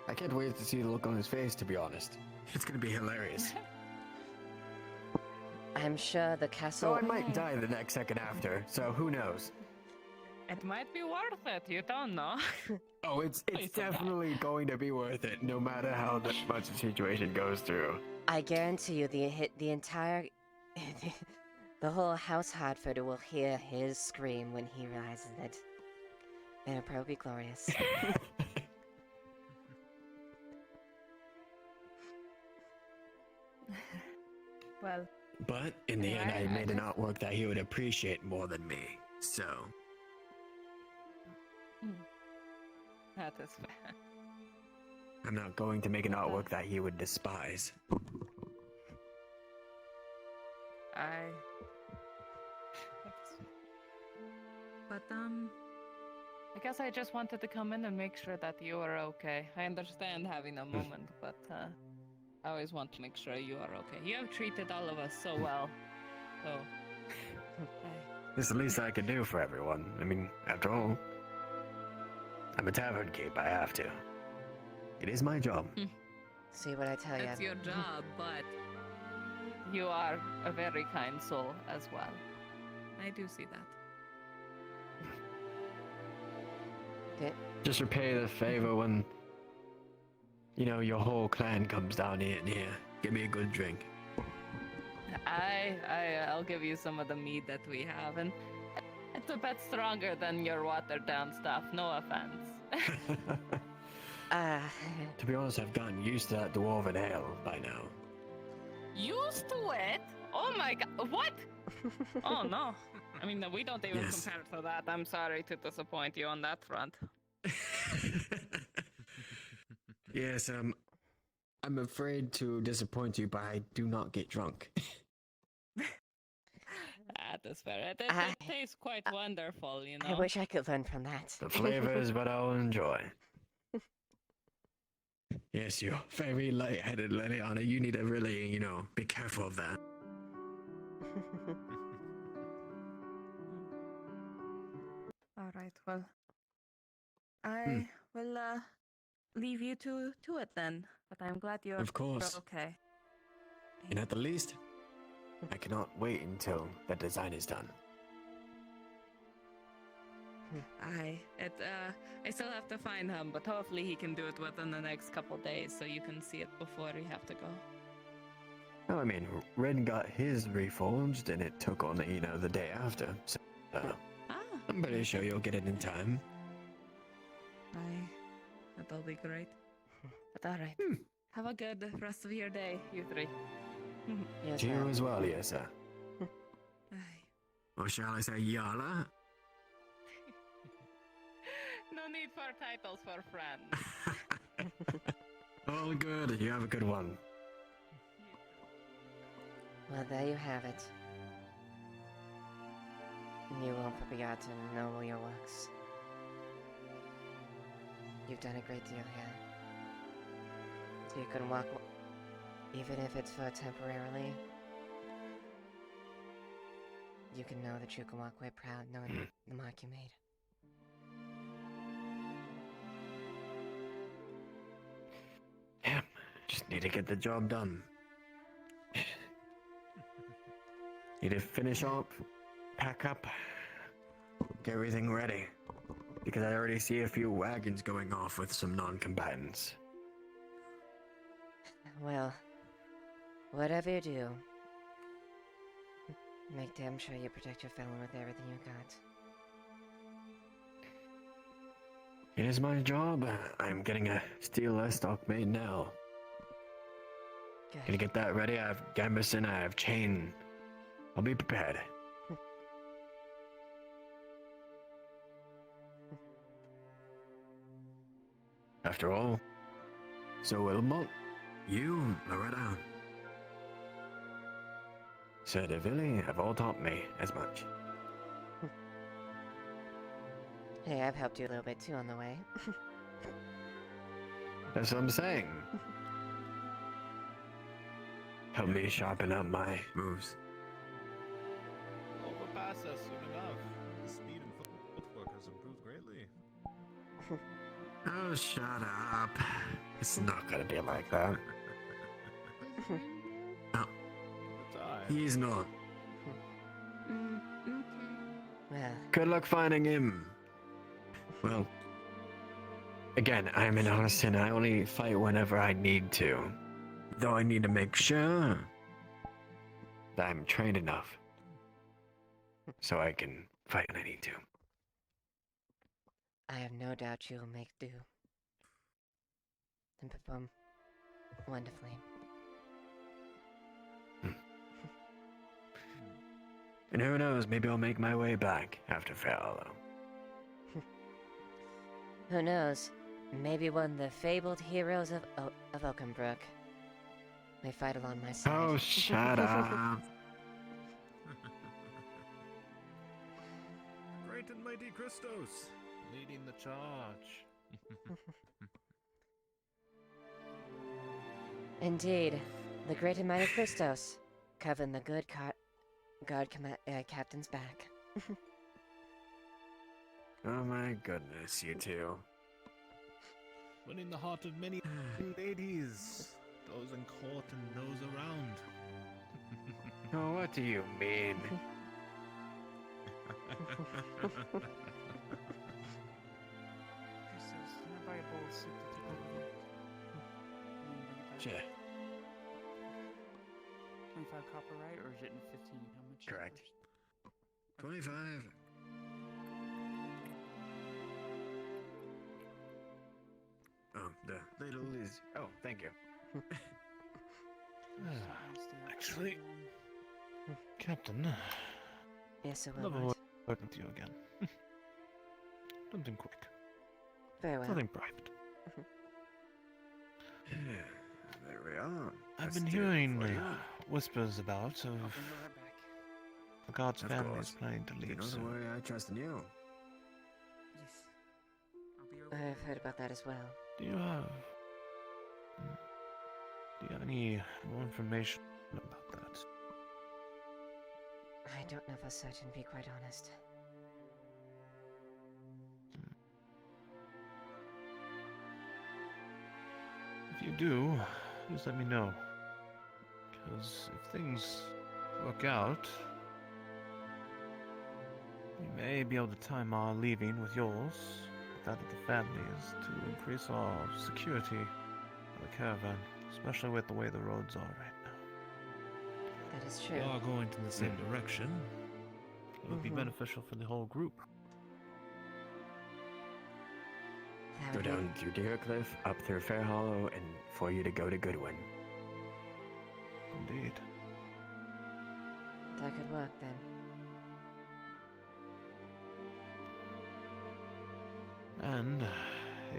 [SPEAKER 14] I can't wait to see the look on his face, to be honest. It's gonna be hilarious.
[SPEAKER 1] I'm sure the castle.
[SPEAKER 14] So I might die the next second after, so who knows?
[SPEAKER 12] It might be worth it. You don't know.
[SPEAKER 14] Oh, it's definitely going to be worth it, no matter how much the situation goes through.
[SPEAKER 1] I guarantee you, the entire, the whole House Hartford will hear his scream when he realizes it. It'll probably be glorious.
[SPEAKER 12] Well.
[SPEAKER 14] But in the end, I
[SPEAKER 12] I
[SPEAKER 14] made an
[SPEAKER 12] just-
[SPEAKER 14] artwork that he would appreciate more than me. So
[SPEAKER 12] That is fair.
[SPEAKER 14] I'm not going to make an artwork that he would despise.
[SPEAKER 12] But I guess I just wanted to come in and make sure that you are okay. I understand having a moment, but I always want to make sure you are okay. You have treated all of us so well. So
[SPEAKER 14] It's the least I can do for everyone. I mean, after all, I'm a tavern keep. I have to. It is my job.
[SPEAKER 1] See what I tell you.
[SPEAKER 12] that's your job, but you are a very kind soul as well. I do see that.
[SPEAKER 14] Just repay the favor when, you know, your whole clan comes down here and here. Give me a good drink.
[SPEAKER 12] I'll give you some of the mead that we have, and it's a bit stronger than your watered down stuff. No offense.
[SPEAKER 14] To be honest, I've gotten used to that dwarven ale by now.
[SPEAKER 12] Used to it? Oh my god! What? Oh no! I mean, we don't even
[SPEAKER 14] Yes.
[SPEAKER 12] compare to that. I'm sorry to disappoint you on that front.
[SPEAKER 14] Yes, I'm afraid to disappoint you, but I do not get drunk.
[SPEAKER 12] That is fair. It tastes quite wonderful, you know.
[SPEAKER 1] I wish I could learn from that.
[SPEAKER 14] The flavor is what I'll enjoy. Yes, you're very light-headed, Leiliana. You need to really, you know, be careful of that.
[SPEAKER 12] All right. Well, I will leave you to it then. But I'm glad you're
[SPEAKER 14] Of course.
[SPEAKER 12] okay.
[SPEAKER 14] And at the least, I cannot wait until the design is done.
[SPEAKER 12] I still have to find him, but hopefully he can do it within the next couple days, so you can see it before you have to go.
[SPEAKER 14] Well, I mean, Ren got his reforged, and it took on, the day after. So, I'm pretty sure you'll get it in time.
[SPEAKER 12] That'll be great. But alright. Have a good rest of your day, you three.
[SPEAKER 14] To you as well, yes, sir.
[SPEAKER 5] Or shall I say Yala?
[SPEAKER 12] No need for titles for friends.
[SPEAKER 14] All good. You have a good one.
[SPEAKER 17] Well, there you have it. You won't forget to know your works. You've done a great deal here. So you can walk, even if it's for temporarily. You can know that you can walk away proud knowing the mark you made.
[SPEAKER 14] Yeah, just need to get the job done. Need to finish up, pack up, get everything ready. Because I already see a few wagons going off with some non-combatants.
[SPEAKER 17] Well, whatever you do, make damn sure you protect your family with everything you got.
[SPEAKER 14] It is my job. I'm getting a steel stock made now.
[SPEAKER 17] Good.
[SPEAKER 14] Gonna get that ready. I have gambeson, I have chain. I'll be prepared. After all, so Wilmot, you, Loretta, Sir DeVilly have all taught me as much.
[SPEAKER 17] Hey, I've helped you a little bit too on the way.
[SPEAKER 14] That's what I'm saying. Help me sharpen up my moves.
[SPEAKER 6] Overpass us soon enough. The speed and footwork has improved greatly.
[SPEAKER 5] Oh, shut up.
[SPEAKER 14] It's not gonna be like that.
[SPEAKER 5] No, he's not.
[SPEAKER 17] Well,
[SPEAKER 14] good luck finding him. Well, again, I'm an artisan. I only fight whenever I need to. Though I need to make sure that I'm trained enough so I can fight when I need to.
[SPEAKER 17] I have no doubt you'll make do. And perform wonderfully.
[SPEAKER 14] And who knows, maybe I'll make my way back after Farewell.
[SPEAKER 17] Who knows? Maybe one of the fabled heroes of Oakenbrook may fight along my side.
[SPEAKER 14] Oh, shut up.
[SPEAKER 6] Great and mighty Christos, leading the charge.
[SPEAKER 17] Indeed, the great and mighty Christos, covering the good captain's back.
[SPEAKER 14] Oh my goodness, you two.
[SPEAKER 6] Winning the heart of many ladies, those in court and those around.
[SPEAKER 14] Oh, what do you mean? Sure.
[SPEAKER 9] 25 copper, right? Or is it in 15? How much?
[SPEAKER 14] Correct. 25. Oh, the ladle is. Oh, thank you.
[SPEAKER 6] Actually, Captain,
[SPEAKER 17] Yes, sir,
[SPEAKER 6] love
[SPEAKER 17] Wilmot.
[SPEAKER 6] working with you again. Something quick.
[SPEAKER 17] Very well.
[SPEAKER 6] Nothing private.
[SPEAKER 14] There we are.
[SPEAKER 6] I've been hearing whispers about of the God's
[SPEAKER 14] Of
[SPEAKER 6] family
[SPEAKER 14] course.
[SPEAKER 6] is planning to
[SPEAKER 14] You
[SPEAKER 6] leave
[SPEAKER 14] know the
[SPEAKER 6] soon.
[SPEAKER 14] way I trust in you.
[SPEAKER 17] I've heard about that as well.
[SPEAKER 6] Do you have any more information about that?
[SPEAKER 17] I don't know for certain, to be quite honest.
[SPEAKER 6] If you do, just let me know. Because if things work out, We may be able to time our leaving with yours, with that of the families, to increase our security of the caravan, especially with the way the roads are right now.
[SPEAKER 17] That is
[SPEAKER 6] If
[SPEAKER 17] true.
[SPEAKER 6] we are going in the same direction, it would be beneficial for the whole group.
[SPEAKER 17] That
[SPEAKER 14] Go
[SPEAKER 17] would be...
[SPEAKER 14] down through Deercliff, up through Fair Hollow, and for you to go to Goodwin.
[SPEAKER 6] Indeed.
[SPEAKER 17] That could work then.
[SPEAKER 6] And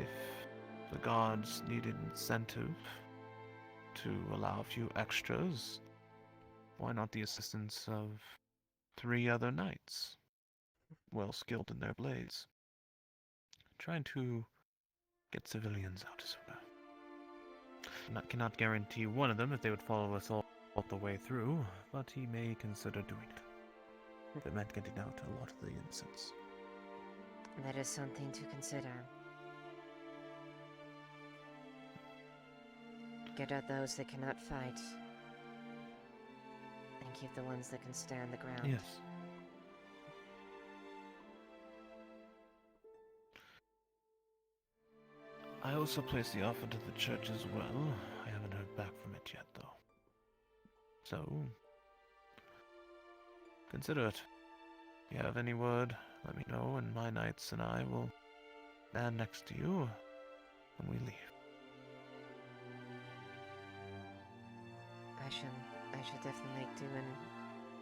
[SPEAKER 6] if the guards needed incentive to allow a few extras, why not the assistance of 3 other knights, well skilled in their blades, trying to get civilians out sooner. I cannot guarantee one of them if they would follow us all the way through, but he may consider doing it. If it meant getting out a lot of the innocents.
[SPEAKER 17] That is something to consider. Get out those that cannot fight, and keep the ones that can stand the ground.
[SPEAKER 6] Yes. I also placed the offer to the church as well. I haven't heard back from it yet, though. So, consider it. If you have any word, let me know, and my knights and I will stand next to you when we leave.
[SPEAKER 17] I should definitely make do and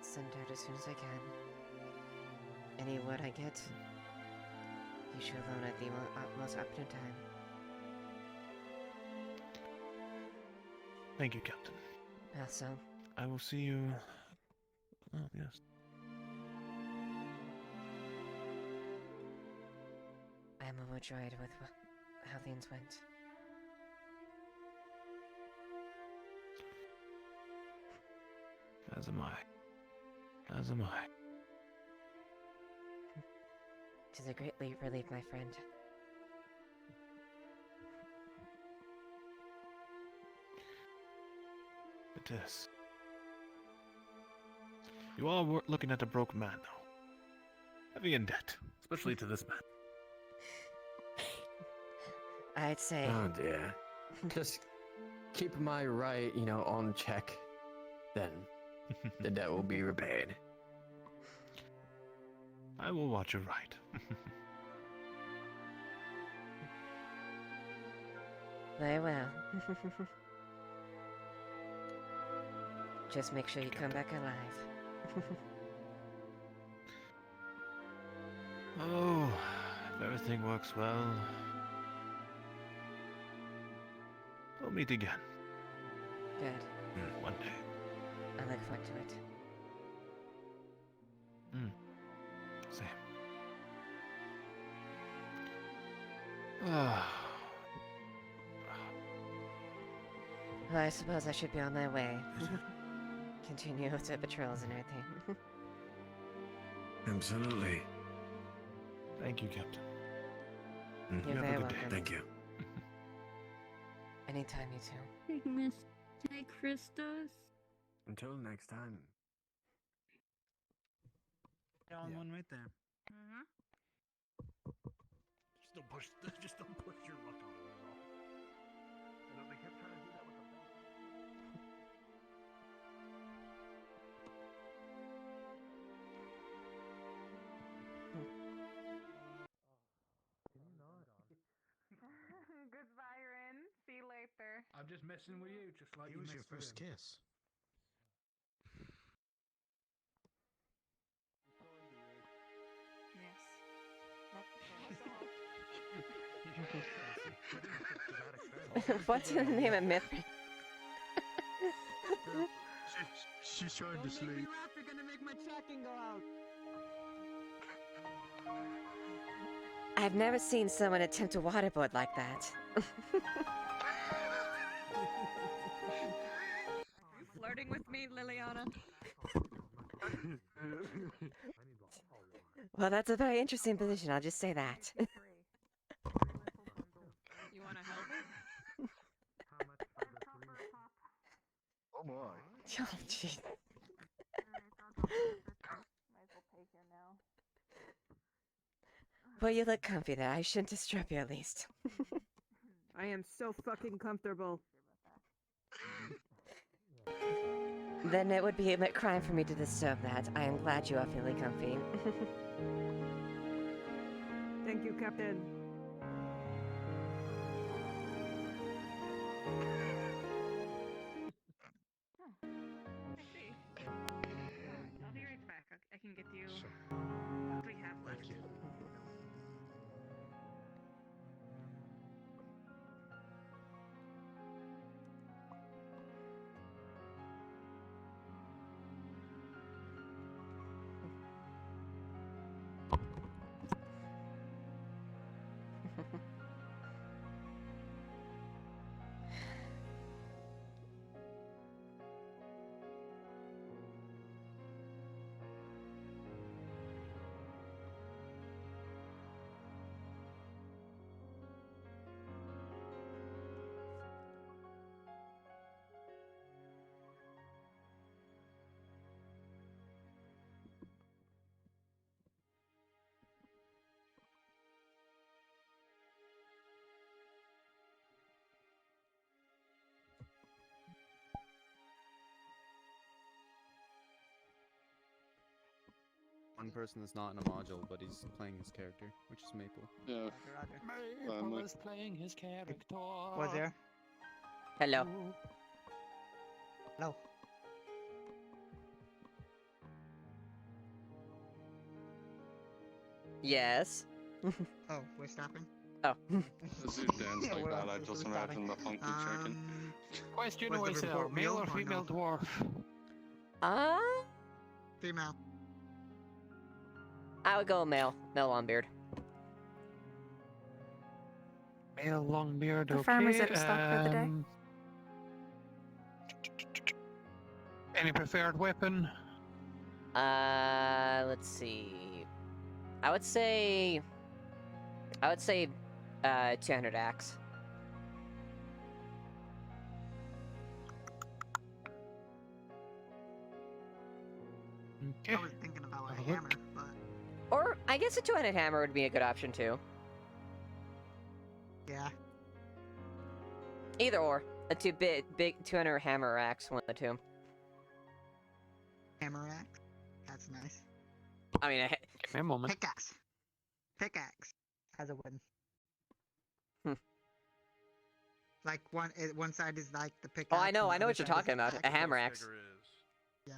[SPEAKER 17] send out as soon as I can. Any word I get, you should learn at the utmost opportune time.
[SPEAKER 6] Thank you, Captain.
[SPEAKER 17] Also,
[SPEAKER 6] I will see you. Oh, yes.
[SPEAKER 17] I am overjoyed with how things went.
[SPEAKER 6] As am I. As am I.
[SPEAKER 17] It is a great relief, my friend.
[SPEAKER 6] It is. You are looking at a broke man, though. Heavy in debt, especially to this man.
[SPEAKER 17] I'd say.
[SPEAKER 14] Oh dear. Just keep my right, on check. Then the debt will be repaid.
[SPEAKER 6] I will watch your right.
[SPEAKER 17] Very well. Just make sure you come back alive.
[SPEAKER 6] Oh, if everything works well, we'll meet again.
[SPEAKER 17] Good.
[SPEAKER 6] One day.
[SPEAKER 17] I look forward to it.
[SPEAKER 6] Same. Ah.
[SPEAKER 17] Well, I suppose I should be on my way. Continue with the patrols and everything.
[SPEAKER 14] Absolutely.
[SPEAKER 6] Thank you, Captain.
[SPEAKER 17] You're
[SPEAKER 6] You have
[SPEAKER 17] very
[SPEAKER 6] a good
[SPEAKER 17] welcome.
[SPEAKER 6] day.
[SPEAKER 14] Thank you.
[SPEAKER 17] Anytime, you two.
[SPEAKER 16] Like Miss Christos.
[SPEAKER 14] Until next time.
[SPEAKER 5] Down one right there.
[SPEAKER 16] Mm-hmm.
[SPEAKER 5] Just don't push your luck on it at all. And then they kept trying to do that with the belt.
[SPEAKER 12] Goodbye, Rin. See you later.
[SPEAKER 5] I'm just messing with you, just like you was your first kiss.
[SPEAKER 17] What's in the name of Myth?
[SPEAKER 11] She's trying to sleep.
[SPEAKER 23] You're gonna make my tracking go out.
[SPEAKER 17] I've never seen someone attempt to waterboard like that.
[SPEAKER 4] Are you flirting with me, Liliana?
[SPEAKER 17] Well, that's a very interesting position, I'll just say that.
[SPEAKER 4] You wanna help her?
[SPEAKER 11] Oh my.
[SPEAKER 17] Oh, jeez.
[SPEAKER 12] Might as well pay here now.
[SPEAKER 1] Well, you look comfy there. I shouldn't disturb you at least.
[SPEAKER 23] I am so fucking comfortable.
[SPEAKER 1] Then it would be a crime for me to disturb that. I am glad you are feeling comfy.
[SPEAKER 23] Thank you, Captain.
[SPEAKER 19] I'll be right back. I can get you what we have left.
[SPEAKER 2] One person that's not in a module, but he's playing his character, which is Maple.
[SPEAKER 20] Yeah.
[SPEAKER 8] Maple is playing his character.
[SPEAKER 22] Was there?
[SPEAKER 1] Hello.
[SPEAKER 22] Hello.
[SPEAKER 1] Yes.
[SPEAKER 22] Oh, we're stopping?
[SPEAKER 1] Oh.
[SPEAKER 20] As you dance
[SPEAKER 22] Yeah,
[SPEAKER 20] like
[SPEAKER 22] we're
[SPEAKER 20] that, I
[SPEAKER 22] officially
[SPEAKER 20] just
[SPEAKER 22] stopping.
[SPEAKER 20] imagine the funky chicken.
[SPEAKER 8] Question
[SPEAKER 22] Was the
[SPEAKER 8] always
[SPEAKER 22] report
[SPEAKER 8] male
[SPEAKER 22] male
[SPEAKER 8] or
[SPEAKER 22] or
[SPEAKER 8] female
[SPEAKER 22] no?
[SPEAKER 8] dwarf?
[SPEAKER 22] Female.
[SPEAKER 1] I would go male. Male long beard.
[SPEAKER 8] Male long beard,
[SPEAKER 4] The
[SPEAKER 8] okay.
[SPEAKER 4] farmer's out of stock for the day.
[SPEAKER 8] Any preferred weapon?
[SPEAKER 1] Let's see. I would say 200 axe.
[SPEAKER 8] Okay.
[SPEAKER 22] I was thinking about a hammer, but
[SPEAKER 1] Or I guess a 200 hammer would be a good option too.
[SPEAKER 22] yeah.
[SPEAKER 1] Either or. A big 200 hammer or axe, one of the two.
[SPEAKER 22] Hammer axe. That's nice.
[SPEAKER 1] I mean,
[SPEAKER 8] give me a moment.
[SPEAKER 22] Pickaxe. Pickaxe has a weapon.
[SPEAKER 1] Hmm.
[SPEAKER 22] Like one side is like the pickaxe.
[SPEAKER 1] Oh, I know
[SPEAKER 22] and the
[SPEAKER 1] what you're
[SPEAKER 22] other side is
[SPEAKER 1] talking
[SPEAKER 22] the
[SPEAKER 1] about. A
[SPEAKER 22] axe.
[SPEAKER 1] hammer axe.
[SPEAKER 22] Yeah,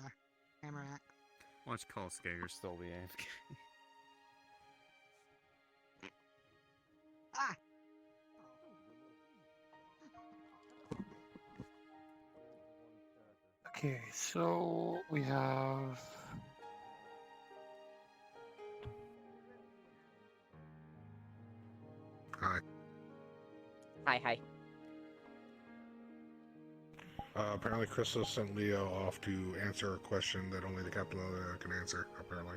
[SPEAKER 22] hammer axe.
[SPEAKER 2] Watch Call Skager still be AFK.
[SPEAKER 22] Ah.
[SPEAKER 8] Okay, so we have.
[SPEAKER 11] Hi.
[SPEAKER 1] Hi.
[SPEAKER 11] Apparently, Crystal sent Leo off to answer a question that only the captain can answer. Apparently.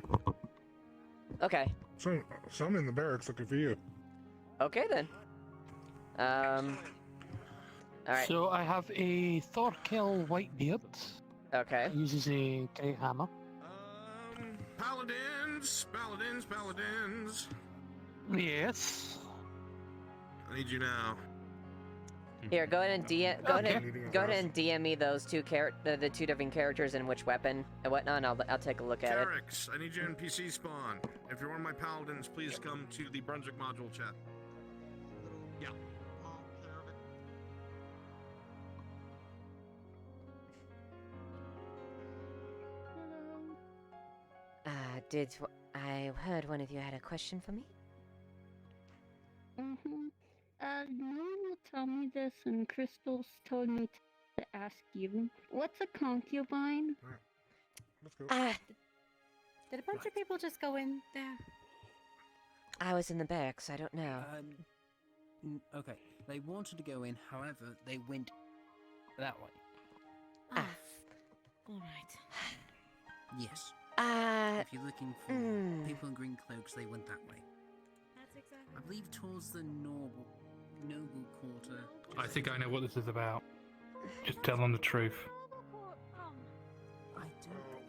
[SPEAKER 1] Okay.
[SPEAKER 11] So I'm in the barracks looking for you.
[SPEAKER 1] Okay then. All right.
[SPEAKER 8] So I have a Thorkel Whitebeard.
[SPEAKER 1] Okay.
[SPEAKER 8] He uses a grey hammer.
[SPEAKER 5] Paladins!
[SPEAKER 8] Yes.
[SPEAKER 5] I need you now.
[SPEAKER 1] Here, go ahead and DM me those two the two different characters and which weapon and whatnot. And I'll take a look at it.
[SPEAKER 5] Terex, I need you in PC spawn. If you're one of my paladins, please come to the Brunswick module chat. Yeah.
[SPEAKER 17] I heard one of you had a question for me?
[SPEAKER 24] No one will tell me this, and Crystal's told me to ask you. What's a concubine?
[SPEAKER 16] Did a bunch of people just go in there?
[SPEAKER 17] I was in the barracks, I don't know.
[SPEAKER 25] Okay, they wanted to go in, however, they went that way.
[SPEAKER 16] Alright.
[SPEAKER 25] Yes. If you're looking for people in green cloaks, they went that way.
[SPEAKER 16] That's exactly.
[SPEAKER 25] I believe towards the noble quarter.
[SPEAKER 26] I think I know what this is about. Just tell them the truth.
[SPEAKER 25] I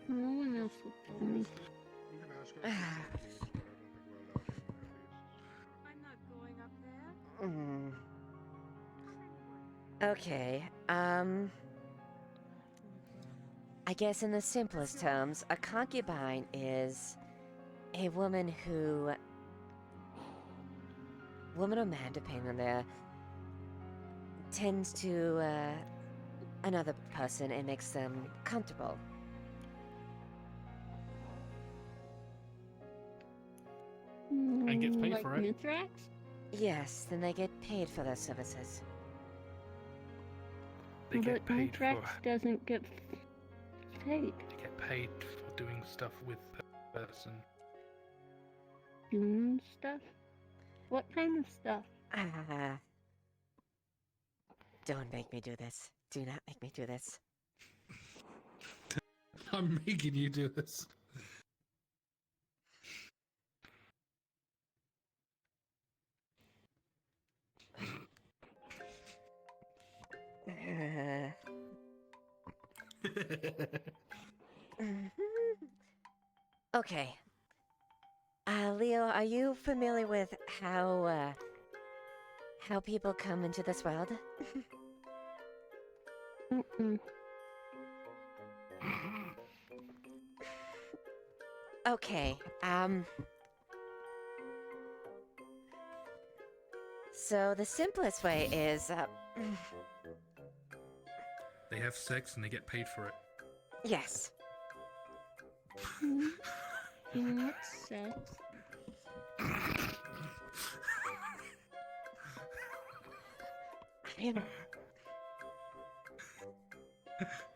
[SPEAKER 25] don't.
[SPEAKER 24] No one else will tell me.
[SPEAKER 17] Okay, I guess in the simplest terms, a concubine is a woman who... woman or man, depending on their... tends to, another person and makes them comfortable.
[SPEAKER 26] And gets paid
[SPEAKER 24] like
[SPEAKER 26] for it.
[SPEAKER 24] Mithrax?
[SPEAKER 17] Yes, then they get paid for their services.
[SPEAKER 26] They get
[SPEAKER 24] But
[SPEAKER 26] paid
[SPEAKER 24] Mithrax
[SPEAKER 26] for.
[SPEAKER 24] doesn't get paid.
[SPEAKER 26] They get paid for doing stuff with the person.
[SPEAKER 24] Doing stuff? What kind of stuff?
[SPEAKER 17] Don't make me do this. Do not make me do this.
[SPEAKER 26] I'm making you do this.
[SPEAKER 17] Okay. Leo, are you familiar with how people come into this world?
[SPEAKER 24] Mm-mm.
[SPEAKER 17] Okay, so the simplest way is,
[SPEAKER 26] They have sex and they get paid for it.
[SPEAKER 17] yes.
[SPEAKER 24] Not sex.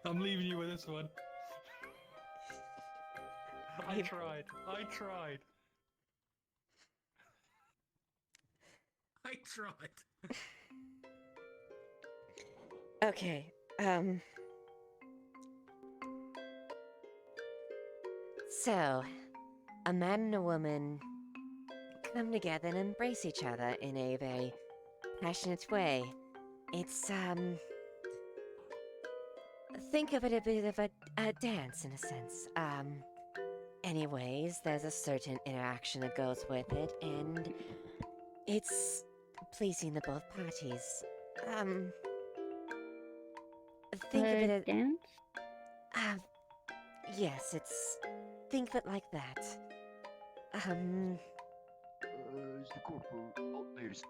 [SPEAKER 26] I'm leaving you with this one. I tried.
[SPEAKER 5] I tried.
[SPEAKER 17] Okay, so, a man and a woman come together and embrace each other in a very passionate way. It's, think of it a bit of a dance in a sense. Anyways, there's a certain interaction that goes with it, and it's pleasing to both parties. Think of it as...
[SPEAKER 24] dance?
[SPEAKER 17] Yes, it's... think of it like that.
[SPEAKER 7] Is the corporal upstairs?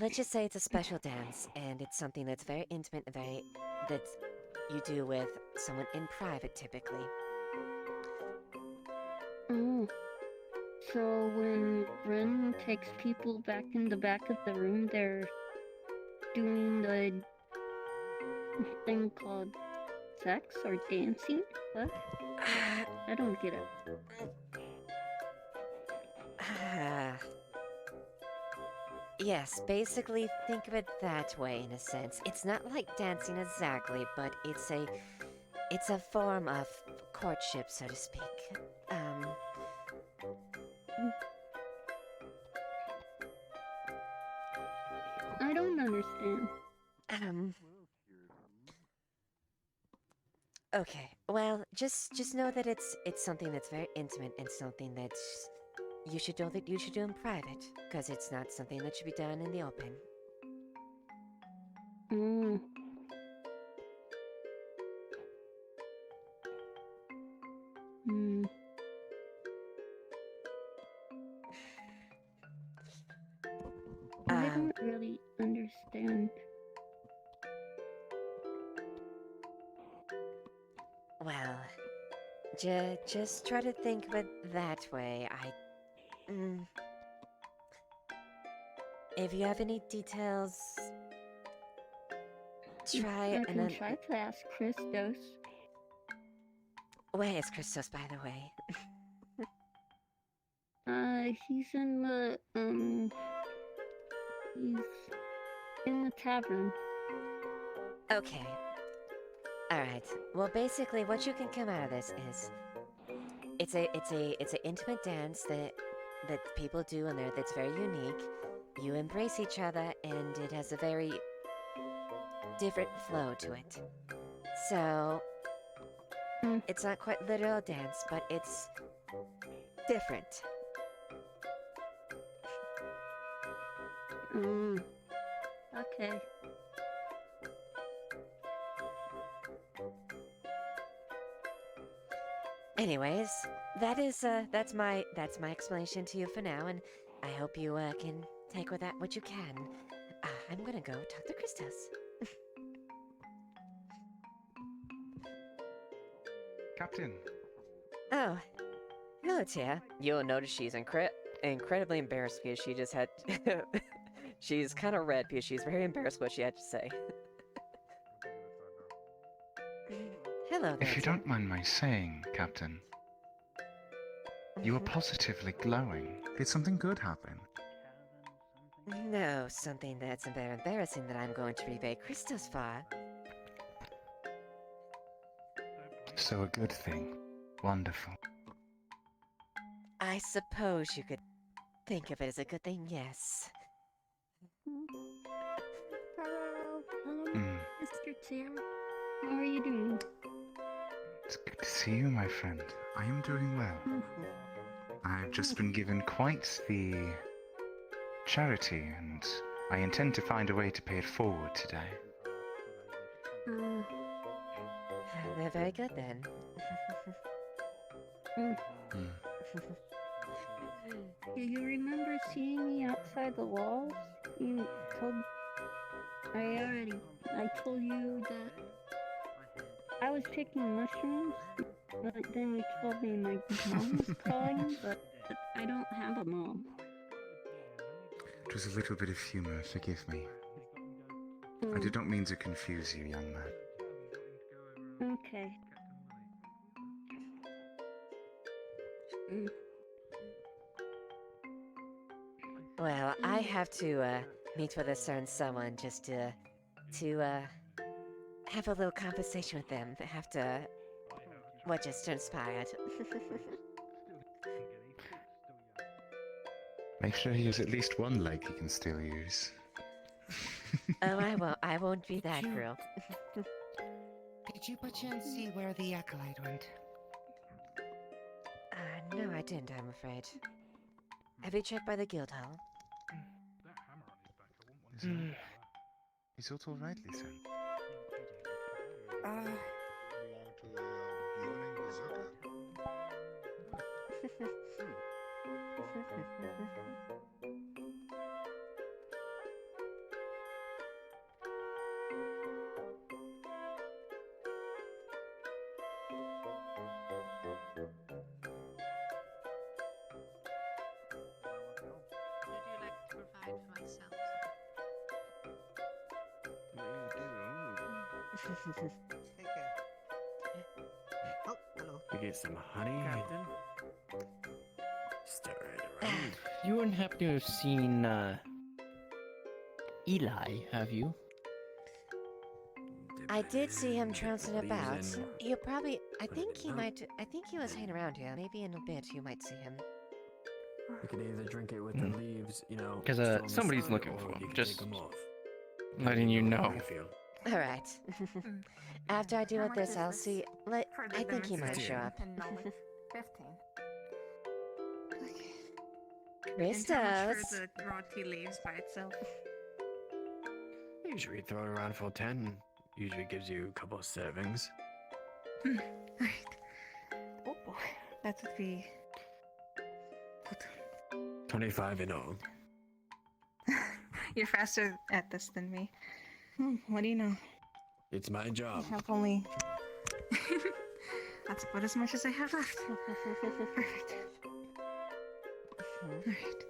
[SPEAKER 17] Let's just say it's a special dance, and it's something that's very intimate and very... that you do with someone in private, typically.
[SPEAKER 24] Oh. So when Ren takes people back in the back of the room, they're doing the thing called sex or dancing? What? I don't get it.
[SPEAKER 17] Yes, basically think of it that way in a sense. It's not like dancing exactly, but it's a form of courtship, so to speak.
[SPEAKER 24] I don't understand.
[SPEAKER 17] Okay. Well, just know that it's something that's very intimate and something that's you should know that you should do in private, because it's not something that should be done in the open.
[SPEAKER 24] Mm. Hmm. I don't really understand.
[SPEAKER 17] Well, just try to think of it that way. If you have any details, try
[SPEAKER 24] I can try to ask Christos.
[SPEAKER 17] Where is Christos, by the way?
[SPEAKER 24] He's in the, he's in the tavern.
[SPEAKER 17] Okay. Alright. Well, basically, what you can come out of this is... It's an intimate dance that people do in there that's very unique. You embrace each other, and it has a very different flow to it. So... It's not quite literal dance, but it's... different.
[SPEAKER 24] Okay.
[SPEAKER 17] Anyways, that's my explanation to you for now, and I hope you can take with that what you can. I'm gonna go talk to Christos.
[SPEAKER 6] Captain.
[SPEAKER 17] Oh, hello, Tia.
[SPEAKER 1] You'll notice she's incredibly embarrassed because she just had. She's kind of red because she's very embarrassed what she had to say.
[SPEAKER 17] Hello there,
[SPEAKER 6] If you
[SPEAKER 17] Tia.
[SPEAKER 6] don't mind my saying, Captain, you are positively glowing. Did something good happen?
[SPEAKER 17] No, something that's very embarrassing that I'm going to repay Christos for.
[SPEAKER 6] So a good thing. Wonderful.
[SPEAKER 17] I suppose you could think of it as a good thing, yes.
[SPEAKER 24] Hello,
[SPEAKER 6] Mm.
[SPEAKER 24] Mr. Tia. How are you doing?
[SPEAKER 6] It's good to see you, my friend. I am doing well. I've just been given quite the charity, and I intend to find a way to pay it forward today.
[SPEAKER 17] They're very good then.
[SPEAKER 24] Do you remember seeing me outside the walls? You told... I told you that I was picking mushrooms, but then you told me my mom was calling, but I don't have a mom.
[SPEAKER 6] It was a little bit of humor, forgive me. I did not mean to confuse you, young man.
[SPEAKER 24] Okay.
[SPEAKER 17] Well, I have to meet with a certain someone just to have a little conversation with them after what just transpired.
[SPEAKER 6] Make sure he has at least one leg he can still use.
[SPEAKER 17] Oh, I won't be that girl.
[SPEAKER 3] Did you by chance see where the acolyte went?
[SPEAKER 17] No, I didn't, I'm afraid. Have you checked by the guild hall?
[SPEAKER 6] Is it all right, Lisa?
[SPEAKER 11] Belong to a moaning bazooka.
[SPEAKER 16] Would you like to provide for myself?
[SPEAKER 22] Oh, hello.
[SPEAKER 14] We get some honey.
[SPEAKER 8] Captain?
[SPEAKER 14] Stir it around.
[SPEAKER 8] You wouldn't happen to have seen Eli, have you?
[SPEAKER 17] I did see him trouncing about.
[SPEAKER 14] Leaves in.
[SPEAKER 17] You probably... I
[SPEAKER 14] Put it
[SPEAKER 17] think
[SPEAKER 14] in
[SPEAKER 17] he
[SPEAKER 14] milk.
[SPEAKER 17] might... I think he was hanging around here. Maybe in a bit you might see him.
[SPEAKER 14] You can either drink it with the leaves, you know.
[SPEAKER 9] 'Cause,
[SPEAKER 14] still on the
[SPEAKER 9] somebody's
[SPEAKER 14] side,
[SPEAKER 9] looking
[SPEAKER 14] or
[SPEAKER 9] for him,
[SPEAKER 14] you can
[SPEAKER 9] just
[SPEAKER 14] take 'em off.
[SPEAKER 9] letting you know.
[SPEAKER 14] How you feel.
[SPEAKER 17] Alright. After I deal
[SPEAKER 19] How
[SPEAKER 17] with
[SPEAKER 19] much
[SPEAKER 17] this,
[SPEAKER 19] is
[SPEAKER 17] I'll
[SPEAKER 19] this
[SPEAKER 17] see...
[SPEAKER 19] for the
[SPEAKER 17] I think he might show
[SPEAKER 19] demonstration?
[SPEAKER 17] up.
[SPEAKER 19] 10 knowledge. 15.
[SPEAKER 17] Christos!
[SPEAKER 19] And how much for the raw tea leaves by itself?
[SPEAKER 14] Usually throw it around for 10. Usually gives you a couple of servings.
[SPEAKER 19] Right. Oh boy, that would be...
[SPEAKER 14] 25 in all.
[SPEAKER 19] You're faster at this than me. What do you know?
[SPEAKER 14] It's my job.
[SPEAKER 19] I have only... That's about as much as I have left. Perfect. Alright.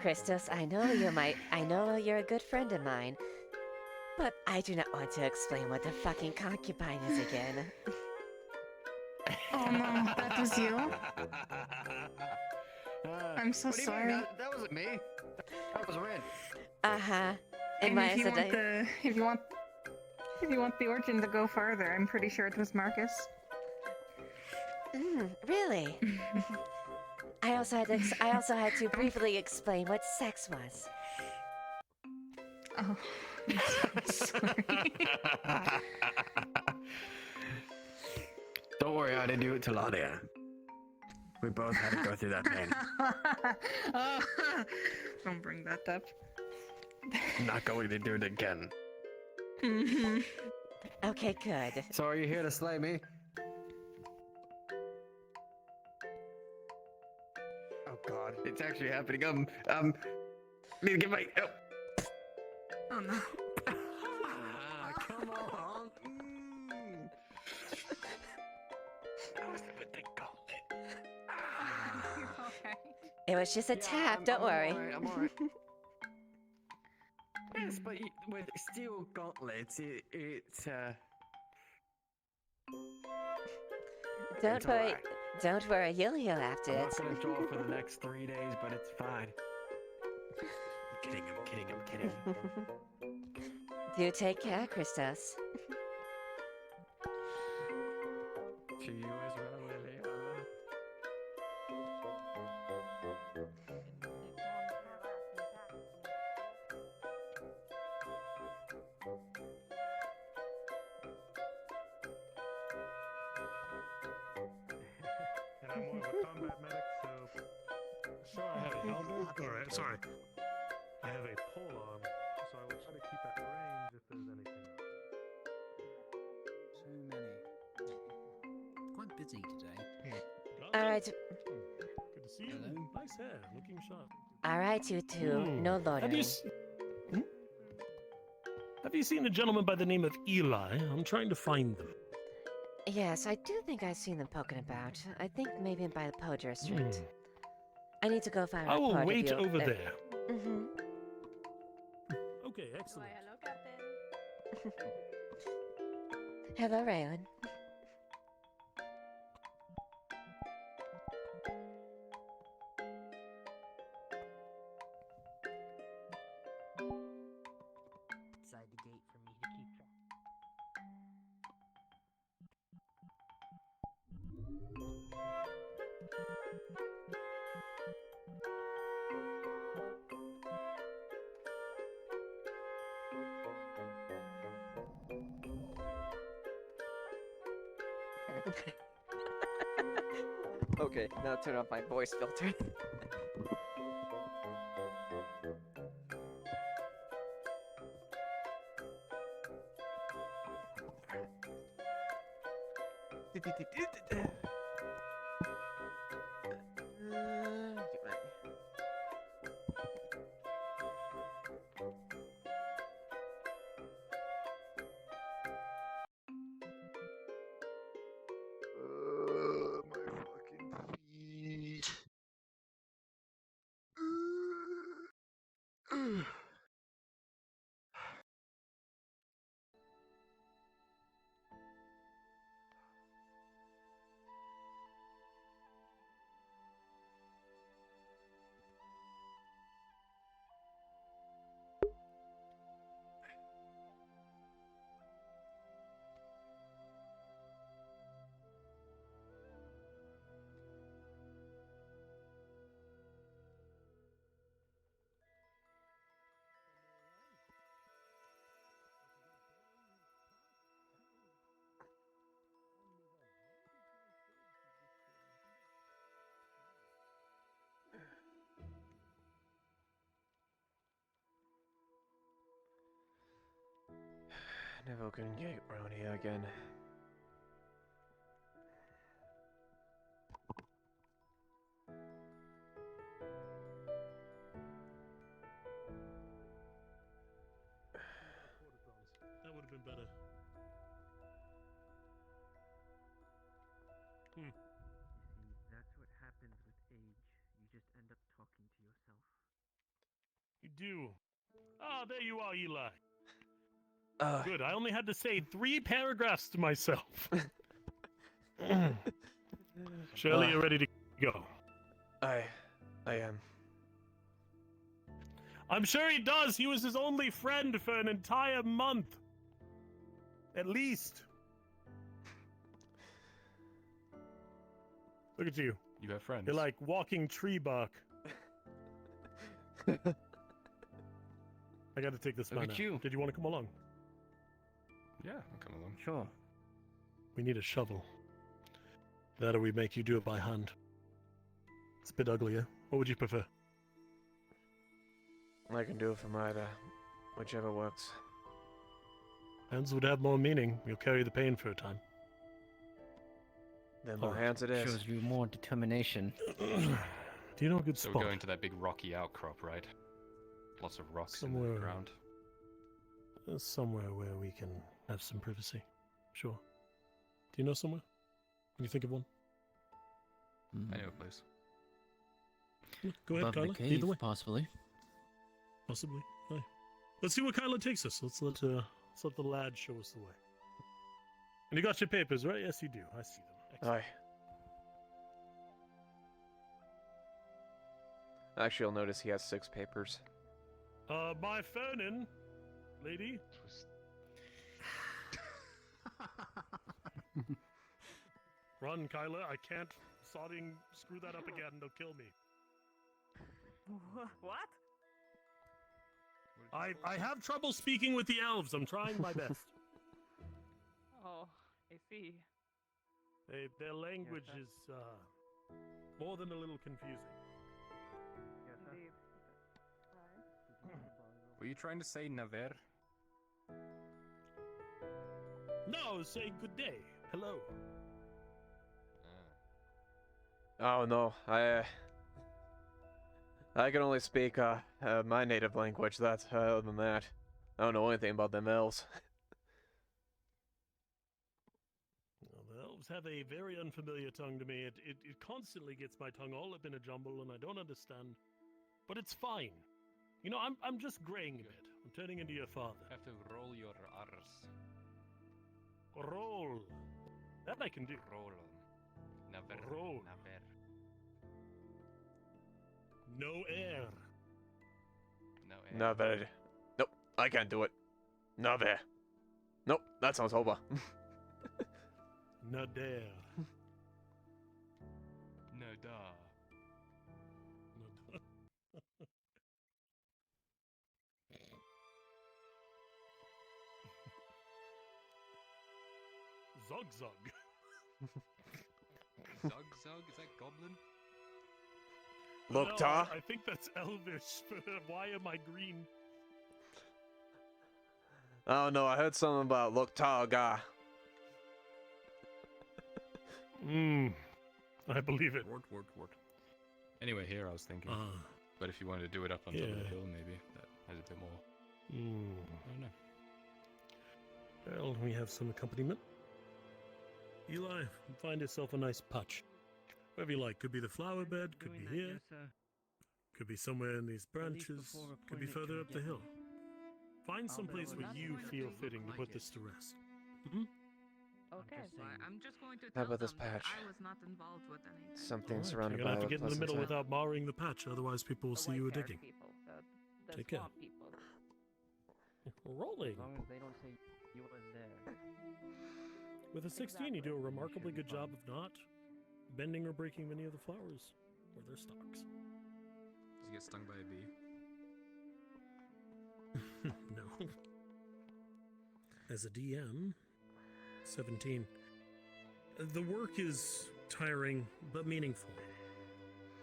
[SPEAKER 17] Christos, I know you're a good friend of mine, but I do not want to explain what the fucking concubine is again.
[SPEAKER 19] Oh no, that was you? I'm so
[SPEAKER 14] what do you mean?
[SPEAKER 19] sorry.
[SPEAKER 14] That wasn't me. That was Red.
[SPEAKER 17] Uh-huh.
[SPEAKER 19] And if you want the origin to go further, I'm pretty sure it was Marcus.
[SPEAKER 17] Really? I also had to briefly explain what sex was.
[SPEAKER 19] Oh, I'm so sorry.
[SPEAKER 14] Don't worry, I didn't do it to Ladia. We both had to go through that pain.
[SPEAKER 19] Oh, Don't bring that up.
[SPEAKER 14] Not going to do it again.
[SPEAKER 19] Mm-hmm.
[SPEAKER 17] Okay, good.
[SPEAKER 14] So are you here to slay me? Oh god, it's actually happening. Need to get my. Oh,
[SPEAKER 19] Oh no.
[SPEAKER 14] come on. That was a big gauntlet.
[SPEAKER 17] It was just a tap, don't worry.
[SPEAKER 14] I'm alright. Yes, but with steel gauntlets, it's
[SPEAKER 17] Don't
[SPEAKER 14] it's
[SPEAKER 17] worry.
[SPEAKER 14] alright.
[SPEAKER 17] Don't worry, you'll heal after
[SPEAKER 14] I'm
[SPEAKER 17] it.
[SPEAKER 14] not gonna draw for the next 3 days, but it's fine. I'm kidding.
[SPEAKER 17] Do take care, Christos.
[SPEAKER 14] To you as well, Leiliana.
[SPEAKER 10] And I'm more of a combat medic, so sure I have a helmet. Alright, sorry. I have a pole arm, so I will try to keep at range if there's anything up.
[SPEAKER 25] So many. Quite busy today.
[SPEAKER 17] Alright.
[SPEAKER 10] Good to see you.
[SPEAKER 25] Hello.
[SPEAKER 10] Nice hair, looking sharp.
[SPEAKER 17] Alright, you two. No
[SPEAKER 10] Have
[SPEAKER 17] loitering.
[SPEAKER 10] Have you seen a gentleman by the name of Eli? I'm trying to find them.
[SPEAKER 17] Yes, I do think I've seen them poking about. I think maybe by the Poacher Street. I need to go find
[SPEAKER 10] I will
[SPEAKER 17] part
[SPEAKER 10] wait
[SPEAKER 17] of you.
[SPEAKER 10] over there.
[SPEAKER 17] Mm-hmm.
[SPEAKER 10] Okay, excellent.
[SPEAKER 16] Hello, Captain.
[SPEAKER 17] Hello, Raylan.
[SPEAKER 25] Inside the gate for me to keep track.
[SPEAKER 1] Okay, now turn off my voice filter.
[SPEAKER 7] My fucking feet.
[SPEAKER 12] Never gonna get around here again.
[SPEAKER 10] That would have been better.
[SPEAKER 13] See, that's what happens with age. You just end up talking to yourself.
[SPEAKER 10] You do. Ah, there you are, Eli.
[SPEAKER 12] Uh,
[SPEAKER 10] Good, I only had to say 3 paragraphs to myself. Shirley, you're ready to go.
[SPEAKER 12] I am.
[SPEAKER 10] I'm sure he does. He was his only friend for an entire month. At least. Look at you.
[SPEAKER 2] You have friends.
[SPEAKER 10] You're like walking tree bark. I gotta take this
[SPEAKER 2] Look
[SPEAKER 10] man
[SPEAKER 2] at
[SPEAKER 10] out.
[SPEAKER 2] you.
[SPEAKER 10] Did you want to come along?
[SPEAKER 2] Yeah, I'll come along.
[SPEAKER 13] Sure.
[SPEAKER 10] We need a shovel. That or we make you do it by hand. It's a bit uglier. What would you prefer?
[SPEAKER 12] I can do it from either, whichever works.
[SPEAKER 4] Hands would have more meaning. You'll carry the pain for a time.
[SPEAKER 12] Then my hands it is.
[SPEAKER 8] Shows you more determination.
[SPEAKER 4] Do you know a good
[SPEAKER 15] So
[SPEAKER 4] spot?
[SPEAKER 15] we're going to that big rocky outcrop, right? Lots of rocks in
[SPEAKER 4] Somewhere
[SPEAKER 15] the ground.
[SPEAKER 4] Somewhere where we can have some privacy. Sure. Do you know somewhere? Can you think of one?
[SPEAKER 15] I know a place.
[SPEAKER 4] Go ahead,
[SPEAKER 8] Above the
[SPEAKER 4] Kyla.
[SPEAKER 8] cave,
[SPEAKER 4] Lead the way.
[SPEAKER 8] possibly.
[SPEAKER 4] Possibly. Aye. Let's see where Kyla takes us. Let's let the lad show us the way. And you got your papers, right? Yes, you do. I see them. Excellent.
[SPEAKER 12] Aye. Actually, you'll notice he has 6 papers.
[SPEAKER 4] My Fernin, lady. Run, Kyla. I can't screw that up again. They'll kill me.
[SPEAKER 19] What?
[SPEAKER 4] I have trouble speaking with the elves. I'm trying my best.
[SPEAKER 19] Oh, I see.
[SPEAKER 4] Their language is more than a little confusing.
[SPEAKER 19] Indeed.
[SPEAKER 15] Were you trying to say Naver?
[SPEAKER 4] No, say good day. Hello.
[SPEAKER 12] Oh no, I can only speak my native language. That's other than that, I don't know anything about them elves.
[SPEAKER 4] Well, the elves have a very unfamiliar tongue to me. It constantly gets my tongue all up in a jumble, and I don't understand. But it's fine. You know, I'm just graying a bit. I'm turning into your father.
[SPEAKER 15] Have to roll your R's.
[SPEAKER 4] Roll. That I can do.
[SPEAKER 15] Roll. Naver.
[SPEAKER 4] Roll.
[SPEAKER 15] Naver.
[SPEAKER 4] No air.
[SPEAKER 15] No air.
[SPEAKER 12] Naver. Nope, I can't do it. Naver. Nope, that sounds over.
[SPEAKER 4] Nader.
[SPEAKER 15] No da.
[SPEAKER 4] Zog Zog.
[SPEAKER 15] Zog Zog? Is that goblin?
[SPEAKER 12] Look,
[SPEAKER 4] No,
[SPEAKER 12] Ta.
[SPEAKER 4] I think that's Elvish. Why am I green?
[SPEAKER 12] I don't know, I heard something about look, Ta guy.
[SPEAKER 4] I believe it.
[SPEAKER 15] Word. Anyway, here I was thinking. But if you wanted to do it up on top of the hill, maybe that has a bit more. I don't know.
[SPEAKER 4] Well, we have some accompaniment. Eli, find yourself a nice patch. Wherever you like. Could be the flower bed, could be here. Could be somewhere in these branches, could be further up the hill. Find some place where you feel fitting to put this to rest.
[SPEAKER 19] Okay, I'm just going to
[SPEAKER 12] How
[SPEAKER 19] tell
[SPEAKER 12] about this
[SPEAKER 19] them that
[SPEAKER 12] patch?
[SPEAKER 19] I was not involved with anything.
[SPEAKER 12] Something
[SPEAKER 4] Alright,
[SPEAKER 12] surrounded
[SPEAKER 4] you're
[SPEAKER 12] by
[SPEAKER 4] gonna have to get in the middle
[SPEAKER 12] pleasant
[SPEAKER 4] without marring the patch, otherwise people will see you
[SPEAKER 19] white-haired
[SPEAKER 4] digging.
[SPEAKER 19] people, the
[SPEAKER 4] Take care.
[SPEAKER 19] swamp people.
[SPEAKER 4] Rolling.
[SPEAKER 13] As long as they don't say you were there.
[SPEAKER 4] With a 16, you do a remarkably good job of not bending or breaking many of the flowers or their stalks.
[SPEAKER 15] Did you get stung by a bee?
[SPEAKER 4] No. As a DM, 17. The work is tiring but meaningful.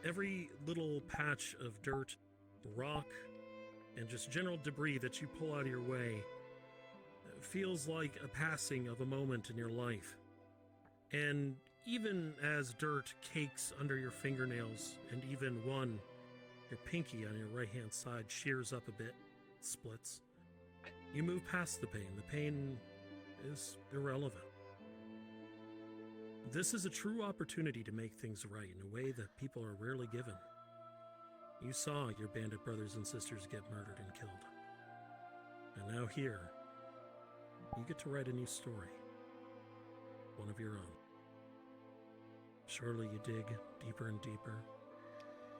[SPEAKER 4] Every little patch of dirt, rock, and just general debris that you pull out of your way feels like a passing of a moment in your life. And even as dirt cakes under your fingernails, and even your pinky on your right-hand side shears up a bit, splits, you move past the pain. The pain is irrelevant. This is a true opportunity to make things right in a way that people are rarely given. You saw your bandit brothers and sisters get murdered and killed. And now here, you get to write a new story. One of your own. Surely you dig deeper and deeper,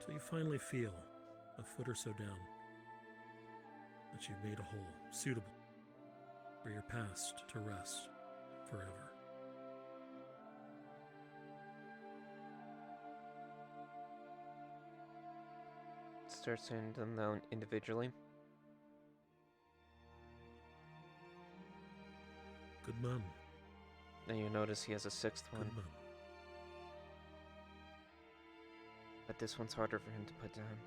[SPEAKER 4] till you finally feel, a foot or so down, that you've made a hole suitable for your past to rest forever.
[SPEAKER 12] Start sending them down individually.
[SPEAKER 4] Good man.
[SPEAKER 12] Then you notice he has a 6th one.
[SPEAKER 4] Good man.
[SPEAKER 12] But this one's harder for him to put down.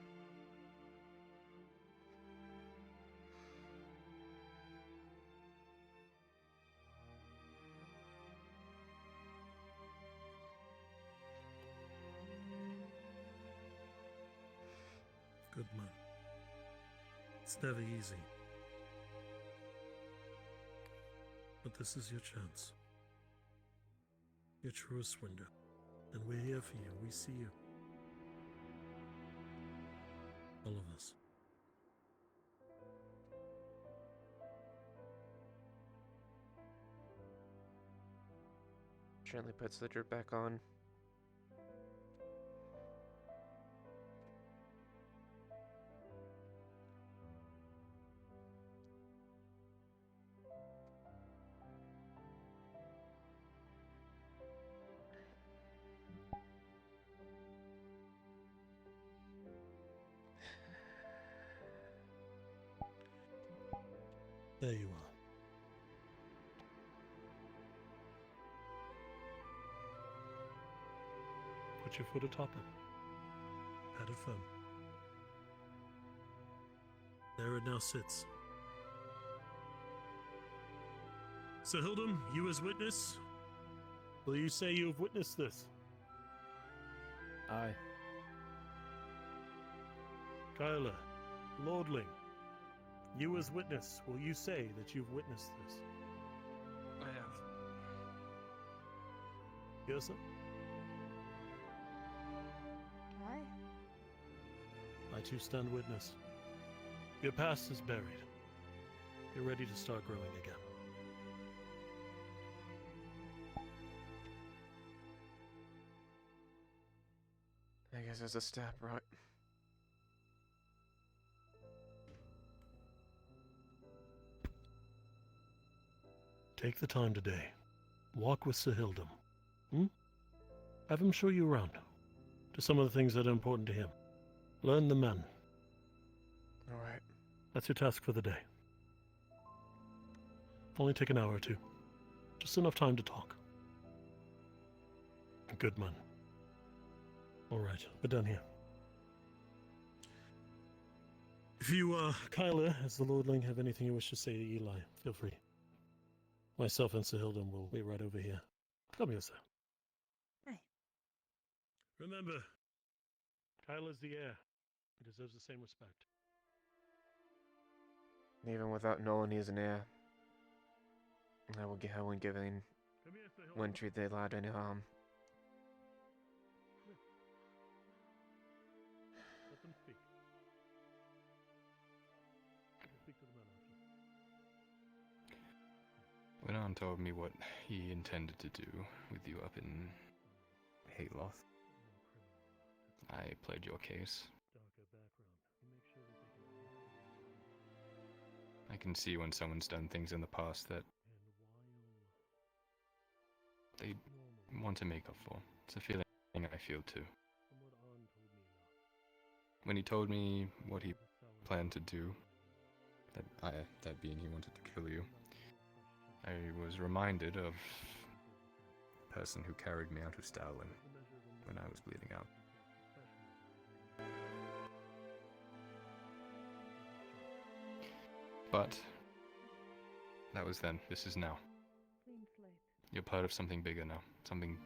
[SPEAKER 4] It's never easy. But this is your chance. Your truest window. And we're here for you. We see you. All of us.
[SPEAKER 12] Gently puts the drip back on.
[SPEAKER 4] There you are. Put your foot atop it. Pat it firm. There it now sits. Sir Hildum, you as witness, will you say you have witnessed this?
[SPEAKER 2] Aye.
[SPEAKER 4] Kyla, Lordling, you as witness, will you say that you've witnessed this?
[SPEAKER 2] I have.
[SPEAKER 4] Yes, sir?
[SPEAKER 19] Why?
[SPEAKER 4] I too stand witness. Your past is buried. You're ready to start growing again.
[SPEAKER 12] I guess there's a step, right?
[SPEAKER 4] Take the time today. Walk with Sir Hildum. Have him show you around. To some of the things that are important to him. Learn the man.
[SPEAKER 12] Alright.
[SPEAKER 4] That's your task for the day. Only take an hour or two. Just enough time to talk. Good man. Alright, we're done here. If you, Kyla, as the Lordling, have anything you wish to say to Eli, feel free. Myself and Sir Hildum will wait right over here. Come here, sir.
[SPEAKER 19] Hi.
[SPEAKER 4] Remember, Kyla's the heir. He deserves the same respect.
[SPEAKER 12] Even without knowing he's an heir, I wouldn't give in. Wouldn't treat the lad any harm.
[SPEAKER 4] Let them speak. Speak to the man after.
[SPEAKER 15] Lenan told me what he intended to do with you up in Hayloth. I played your case. I can see when someone's done things in the past that they want to make up for. It's a feeling I feel too. When he told me what he planned to do, that being he wanted to kill you, I was reminded of the person who carried me out of Stalin when I was bleeding out. But that was then. This is now. You're part of something bigger now. Something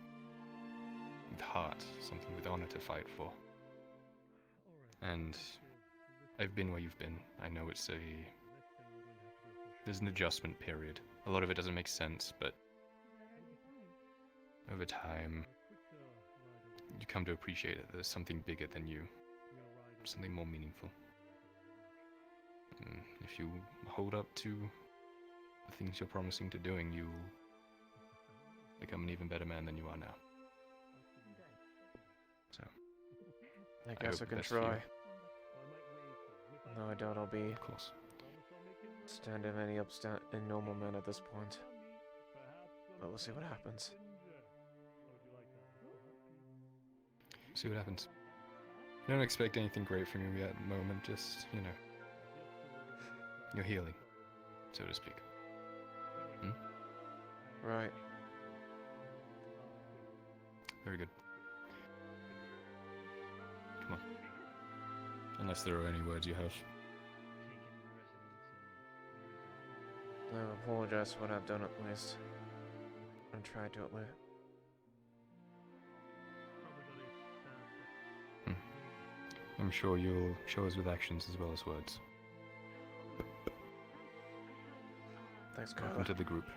[SPEAKER 15] with heart. Something with honor to fight for. And I've been where you've been. I know there's an adjustment period. A lot of it doesn't make sense, but over time, you come to appreciate that there's something bigger than you. Something more meaningful. If you hold up to the things you're promising to doing, you'll become an even better man than you are now. So,
[SPEAKER 12] I guess I can try. No, I doubt I'll be.
[SPEAKER 15] Of course.
[SPEAKER 12] Stand in any in normal man at this point. But we'll see what happens.
[SPEAKER 15] See what happens. I don't expect anything great from you yet at the moment, just, you're healing, so to speak.
[SPEAKER 12] Right.
[SPEAKER 15] Very good. Come on. Unless there are any words you have.
[SPEAKER 12] I apologize for what I've done at least. And try to at least.
[SPEAKER 15] I'm sure you'll show us with actions as well as words.
[SPEAKER 12] Thanks,
[SPEAKER 15] Welcome
[SPEAKER 12] Kyla.
[SPEAKER 15] to the group.
[SPEAKER 2] Of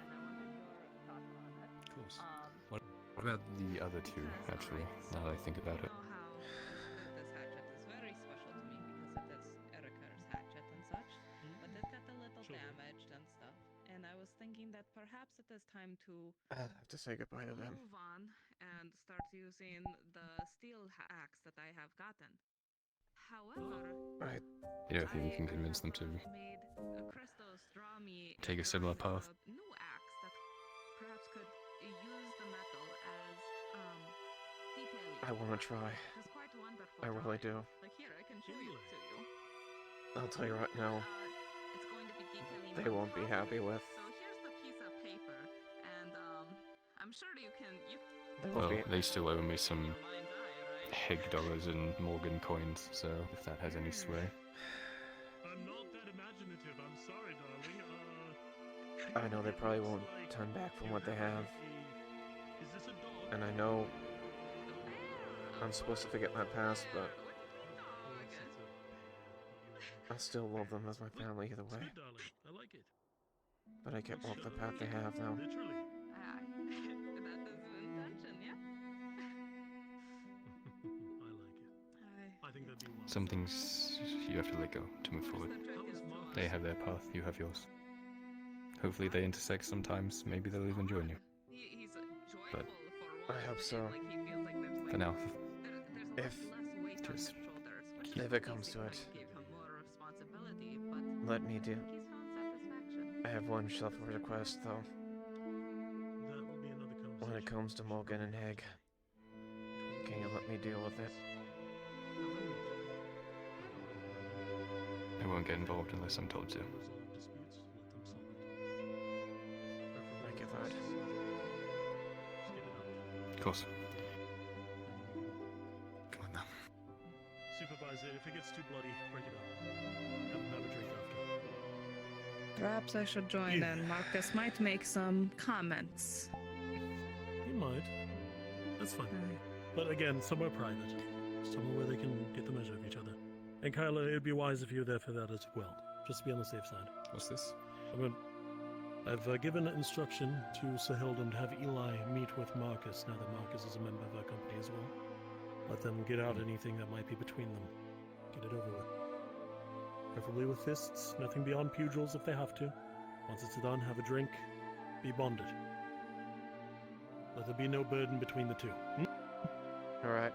[SPEAKER 2] course.
[SPEAKER 15] What about the other two, actually, now that I think about it?
[SPEAKER 5] This hatchet is very special to me because it is Erica's hatchet and such, but it got a little damaged and stuff. And I was thinking that perhaps it is time to
[SPEAKER 12] I'll have to say goodbye to them.
[SPEAKER 5] move on and start using the steel axe that I have gotten. However,
[SPEAKER 15] You don't think you can convince them to
[SPEAKER 5] made Christos draw me
[SPEAKER 15] take a similar path?
[SPEAKER 5] a new axe that perhaps could use the metal as detailing.
[SPEAKER 12] I want to try.
[SPEAKER 5] It's quite wonderful.
[SPEAKER 12] I really do.
[SPEAKER 5] Like here, I can show it to you.
[SPEAKER 12] I'll tell you right now,
[SPEAKER 5] It's going to be detailing.
[SPEAKER 12] they won't be happy with.
[SPEAKER 5] So here's the piece of paper, and I'm sure you can.
[SPEAKER 15] Well, they still owe me some Hig dollars and Morgan coins, so if that has any sway.
[SPEAKER 4] I'm not that imaginative. I'm sorry, darling.
[SPEAKER 12] I know they probably won't turn back from what they have. And I know I'm supposed to forget my past, but I still love them as my family either way.
[SPEAKER 4] Good, darling. I like it.
[SPEAKER 12] But I can't walk the path they have now.
[SPEAKER 4] Literally.
[SPEAKER 5] That is the intention, yeah.
[SPEAKER 4] I think that'd be wonderful.
[SPEAKER 15] Some things you have to let go to move forward. They have their path, you have yours. Hopefully they intersect sometimes, maybe they'll even join you.
[SPEAKER 5] He's
[SPEAKER 15] But
[SPEAKER 12] I hope so.
[SPEAKER 5] like he feels like there's
[SPEAKER 15] for now,
[SPEAKER 12] If
[SPEAKER 15] just
[SPEAKER 12] if it comes to it,
[SPEAKER 5] give him more responsibility, but
[SPEAKER 12] let me do.
[SPEAKER 5] he's found satisfaction.
[SPEAKER 12] I have one shuffle request though.
[SPEAKER 4] That will be another conversation.
[SPEAKER 12] When it comes to Morgan and Heg, can you let me deal with it?
[SPEAKER 15] I won't get involved unless I'm told to.
[SPEAKER 12] Thank you, lad.
[SPEAKER 15] Of course. Come on now.
[SPEAKER 4] Supervisor, if it gets too bloody, break it up. Have a drink after.
[SPEAKER 19] Perhaps I should join in. Marcus might make some comments.
[SPEAKER 4] He might. That's fine. But again, somewhere private. Somewhere where they can get the measure of each other. And Kyla, it'd be wise if you're there for that as well. Just to be on the safe side.
[SPEAKER 15] What's this?
[SPEAKER 4] I've given instruction to Sir Hildon to have Eli meet with Marcus now that Marcus is a member of our company as well. Let them get out anything that might be between them. Get it over with. Preferably with fists, nothing beyond pugils if they have to. Once it's done, have a drink, be bonded. Let there be no burden between the two.
[SPEAKER 12] Alright.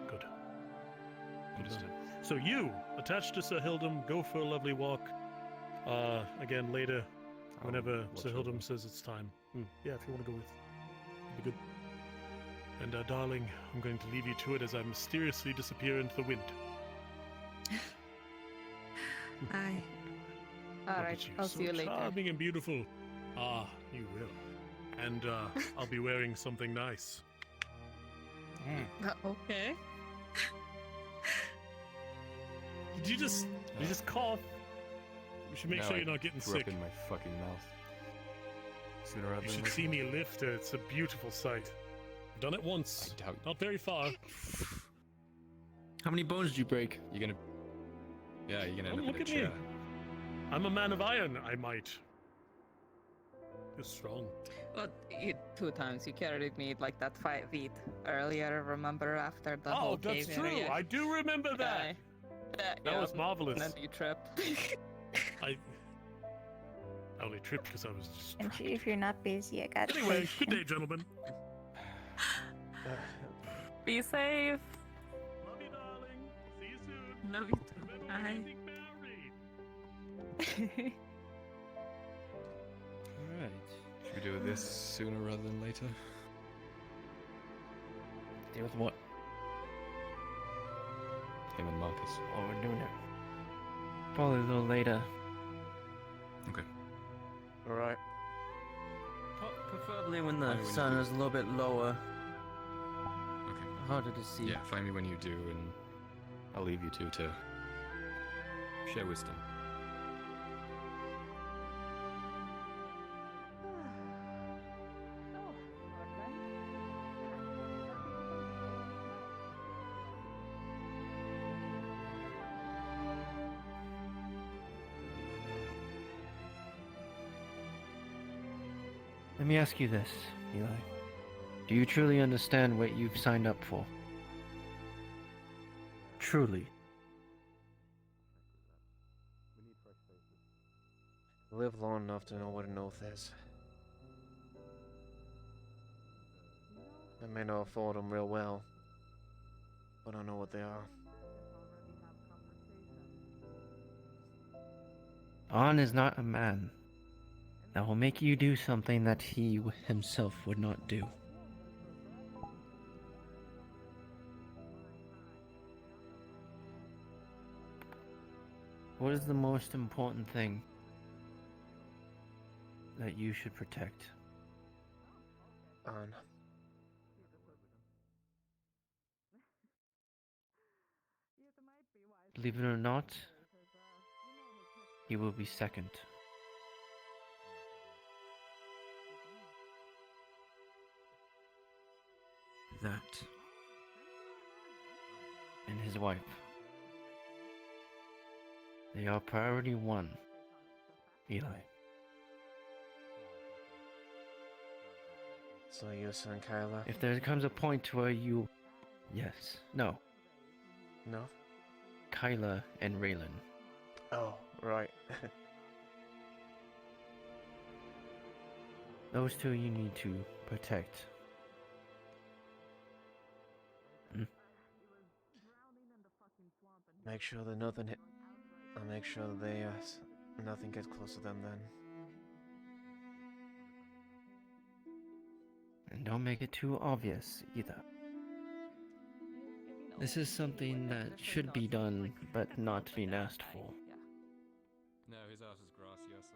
[SPEAKER 4] Good.
[SPEAKER 15] Understood.
[SPEAKER 4] So you, attached to Sir Hildum, go for a lovely walk. Again, later, whenever Sir Hildum says it's time. Yeah, if you want to go with. Be good. And, darling, I'm going to leave you to it as I mysteriously disappear into the wind.
[SPEAKER 19] Aye.
[SPEAKER 4] Look
[SPEAKER 19] Alright,
[SPEAKER 4] at you,
[SPEAKER 19] I'll
[SPEAKER 4] so
[SPEAKER 19] see you later.
[SPEAKER 4] charming and beautiful. Ah, you will. And, I'll be wearing something nice.
[SPEAKER 19] Okay.
[SPEAKER 4] Did you just cough? We should make
[SPEAKER 15] No,
[SPEAKER 4] sure
[SPEAKER 15] I
[SPEAKER 4] you're not getting
[SPEAKER 15] threw
[SPEAKER 4] sick.
[SPEAKER 15] up in my fucking mouth. Sooner rather
[SPEAKER 4] You
[SPEAKER 15] than
[SPEAKER 4] should
[SPEAKER 15] later.
[SPEAKER 4] see me lift her. It's a beautiful sight. I've done it once.
[SPEAKER 15] I doubt.
[SPEAKER 4] Not very far.
[SPEAKER 8] How many bones did you break?
[SPEAKER 15] You're gonna. Yeah, you're gonna
[SPEAKER 4] Oh,
[SPEAKER 15] end up
[SPEAKER 4] look
[SPEAKER 15] in a
[SPEAKER 4] at
[SPEAKER 15] chair.
[SPEAKER 4] me. I'm a man of iron. I might. You're strong.
[SPEAKER 19] Well, 2 times you carried me like that 5 feet earlier. Remember after the whole
[SPEAKER 4] Oh, that's
[SPEAKER 19] cave
[SPEAKER 4] true.
[SPEAKER 19] area?
[SPEAKER 4] I do remember that. That was marvelous.
[SPEAKER 19] And then you tripped.
[SPEAKER 4] I only tripped because I was just.
[SPEAKER 18] And if you're not busy, I got
[SPEAKER 4] Anyway, good day, gentlemen.
[SPEAKER 19] Be safe.
[SPEAKER 4] Love you, darling. See you soon.
[SPEAKER 19] Love you too. Bye.
[SPEAKER 2] Alright.
[SPEAKER 15] Should we do this sooner rather than later?
[SPEAKER 8] Deal with what?
[SPEAKER 15] Him and Marcus.
[SPEAKER 8] Oh, we're doing it. Probably a little later.
[SPEAKER 15] Okay.
[SPEAKER 12] Alright.
[SPEAKER 8] Preferably when the
[SPEAKER 15] Find me when you
[SPEAKER 8] sun
[SPEAKER 15] do.
[SPEAKER 8] is a little bit lower.
[SPEAKER 15] Okay.
[SPEAKER 8] Harder to see.
[SPEAKER 15] Yeah, find me when you do, and I'll leave you two to share wisdom.
[SPEAKER 13] Let me ask you this, Eli. Do you truly understand what you've signed up for? Truly.
[SPEAKER 12] Live long enough to know what an oath is. I may not afford them real well, but I know what they are.
[SPEAKER 13] On is not a man that will make you do something that he himself would not do. What is the most important thing that you should protect?
[SPEAKER 12] On.
[SPEAKER 13] Believe it or not, he will be second.
[SPEAKER 8] That.
[SPEAKER 13] And his wife. They are priority one, Eli.
[SPEAKER 12] So your son Kyla?
[SPEAKER 13] If there comes a point to where you... Yes. No.
[SPEAKER 12] No?
[SPEAKER 13] Kyla and Raylan.
[SPEAKER 12] Oh, right.
[SPEAKER 13] Those two you need to protect.
[SPEAKER 12] Make sure that nothing I'll make sure that they, nothing gets close to them then.
[SPEAKER 13] And don't make it too obvious either. This is something that should be done, but not be asked for.
[SPEAKER 15] No, his ass is grass, yes,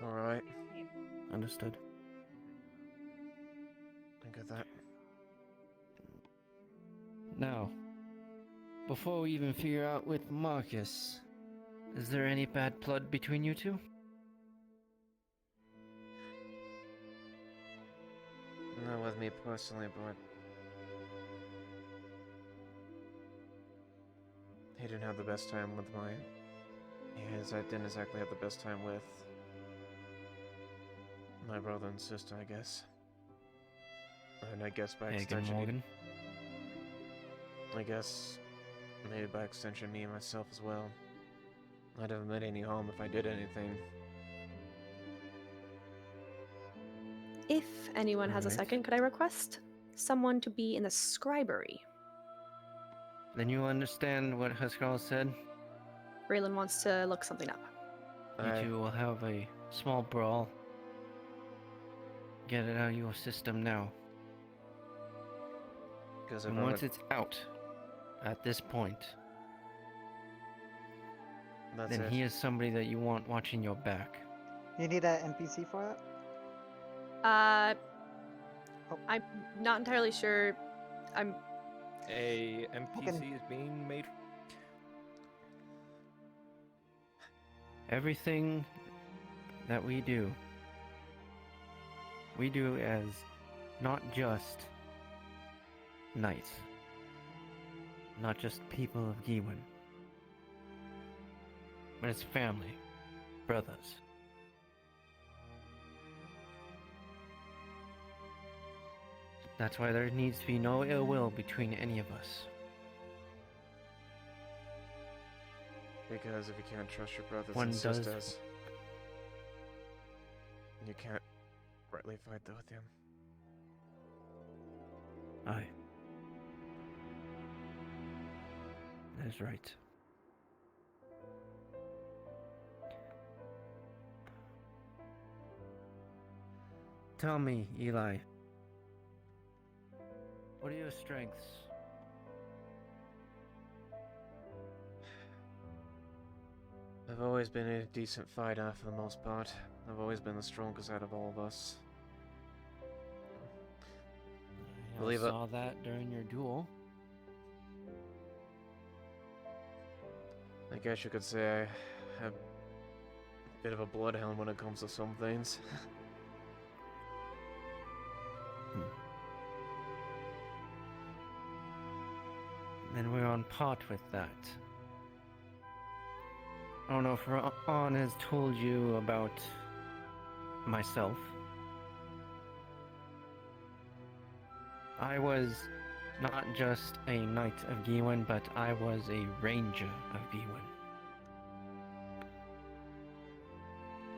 [SPEAKER 15] sir.
[SPEAKER 12] Alright.
[SPEAKER 13] Understood.
[SPEAKER 12] I get that.
[SPEAKER 13] Now, before we even figure out with Marcus, is there any bad blood between you two?
[SPEAKER 12] Not with me personally, but he didn't have the best time with I didn't exactly have the best time with my brother and sister, I guess. And I guess by extension,
[SPEAKER 13] Morgan.
[SPEAKER 12] I guess maybe by extension, me and myself as well. I'd have meant any harm if I did anything.
[SPEAKER 3] If anyone has a second, could I request someone to be in the scribery?
[SPEAKER 13] Then you understand what Huskar said?
[SPEAKER 3] Raylan wants to look something up.
[SPEAKER 13] You two will have a small brawl. Get it out of your system now. And once it's out, at this point, then he is somebody that you want watching your back.
[SPEAKER 22] You need an NPC for it?
[SPEAKER 3] I'm not entirely sure.
[SPEAKER 20] A NPC is being made.
[SPEAKER 13] Everything that we do as not just knights, not just people of Highwind, but it's family, brothers. That's why there needs to be no ill will between any of us.
[SPEAKER 12] Because if you can't trust your brothers
[SPEAKER 13] One
[SPEAKER 12] and
[SPEAKER 13] does.
[SPEAKER 12] sisters, you can't rightly fight with them.
[SPEAKER 13] Aye. That is right. Tell me, Eli. What are your strengths?
[SPEAKER 12] I've always been a decent fighter for the most part. I've always been the strongest out of all of us.
[SPEAKER 13] I saw that during your duel.
[SPEAKER 12] I guess you could say I have a bit of a bloodhound when it comes to some things.
[SPEAKER 13] Then we're on par with that. I don't know if Ron has told you about myself, I was not just a knight of Gewin, but I was a ranger of Gewin.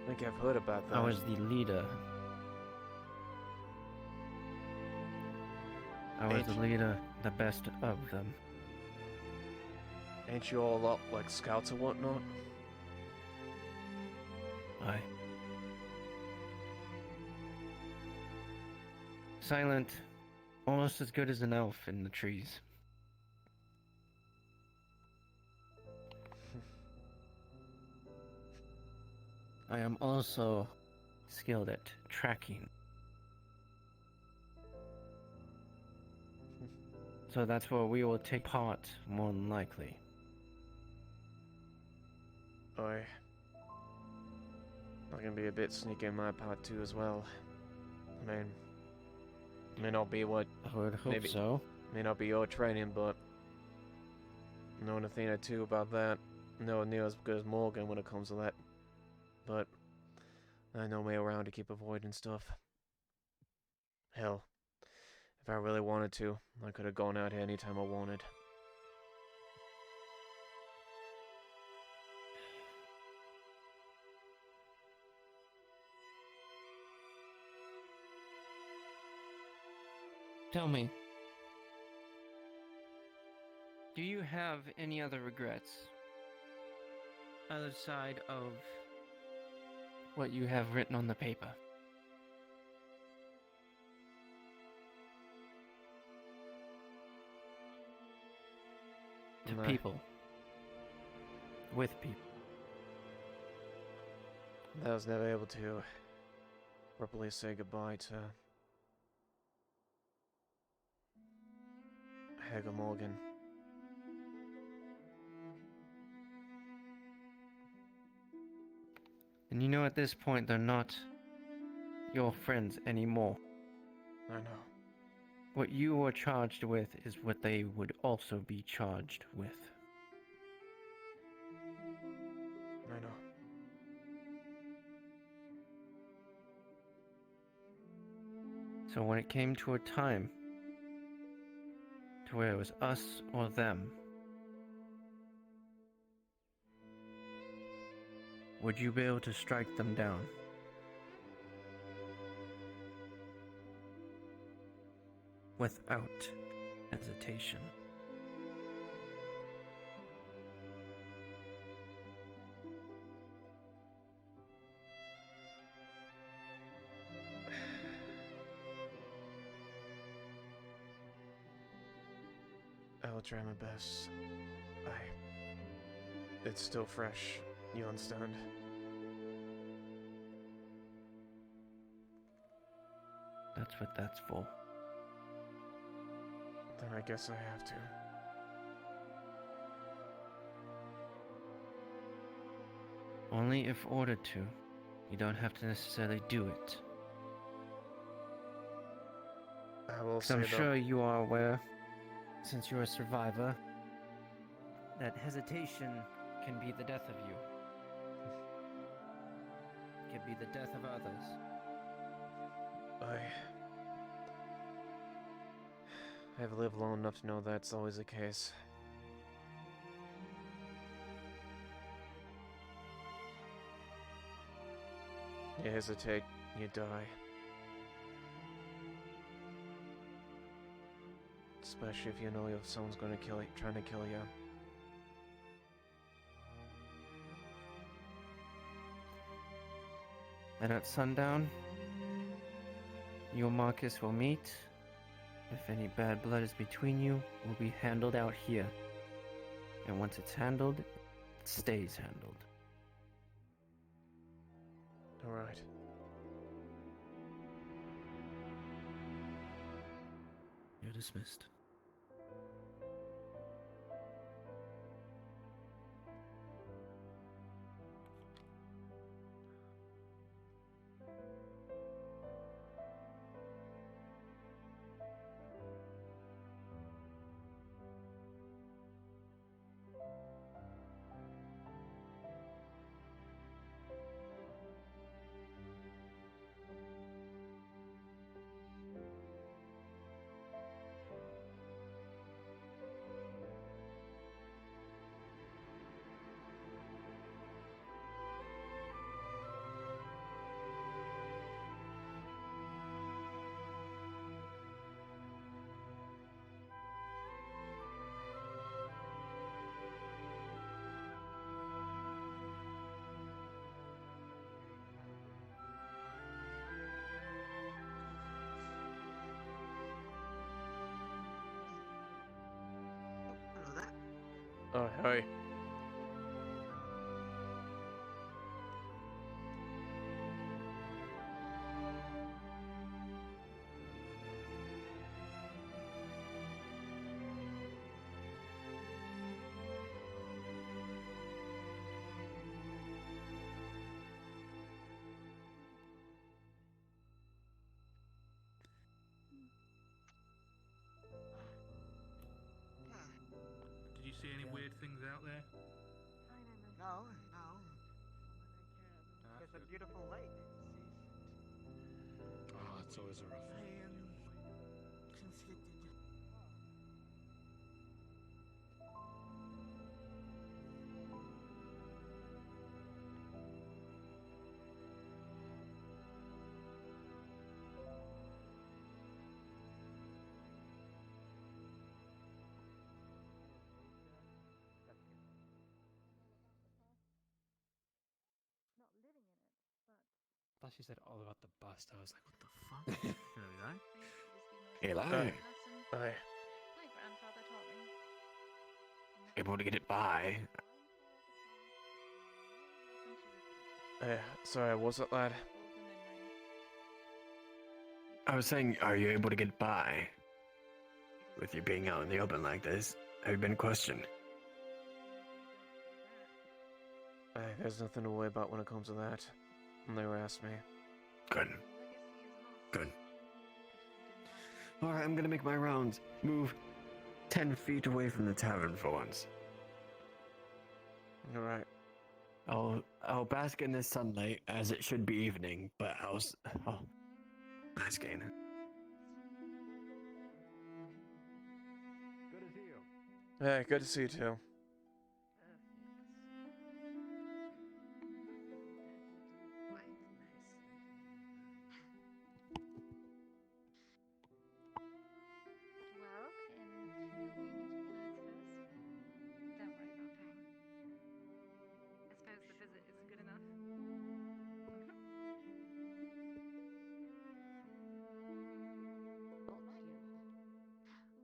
[SPEAKER 12] I think I've heard about that.
[SPEAKER 13] I was the leader. I was the leader, the best of them.
[SPEAKER 12] Ain't you all a lot like scouts or whatnot?
[SPEAKER 13] Aye. Silent, almost as good as an elf in the trees. I am also skilled at tracking. So that's where we will take part, more than likely.
[SPEAKER 12] I can be a bit sneaky in my part too as well. I mean, may not be what
[SPEAKER 13] I would hope so.
[SPEAKER 12] May not be your training, but knowing a thing or two about that, nowhere near as good as Morgan when it comes to that. But I know my way around to keep avoiding stuff. Hell, if I really wanted to, I could have gone out here anytime I wanted.
[SPEAKER 13] Tell me, do you have any other regrets? Other side of what you have written on the paper? To
[SPEAKER 12] No.
[SPEAKER 13] people. With people.
[SPEAKER 12] I was never able to properly say goodbye to Hagar Morgan.
[SPEAKER 13] And you know at this point they're not your friends anymore.
[SPEAKER 12] I know.
[SPEAKER 13] What you were charged with is what they would also be charged with.
[SPEAKER 12] I know.
[SPEAKER 13] So when it came to a time to where it was us or them, would you be able to strike them down? Without hesitation.
[SPEAKER 12] I will try my best. It's still fresh, you understand?
[SPEAKER 13] That's what that's for.
[SPEAKER 12] Then I guess I have to.
[SPEAKER 13] Only if ordered to. You don't have to necessarily do it.
[SPEAKER 12] I will
[SPEAKER 13] 'Cause
[SPEAKER 12] say
[SPEAKER 13] I'm
[SPEAKER 12] though,
[SPEAKER 13] sure you are aware, since you're a survivor, that hesitation can be the death of you. Can be the death of others.
[SPEAKER 12] I've lived long enough to know that's always the case. You hesitate, you die. Especially if you know if someone's gonna kill you, trying to kill you.
[SPEAKER 13] And at sundown, you and Marcus will meet. If any bad blood is between you, will be handled out here. And once it's handled, it stays handled.
[SPEAKER 12] Alright.
[SPEAKER 13] You're dismissed.
[SPEAKER 12] Oh, hey.
[SPEAKER 10] Did you see any weird things out there?
[SPEAKER 22] No, no. It's a beautiful lake.
[SPEAKER 15] Oh, it's always a rough
[SPEAKER 22] I
[SPEAKER 15] one.
[SPEAKER 22] am conflicted.
[SPEAKER 9] I thought she said all about the bust. I was like, what the fuck? Really, that?
[SPEAKER 14] Eli,
[SPEAKER 12] Hey.
[SPEAKER 3] My grandfather taught me.
[SPEAKER 14] able to get it by.
[SPEAKER 12] Hey, sorry, what was it, lad?
[SPEAKER 14] I was saying, are you able to get by? With you being out in the open like this, have you been questioned?
[SPEAKER 12] Hey, there's nothing to worry about when it comes to that. They were asked me.
[SPEAKER 14] Good. Good. Alright, I'm gonna make my rounds. Move 10 feet away from the tavern for once.
[SPEAKER 12] Alright.
[SPEAKER 14] I'll bask in this sunlight as it should be evening, but I'll bask in it.
[SPEAKER 10] Good to see you.
[SPEAKER 12] Hey, good to see you too.
[SPEAKER 3] Well, can we meet nights first? Don't worry about paying. I suppose the visit is good enough.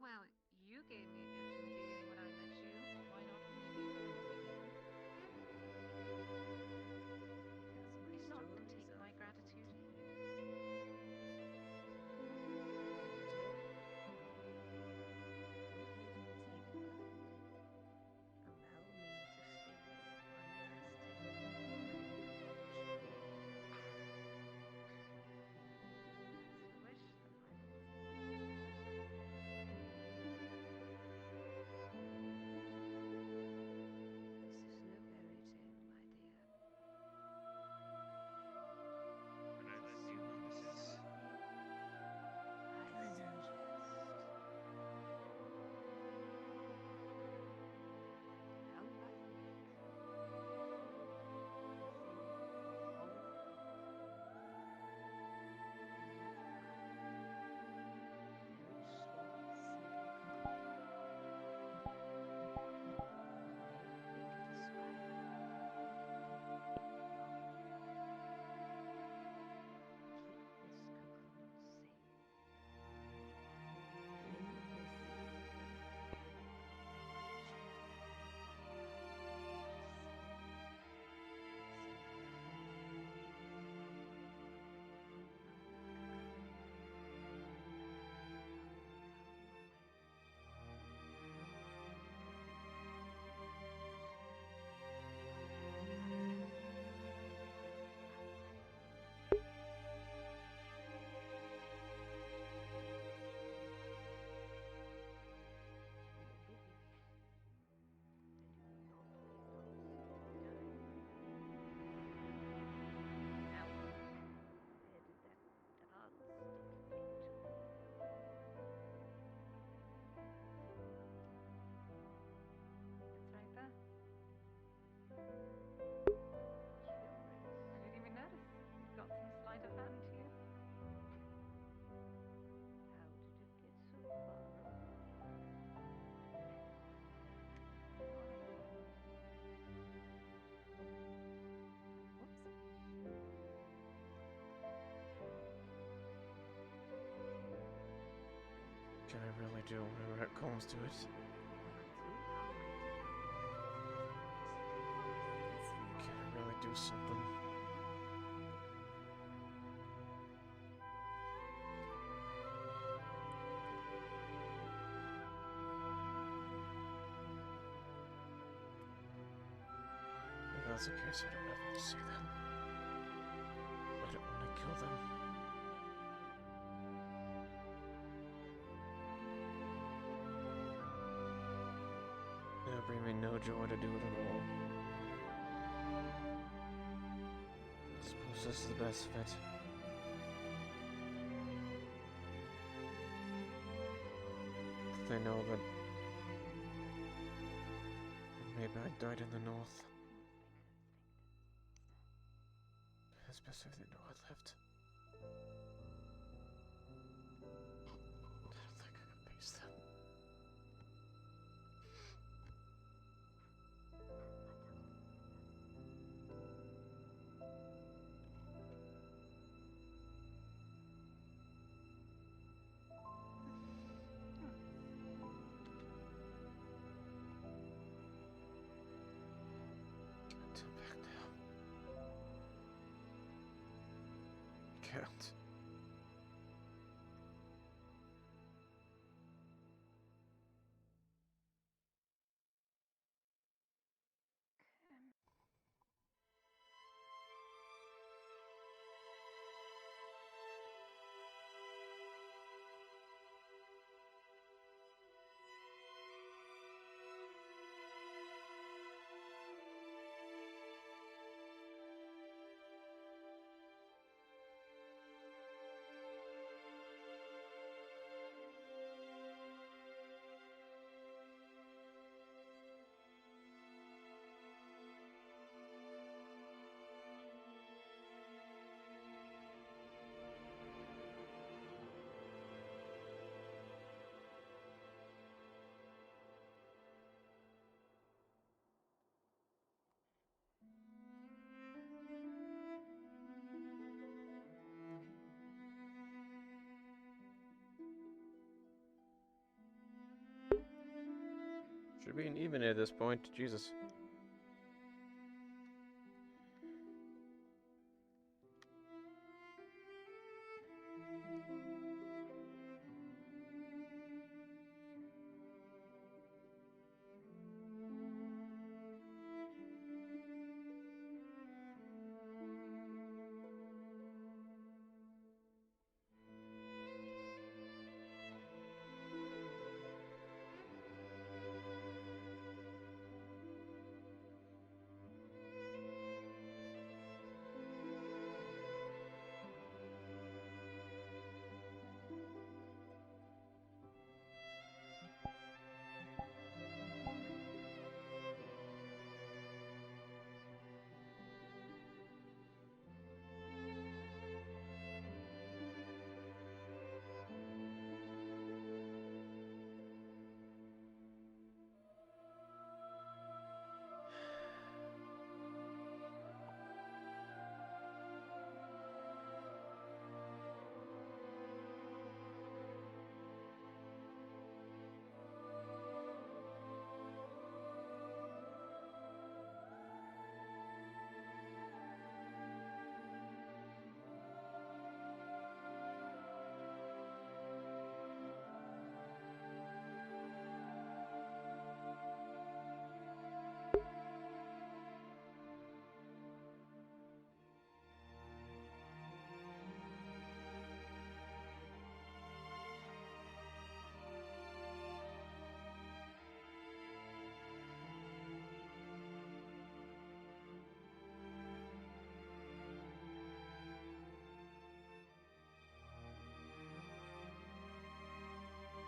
[SPEAKER 3] Well, you gave me a gift in the beginning when I met you. Why not me? It's not to take my gratitude.
[SPEAKER 12] Can I really do whenever it comes to it? that's the case, I don't ever want to see them. I don't want to kill them. It'll bring me no joy to do it at all. I suppose this is the best of it. They know that maybe I died in the north. Especially if they know I lived. I don't think I can face them. Turn back now. Can't. Should be an even at this point. Jesus.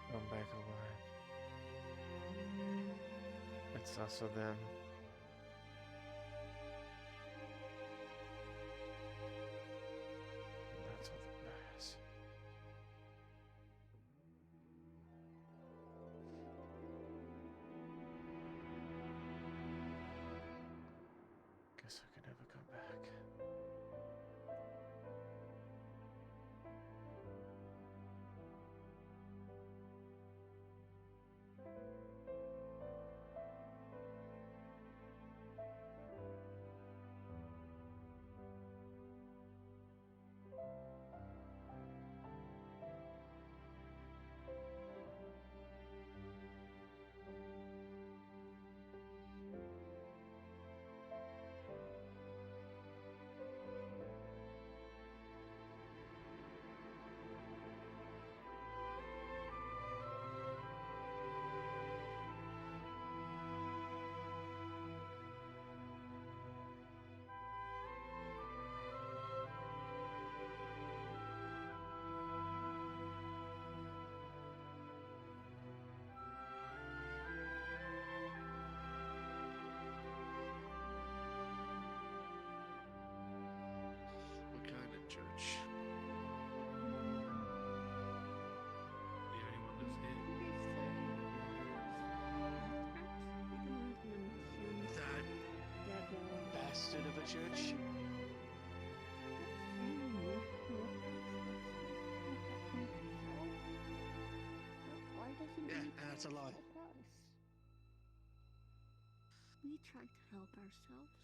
[SPEAKER 12] I'm back alive. It's also them. That's all that matters. Guess I can never come back.
[SPEAKER 14] a lie.
[SPEAKER 16] We try to help ourselves.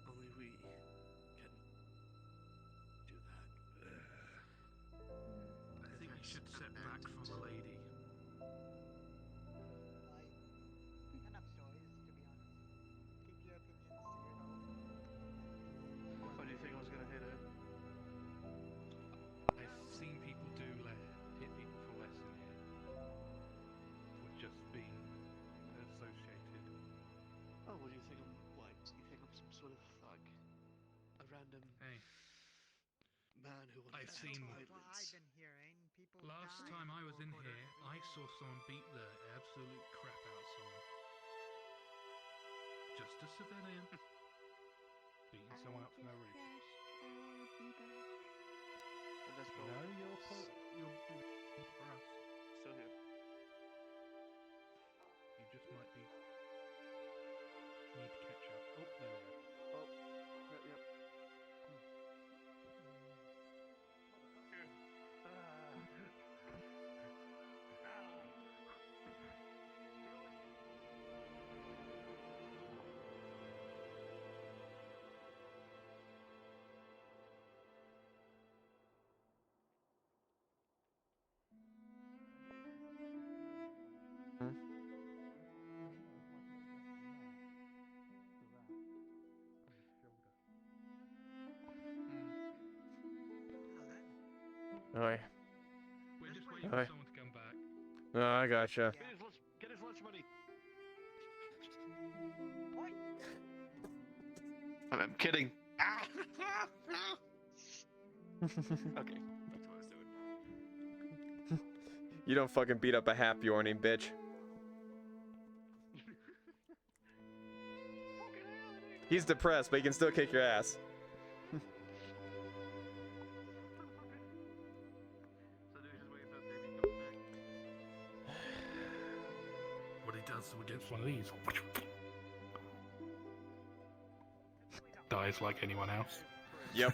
[SPEAKER 6] Only we can do that.
[SPEAKER 10] I think you should step back from the lady.
[SPEAKER 22] Enough stories, to be honest. Keep your opinions to yourself.
[SPEAKER 6] Why do you think I was gonna hit her?
[SPEAKER 10] I've seen people hit people for less than here. For just being associated.
[SPEAKER 6] Oh, what do you think I'm like? You think I'm some sort of thug? A random man who wants
[SPEAKER 10] I've
[SPEAKER 6] to
[SPEAKER 10] seen.
[SPEAKER 6] Highlands.
[SPEAKER 22] What I've been hearing, people
[SPEAKER 10] Last
[SPEAKER 22] die
[SPEAKER 10] time I was in
[SPEAKER 22] before
[SPEAKER 10] here, I saw someone beat the absolute crap out of someone. Just a civilian. Beating someone up for no reason.
[SPEAKER 6] And that's
[SPEAKER 10] No, you're for us.
[SPEAKER 6] Still here.
[SPEAKER 10] You just might be. Need to catch up. Oh, there we go.
[SPEAKER 6] Oh, yep.
[SPEAKER 12] Oi.
[SPEAKER 10] We're just waiting
[SPEAKER 12] Oi.
[SPEAKER 10] for someone to come back.
[SPEAKER 12] No, I gotcha.
[SPEAKER 6] Get his lunch money. I'm kidding. Okay, that's what I was doing.
[SPEAKER 12] You don't fucking beat up a happy Bjorning, bitch. He's depressed, but he can still kick your ass.
[SPEAKER 10] What he does against one of these. Dies like anyone else.
[SPEAKER 12] Yep.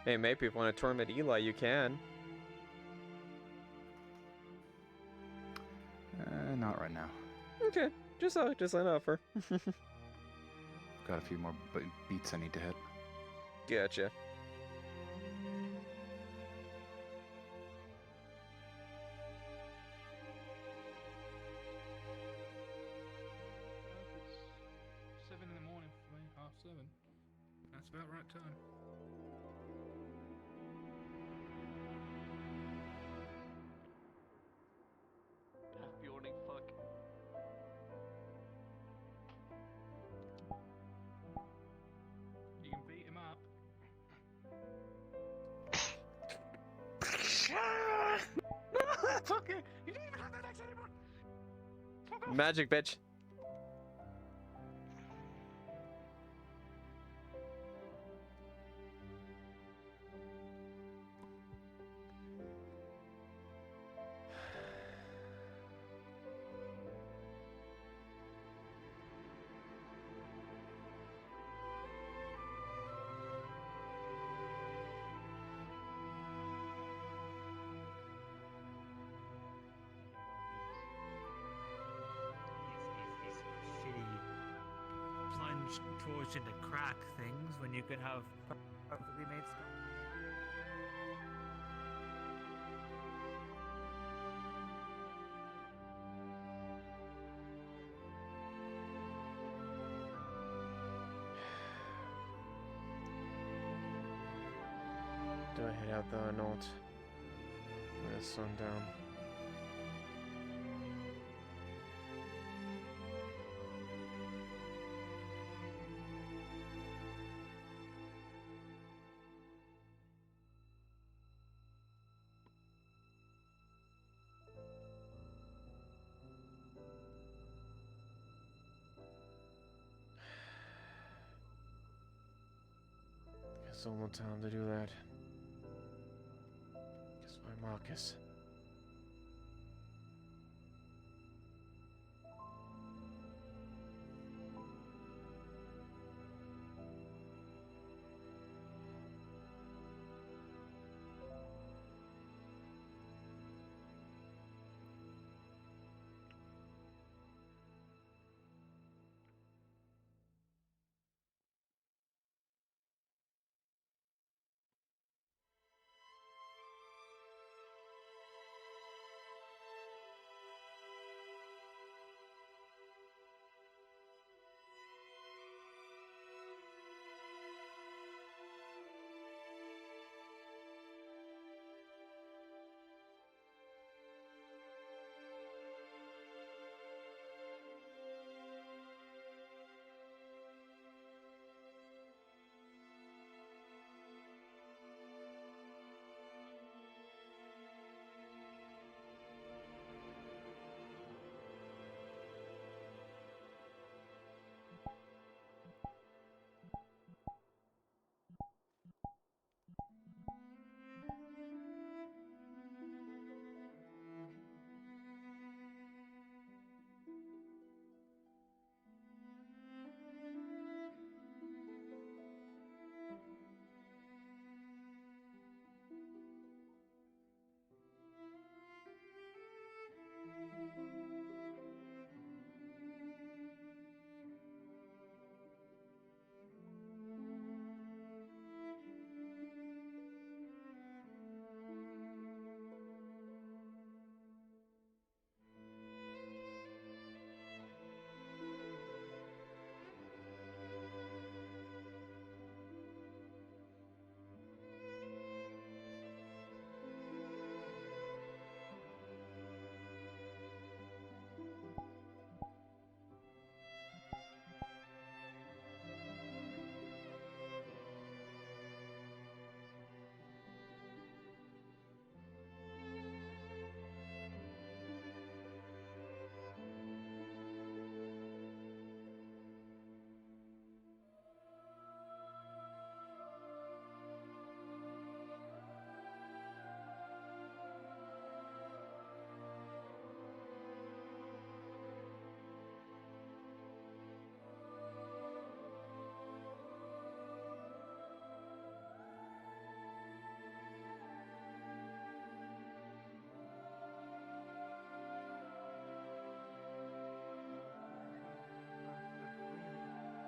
[SPEAKER 12] Hey, maybe if you want to torment Eli, you can.
[SPEAKER 11] Not right now.
[SPEAKER 12] Okay, just an offer.
[SPEAKER 11] Got a few more beats I need to hit.
[SPEAKER 12] Gotcha.
[SPEAKER 10] It's 7 in the morning for me, 7:30. That's about right time.
[SPEAKER 6] Bjorning, fuck.
[SPEAKER 10] You can beat him up.
[SPEAKER 6] Fuck it! You didn't even have that axe anymore! Fuck off!
[SPEAKER 12] Magic, bitch.
[SPEAKER 9] Shitty plunge torch into crack things when you could have perfectly made stuff.
[SPEAKER 12] Do I head out there or not? When it's sundown. Guess all the time to do that. Guess my Marcus.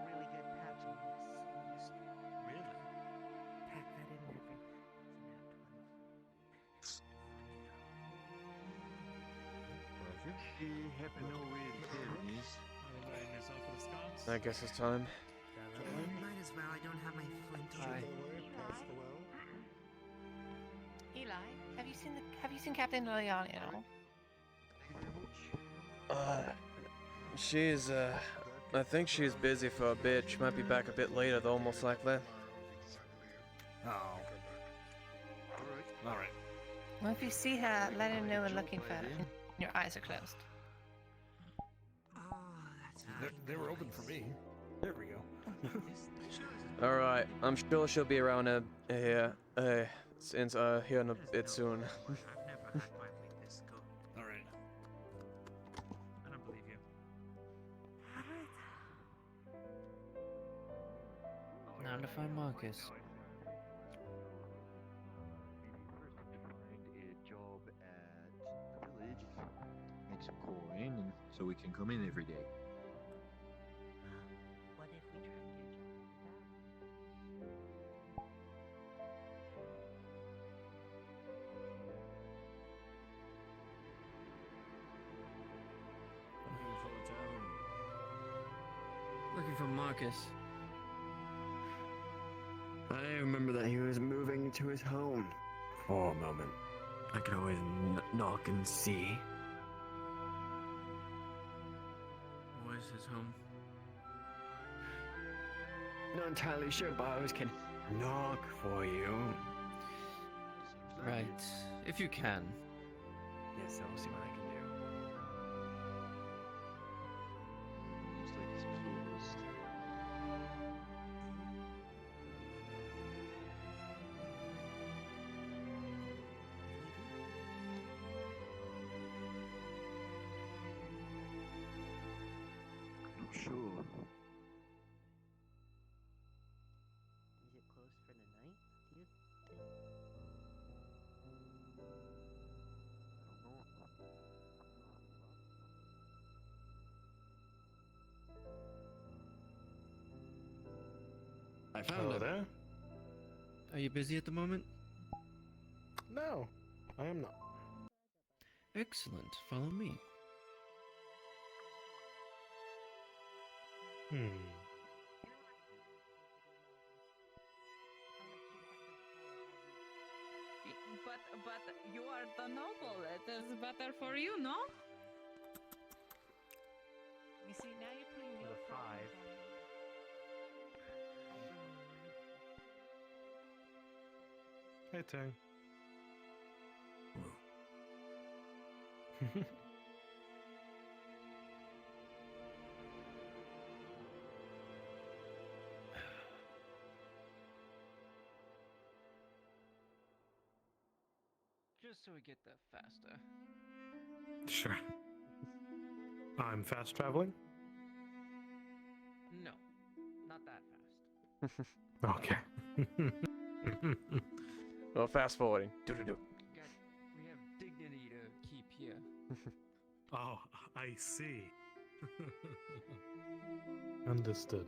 [SPEAKER 22] Really good patch on this. Really? Pack that in there.
[SPEAKER 7] If you happen to know where the cabin is,
[SPEAKER 12] I guess it's time.
[SPEAKER 22] Might as well. I don't have my flint on.
[SPEAKER 19] Eli, have you seen Captain Leiliana at all?
[SPEAKER 12] She's, I think she's busy for a bit. She might be back a bit later, though, most likely.
[SPEAKER 8] Oh. Alright.
[SPEAKER 19] Well, if you see her, let her know we're looking for her. And your eyes are closed.
[SPEAKER 8] They were open for me. There we go.
[SPEAKER 12] Alright, I'm sure she'll be around here, since, here in a bit soon.
[SPEAKER 8] Alright. I don't believe you.
[SPEAKER 13] Now to find Marcus.
[SPEAKER 7] find a job at the village, make some coin, and so we can come in every day.
[SPEAKER 22] What if we try and get
[SPEAKER 13] Looking for Marcus.
[SPEAKER 14] I remember that he was moving to his home. For a moment, I could always knock and see.
[SPEAKER 13] Where's his home?
[SPEAKER 14] Not entirely sure, but I always can knock for you.
[SPEAKER 13] Right, if you can.
[SPEAKER 14] Yes, I'll see what I can do.
[SPEAKER 6] Looks like he's closed.
[SPEAKER 7] Not sure.
[SPEAKER 1] Is it closed for the night? Do you think?
[SPEAKER 14] I found
[SPEAKER 10] Hello
[SPEAKER 14] it.
[SPEAKER 10] there?
[SPEAKER 13] Are you busy at the moment?
[SPEAKER 10] No, I am not.
[SPEAKER 13] Excellent. Follow me.
[SPEAKER 5] But you are the noble. It is better for you, no?
[SPEAKER 3] You see, now you're putting your
[SPEAKER 10] With a
[SPEAKER 3] problems
[SPEAKER 10] 5. Hey, Ting.
[SPEAKER 13] Just so we get there faster.
[SPEAKER 10] Sure. I'm fast traveling?
[SPEAKER 13] No, not that fast.
[SPEAKER 10] Okay.
[SPEAKER 12] Well, fast forwarding. Do-do-do.
[SPEAKER 13] We have dignity to keep here.
[SPEAKER 10] Oh, I see. Understood.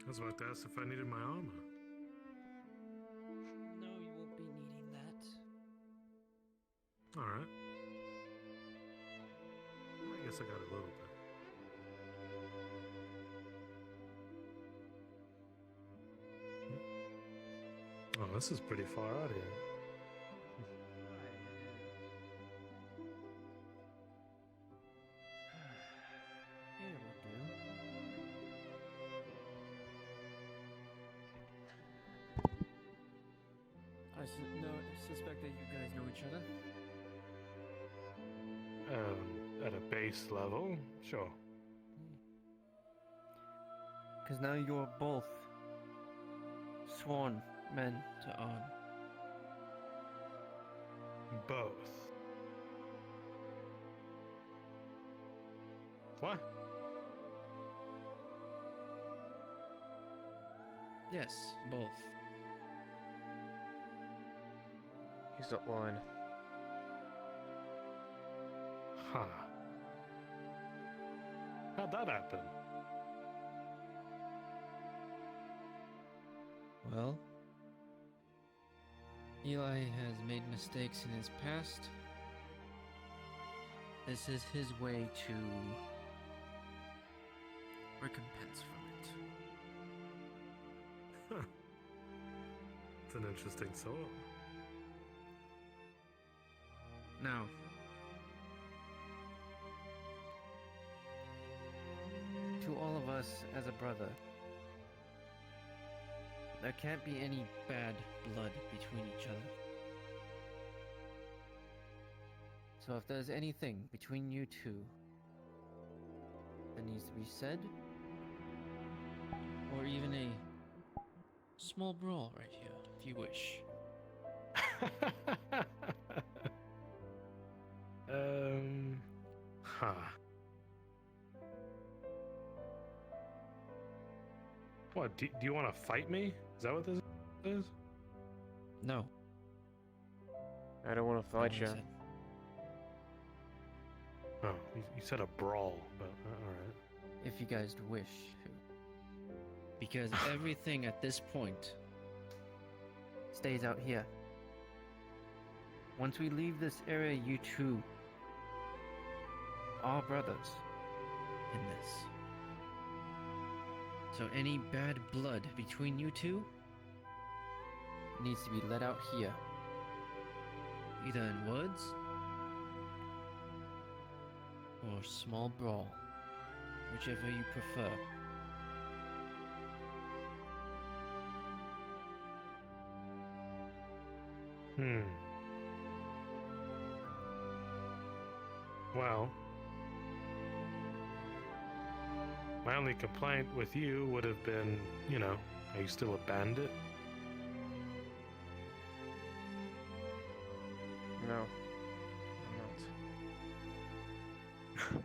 [SPEAKER 10] I was about to ask if I needed my armor.
[SPEAKER 13] No, you won't be needing that.
[SPEAKER 10] Alright. I guess I got a little bit. Oh, this is pretty far out here.
[SPEAKER 13] Here will do. I suspect that you guys know each other.
[SPEAKER 10] At a base level, sure.
[SPEAKER 13] Because now you're both sworn men to arm.
[SPEAKER 10] Both. What?
[SPEAKER 13] Yes, both.
[SPEAKER 12] He's not lying.
[SPEAKER 10] Huh. How'd that happen?
[SPEAKER 13] Well, Eli has made mistakes in his past. This is his way to recompense from it.
[SPEAKER 10] Huh. It's an interesting thought.
[SPEAKER 13] Now, to all of us as a brother, there can't be any bad blood between each other. So if there's anything between you two that needs to be said, or even a small brawl right here, if you wish.
[SPEAKER 10] Huh. What, do you want to fight me? Is that what this is?
[SPEAKER 13] No.
[SPEAKER 12] I don't want to fight you.
[SPEAKER 10] Oh, you said a brawl, but alright.
[SPEAKER 13] If you guys wish to. Because everything at this point stays out here. Once we leave this area, you two are brothers. in this. So any bad blood between you two needs to be let out here. Either in words or small brawl, whichever you prefer.
[SPEAKER 10] Well, my only complaint with you would have been, are you still a bandit?
[SPEAKER 12] No, I'm not.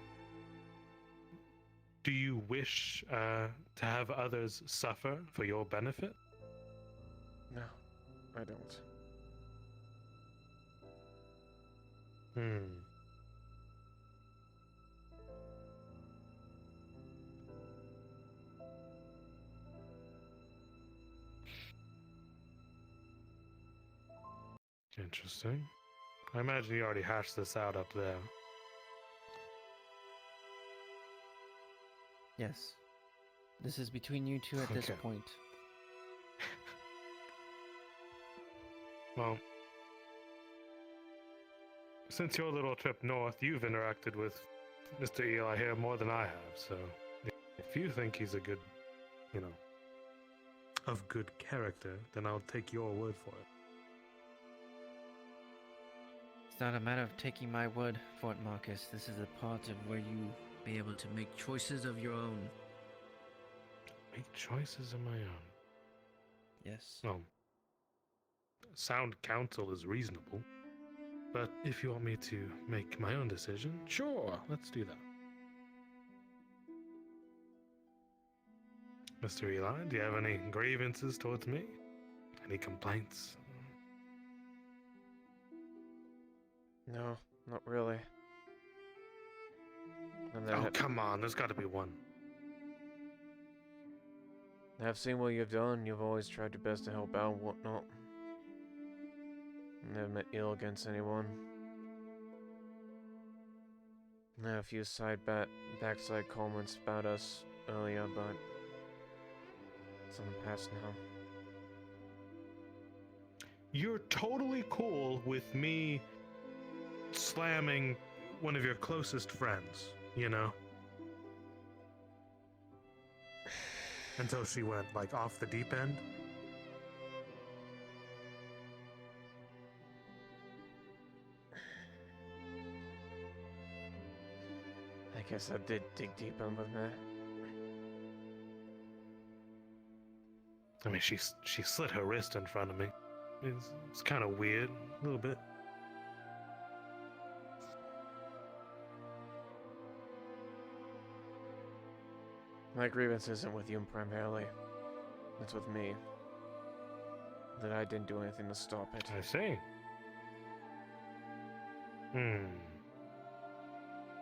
[SPEAKER 10] Do you wish to have others suffer for your benefit?
[SPEAKER 12] No, I don't.
[SPEAKER 10] Interesting. I imagine you already hashed this out up there.
[SPEAKER 13] Yes. This is between you two at this
[SPEAKER 10] Okay.
[SPEAKER 13] point.
[SPEAKER 10] Well, since your little trip north, you've interacted with Mr. Eli here more than I have, so if you think he's a good, of good character, then I'll take your word for it.
[SPEAKER 13] It's not a matter of taking my word for it, Marcus. This is a part of where you be able to make choices of your own.
[SPEAKER 10] Make choices of my own.
[SPEAKER 13] Yes.
[SPEAKER 10] Well, sound counsel is reasonable, but if you want me to make my own decision, sure, let's do that. Mr. Eli, do you have any grievances towards me? Any complaints?
[SPEAKER 12] No, not really. And
[SPEAKER 10] Oh, come on, there's got to be one.
[SPEAKER 12] I've seen what you've done. You've always tried your best to help out and whatnot. Never meant ill against anyone. I had a few backside comments about us earlier, but it's in the past now.
[SPEAKER 10] You're totally cool with me slamming one of your closest friends, Until she went, off the deep end?
[SPEAKER 12] I guess I did dig deep in with me.
[SPEAKER 10] I mean, she slit her wrist in front of me. It's kind of weird, a little bit.
[SPEAKER 12] My grievance isn't with you primarily. It's with me. That I didn't do anything to stop it.
[SPEAKER 10] I see.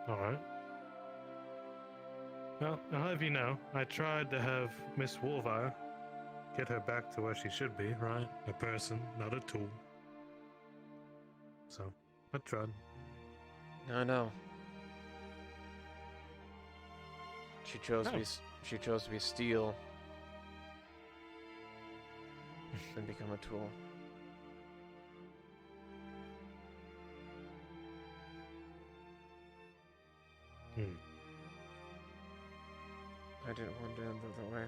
[SPEAKER 10] Alright. Well, I'll have you know, I tried to have Miss Wolvire get her back to where she should be, right? A person, not a tool. So, I tried.
[SPEAKER 12] I know. She chose to be steel and become a tool. I didn't want to end it that way.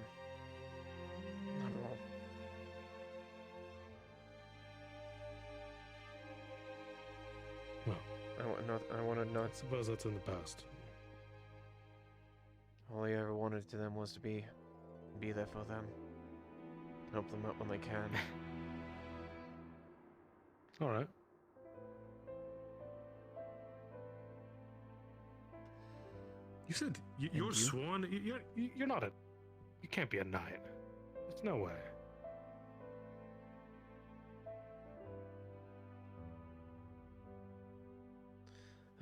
[SPEAKER 12] Not at all.
[SPEAKER 10] Well,
[SPEAKER 12] I wanted not.
[SPEAKER 10] I suppose that's in the past.
[SPEAKER 12] All I ever wanted to them was to be there for them. Help them out when they can.
[SPEAKER 10] Alright. You said you're sworn. You're not a. You can't be a knight. There's no way.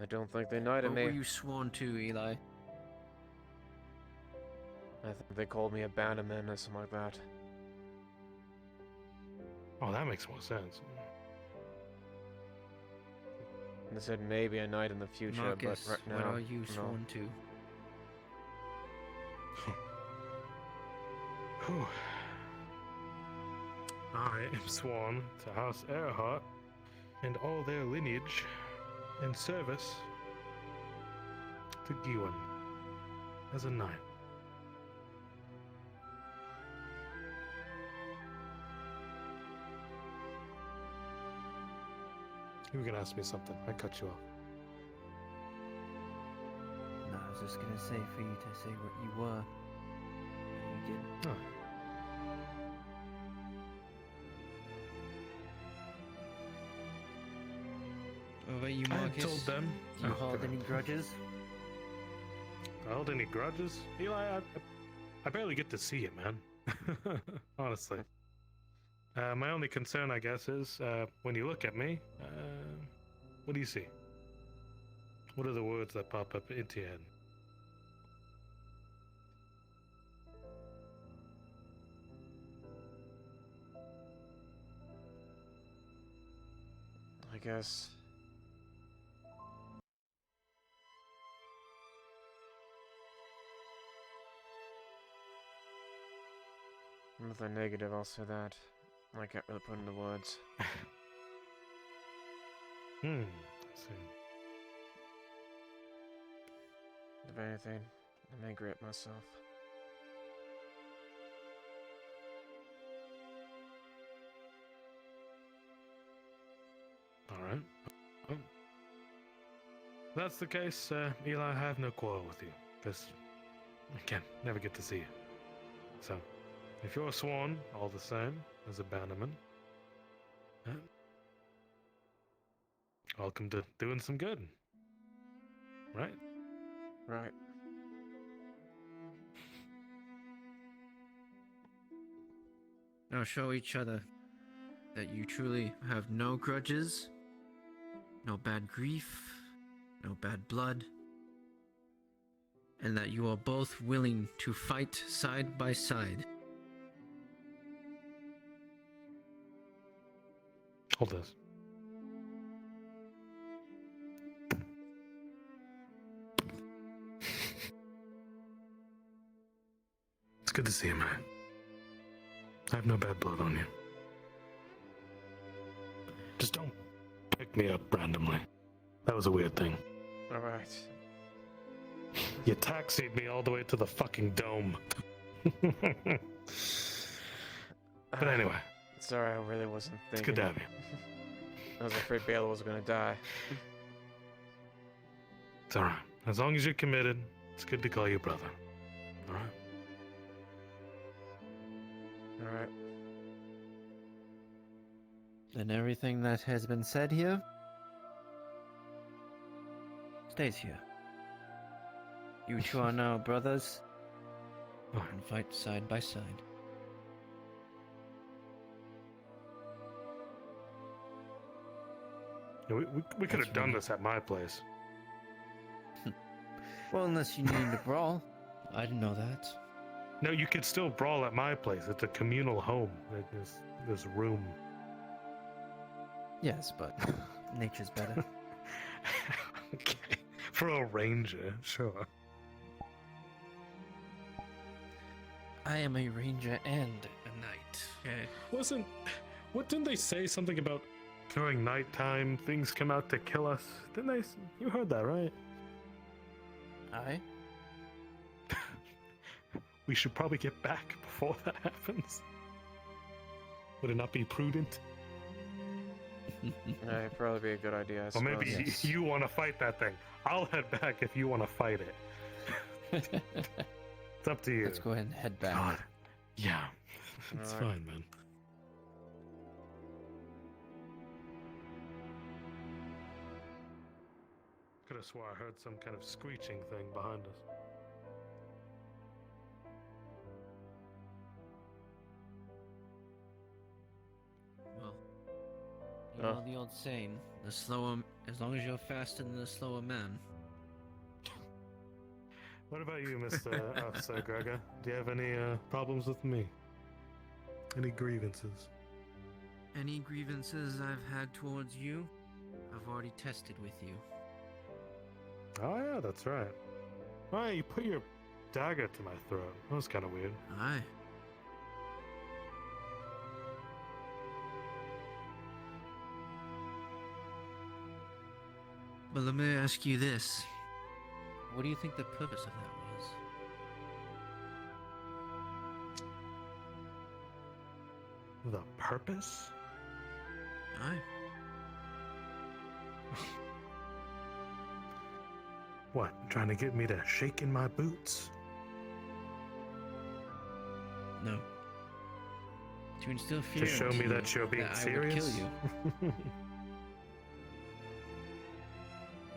[SPEAKER 12] I don't think they knighted
[SPEAKER 13] What
[SPEAKER 12] me.
[SPEAKER 13] were you sworn to, Eli?
[SPEAKER 12] I think they called me a bannerman or something like that.
[SPEAKER 10] Oh, that makes more sense.
[SPEAKER 12] And they said maybe a knight in the future,
[SPEAKER 13] Marcus,
[SPEAKER 12] but right now,
[SPEAKER 13] what are you
[SPEAKER 12] no.
[SPEAKER 13] sworn to?
[SPEAKER 10] Whew. I am sworn to House Earhart and all their lineage and service to Giwan as a knight. You were gonna ask me something. I cut you off.
[SPEAKER 13] No, I was just gonna say for you to say what you were. You did.
[SPEAKER 10] Oh.
[SPEAKER 13] What about you,
[SPEAKER 10] I
[SPEAKER 13] Marcus?
[SPEAKER 10] told them.
[SPEAKER 13] Do you
[SPEAKER 10] Oh,
[SPEAKER 13] hold
[SPEAKER 10] go
[SPEAKER 13] any
[SPEAKER 10] ahead.
[SPEAKER 13] grudges?
[SPEAKER 10] Hold any grudges? Eli, I barely get to see you, man. Honestly. My only concern, I guess, is when you look at me, what do you see? What are the words that pop up into your head?
[SPEAKER 12] I guess. Nothing negative, I'll say that. I can't really put into words.
[SPEAKER 10] I see.
[SPEAKER 12] If anything, I'm angry at myself.
[SPEAKER 10] Alright. Well, if that's the case, Eli, I have no quarrel with you. Because, again, never get to see you. So, if you're sworn, all the same, as a bannerman, welcome to doing some good. Right?
[SPEAKER 12] Right.
[SPEAKER 13] Now show each other that you truly have no grudges, no bad grief, no bad blood, and that you are both willing to fight side by side.
[SPEAKER 10] Hold this. It's good to see you, man. I have no bad blood on you. Just don't pick me up randomly. That was a weird thing.
[SPEAKER 12] Alright.
[SPEAKER 10] You taxied me all the way to the fucking dome. But anyway.
[SPEAKER 12] Sorry, I really wasn't thinking.
[SPEAKER 10] It's good to have you.
[SPEAKER 12] I was afraid Baylor was gonna die.
[SPEAKER 10] It's alright. As long as you're committed, it's good to call you brother. Alright?
[SPEAKER 12] Alright.
[SPEAKER 13] And everything that has been said here stays here. You two are now brothers and fight side by side.
[SPEAKER 10] Yeah, we could have done this at my place.
[SPEAKER 13] Well, unless you need to brawl. I didn't know that.
[SPEAKER 10] No, you could still brawl at my place. It's a communal home. There's room.
[SPEAKER 13] Yes, but nature's better.
[SPEAKER 10] Okay. For a ranger, sure.
[SPEAKER 13] I am a ranger and a knight. Okay.
[SPEAKER 10] What didn't they say something about during nighttime things come out to kill us? Didn't they? You heard that, right?
[SPEAKER 13] I?
[SPEAKER 10] We should probably get back before that happens. Would it not be prudent?
[SPEAKER 12] Yeah, it'd probably be a good idea, I
[SPEAKER 10] Or
[SPEAKER 12] suppose.
[SPEAKER 10] maybe you want to fight that thing. I'll head back if you want to fight it. It's up to you.
[SPEAKER 13] Let's go ahead and head back.
[SPEAKER 10] God. Yeah. It's
[SPEAKER 12] Alright.
[SPEAKER 10] fine, man. Could have swore I heard some kind of screeching thing behind us.
[SPEAKER 13] Well, you know the old saying, the slower, as long as you're faster than the slower man.
[SPEAKER 10] What about you, Mr. Officer Gregor? Do you have any problems with me? Any grievances?
[SPEAKER 13] Any grievances I've had towards you, I've already tested with you.
[SPEAKER 10] Oh yeah, that's right. Oh, you put your dagger to my throat. That was kind of weird.
[SPEAKER 13] Aye.
[SPEAKER 8] But let me ask you this. What do you think the purpose of that was?
[SPEAKER 10] The purpose?
[SPEAKER 8] Aye.
[SPEAKER 10] What, trying to get me to shake in my boots?
[SPEAKER 8] No. To instill fear
[SPEAKER 10] To show
[SPEAKER 8] into
[SPEAKER 10] me
[SPEAKER 8] you
[SPEAKER 10] that you're being
[SPEAKER 8] I would kill
[SPEAKER 10] serious?
[SPEAKER 8] you.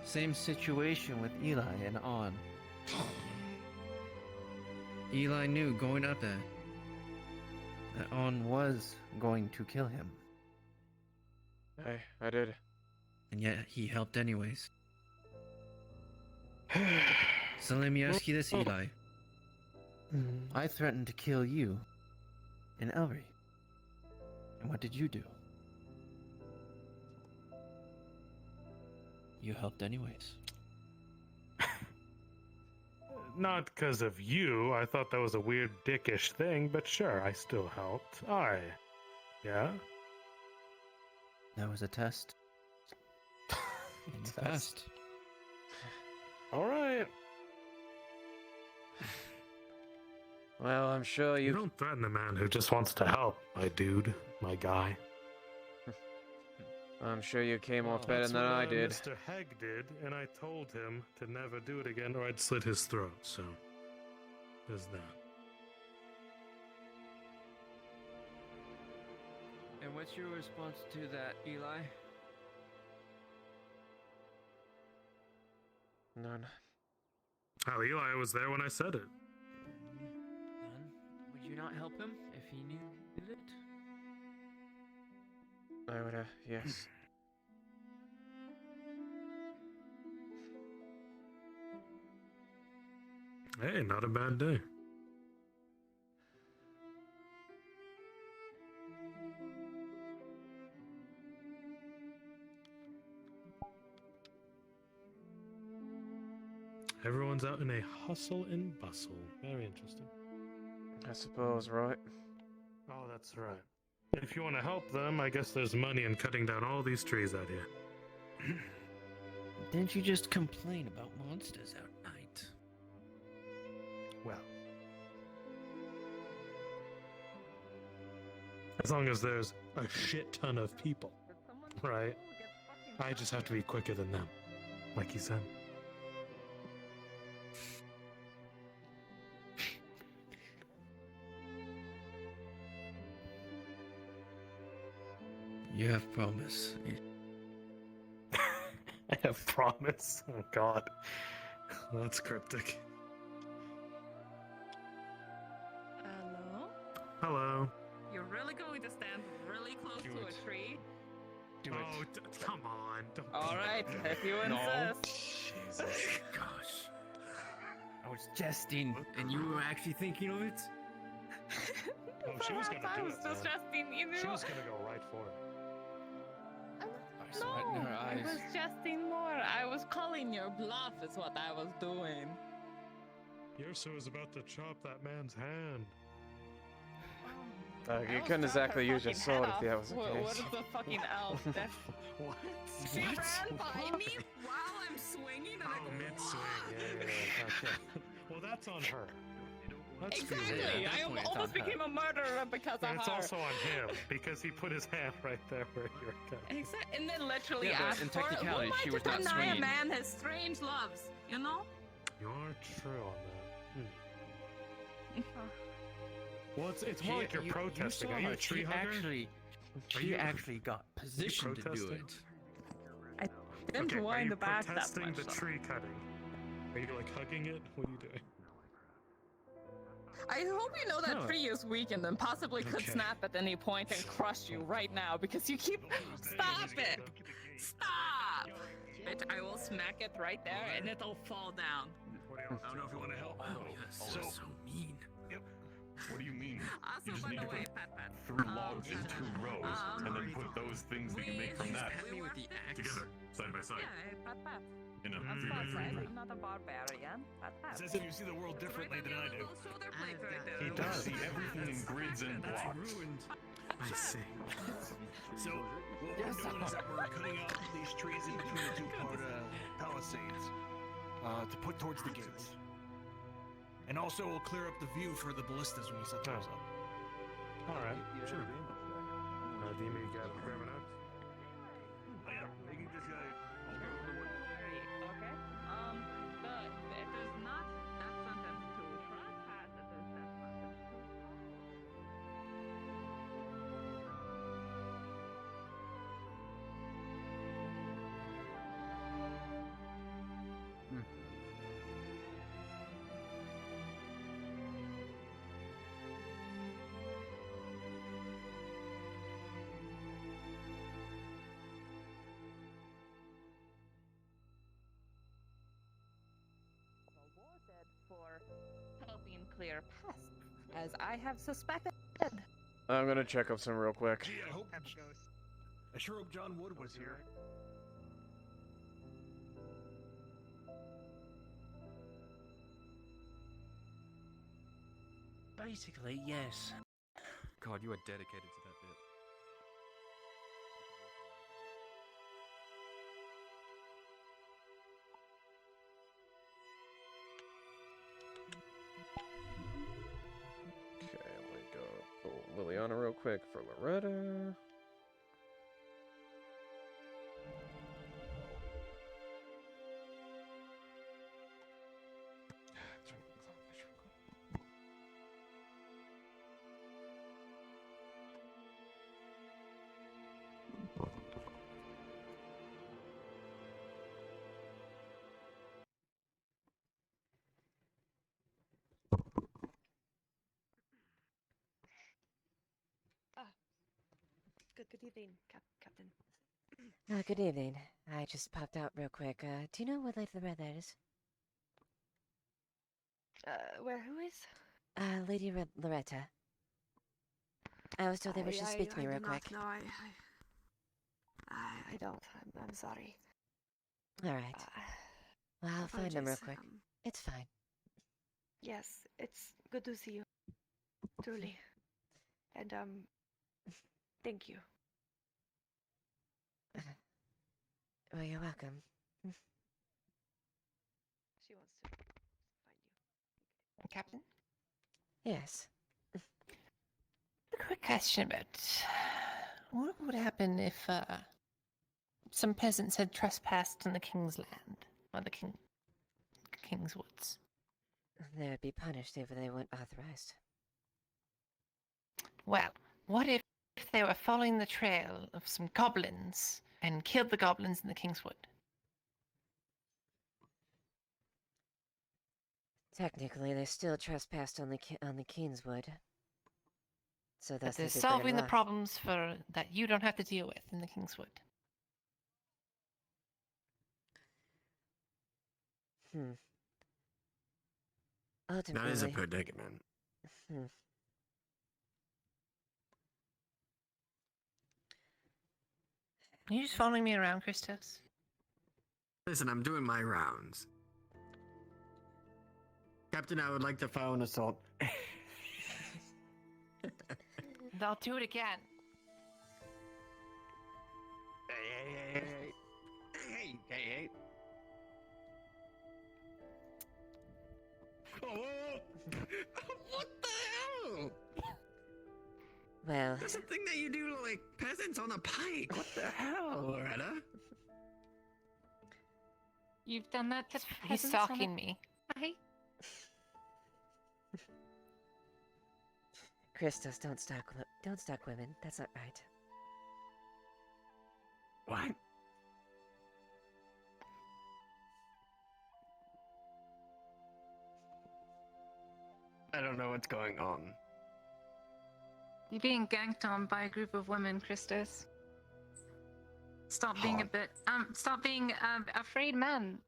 [SPEAKER 8] Same situation with Eli and On. Eli knew going up there that On was going to kill him.
[SPEAKER 12] I did.
[SPEAKER 8] And yet he helped anyways. So let me ask you this, Eli. I threatened to kill you and Elry. And what did you do? You helped anyways.
[SPEAKER 10] Not because of you. I thought that was a weird dickish thing, but sure, I still helped. Yeah?
[SPEAKER 8] That was a test. And you passed.
[SPEAKER 10] Alright.
[SPEAKER 12] Well, I'm sure
[SPEAKER 10] You
[SPEAKER 12] you...
[SPEAKER 10] don't threaten a man who just wants to help, my dude, my guy.
[SPEAKER 12] I'm sure you came off
[SPEAKER 10] Well,
[SPEAKER 12] better
[SPEAKER 10] that's
[SPEAKER 12] than
[SPEAKER 10] what,
[SPEAKER 12] I did.
[SPEAKER 10] Mr. Hegg did, and I told him to never do it again or I'd slit his throat, so... There's that.
[SPEAKER 8] And what's your response to that, Eli?
[SPEAKER 12] None.
[SPEAKER 10] Oh, Eli was there when I said it.
[SPEAKER 8] Then, would you not help him if he knew it?
[SPEAKER 12] I would have, yes.
[SPEAKER 10] Hey, not a bad day. Everyone's out in a hustle and bustle. Very interesting.
[SPEAKER 12] I suppose, right?
[SPEAKER 10] Oh, that's right. If you want to help them, I guess there's money in cutting down all these trees out here.
[SPEAKER 8] Didn't you just complain about monsters out at night?
[SPEAKER 10] Well, as long as there's a shit ton of people, right? I just have to be quicker than them, like you said.
[SPEAKER 8] You have promise.
[SPEAKER 10] I have promise. Oh God, that's cryptic.
[SPEAKER 5] Hello?
[SPEAKER 10] Hello.
[SPEAKER 5] You're really going to stand really close to a tree?
[SPEAKER 10] Do it. Come on. Don't.
[SPEAKER 5] Alright, if you
[SPEAKER 8] No.
[SPEAKER 5] insist.
[SPEAKER 8] Jesus. Gosh. I was jesting, and you were actually thinking of it?
[SPEAKER 10] Oh, she was gonna
[SPEAKER 5] I
[SPEAKER 10] do
[SPEAKER 5] was
[SPEAKER 10] it.
[SPEAKER 5] just
[SPEAKER 10] man.
[SPEAKER 5] jesting, you know?
[SPEAKER 10] She was gonna go right for it.
[SPEAKER 8] I saw it in her
[SPEAKER 5] I
[SPEAKER 8] eyes.
[SPEAKER 5] was jesting more. I was calling your bluff is what I was doing.
[SPEAKER 10] Yersa was about to chop that man's hand.
[SPEAKER 12] You couldn't exactly use your sword if that was the
[SPEAKER 5] What
[SPEAKER 12] case.
[SPEAKER 5] is the fucking elf?
[SPEAKER 10] What?
[SPEAKER 5] She ran by me while I'm swinging and
[SPEAKER 10] Oh, mid-swing. Yeah. Okay. Well, that's on her. That's
[SPEAKER 5] Exactly! I almost became a murderer because
[SPEAKER 10] And
[SPEAKER 5] of
[SPEAKER 10] it's
[SPEAKER 5] her.
[SPEAKER 10] also on him because he put his hand right there where you're cutting.
[SPEAKER 5] Exactly. And then literally
[SPEAKER 8] Yeah, but
[SPEAKER 5] asked
[SPEAKER 8] in
[SPEAKER 5] for it. Who
[SPEAKER 8] technicality,
[SPEAKER 5] am I
[SPEAKER 8] she
[SPEAKER 5] to
[SPEAKER 8] was not
[SPEAKER 5] deny a
[SPEAKER 8] swinging.
[SPEAKER 5] man his strange loves, you know?
[SPEAKER 10] You are true on that. Well, it's more like you're protesting.
[SPEAKER 8] You saw
[SPEAKER 10] Are you
[SPEAKER 8] her.
[SPEAKER 10] a tree
[SPEAKER 8] She
[SPEAKER 10] hugger?
[SPEAKER 8] She actually got positioned to do
[SPEAKER 10] protesting?
[SPEAKER 8] it.
[SPEAKER 5] I didn't
[SPEAKER 10] Are
[SPEAKER 5] wind
[SPEAKER 10] you
[SPEAKER 5] the back that
[SPEAKER 10] protesting
[SPEAKER 5] much.
[SPEAKER 10] the
[SPEAKER 5] though.
[SPEAKER 10] tree cutting? Are you like hugging it? What are you doing?
[SPEAKER 5] I hope you know that
[SPEAKER 10] No.
[SPEAKER 5] tree is weakened and possibly could
[SPEAKER 10] Okay.
[SPEAKER 5] snap at any point and crush you right now because you keep. Stop it! Stop! Bitch, I will smack it right there and it'll fall down.
[SPEAKER 10] I don't know if you want to help.
[SPEAKER 8] Wow, you're so mean.
[SPEAKER 17] What do you mean?
[SPEAKER 5] Also,
[SPEAKER 17] You just
[SPEAKER 5] by
[SPEAKER 17] need
[SPEAKER 5] the
[SPEAKER 17] to
[SPEAKER 5] way,
[SPEAKER 17] put
[SPEAKER 5] Pat Pat.
[SPEAKER 17] 3 logs in 2 rows, and then
[SPEAKER 5] um,
[SPEAKER 17] put those things that you make from that together, side by side.
[SPEAKER 5] Yeah, Pat Pat.
[SPEAKER 17] In a
[SPEAKER 5] On
[SPEAKER 17] 3 by 3
[SPEAKER 5] side,
[SPEAKER 17] grid.
[SPEAKER 5] I'm not a barbarian. Pat Pat.
[SPEAKER 17] It's as if you see the world differently than I do. He does see everything in grids and blocks.
[SPEAKER 10] I see. So, what we're doing is that we're cutting out these trees in between the two palisades to put towards the gates. And also, we'll clear up the view for the ballistas when we set those up. Alright, sure. Dima, you got grab an axe? Oh, yeah, you can just
[SPEAKER 5] Okay. But it is not that sentence to trespass. It is that sentence to. For helping clear pests, as I have suspected.
[SPEAKER 12] I'm gonna check up some real quick.
[SPEAKER 10] Gee, I sure hope John Wood was here.
[SPEAKER 8] Basically, yes.
[SPEAKER 15] God, you are dedicated to that bit.
[SPEAKER 12] Okay, let me go pull Liliana real quick for Loretta.
[SPEAKER 21] Good evening, Captain.
[SPEAKER 1] Good evening. I just popped out real quick. Do you know what Lady Loretta is?
[SPEAKER 21] Who is?
[SPEAKER 1] Lady Loretta. I was told they wish to speak to me real quick.
[SPEAKER 21] No, I don't. I'm sorry.
[SPEAKER 1] Alright. Well, I'll find them real quick. It's fine.
[SPEAKER 21] Yes, it's good to see you. Truly. And, thank you.
[SPEAKER 1] Well, you're welcome.
[SPEAKER 21] She wants to find you.
[SPEAKER 23] Captain?
[SPEAKER 1] Yes.
[SPEAKER 23] A quick question about what would happen if some peasants had trespassed on the king's land, or the king's woods?
[SPEAKER 1] They would be punished if they weren't authorized.
[SPEAKER 23] Well, what if they were following the trail of some goblins and killed the goblins in the king's wood?
[SPEAKER 1] Technically, they still trespassed on the Kingswood. So
[SPEAKER 23] But
[SPEAKER 1] that's
[SPEAKER 23] they're solving the problems that you don't have to deal with in the Kingswood.
[SPEAKER 14] That is a
[SPEAKER 1] Ultimately.
[SPEAKER 14] predicament.
[SPEAKER 23] Are you just following me around, Christos?
[SPEAKER 14] Listen, I'm doing my rounds. Captain, I would like to file an assault.
[SPEAKER 23] I'll do it again.
[SPEAKER 14] Hey. Oh, what the hell?
[SPEAKER 1] Well,
[SPEAKER 14] that's something that you do to, like, peasants on a pike. What the hell, Loretta?
[SPEAKER 23] You've done that to
[SPEAKER 19] He's
[SPEAKER 23] peasants on a
[SPEAKER 19] stalking me.
[SPEAKER 23] pike?
[SPEAKER 1] Christos, don't stalk women. That's not right.
[SPEAKER 14] What? I don't know what's going on.
[SPEAKER 19] You're being ganked on by a group of women, Christos. Stop being stop being afraid man.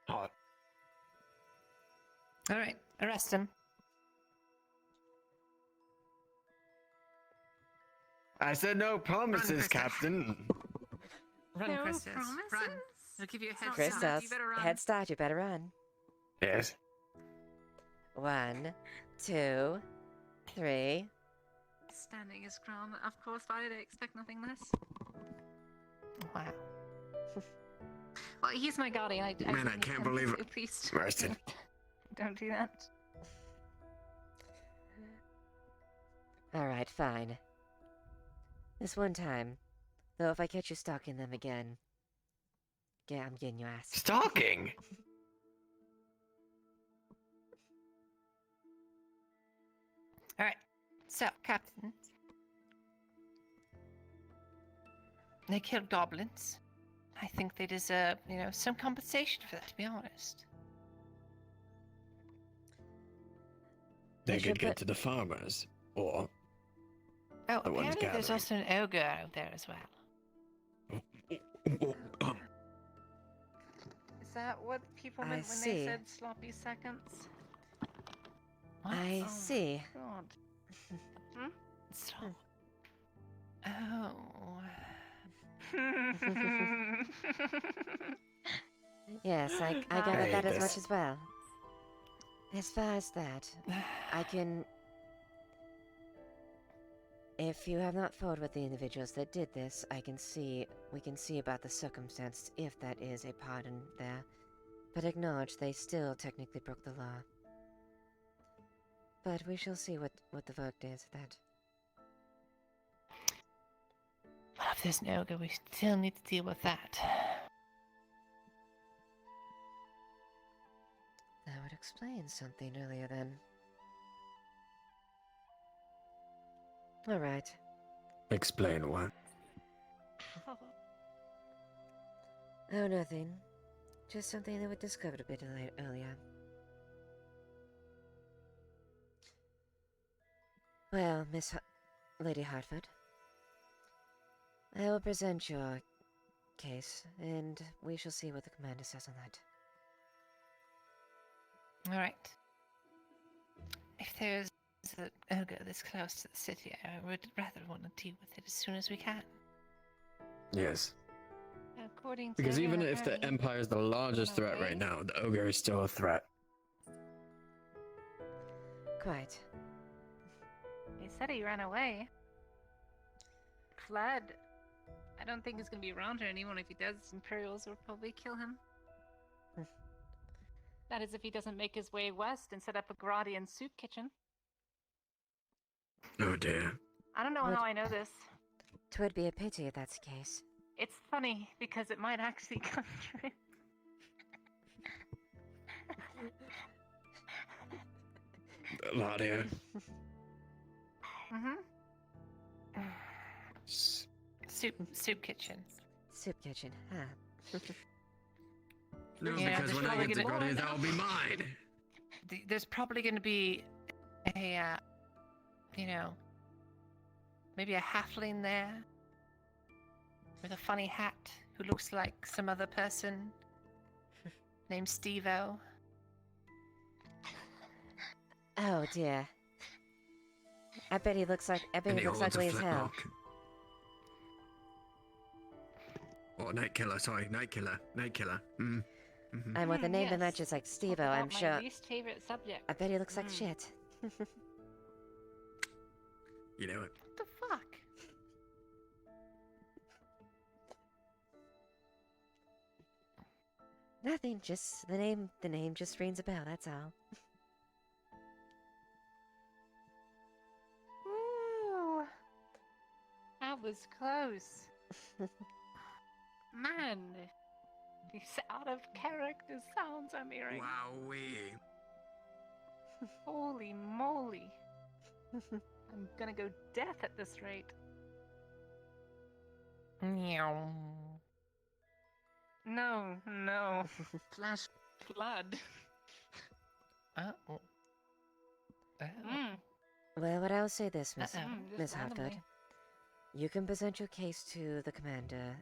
[SPEAKER 14] Hot.
[SPEAKER 23] All right, arrest him.
[SPEAKER 14] I said no promises,
[SPEAKER 19] Christus.
[SPEAKER 14] Captain.
[SPEAKER 19] Run,
[SPEAKER 3] No
[SPEAKER 19] Christus. Run.
[SPEAKER 3] promises?
[SPEAKER 19] I'll give you a head
[SPEAKER 1] Chris
[SPEAKER 19] start.
[SPEAKER 1] does.
[SPEAKER 19] You better run.
[SPEAKER 1] Head start, you better run.
[SPEAKER 14] Yes.
[SPEAKER 1] 1, 2, 3.
[SPEAKER 19] Standing his ground. Of course, why did I expect nothing less?
[SPEAKER 23] Wow.
[SPEAKER 19] Well, he's my guardian.
[SPEAKER 14] Man, I
[SPEAKER 19] need
[SPEAKER 14] can't
[SPEAKER 19] him
[SPEAKER 14] believe
[SPEAKER 19] to
[SPEAKER 14] it.
[SPEAKER 19] Please.
[SPEAKER 14] Marston.
[SPEAKER 19] Don't do that.
[SPEAKER 1] Alright, fine. This one time, though, if I catch you stalking them again, yeah, I'm getting your ass.
[SPEAKER 14] Stalking?
[SPEAKER 23] Alright, so, Captain. They killed goblins. I think they deserve, some compensation for that, to be honest.
[SPEAKER 14] They
[SPEAKER 1] should
[SPEAKER 14] could get
[SPEAKER 1] put-
[SPEAKER 14] to the farmers, or
[SPEAKER 23] Oh,
[SPEAKER 14] the ones
[SPEAKER 23] apparently there's
[SPEAKER 14] gathering.
[SPEAKER 23] also an ogre out there as well.
[SPEAKER 19] Is that what people
[SPEAKER 1] I
[SPEAKER 19] meant when
[SPEAKER 1] see.
[SPEAKER 19] they said sloppy seconds?
[SPEAKER 1] I
[SPEAKER 19] Oh
[SPEAKER 1] see.
[SPEAKER 19] God. Hmm?
[SPEAKER 23] So, oh.
[SPEAKER 1] Yes, I
[SPEAKER 23] I
[SPEAKER 1] gathered
[SPEAKER 23] hate
[SPEAKER 1] that as
[SPEAKER 23] this.
[SPEAKER 1] much as well. As far as that, I can... If you have not fought with the individuals that did this, we can see about the circumstance if that is a pardon there. But acknowledge they still technically broke the law. But we shall see what the verdict is of that.
[SPEAKER 23] Well, if there's an ogre, we still need to deal with that.
[SPEAKER 1] That would explain something earlier then. Alright.
[SPEAKER 14] Explain what?
[SPEAKER 1] Oh, nothing. Just something that we discovered a bit earlier. Well, Lady Hartford, I will present your case, and we shall see what the commander says on that.
[SPEAKER 23] Alright. If there's an ogre this close to the city, I would rather want to deal with it as soon as we can.
[SPEAKER 14] Yes.
[SPEAKER 19] According to
[SPEAKER 14] Because even
[SPEAKER 19] everyone,
[SPEAKER 14] if the
[SPEAKER 19] apparently-
[SPEAKER 14] Empire is the largest threat right now, the ogre is still a threat.
[SPEAKER 1] Quite.
[SPEAKER 19] He said he ran away. Fled. I don't think he's gonna be around here anymore. If he does, Imperials will probably kill him. That is if he doesn't make his way west and set up a Gradian soup kitchen.
[SPEAKER 14] Oh dear.
[SPEAKER 19] I don't know
[SPEAKER 1] Would-
[SPEAKER 19] how I know this.
[SPEAKER 1] 'Twould be a pity if that's the case.
[SPEAKER 19] It's funny because it might actually come true.
[SPEAKER 14] Ladia.
[SPEAKER 19] Mm-hmm.
[SPEAKER 23] Soup kitchen.
[SPEAKER 1] Soup kitchen, huh?
[SPEAKER 14] No,
[SPEAKER 23] Yeah,
[SPEAKER 14] because
[SPEAKER 23] there's
[SPEAKER 14] when I
[SPEAKER 23] probably
[SPEAKER 14] get to
[SPEAKER 23] gonna-
[SPEAKER 14] Guardian, that will be mine.
[SPEAKER 23] There's probably going to be a, maybe a halfling there with a funny hat who looks like some other person named Steve-O.
[SPEAKER 1] Oh dear. I bet he looks ugly as hell.
[SPEAKER 14] Oh, Night Killer, sorry, Night Killer. Mm. Mm-hmm.
[SPEAKER 1] And with a name that
[SPEAKER 19] Yes.
[SPEAKER 1] matches like Steve-O,
[SPEAKER 19] About
[SPEAKER 1] I'm
[SPEAKER 19] my
[SPEAKER 1] sure.
[SPEAKER 19] least favorite subject.
[SPEAKER 1] I bet he looks like
[SPEAKER 19] Mm.
[SPEAKER 1] shit.
[SPEAKER 14] You know it.
[SPEAKER 23] What the fuck?
[SPEAKER 1] Nothing, just the name just rings a bell, that's all.
[SPEAKER 19] Ooh. That was close. Man, these out of character sounds I'm hearing.
[SPEAKER 14] Wowee.
[SPEAKER 19] Holy moly. I'm gonna go deaf at this rate.
[SPEAKER 23] Meow.
[SPEAKER 19] No, no. Flash flood.
[SPEAKER 23] Oh. Oh.
[SPEAKER 19] Mm.
[SPEAKER 1] Well, what I'll say this,
[SPEAKER 23] Uh-oh.
[SPEAKER 19] Just
[SPEAKER 1] Miss Hartford.
[SPEAKER 19] randomly.
[SPEAKER 1] You can present your case to the commander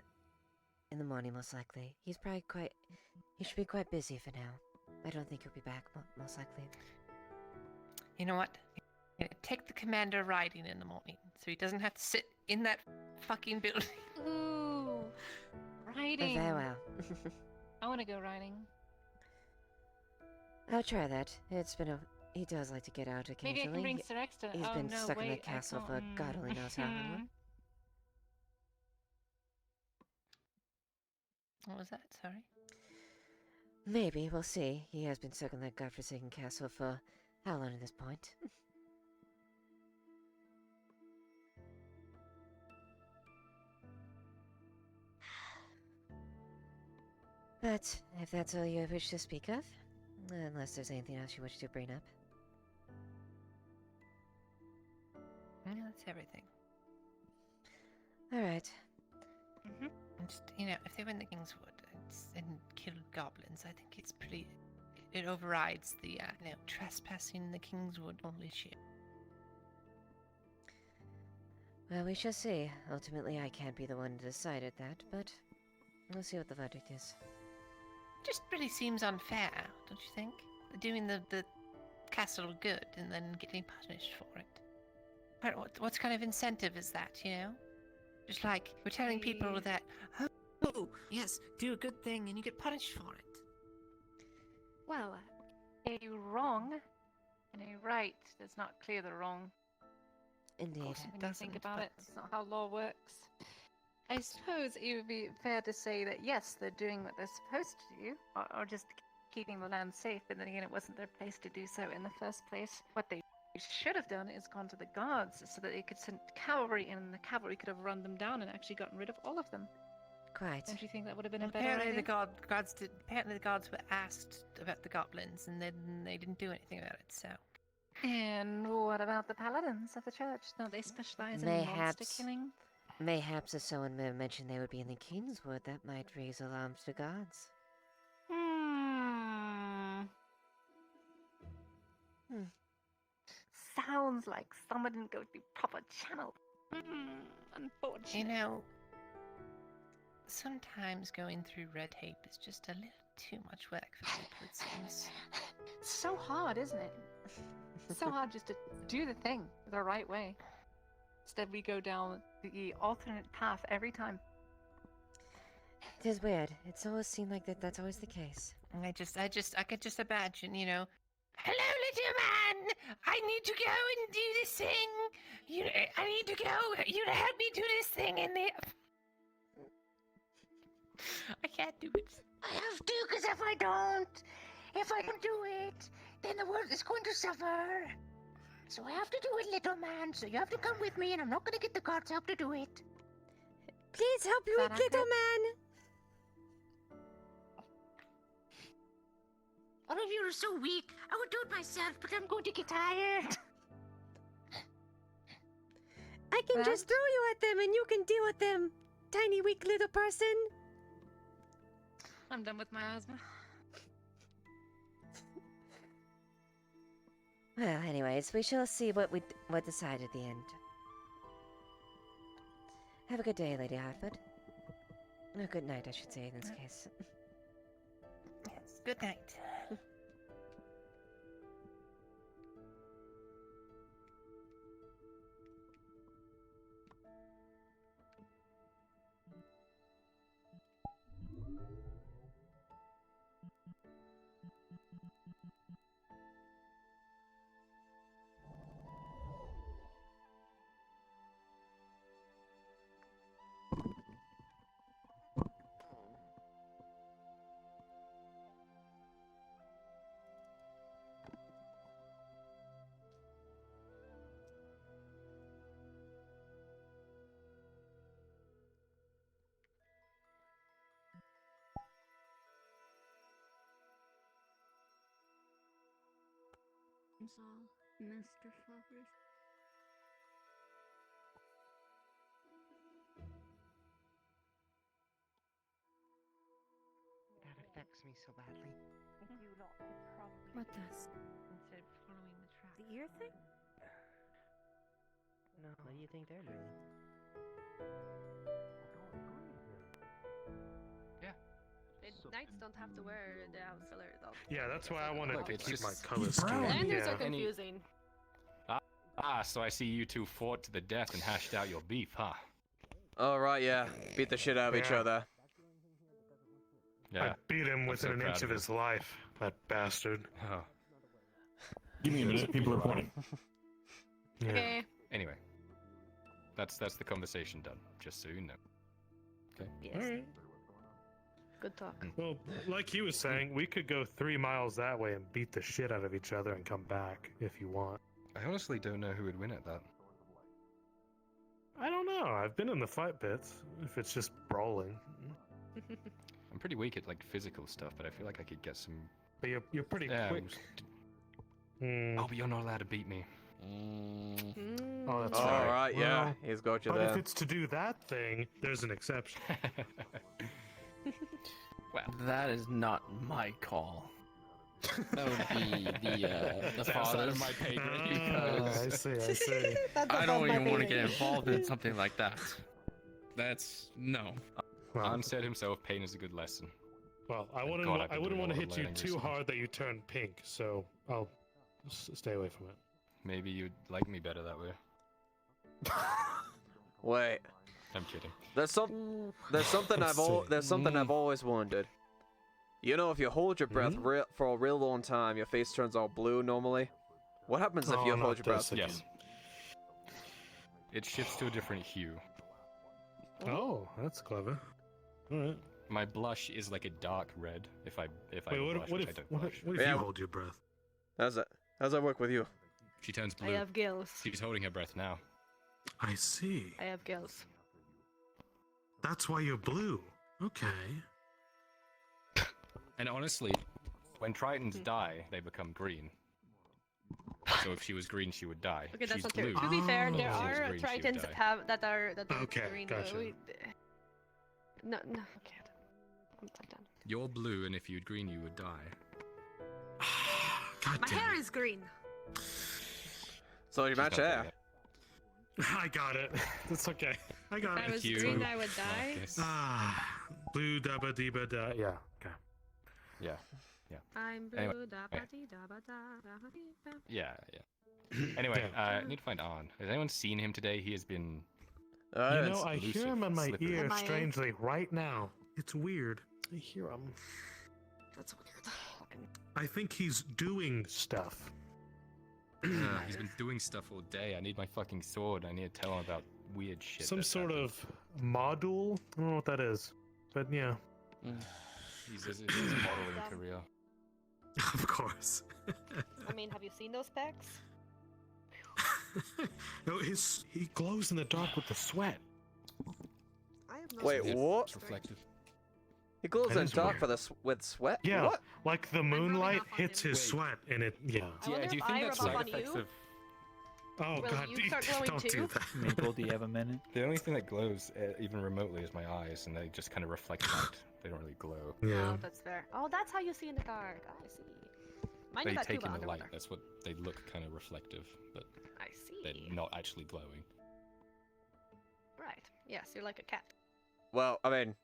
[SPEAKER 1] in the morning, most likely. He should be quite busy for now. I don't think he'll be back, most likely.
[SPEAKER 23] You know what? Take the commander riding in the morning, so he doesn't have to sit in that fucking building.
[SPEAKER 19] Ooh, riding.
[SPEAKER 1] Very well.
[SPEAKER 19] I want to go riding.
[SPEAKER 1] I'll try that. He does like to get out occasionally.
[SPEAKER 19] Maybe I can bring Sir Exton.
[SPEAKER 1] He's
[SPEAKER 19] oh,
[SPEAKER 1] been
[SPEAKER 19] no,
[SPEAKER 1] stuck in
[SPEAKER 19] wait,
[SPEAKER 1] the castle for God only knows how long.
[SPEAKER 23] What was that? Sorry.
[SPEAKER 1] Maybe, we'll see. He has been stuck in that godforsaken castle for how long at this point? But if that's all you wish to speak of, unless there's anything else you wish to bring up.
[SPEAKER 23] No, that's everything.
[SPEAKER 1] Alright.
[SPEAKER 23] And just, if they were in the Kingswood and killed goblins, I think it's pretty... It overrides the, trespassing the Kingswood only ship.
[SPEAKER 1] Well, we shall see. Ultimately, I can't be the one to decide at that, but we'll see what the verdict is.
[SPEAKER 23] Just really seems unfair, don't you think? They're doing the castle good and then getting punished for it. But what kind of incentive is that, Just like, we're telling people that, oh, yes, do a good thing and you get punished for it.
[SPEAKER 19] Well, a wrong and a right does not clear the wrong.
[SPEAKER 1] Indeed.
[SPEAKER 19] When you think about it, it's not how law works. I suppose it would be fair to say that yes, they're doing what they're supposed to do, or just keeping the land safe, but then again, it wasn't their place to do so in the first place. What they should have done is gone to the guards so that they could send cavalry in, and the cavalry could have run them down and actually gotten rid of all of them.
[SPEAKER 1] Quite.
[SPEAKER 19] Don't you think that would have been a better
[SPEAKER 23] Apparently
[SPEAKER 19] idea?
[SPEAKER 23] apparently the guards were asked about the goblins and then they didn't do anything about it, so...
[SPEAKER 19] And what about the paladins of the church? Don't they specialize in monster killing?
[SPEAKER 1] Mayhaps if someone mentioned they would be in the Kingswood, that might raise alarms to gods.
[SPEAKER 19] Sounds like someone didn't go through proper channel. Unfortunate.
[SPEAKER 23] Sometimes going through red tape is just a little too much work for people, it seems.
[SPEAKER 19] It's so hard, isn't it? It's so hard just to do the thing the right way. Instead, we go down the alternate path every time.
[SPEAKER 1] It is weird. It's always seemed like that's always the case.
[SPEAKER 23] I could just imagine, hello, little man! I need to go and do this thing! I need to go! Help me do this thing in the... I can't do it.
[SPEAKER 16] I have to, because if I don't do it, then the world is going to suffer. So I have to do it, little man. So you have to come with me, and I'm not going to get the guards help to do it.
[SPEAKER 1] Please help me with little man.
[SPEAKER 16] All of you are so weak. I would do it myself, but I'm going to get tired.
[SPEAKER 1] I can just throw you at them, and you can deal with them, tiny weak little person.
[SPEAKER 19] I'm done with my asthma.
[SPEAKER 1] Well, anyways, we shall see what decide at the end. Have a good day, Lady Hartford. No, good night, I should say, in this case.
[SPEAKER 23] Yes, good night.
[SPEAKER 3] All Mr. Fluffers.
[SPEAKER 22] That affects me so badly.
[SPEAKER 23] You lot could probably what does? Instead of following the track.
[SPEAKER 21] The ear thing? No. What do you think they're doing?
[SPEAKER 2] Knights don't have to wear the house color though.
[SPEAKER 10] Yeah, that's why I wanted
[SPEAKER 15] Look,
[SPEAKER 10] to
[SPEAKER 15] it's
[SPEAKER 10] keep
[SPEAKER 15] just
[SPEAKER 10] my color scheme.
[SPEAKER 2] Landers
[SPEAKER 10] Yeah.
[SPEAKER 2] are confusing.
[SPEAKER 15] Ah, so I see you two fought to the death and hashed out your beef, huh?
[SPEAKER 12] All right, yeah. Beat the shit out of each
[SPEAKER 10] Yeah.
[SPEAKER 12] other.
[SPEAKER 10] I
[SPEAKER 15] Yeah.
[SPEAKER 10] beat him
[SPEAKER 15] I'm
[SPEAKER 10] within
[SPEAKER 15] so
[SPEAKER 10] an
[SPEAKER 15] proud
[SPEAKER 10] inch
[SPEAKER 15] of
[SPEAKER 10] of
[SPEAKER 15] you.
[SPEAKER 10] his life. That bastard.
[SPEAKER 15] Oh.
[SPEAKER 17] Give me a minute. People are pointing.
[SPEAKER 10] Yeah.
[SPEAKER 2] Okay.
[SPEAKER 15] Anyway, that's the conversation done. Just so you know. Okay.
[SPEAKER 2] Yes.
[SPEAKER 10] Alright.
[SPEAKER 2] Good talk.
[SPEAKER 10] Well, like he was saying, we could go 3 miles that way and beat the shit out of each other and come back if you want.
[SPEAKER 15] I honestly don't know who would win at that.
[SPEAKER 10] I don't know. I've been in the fight pits. If it's just brawling.
[SPEAKER 15] I'm pretty weak at like physical stuff, but I feel like I could get some.
[SPEAKER 10] But you're pretty
[SPEAKER 15] Yeah,
[SPEAKER 10] quick.
[SPEAKER 15] Oh, but you're not allowed to beat me.
[SPEAKER 10] Oh, that's
[SPEAKER 12] All
[SPEAKER 10] right.
[SPEAKER 12] right, yeah.
[SPEAKER 10] Well,
[SPEAKER 12] He's got you
[SPEAKER 10] but
[SPEAKER 12] there.
[SPEAKER 10] if it's to do that thing, there's an exception.
[SPEAKER 15] Well,
[SPEAKER 13] that is not my call. That would be the father's.
[SPEAKER 15] of my pay grade.
[SPEAKER 13] Because
[SPEAKER 10] I see.
[SPEAKER 13] I don't even want to get involved in something like that. That's no.
[SPEAKER 15] Han said himself, pain is a good lesson.
[SPEAKER 10] Well, I
[SPEAKER 15] God,
[SPEAKER 10] wouldn't.
[SPEAKER 15] I've been
[SPEAKER 10] I wouldn't
[SPEAKER 15] doing
[SPEAKER 10] want to
[SPEAKER 15] a lot of
[SPEAKER 10] hit you
[SPEAKER 15] learning
[SPEAKER 10] too
[SPEAKER 15] recently.
[SPEAKER 10] hard that you turn pink. So I'll stay away from it.
[SPEAKER 15] Maybe you'd like me better that way.
[SPEAKER 12] Wait.
[SPEAKER 15] I'm kidding.
[SPEAKER 12] There's something I've always wondered. You know, if you hold your breath for a real long time, your face turns all blue normally. What happens if you hold your breath?
[SPEAKER 15] Yes. It shifts to a different hue.
[SPEAKER 10] Oh, that's clever. All right.
[SPEAKER 15] My blush is like a dark red. If I
[SPEAKER 10] Wait,
[SPEAKER 15] blush,
[SPEAKER 10] what
[SPEAKER 15] which
[SPEAKER 10] if
[SPEAKER 15] I don't
[SPEAKER 10] what
[SPEAKER 15] blush.
[SPEAKER 10] if, what if you hold your breath?
[SPEAKER 12] How's that work with you?
[SPEAKER 15] She turns
[SPEAKER 2] I
[SPEAKER 15] blue.
[SPEAKER 2] have gills.
[SPEAKER 15] She's holding her breath now.
[SPEAKER 10] I see.
[SPEAKER 2] I have gills.
[SPEAKER 10] That's why you're blue. Okay.
[SPEAKER 15] And honestly, when Tritons die, they become green. So if she was green, she would die.
[SPEAKER 2] Okay, that's
[SPEAKER 15] She's
[SPEAKER 2] not
[SPEAKER 15] blue.
[SPEAKER 2] true. To be fair, there
[SPEAKER 15] If she was
[SPEAKER 2] are
[SPEAKER 15] green, she would
[SPEAKER 2] tritons
[SPEAKER 15] die.
[SPEAKER 2] that are
[SPEAKER 10] Okay,
[SPEAKER 2] green.
[SPEAKER 10] gotcha.
[SPEAKER 2] No, okay. I'm done.
[SPEAKER 15] You're blue, and if you'd green, you would die.
[SPEAKER 10] God
[SPEAKER 2] My hair is green.
[SPEAKER 12] So you match hair.
[SPEAKER 10] I got it. That's okay. I got
[SPEAKER 2] If I
[SPEAKER 10] it.
[SPEAKER 2] was green, I would die.
[SPEAKER 10] Blue dabba dee da. Yeah. Okay.
[SPEAKER 15] Yeah. Yeah.
[SPEAKER 2] I'm blue.
[SPEAKER 15] Anyway,
[SPEAKER 2] Da ba dee da ba da ba dee ba.
[SPEAKER 15] Yeah, yeah. Anyway, I need to find On. Has anyone seen him today? He has been.
[SPEAKER 10] You know, I
[SPEAKER 15] elusive,
[SPEAKER 10] hear him in my
[SPEAKER 15] slippery.
[SPEAKER 10] ear
[SPEAKER 2] MIA.
[SPEAKER 10] strangely right now. It's weird. I hear him.
[SPEAKER 2] That's weird.
[SPEAKER 10] I think he's doing stuff.
[SPEAKER 15] He's been doing stuff all day. I need my fucking sword. I need to tell him about weird shit.
[SPEAKER 10] Some
[SPEAKER 15] that's
[SPEAKER 10] sort
[SPEAKER 15] happened.
[SPEAKER 10] of module. I don't know what that is, but yeah.
[SPEAKER 15] He's a modeling career.
[SPEAKER 10] Of course.
[SPEAKER 2] I mean, have you seen those specs?
[SPEAKER 10] No, he glows in the dark with the sweat.
[SPEAKER 2] I have
[SPEAKER 12] Wait, what?
[SPEAKER 15] It's reflective.
[SPEAKER 12] He glows
[SPEAKER 10] That
[SPEAKER 12] in
[SPEAKER 10] is
[SPEAKER 12] dark
[SPEAKER 10] weird.
[SPEAKER 12] with sweat?
[SPEAKER 10] Yeah,
[SPEAKER 12] What?
[SPEAKER 10] like the moonlight hits his sweat, and it. Yeah.
[SPEAKER 2] I wonder
[SPEAKER 15] do you
[SPEAKER 2] if
[SPEAKER 15] think
[SPEAKER 2] I
[SPEAKER 15] that's
[SPEAKER 2] rub
[SPEAKER 15] side
[SPEAKER 2] on
[SPEAKER 15] effects
[SPEAKER 2] you?
[SPEAKER 15] of?
[SPEAKER 10] Oh
[SPEAKER 2] Will
[SPEAKER 10] God!
[SPEAKER 2] you start glowing
[SPEAKER 10] Don't do
[SPEAKER 2] too?
[SPEAKER 10] that.
[SPEAKER 9] Maple, do you have a minute?
[SPEAKER 15] The only thing that glows even remotely is my eyes, and they just kind of reflect light. They don't really glow.
[SPEAKER 10] Yeah.
[SPEAKER 2] Oh, that's fair. Oh, that's how you see in the dark. I see. Mine
[SPEAKER 15] They
[SPEAKER 2] do that too,
[SPEAKER 15] take
[SPEAKER 2] but
[SPEAKER 15] in the light.
[SPEAKER 2] underwater.
[SPEAKER 15] That's what they look kind of reflective, but
[SPEAKER 2] I see.
[SPEAKER 15] they're not actually glowing.
[SPEAKER 2] Right. Yes, you're like a cat.
[SPEAKER 12] Well, I mean,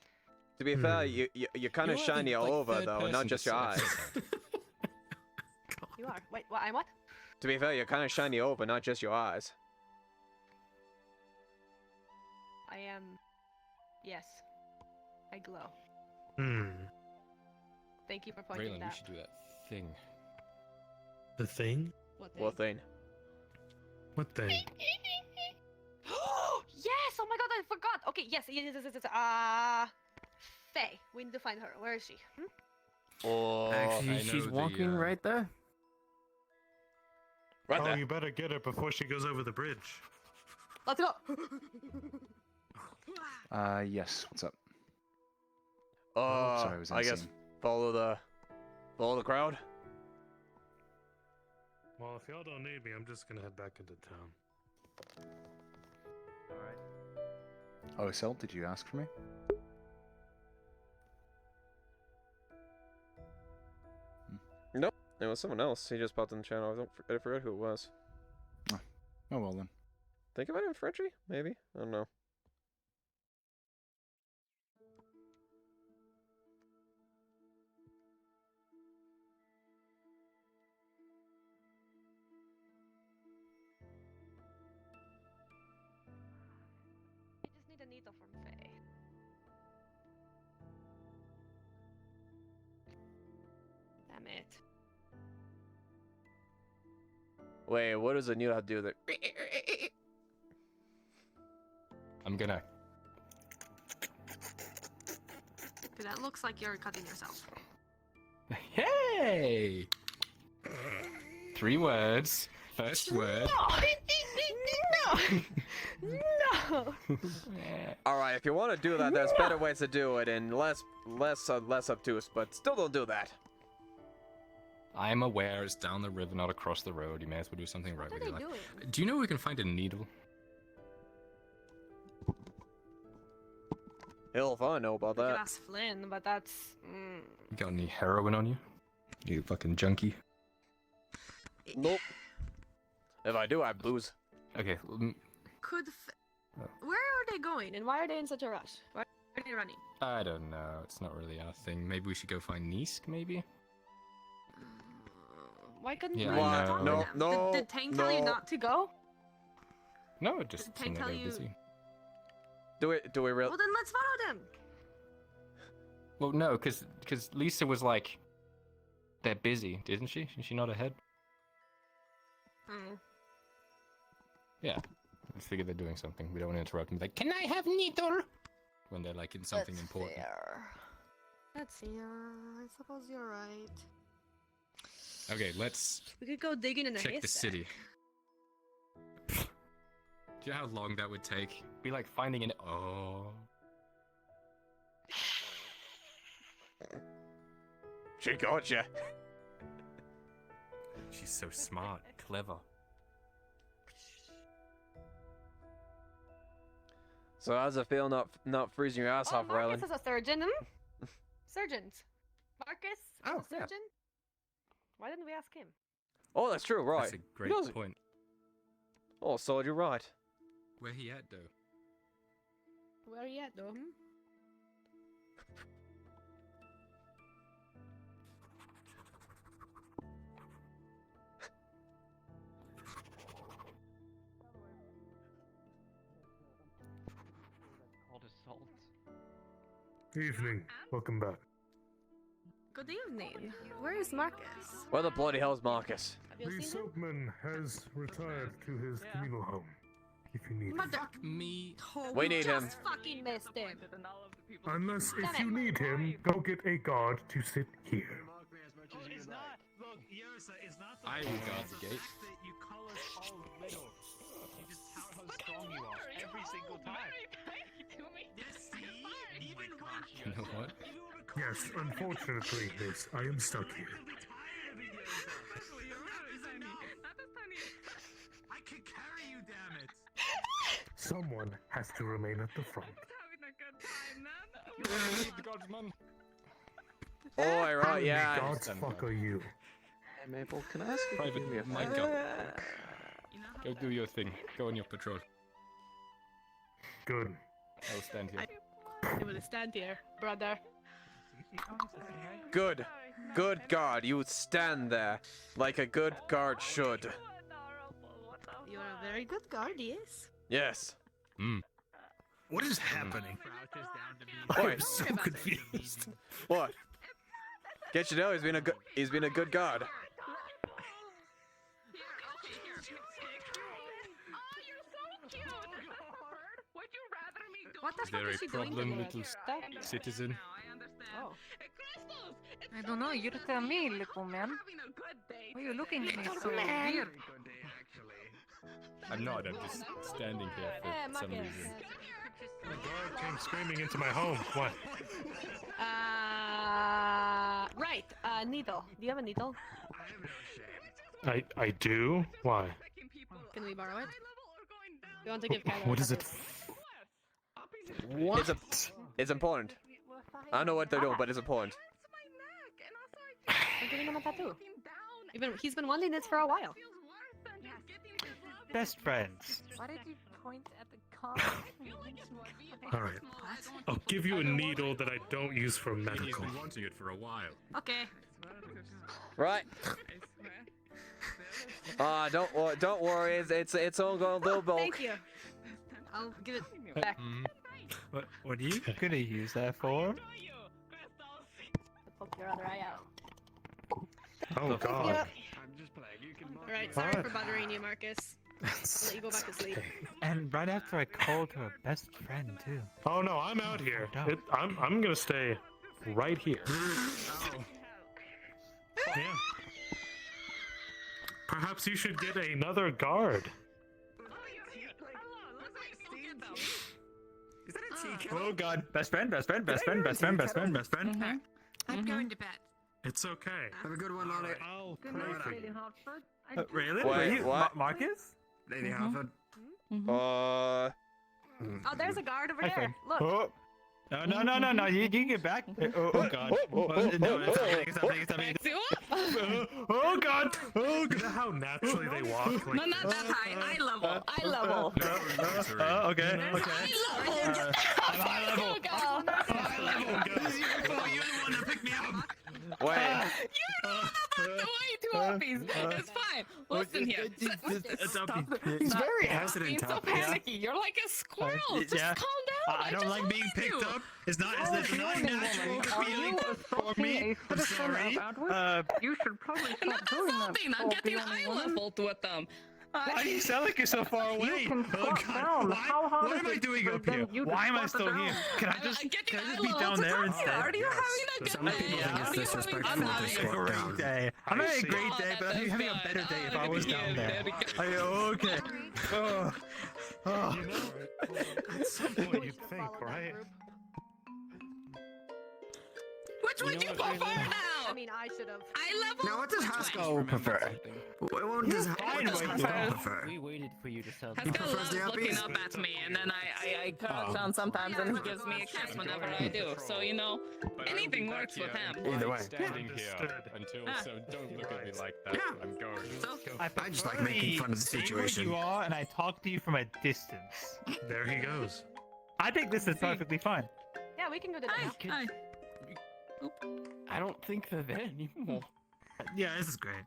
[SPEAKER 12] to be fair, you're kind of
[SPEAKER 15] You're the,
[SPEAKER 12] shiny all
[SPEAKER 15] like,
[SPEAKER 12] over
[SPEAKER 15] third
[SPEAKER 12] though,
[SPEAKER 15] person
[SPEAKER 12] not
[SPEAKER 15] to
[SPEAKER 12] just your
[SPEAKER 15] say-
[SPEAKER 12] eyes.
[SPEAKER 2] You are. Wait, what? I'm what?
[SPEAKER 12] To be fair, you're kind of shiny over, not just your eyes.
[SPEAKER 2] I am. Yes. I glow. Thank you for pointing
[SPEAKER 15] Raylan,
[SPEAKER 2] it
[SPEAKER 15] we
[SPEAKER 2] out.
[SPEAKER 15] should do that thing.
[SPEAKER 10] The thing?
[SPEAKER 12] What thing?
[SPEAKER 10] What thing?
[SPEAKER 2] Yes! Oh my god, I forgot! Okay, yes. Faye. We need to find her. Where is she?
[SPEAKER 12] Oh,
[SPEAKER 13] Actually, she's walking right there.
[SPEAKER 12] Right
[SPEAKER 10] Oh,
[SPEAKER 12] there.
[SPEAKER 10] you better get her before she goes over the bridge.
[SPEAKER 2] Let's go!
[SPEAKER 11] Yes. What's up?
[SPEAKER 12] Oh,
[SPEAKER 11] sorry, I was
[SPEAKER 12] I guess
[SPEAKER 11] unseen.
[SPEAKER 12] follow the crowd.
[SPEAKER 10] Well, if y'all don't need me, I'm just gonna head back into town.
[SPEAKER 11] Oh, Sel, did you ask for me?
[SPEAKER 12] Nope, it was someone else. He just popped in the channel. I forgot who it was.
[SPEAKER 11] Oh well then.
[SPEAKER 12] Think about it, Frenchie? Maybe. I don't know.
[SPEAKER 2] needle from Faye. Damn it.
[SPEAKER 12] Wait, what does a needle have to do with it?
[SPEAKER 15] I'm gonna.
[SPEAKER 2] Okay, that looks like you're cutting yourself.
[SPEAKER 15] Hey! 3 words. First word.
[SPEAKER 2] No!
[SPEAKER 12] All right, if you want to do that, there's better ways to do it and less obtuse, but still don't do that.
[SPEAKER 15] I'm aware it's down the river, not across the road. You may as well do something right
[SPEAKER 2] What
[SPEAKER 15] with
[SPEAKER 2] are
[SPEAKER 15] your
[SPEAKER 2] they
[SPEAKER 15] life.
[SPEAKER 2] doing?
[SPEAKER 15] Do you know we can find a needle?
[SPEAKER 12] Hell if I know about
[SPEAKER 2] You could
[SPEAKER 12] that.
[SPEAKER 2] ask Flynn, but that's.
[SPEAKER 15] You got any heroin on you? You fucking junkie.
[SPEAKER 12] Nope. If I do, I have booze.
[SPEAKER 15] Okay.
[SPEAKER 2] Could. Where are they going, and why are they in such a rush? Why are they running?
[SPEAKER 15] I don't know. It's not really our thing. Maybe we should go find Nisk, maybe?
[SPEAKER 2] Why couldn't
[SPEAKER 15] Yeah,
[SPEAKER 2] you
[SPEAKER 15] I
[SPEAKER 2] talk
[SPEAKER 15] know.
[SPEAKER 2] to them? Did Tank tell you not to go?
[SPEAKER 15] No, it just
[SPEAKER 2] Did Tank
[SPEAKER 15] seemed like
[SPEAKER 2] tell
[SPEAKER 15] they were
[SPEAKER 2] you?
[SPEAKER 15] busy.
[SPEAKER 12] Do we really?
[SPEAKER 2] Well, then let's follow them.
[SPEAKER 15] Well, no, because Lisa was like, they're busy, isn't she? Is she not ahead?
[SPEAKER 2] Hmm.
[SPEAKER 15] Yeah. I figure they're doing something. We don't want to interrupt them. Like, can I have needle? When they're like in something
[SPEAKER 2] That's
[SPEAKER 15] important.
[SPEAKER 2] fair. Let's see. I suppose you're right.
[SPEAKER 15] Okay, let's
[SPEAKER 2] We could go digging in a
[SPEAKER 15] check the
[SPEAKER 2] haystack.
[SPEAKER 15] city. Do you know how long that would take? Be like finding an. Oh.
[SPEAKER 12] She got you.
[SPEAKER 15] She's so smart, clever.
[SPEAKER 12] So how's it feel not freezing your ass off, Rylan?
[SPEAKER 2] Marcus is a surgeon. Surgeons. Marcus is
[SPEAKER 15] Oh,
[SPEAKER 2] a
[SPEAKER 15] yeah.
[SPEAKER 2] surgeon. Why didn't we ask him?
[SPEAKER 12] Oh, that's true, right.
[SPEAKER 15] That's a great
[SPEAKER 12] He doesn't-
[SPEAKER 15] point.
[SPEAKER 12] Oh, so you're right.
[SPEAKER 15] Where he at, though?
[SPEAKER 2] Where are you at, though?
[SPEAKER 4] Called assault.
[SPEAKER 10] Evening. Welcome back.
[SPEAKER 2] Good evening. Where is Marcus?
[SPEAKER 12] Where the bloody hell is Marcus?
[SPEAKER 2] Have you
[SPEAKER 10] The
[SPEAKER 2] seen him?
[SPEAKER 10] soapman has retired to his communal home. If you need him.
[SPEAKER 2] Mother.
[SPEAKER 15] Me.
[SPEAKER 2] Oh,
[SPEAKER 12] We need him.
[SPEAKER 2] just fucking missed him.
[SPEAKER 10] Unless if
[SPEAKER 2] Damn
[SPEAKER 10] you
[SPEAKER 2] it.
[SPEAKER 10] need him, go get a guard to sit here.
[SPEAKER 17] Oh, it's not. Look, Yersa, it's not the
[SPEAKER 15] I will guard the gate.
[SPEAKER 17] fact that you call us all little. You just tout how strong you are every single time. Yes, see? Even
[SPEAKER 15] You know what?
[SPEAKER 10] Yes, unfortunately, miss, I am stuck here.
[SPEAKER 17] I can carry you, damn it.
[SPEAKER 10] Someone has to remain at the front.
[SPEAKER 15] The gods, man.
[SPEAKER 12] Oh, right,
[SPEAKER 10] How
[SPEAKER 12] yeah.
[SPEAKER 10] many gods fuck are you?
[SPEAKER 6] Hey, Maple, can I ask you to
[SPEAKER 15] Private,
[SPEAKER 6] do me a
[SPEAKER 15] my
[SPEAKER 6] favor?
[SPEAKER 15] job. Go do your thing. Go on your patrol.
[SPEAKER 10] Good.
[SPEAKER 15] I'll stand here.
[SPEAKER 2] You will stand here, brother.
[SPEAKER 12] Good. Good guard. You stand there like a good guard should.
[SPEAKER 2] You're a very good guard, yes.
[SPEAKER 12] Yes.
[SPEAKER 14] What is happening?
[SPEAKER 12] Wait.
[SPEAKER 14] I'm so confused.
[SPEAKER 12] What? Get you know he's been a good guard.
[SPEAKER 2] What the
[SPEAKER 15] Is
[SPEAKER 2] fuck
[SPEAKER 15] there
[SPEAKER 2] is
[SPEAKER 15] a
[SPEAKER 2] she doing
[SPEAKER 15] problem,
[SPEAKER 2] today?
[SPEAKER 15] little citizen?
[SPEAKER 2] Oh.
[SPEAKER 19] I don't know. You tell me, little man. Why are you looking at me so
[SPEAKER 16] man.
[SPEAKER 19] weird?
[SPEAKER 15] I'm not. I'm just standing here for some
[SPEAKER 2] Marcus.
[SPEAKER 15] reason.
[SPEAKER 10] A guard came screaming into my home. What?
[SPEAKER 2] Right. Needle. Do you have a needle?
[SPEAKER 10] I do? Why?
[SPEAKER 2] Can we borrow it? You want to give Kyler
[SPEAKER 10] What
[SPEAKER 2] a
[SPEAKER 10] is it?
[SPEAKER 12] What? It's important. I don't know what they're doing, but it's important.
[SPEAKER 2] We're giving him a tattoo. He's been wanting this for a while.
[SPEAKER 9] Best friends.
[SPEAKER 19] Why did you point at the car?
[SPEAKER 10] Alright. I'll give you a needle that I don't use for medical.
[SPEAKER 15] He's been wanting it for a while.
[SPEAKER 2] Okay.
[SPEAKER 12] Right. Don't worry. It's all going a little bulk.
[SPEAKER 2] Thank you. I'll give it back.
[SPEAKER 9] What are you gonna use that for?
[SPEAKER 19] Poke your other eye out.
[SPEAKER 10] Oh God.
[SPEAKER 19] Yep.
[SPEAKER 14] I'm just playing. You can.
[SPEAKER 2] Alright, sorry
[SPEAKER 10] What?
[SPEAKER 2] for bothering you, Marcus. I'll let you go back to sleep.
[SPEAKER 9] And right after I called her best friend too.
[SPEAKER 10] Oh no, I'm out here.
[SPEAKER 9] no.
[SPEAKER 10] I'm gonna stay right here. Yeah. Perhaps you should get another guard.
[SPEAKER 8] Is that a tea
[SPEAKER 9] Oh God, best friend, best friend, best friend, best friend, best friend, best friend.
[SPEAKER 3] I'm going to bed.
[SPEAKER 10] It's okay.
[SPEAKER 14] Have a good one, Lolly.
[SPEAKER 10] I'll
[SPEAKER 3] Good
[SPEAKER 10] pray
[SPEAKER 3] night,
[SPEAKER 10] for
[SPEAKER 3] Lady
[SPEAKER 10] you.
[SPEAKER 3] Hartford.
[SPEAKER 9] Really?
[SPEAKER 12] Wait,
[SPEAKER 9] Were you
[SPEAKER 12] what?
[SPEAKER 9] Marcus?
[SPEAKER 14] Lady Hartford.
[SPEAKER 2] Oh, there's a guard over
[SPEAKER 9] Hi,
[SPEAKER 2] there.
[SPEAKER 9] friend.
[SPEAKER 2] Look.
[SPEAKER 9] Oh. No, you can get back. Oh God. No, it's happening. Oh God. Oh
[SPEAKER 10] Look at how naturally they walk. Like
[SPEAKER 5] No, not that high. Eye level. Eye level.
[SPEAKER 9] Okay.
[SPEAKER 5] Eye level.
[SPEAKER 8] You're the one that picked me up.
[SPEAKER 12] Wait.
[SPEAKER 5] Way too obvious. It's fine. Listen here.
[SPEAKER 14] He's very
[SPEAKER 5] Stop
[SPEAKER 14] hesitant.
[SPEAKER 5] being so panicky. You're like a squirrel. Just
[SPEAKER 9] Yeah.
[SPEAKER 5] calm down.
[SPEAKER 8] I don't
[SPEAKER 5] just
[SPEAKER 8] like being
[SPEAKER 5] heard
[SPEAKER 8] picked
[SPEAKER 5] you.
[SPEAKER 8] up. It's not natural feeling for me. I'm sorry.
[SPEAKER 3] You should probably stop
[SPEAKER 5] Not
[SPEAKER 3] doing that.
[SPEAKER 5] insulting. I'm
[SPEAKER 3] for
[SPEAKER 5] getting
[SPEAKER 3] the only
[SPEAKER 5] eye
[SPEAKER 3] woman.
[SPEAKER 5] leveled with them.
[SPEAKER 9] Why do you sound like you're so far away?
[SPEAKER 3] You can
[SPEAKER 8] Oh
[SPEAKER 3] squat
[SPEAKER 8] God.
[SPEAKER 3] down. How hard
[SPEAKER 8] What
[SPEAKER 3] is
[SPEAKER 8] am I
[SPEAKER 3] it
[SPEAKER 8] doing
[SPEAKER 3] for
[SPEAKER 8] up here?
[SPEAKER 3] them- you to
[SPEAKER 9] Why am I
[SPEAKER 3] squat
[SPEAKER 9] still
[SPEAKER 3] down?
[SPEAKER 9] here? Can I
[SPEAKER 5] I'm
[SPEAKER 9] just
[SPEAKER 5] getting eye
[SPEAKER 9] be
[SPEAKER 5] leveled
[SPEAKER 9] down
[SPEAKER 5] to
[SPEAKER 9] there
[SPEAKER 5] talk
[SPEAKER 9] instead?
[SPEAKER 5] Are you
[SPEAKER 10] Yes.
[SPEAKER 5] having a good
[SPEAKER 14] Some people
[SPEAKER 5] day?
[SPEAKER 14] think it's
[SPEAKER 5] Are you
[SPEAKER 14] disrespectful
[SPEAKER 5] having
[SPEAKER 14] to
[SPEAKER 5] fun?
[SPEAKER 14] squat
[SPEAKER 9] A great
[SPEAKER 14] down.
[SPEAKER 9] day. I'm having a great day, but I'm having a
[SPEAKER 5] That's
[SPEAKER 9] better
[SPEAKER 5] good.
[SPEAKER 9] day if
[SPEAKER 5] Oh,
[SPEAKER 9] I was
[SPEAKER 5] good
[SPEAKER 9] down
[SPEAKER 5] to
[SPEAKER 9] there.
[SPEAKER 5] hear. Very good.
[SPEAKER 9] Are you okay? Oh.
[SPEAKER 10] You know, at some point you'd think, right?
[SPEAKER 5] Which would you prefer now?
[SPEAKER 2] I mean, I should have.
[SPEAKER 5] Eye level?
[SPEAKER 14] Now, what does Haskell prefer? What does Haskell prefer?
[SPEAKER 13] We waited for you to tell
[SPEAKER 5] Haskell
[SPEAKER 14] prefers
[SPEAKER 5] loves
[SPEAKER 14] the
[SPEAKER 5] looking
[SPEAKER 14] uppies?
[SPEAKER 5] up at me, and then I crouch down sometimes, and he gives me a kiss whenever I do. So, you know, anything works with him.
[SPEAKER 14] Either way.
[SPEAKER 15] Standing here
[SPEAKER 10] Understood.
[SPEAKER 15] until,
[SPEAKER 5] Ah.
[SPEAKER 15] so don't look at me like that. I'm going.
[SPEAKER 14] I just like making fun of the
[SPEAKER 9] See
[SPEAKER 14] situation.
[SPEAKER 9] where you are, and I talk to you from a distance.
[SPEAKER 10] There he goes.
[SPEAKER 9] I think this is perfectly fine.
[SPEAKER 2] Yeah, we can go to
[SPEAKER 5] Hi.
[SPEAKER 2] the
[SPEAKER 5] Hi.
[SPEAKER 13] I don't think they're there anymore.
[SPEAKER 9] Yeah, this is great.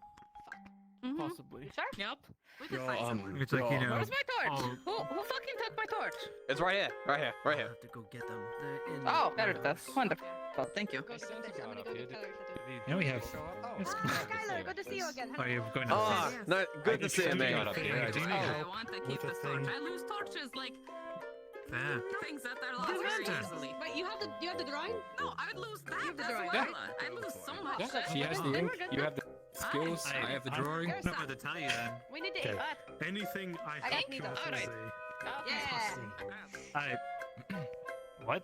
[SPEAKER 13] Possibly.
[SPEAKER 2] Sure.
[SPEAKER 5] Yep.
[SPEAKER 2] We can find someone.
[SPEAKER 9] It's like, you know.
[SPEAKER 5] Where's my torch?
[SPEAKER 9] Oh.
[SPEAKER 5] Who fucking took my torch?
[SPEAKER 12] It's right here. Right here. Right
[SPEAKER 13] I
[SPEAKER 12] here.
[SPEAKER 13] have to go get them. They're in
[SPEAKER 5] Oh, there
[SPEAKER 13] the
[SPEAKER 5] it is. Wonderful. Well, thank you.
[SPEAKER 2] Go to the fish. I'm gonna go get Tyler tattoo.
[SPEAKER 9] Now we have.
[SPEAKER 2] Skylar, good to see you again.
[SPEAKER 9] Oh, you're going to.
[SPEAKER 12] Oh, no, good to see you,
[SPEAKER 15] I
[SPEAKER 12] man.
[SPEAKER 15] got up here. I just-
[SPEAKER 5] I want to keep
[SPEAKER 10] With
[SPEAKER 5] this
[SPEAKER 10] the
[SPEAKER 5] torch.
[SPEAKER 10] thing.
[SPEAKER 5] I lose torches like
[SPEAKER 9] Fair.
[SPEAKER 5] things that are lost very easily.
[SPEAKER 2] Wait, you have the drawing?
[SPEAKER 5] No, I would lose that
[SPEAKER 2] have the
[SPEAKER 5] as
[SPEAKER 2] drawing,
[SPEAKER 5] well.
[SPEAKER 2] right?
[SPEAKER 5] I lose so much.
[SPEAKER 15] Yeah,
[SPEAKER 5] shit.
[SPEAKER 15] she has the
[SPEAKER 2] Then
[SPEAKER 15] ink.
[SPEAKER 2] we're good
[SPEAKER 15] You
[SPEAKER 2] then.
[SPEAKER 15] have the skills. I have the drawing.
[SPEAKER 9] I don't know what to tell you then.
[SPEAKER 2] We need to
[SPEAKER 10] Okay.
[SPEAKER 2] eat that.
[SPEAKER 10] Anything I
[SPEAKER 2] I
[SPEAKER 10] help
[SPEAKER 2] need
[SPEAKER 10] you
[SPEAKER 2] those.
[SPEAKER 10] with is
[SPEAKER 5] Alright.
[SPEAKER 10] a...
[SPEAKER 2] Yeah.
[SPEAKER 9] I. What?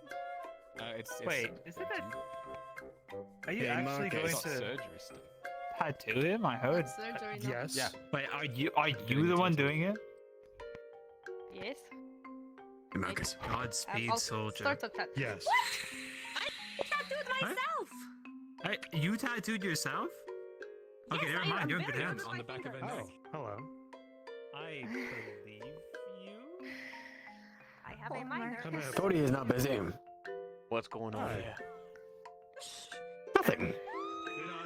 [SPEAKER 15] It's
[SPEAKER 9] Wait, is it that? Are you
[SPEAKER 14] Hey,
[SPEAKER 9] actually
[SPEAKER 14] Marcus.
[SPEAKER 9] going
[SPEAKER 15] it's not
[SPEAKER 9] to
[SPEAKER 15] surgery stuff.
[SPEAKER 9] tattoo him? I heard.
[SPEAKER 2] Surgery, no.
[SPEAKER 10] Yes.
[SPEAKER 15] Yeah.
[SPEAKER 9] Wait, are you the one doing it?
[SPEAKER 2] Yes.
[SPEAKER 14] Hey, Marcus.
[SPEAKER 9] Godspeed,
[SPEAKER 2] I'll
[SPEAKER 9] soldier.
[SPEAKER 2] start the tattoo.
[SPEAKER 10] Yes.
[SPEAKER 5] I tattooed myself.
[SPEAKER 9] You tattooed yourself? Okay,
[SPEAKER 2] Yes,
[SPEAKER 9] never
[SPEAKER 2] I-
[SPEAKER 9] mind.
[SPEAKER 2] I'm
[SPEAKER 9] You're in good
[SPEAKER 2] very
[SPEAKER 9] hands.
[SPEAKER 15] On the back of her
[SPEAKER 10] Oh,
[SPEAKER 15] neck.
[SPEAKER 10] hello.
[SPEAKER 9] I believe you.
[SPEAKER 2] I have a minor.
[SPEAKER 10] Come here.
[SPEAKER 14] Cody is not busy.
[SPEAKER 12] What's going on
[SPEAKER 10] Hi.
[SPEAKER 12] here?
[SPEAKER 14] Nothing.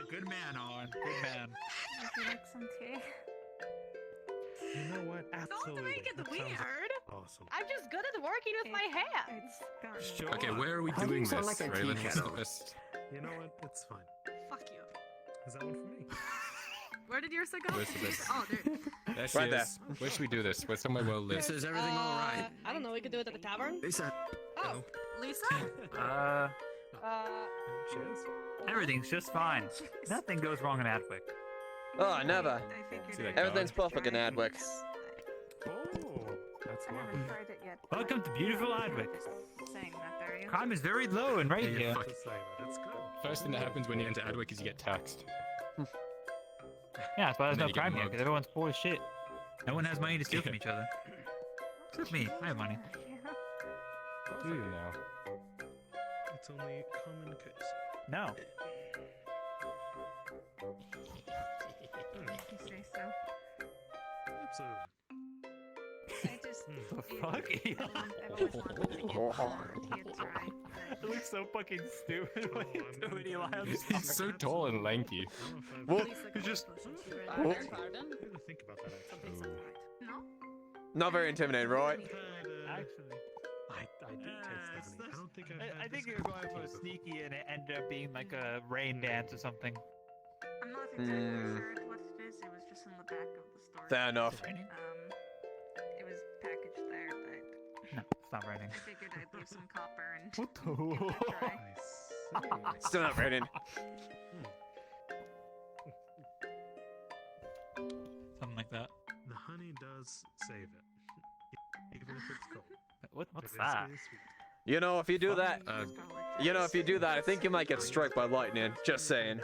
[SPEAKER 9] Good man, Owen. Good man.
[SPEAKER 3] Would you like some tea?
[SPEAKER 10] You know what?
[SPEAKER 2] Don't
[SPEAKER 10] Absolutely.
[SPEAKER 2] make it
[SPEAKER 10] That sounds
[SPEAKER 2] weird.
[SPEAKER 10] Awesome.
[SPEAKER 2] I'm just good at working with my hands.
[SPEAKER 3] It's
[SPEAKER 9] Sure.
[SPEAKER 15] Okay, where are we
[SPEAKER 14] How do you
[SPEAKER 15] doing this?
[SPEAKER 14] sound like a tea
[SPEAKER 15] Raylan, what's the
[SPEAKER 14] kettle?
[SPEAKER 15] best?
[SPEAKER 10] You know what? It's fine.
[SPEAKER 2] Fuck you.
[SPEAKER 10] Is that one for me?
[SPEAKER 2] Where did yours go?
[SPEAKER 15] Where's the best?
[SPEAKER 2] Oh, there.
[SPEAKER 15] There she
[SPEAKER 12] Right there.
[SPEAKER 15] is. Where should we do this? Where's somewhere well lit?
[SPEAKER 14] Lisa, is everything all right?
[SPEAKER 2] I don't know. We could do it at the tavern.
[SPEAKER 14] Lisa.
[SPEAKER 2] Oh, Lisa.
[SPEAKER 10] Cheers.
[SPEAKER 9] Everything's just fine. Nothing goes wrong in Adwick.
[SPEAKER 12] Oh, never.
[SPEAKER 3] I figured
[SPEAKER 15] See that
[SPEAKER 3] it-
[SPEAKER 12] Everything's perfect in Adwick.
[SPEAKER 10] Oh, that's
[SPEAKER 3] I haven't
[SPEAKER 10] lovely.
[SPEAKER 3] tried it yet.
[SPEAKER 9] Welcome to beautiful Adwick.
[SPEAKER 3] Just saying that, are you?
[SPEAKER 9] Crime is very low and right
[SPEAKER 15] Yeah,
[SPEAKER 9] here.
[SPEAKER 15] fuck.
[SPEAKER 10] To say that. It's good.
[SPEAKER 15] First thing that happens when you enter Adwick is you get taxed.
[SPEAKER 9] Yeah, that's why there's
[SPEAKER 15] And then
[SPEAKER 9] no
[SPEAKER 15] you get
[SPEAKER 9] crime here,
[SPEAKER 15] mugged.
[SPEAKER 9] because everyone's poor as shit. No one has money to steal from each other. Except me. I have money.
[SPEAKER 15] Do you now?
[SPEAKER 10] It's only common courtesy.
[SPEAKER 9] No.
[SPEAKER 3] If you say so.
[SPEAKER 10] Absolutely.
[SPEAKER 3] I just.
[SPEAKER 9] The
[SPEAKER 3] you-
[SPEAKER 9] fuck?
[SPEAKER 3] I've always wanted to get tea at dry.
[SPEAKER 9] It looks so fucking stupid when you do it, Eli.
[SPEAKER 15] He's so tall and lanky.
[SPEAKER 10] Well,
[SPEAKER 2] Lisa
[SPEAKER 10] you
[SPEAKER 2] got
[SPEAKER 10] just...
[SPEAKER 2] the potion. She read
[SPEAKER 12] Whoa.
[SPEAKER 2] it.
[SPEAKER 5] Pardon?
[SPEAKER 10] Really think about that, actually.
[SPEAKER 2] No.
[SPEAKER 12] Not very intimidating, right?
[SPEAKER 9] Actually.
[SPEAKER 10] I did taste the honey. I don't think I've had
[SPEAKER 9] I think
[SPEAKER 10] this
[SPEAKER 9] you were going
[SPEAKER 10] cookie
[SPEAKER 9] for a
[SPEAKER 10] before.
[SPEAKER 9] sneaky and it ended up being like a rain dance or something.
[SPEAKER 3] I'm not exactly sure what it is. It was just in the back of the store.
[SPEAKER 12] Fair enough.
[SPEAKER 3] It was packaged there, but
[SPEAKER 9] No, it's not raining.
[SPEAKER 3] I figured I'd leave some copper and
[SPEAKER 9] What
[SPEAKER 3] give it a try.
[SPEAKER 12] Still not raining.
[SPEAKER 9] Something like that.
[SPEAKER 10] The honey does save it, even if it's cold.
[SPEAKER 9] What's
[SPEAKER 10] It is-
[SPEAKER 9] that?
[SPEAKER 10] it is sweet.
[SPEAKER 12] You know, if you do that, I think you might get struck by lightning. Just saying.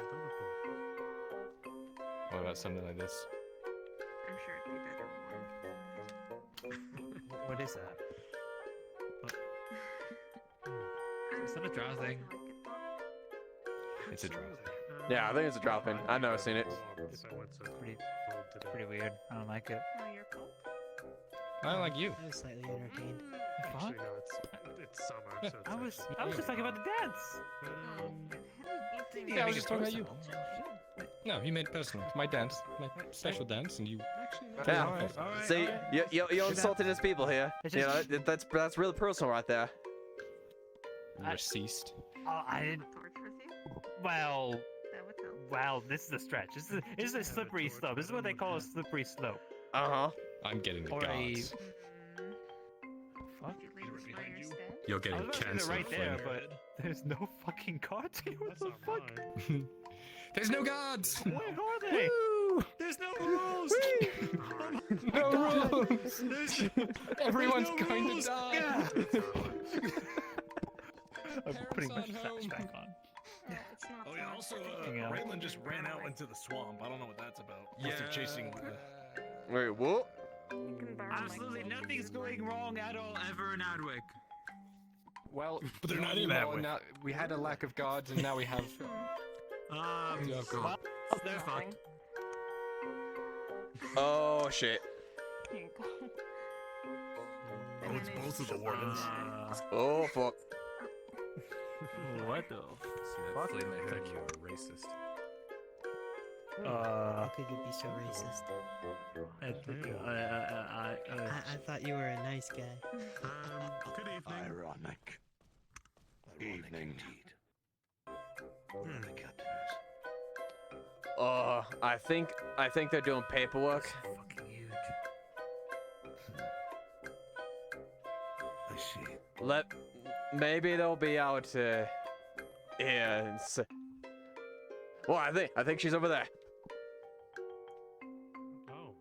[SPEAKER 15] What about something like this?
[SPEAKER 3] I'm sure it'd be better warm.
[SPEAKER 9] What is that? Is that a drow thing?
[SPEAKER 15] It's a drow.
[SPEAKER 12] Yeah, I think it's a drop-in. I've never seen it.
[SPEAKER 9] Pretty weird. I don't like it.
[SPEAKER 3] Oh, you're cold?
[SPEAKER 15] I like you.
[SPEAKER 4] I was slightly entertained.
[SPEAKER 10] Actually, no, it's summer, so it's
[SPEAKER 9] I was just talking about the dance.
[SPEAKER 15] Yeah, I was just talking about you. No, you made it personal. My dance, my special dance, and you.
[SPEAKER 12] Yeah. See, you insulted his people here. You know, that's really personal right there.
[SPEAKER 15] You were ceased.
[SPEAKER 9] Oh, I didn't. Well, this is a stretch. This is a slippery slope. This is what they call a slippery slope.
[SPEAKER 12] Uh-huh.
[SPEAKER 15] I'm getting the
[SPEAKER 9] Or a-
[SPEAKER 15] guards.
[SPEAKER 9] Fuck.
[SPEAKER 15] You're
[SPEAKER 9] I
[SPEAKER 15] getting
[SPEAKER 9] was about to
[SPEAKER 15] cancelled.
[SPEAKER 9] right there,
[SPEAKER 15] Flynn.
[SPEAKER 9] but there's no fucking guards here. What the fuck?
[SPEAKER 15] There's no guards.
[SPEAKER 9] Where are they?
[SPEAKER 10] There's no rules.
[SPEAKER 15] No rules. Everyone's going to die.
[SPEAKER 9] I'm putting my sash back on.
[SPEAKER 17] Oh yeah. Also,
[SPEAKER 9] Hang on.
[SPEAKER 17] Raylan just ran out into the swamp. I don't know what that's about. Must have chasing.
[SPEAKER 12] Wait, what?
[SPEAKER 9] Absolutely nothing's going wrong at all ever in Adwick.
[SPEAKER 15] Well,
[SPEAKER 17] But they're not in
[SPEAKER 15] that
[SPEAKER 17] that
[SPEAKER 15] way.
[SPEAKER 17] way.
[SPEAKER 15] Now, we had a lack of guards, and now we have.
[SPEAKER 9] Well, they're fucked.
[SPEAKER 12] Oh shit.
[SPEAKER 17] Oh, it's both of the wardens.
[SPEAKER 12] Oh fuck.
[SPEAKER 9] What the
[SPEAKER 15] Fuck. Flynn, I heard you were racist.
[SPEAKER 4] How could you be so racist? I thought you were a nice guy.
[SPEAKER 10] Good evening.
[SPEAKER 14] Ironic. Evening. Where are the captains?
[SPEAKER 12] I think they're doing paperwork.
[SPEAKER 14] Fucking huge. I see.
[SPEAKER 12] Maybe they'll be out here. Well, I think she's over there.
[SPEAKER 10] Oh,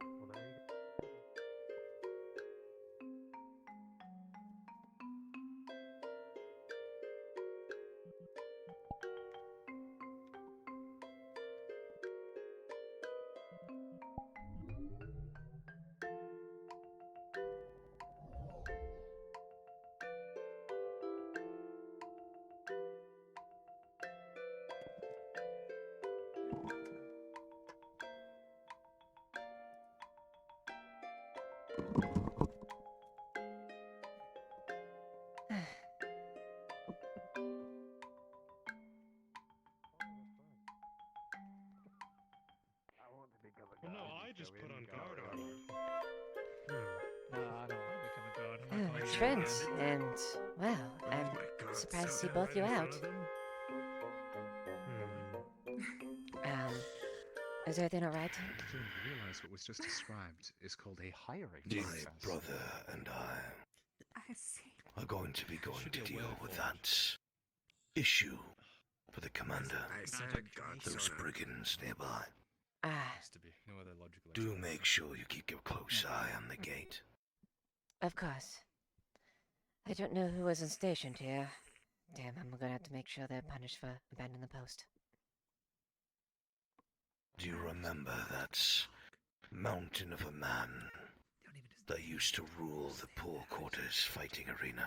[SPEAKER 10] well, there you go. Well, no, I just put on guard armor.
[SPEAKER 9] No, I don't want to become a god. I'm not going to
[SPEAKER 1] Trent,
[SPEAKER 9] again.
[SPEAKER 1] and, well, I'm surprised to see both you out. Is everything alright?
[SPEAKER 11] Flynn, you realize what was just described is called a hiring
[SPEAKER 14] My
[SPEAKER 11] process.
[SPEAKER 14] brother and I
[SPEAKER 3] I see.
[SPEAKER 14] are going to be going to deal with that issue for the commander. Those brigands nearby.
[SPEAKER 15] Has to be no other logical.
[SPEAKER 14] Do make sure you keep your close eye on the gate.
[SPEAKER 1] Of course. I don't know who wasn't stationed here. Damn, I'm gonna have to make sure they're punished for abandoning the post.
[SPEAKER 14] Do you remember that mountain of a man that used to rule the poor quarters fighting arena?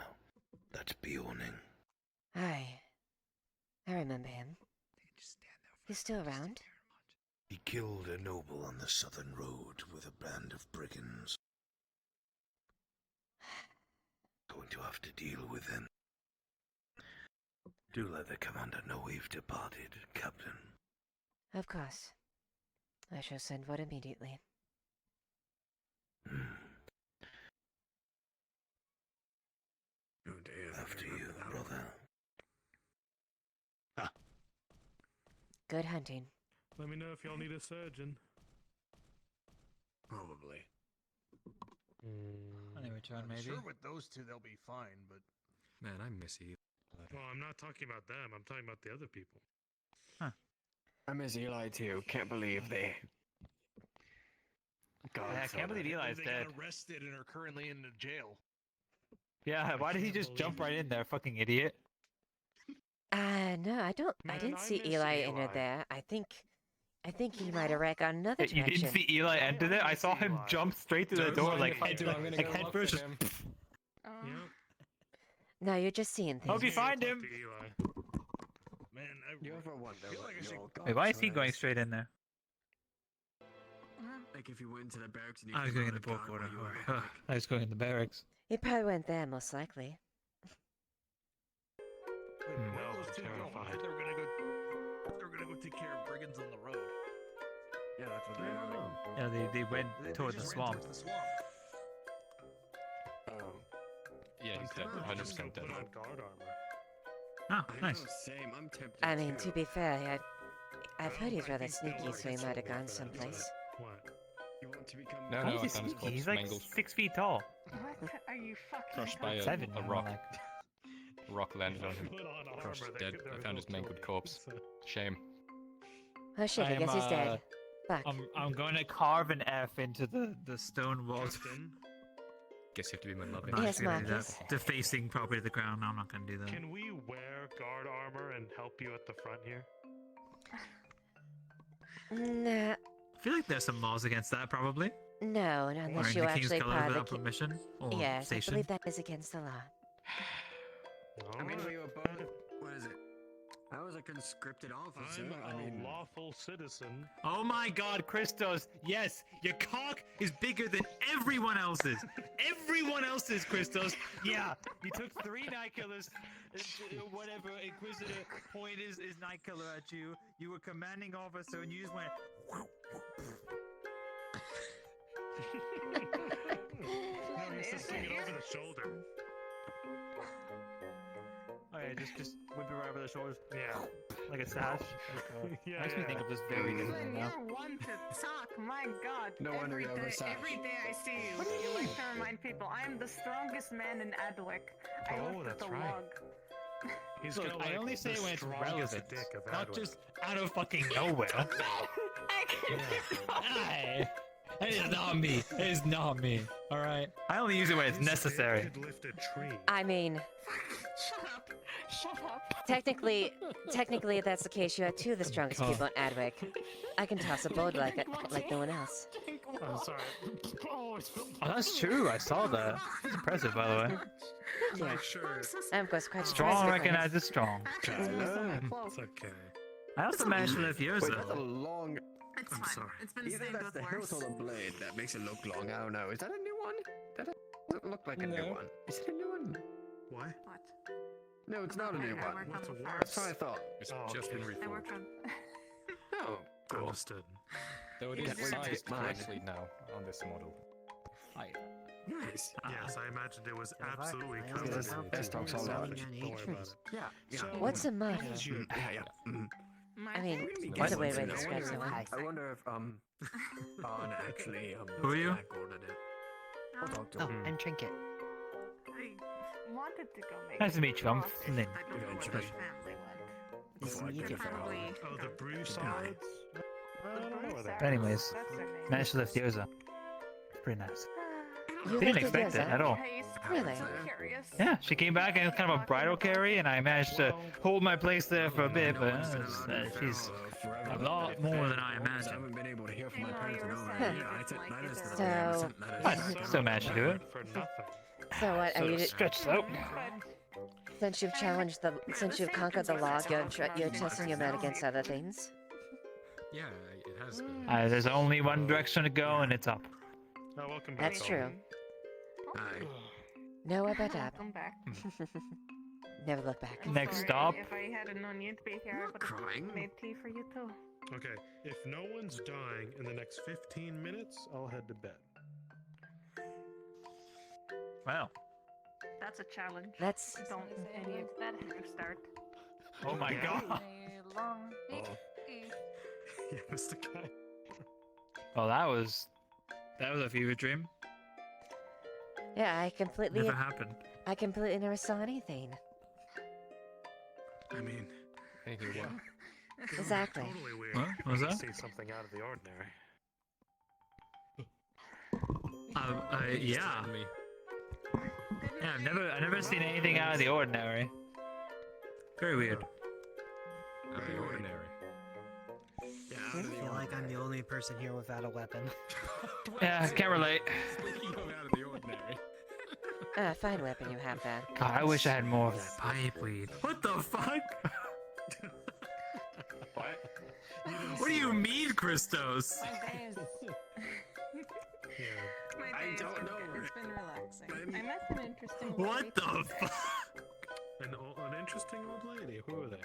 [SPEAKER 14] That's Bjorning.
[SPEAKER 1] I remember him. He's still around?
[SPEAKER 14] He killed a noble on the southern road with a band of brigands. Going to have to deal with him. Do let the commander know we've departed, Captain.
[SPEAKER 1] Of course. I shall send word immediately. Good hunting.
[SPEAKER 10] Let me know if y'all need a surgeon.
[SPEAKER 14] Probably.
[SPEAKER 9] When they return, maybe.
[SPEAKER 17] Sure, with those two, they'll be fine, but.
[SPEAKER 15] Man, I miss Eli.
[SPEAKER 10] Well, I'm not talking about them. I'm talking about the other people.
[SPEAKER 14] I miss Eli too. Can't believe they. God,
[SPEAKER 9] I can't believe Eli's
[SPEAKER 17] they
[SPEAKER 9] dead.
[SPEAKER 17] got arrested and are currently in the jail.
[SPEAKER 9] Yeah, why did he just jump right in there, fucking idiot?
[SPEAKER 1] No, I don't. I
[SPEAKER 10] Man,
[SPEAKER 1] didn't
[SPEAKER 10] I
[SPEAKER 1] see
[SPEAKER 10] miss
[SPEAKER 1] Eli enter
[SPEAKER 10] Eli.
[SPEAKER 1] there. I think he might have ran gone another
[SPEAKER 9] You
[SPEAKER 1] direction.
[SPEAKER 9] didn't see Eli enter there? I saw him jump straight through the
[SPEAKER 15] Don't
[SPEAKER 9] door
[SPEAKER 15] mind
[SPEAKER 9] like
[SPEAKER 15] if I do, I'm gonna
[SPEAKER 9] like
[SPEAKER 15] go
[SPEAKER 9] head
[SPEAKER 15] look
[SPEAKER 9] first.
[SPEAKER 15] for
[SPEAKER 9] Just,
[SPEAKER 15] him.
[SPEAKER 10] Yep.
[SPEAKER 1] No, you're just seeing things.
[SPEAKER 9] hope you find
[SPEAKER 10] Talk
[SPEAKER 9] him.
[SPEAKER 10] to Eli.
[SPEAKER 17] Man, I
[SPEAKER 14] You ever wonder
[SPEAKER 17] feel
[SPEAKER 14] what
[SPEAKER 17] like I should.
[SPEAKER 14] your
[SPEAKER 9] Wait, why is
[SPEAKER 14] God's
[SPEAKER 9] he going
[SPEAKER 14] ways-
[SPEAKER 9] straight in there?
[SPEAKER 14] Like if you went into the barracks and you
[SPEAKER 9] I was
[SPEAKER 14] came
[SPEAKER 9] going
[SPEAKER 14] out
[SPEAKER 9] in the
[SPEAKER 14] of
[SPEAKER 9] book
[SPEAKER 14] guard
[SPEAKER 9] order.
[SPEAKER 14] while you were
[SPEAKER 9] I was going in the barracks.
[SPEAKER 1] He probably went there, most likely.
[SPEAKER 17] Wait,
[SPEAKER 10] No,
[SPEAKER 17] where are those two going?
[SPEAKER 10] terrified.
[SPEAKER 17] They're gonna go take care of brigands on the road.
[SPEAKER 14] Yeah, that's what they're doing.
[SPEAKER 9] Yeah, they went
[SPEAKER 17] They
[SPEAKER 9] toward
[SPEAKER 17] just
[SPEAKER 9] the
[SPEAKER 17] ran
[SPEAKER 9] swamp.
[SPEAKER 17] towards the swamp.
[SPEAKER 14] Oh.
[SPEAKER 15] Yeah, he's dead.
[SPEAKER 10] I'm tempted to just go
[SPEAKER 15] 100% dead.
[SPEAKER 10] put on guard armor.
[SPEAKER 9] Oh,
[SPEAKER 14] I
[SPEAKER 9] nice.
[SPEAKER 14] know, same. I'm tempted.
[SPEAKER 1] I mean,
[SPEAKER 14] too.
[SPEAKER 1] to be fair, I've heard he's
[SPEAKER 10] I
[SPEAKER 1] rather
[SPEAKER 10] think they'll
[SPEAKER 1] sneaky, so he
[SPEAKER 10] like
[SPEAKER 1] might have
[SPEAKER 10] solve
[SPEAKER 1] gone
[SPEAKER 10] it for that,
[SPEAKER 1] someplace.
[SPEAKER 10] but What?
[SPEAKER 14] You want to become.
[SPEAKER 15] No,
[SPEAKER 9] How
[SPEAKER 15] no,
[SPEAKER 9] is
[SPEAKER 15] I
[SPEAKER 9] he
[SPEAKER 15] found his
[SPEAKER 9] sneaky?
[SPEAKER 15] corpse
[SPEAKER 9] He's like
[SPEAKER 15] mangled,
[SPEAKER 9] 6 feet tall.
[SPEAKER 19] What are you fucking
[SPEAKER 15] crushed by
[SPEAKER 9] Seven,
[SPEAKER 15] a
[SPEAKER 9] you know,
[SPEAKER 15] rock.
[SPEAKER 9] like-
[SPEAKER 15] A rock landed on him,
[SPEAKER 10] Put on armor,
[SPEAKER 15] crushed
[SPEAKER 10] they
[SPEAKER 15] dead.
[SPEAKER 10] could-
[SPEAKER 15] I
[SPEAKER 10] they'll
[SPEAKER 15] found his
[SPEAKER 10] kill
[SPEAKER 15] mangled
[SPEAKER 10] me,
[SPEAKER 15] corpse.
[SPEAKER 10] so-
[SPEAKER 15] Shame.
[SPEAKER 1] Oh shit, I guess he's dead. Fuck.
[SPEAKER 9] I'm going to carve an F into the stone walls.
[SPEAKER 10] Captain,
[SPEAKER 15] Guess you have to be my love
[SPEAKER 9] I'm not
[SPEAKER 1] Yes,
[SPEAKER 9] actually gonna do
[SPEAKER 1] Marcus.
[SPEAKER 9] that. Defacing properly the ground. No, I'm not going to do that.
[SPEAKER 10] can we wear guard armor and help you at the front here?
[SPEAKER 1] Nah,
[SPEAKER 9] I feel like there's some laws against that, probably.
[SPEAKER 1] no, and unless
[SPEAKER 9] Wearing
[SPEAKER 1] you
[SPEAKER 9] the king's
[SPEAKER 1] actually
[SPEAKER 9] color
[SPEAKER 1] part of
[SPEAKER 9] without
[SPEAKER 1] the
[SPEAKER 9] permission or
[SPEAKER 1] Yes,
[SPEAKER 9] station.
[SPEAKER 1] I believe that is against the law.
[SPEAKER 14] I mean, we were both. What is it? I was a conscripted officer.
[SPEAKER 10] I'm
[SPEAKER 14] I mean,
[SPEAKER 10] a lawful citizen.
[SPEAKER 9] Oh my God, Christos! Yes, your cock is bigger than everyone else's. Everyone else's, Christos. Yeah, you took 3 night killers. Whatever Inquisitor point is night killer at you. You were commanding officer, and you just went.
[SPEAKER 10] No, he used to swing it over the shoulder.
[SPEAKER 9] Oh yeah, just whip it right over the shoulders.
[SPEAKER 10] Yeah.
[SPEAKER 9] Like a sash.
[SPEAKER 10] Yeah,
[SPEAKER 9] Makes me
[SPEAKER 10] yeah.
[SPEAKER 9] think of this very differently
[SPEAKER 19] When
[SPEAKER 9] now.
[SPEAKER 19] you're one to talk, my God.
[SPEAKER 14] No wonder you have a sash.
[SPEAKER 19] Every day I see you, you like to remind people I am the strongest man in Adwick. I
[SPEAKER 10] Oh,
[SPEAKER 19] lifted
[SPEAKER 10] that's
[SPEAKER 19] the
[SPEAKER 10] right.
[SPEAKER 19] log.
[SPEAKER 10] He's
[SPEAKER 9] Look,
[SPEAKER 10] got,
[SPEAKER 9] I
[SPEAKER 10] like,
[SPEAKER 9] only say
[SPEAKER 10] the
[SPEAKER 9] it when it's
[SPEAKER 10] strongest
[SPEAKER 9] relevant,
[SPEAKER 10] dick of
[SPEAKER 9] not
[SPEAKER 10] Adwick.
[SPEAKER 9] just out of fucking nowhere. Hey, it is not me. It is not me. All right. I only use it when it's
[SPEAKER 10] His dick
[SPEAKER 9] necessary.
[SPEAKER 10] could lift a tree.
[SPEAKER 1] I mean,
[SPEAKER 19] Shut up. Shut up.
[SPEAKER 1] technically, if that's the case, you are 2 of the strongest
[SPEAKER 9] God.
[SPEAKER 1] people in Adwick. I can toss a boat like no one else.
[SPEAKER 10] I'm sorry.
[SPEAKER 9] Oh, that's true. I saw that. It's impressive, by the way.
[SPEAKER 1] Thank you.
[SPEAKER 10] Make sure.
[SPEAKER 1] I'm of course quite
[SPEAKER 9] Strong
[SPEAKER 1] surprised.
[SPEAKER 9] recognizes strong.
[SPEAKER 10] It's okay.
[SPEAKER 9] I also managed to live
[SPEAKER 14] wait,
[SPEAKER 9] Yoza.
[SPEAKER 14] that's a long.
[SPEAKER 19] It's
[SPEAKER 10] I'm
[SPEAKER 19] fine.
[SPEAKER 10] sorry.
[SPEAKER 19] It's been
[SPEAKER 14] Either
[SPEAKER 19] saved
[SPEAKER 14] that's
[SPEAKER 19] with
[SPEAKER 14] the
[SPEAKER 19] worse.
[SPEAKER 14] hilt or the blade that makes it look long. I don't know. Is that a new one? That doesn't look like a new
[SPEAKER 15] No.
[SPEAKER 14] one. Is it a new one?
[SPEAKER 10] Why?
[SPEAKER 19] What?
[SPEAKER 14] No, it's not a new
[SPEAKER 19] I
[SPEAKER 14] one.
[SPEAKER 19] worked
[SPEAKER 10] What's
[SPEAKER 19] on
[SPEAKER 10] a
[SPEAKER 19] the
[SPEAKER 10] worse?
[SPEAKER 14] That's what I thought.
[SPEAKER 15] It's
[SPEAKER 10] Oh,
[SPEAKER 15] just
[SPEAKER 10] okay.
[SPEAKER 15] been
[SPEAKER 19] I
[SPEAKER 15] reformed.
[SPEAKER 19] worked on.
[SPEAKER 14] Oh, cool.
[SPEAKER 10] Understood.
[SPEAKER 15] Though it
[SPEAKER 19] Is
[SPEAKER 15] is
[SPEAKER 19] there-
[SPEAKER 15] sized
[SPEAKER 14] Mine.
[SPEAKER 15] correctly now on this model.
[SPEAKER 14] Nice.
[SPEAKER 10] Yes, I imagined it was
[SPEAKER 4] Yeah, if I-
[SPEAKER 10] absolutely
[SPEAKER 4] I
[SPEAKER 10] covered.
[SPEAKER 4] also
[SPEAKER 10] in
[SPEAKER 4] have
[SPEAKER 14] Best talks all
[SPEAKER 10] Don't
[SPEAKER 14] out.
[SPEAKER 10] worry about it.
[SPEAKER 14] Yeah. Yeah.
[SPEAKER 10] So,
[SPEAKER 1] What's a mud?
[SPEAKER 10] how was your-
[SPEAKER 14] Yeah.
[SPEAKER 1] I mean,
[SPEAKER 15] What?
[SPEAKER 1] that's a weird way to
[SPEAKER 14] I
[SPEAKER 1] describe
[SPEAKER 14] wonder
[SPEAKER 1] someone.
[SPEAKER 14] if- I wonder if Arn actually
[SPEAKER 9] Who are you?
[SPEAKER 14] back ordered it. I'll talk to
[SPEAKER 4] Oh,
[SPEAKER 14] him.
[SPEAKER 4] and Trinket.
[SPEAKER 19] I wanted to go make.
[SPEAKER 9] Nice to meet you. I'm
[SPEAKER 19] broth.
[SPEAKER 9] Flynn.
[SPEAKER 19] I don't know where the
[SPEAKER 14] Eventually.
[SPEAKER 19] family went.
[SPEAKER 4] Nice to
[SPEAKER 14] Before I
[SPEAKER 4] meet
[SPEAKER 14] get
[SPEAKER 4] you.
[SPEAKER 14] there, I'll-
[SPEAKER 19] Probably.
[SPEAKER 10] Oh, the brew solids? I
[SPEAKER 19] The
[SPEAKER 10] don't know where
[SPEAKER 19] Bruce
[SPEAKER 10] that
[SPEAKER 19] Arrows,
[SPEAKER 9] Anyways,
[SPEAKER 19] that's their name.
[SPEAKER 9] Managed to lift Yoza. It's pretty nice.
[SPEAKER 1] You
[SPEAKER 9] Didn't
[SPEAKER 1] lifted
[SPEAKER 9] expect it
[SPEAKER 1] Yoza?
[SPEAKER 9] at all.
[SPEAKER 19] Case,
[SPEAKER 1] Really?
[SPEAKER 19] I'm so curious.
[SPEAKER 9] Yeah, she came back and it was kind of a bridal carry, and I managed to hold my place there for a bit, but she's a lot more than I
[SPEAKER 14] I
[SPEAKER 9] imagined.
[SPEAKER 14] haven't been able to hear from my
[SPEAKER 19] You know,
[SPEAKER 14] parents
[SPEAKER 19] you
[SPEAKER 14] in
[SPEAKER 19] were
[SPEAKER 14] over a
[SPEAKER 19] saying
[SPEAKER 14] year. I
[SPEAKER 19] it's
[SPEAKER 14] sent
[SPEAKER 19] like
[SPEAKER 14] letters
[SPEAKER 19] it's
[SPEAKER 14] to
[SPEAKER 19] a-
[SPEAKER 14] them. I
[SPEAKER 1] So-
[SPEAKER 14] sent letters
[SPEAKER 9] I
[SPEAKER 14] back.
[SPEAKER 9] still managed to do it.
[SPEAKER 10] For nothing.
[SPEAKER 1] So what? Are
[SPEAKER 9] Sort
[SPEAKER 1] you?
[SPEAKER 9] of stretched out.
[SPEAKER 1] Since you've challenged the, since you've conquered the log, you're testing your men against other things.
[SPEAKER 15] Yeah, it has been.
[SPEAKER 9] There's only one direction to go, and it's up.
[SPEAKER 10] Oh, welcome back.
[SPEAKER 1] That's true.
[SPEAKER 14] Aye.
[SPEAKER 1] Nowhere but up.
[SPEAKER 19] Welcome back.
[SPEAKER 1] Never look back.
[SPEAKER 19] I'm
[SPEAKER 9] Next
[SPEAKER 19] sorry,
[SPEAKER 9] stop.
[SPEAKER 19] If I hadn't known you'd be here, I would
[SPEAKER 14] crying.
[SPEAKER 19] have made tea for you too.
[SPEAKER 10] Okay, if no one's dying in the next 15 minutes, I'll head to bed.
[SPEAKER 9] Wow.
[SPEAKER 19] That's a challenge.
[SPEAKER 1] That's
[SPEAKER 19] Don't any of that start.
[SPEAKER 9] Oh my
[SPEAKER 10] Yeah.
[SPEAKER 9] god.
[SPEAKER 19] A long week
[SPEAKER 14] Oh.
[SPEAKER 19] is
[SPEAKER 9] Yeah, Mr. Guy.
[SPEAKER 7] Well, that was a fever dream.
[SPEAKER 1] Yeah, I completely.
[SPEAKER 9] Never happened.
[SPEAKER 1] I completely never saw anything.
[SPEAKER 9] I mean,
[SPEAKER 15] Anything what?
[SPEAKER 1] Exactly.
[SPEAKER 9] Totally weird.
[SPEAKER 7] What? What was
[SPEAKER 9] You
[SPEAKER 7] that?
[SPEAKER 9] See something out of the ordinary.
[SPEAKER 7] Yeah.
[SPEAKER 15] Me.
[SPEAKER 7] Yeah, I never seen anything out of the ordinary. Very weird.
[SPEAKER 15] Out of the ordinary.
[SPEAKER 9] Yeah,
[SPEAKER 4] I feel like I'm the only person here without a weapon.
[SPEAKER 7] Yeah, can't relate.
[SPEAKER 15] Speaking of out of the ordinary.
[SPEAKER 1] Fine weapon you have there.
[SPEAKER 7] God, I wish I had more of that pipe weed.
[SPEAKER 9] What the fuck? What? What do you mean, Christos?
[SPEAKER 5] I don't know. It's been relaxing. I met an interesting old
[SPEAKER 9] What
[SPEAKER 5] lady.
[SPEAKER 9] the fuck? An interesting old lady. Who are they?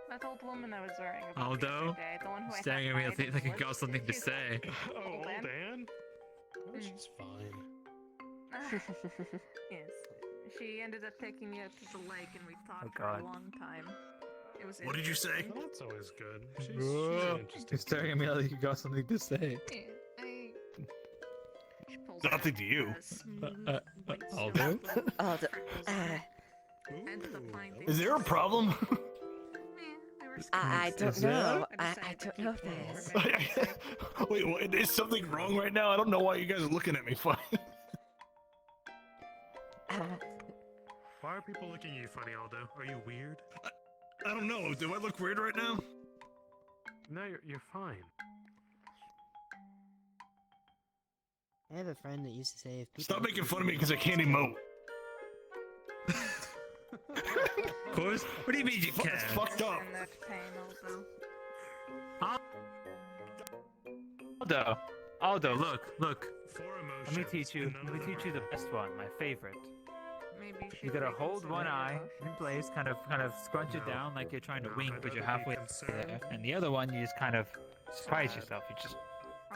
[SPEAKER 19] That old woman I was wearing about the
[SPEAKER 7] Aldo,
[SPEAKER 19] other day, the one who
[SPEAKER 7] staring at me
[SPEAKER 19] I
[SPEAKER 7] like he got something to say.
[SPEAKER 9] Oh, old
[SPEAKER 19] Ann?
[SPEAKER 9] Ann? Oh, she's fine.
[SPEAKER 19] Yes. She ended up taking me out to the lake and we talked
[SPEAKER 7] Oh,
[SPEAKER 19] for
[SPEAKER 7] God.
[SPEAKER 19] a long time. It was
[SPEAKER 9] What did you say?
[SPEAKER 19] interesting.
[SPEAKER 9] Well, that's always good. She's
[SPEAKER 7] Whoa,
[SPEAKER 9] an interesting.
[SPEAKER 7] he's staring at me like he got something to say.
[SPEAKER 19] She pulls
[SPEAKER 9] Nothing
[SPEAKER 19] out
[SPEAKER 9] to you.
[SPEAKER 19] a smooth white
[SPEAKER 7] Aldo?
[SPEAKER 19] silk
[SPEAKER 1] Aldo.
[SPEAKER 19] ended up finding
[SPEAKER 9] Is there a problem?
[SPEAKER 1] I don't
[SPEAKER 7] Is there?
[SPEAKER 1] know. I don't know if there is.
[SPEAKER 9] Wait, what, is something wrong right now? I don't know why you guys are looking at me funny. Why are people looking at you funny, Aldo? Are you weird? I don't know. Do I look weird right now? No, you're fine.
[SPEAKER 4] I have a friend that used to say if people
[SPEAKER 9] Stop making fun of me because I can't emote.
[SPEAKER 7] Of course. What do you mean you can't?
[SPEAKER 9] It's fucked up.
[SPEAKER 19] enough pain, Aldo.
[SPEAKER 7] Aldo, look.
[SPEAKER 9] For
[SPEAKER 7] Let me teach you the best one, my favorite.
[SPEAKER 19] Maybe
[SPEAKER 7] You gotta hold one eye in place, kind of scrunch it down like you're trying to wink, but you're halfway there. And the other one, you just kind of surprise yourself. You just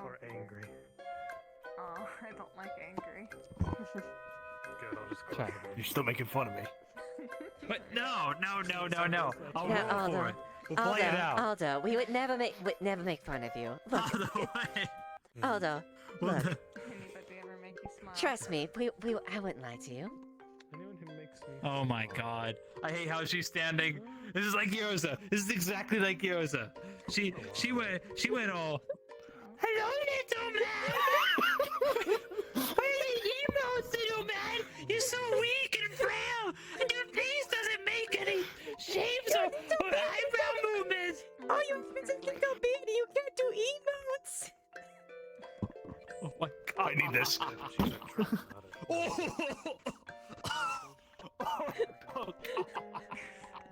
[SPEAKER 9] Or angry.
[SPEAKER 19] Oh, I don't like angry.
[SPEAKER 9] Good, I'll just
[SPEAKER 7] try.
[SPEAKER 9] You're still making fun of me.
[SPEAKER 7] But no. I'll
[SPEAKER 1] No,
[SPEAKER 7] roll for it. We'll play it out.
[SPEAKER 1] Aldo, we would never make fun of you. Look, Aldo, look.
[SPEAKER 19] Anybody ever make you smile?
[SPEAKER 1] Trust me, I wouldn't lie to you.
[SPEAKER 9] Anyone who makes me.
[SPEAKER 7] Oh my god. I hate how she's standing. This is like Yosa. This is exactly like Yosa. She went all hello, little man. Hello, little man. You're so weak and frail, and your face doesn't make any shapes or eyebrow movements.
[SPEAKER 1] Oh, your face is so big, you can't do emotes.
[SPEAKER 7] Oh my god.
[SPEAKER 9] I need this.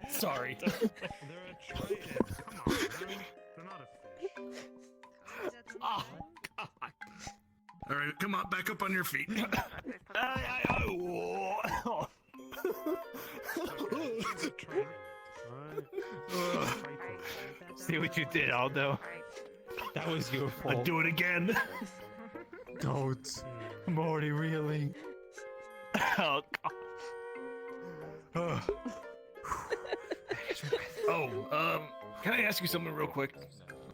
[SPEAKER 9] Sorry. They're a trident. Come on, man. They're not a fish.
[SPEAKER 7] Oh god.
[SPEAKER 9] All right, come on, back up on your feet.
[SPEAKER 7] See what you did, Aldo. That was your fault.
[SPEAKER 9] I'd do it again.
[SPEAKER 7] Don't. I'm already reeling. Oh god.
[SPEAKER 9] Can I ask you something real quick?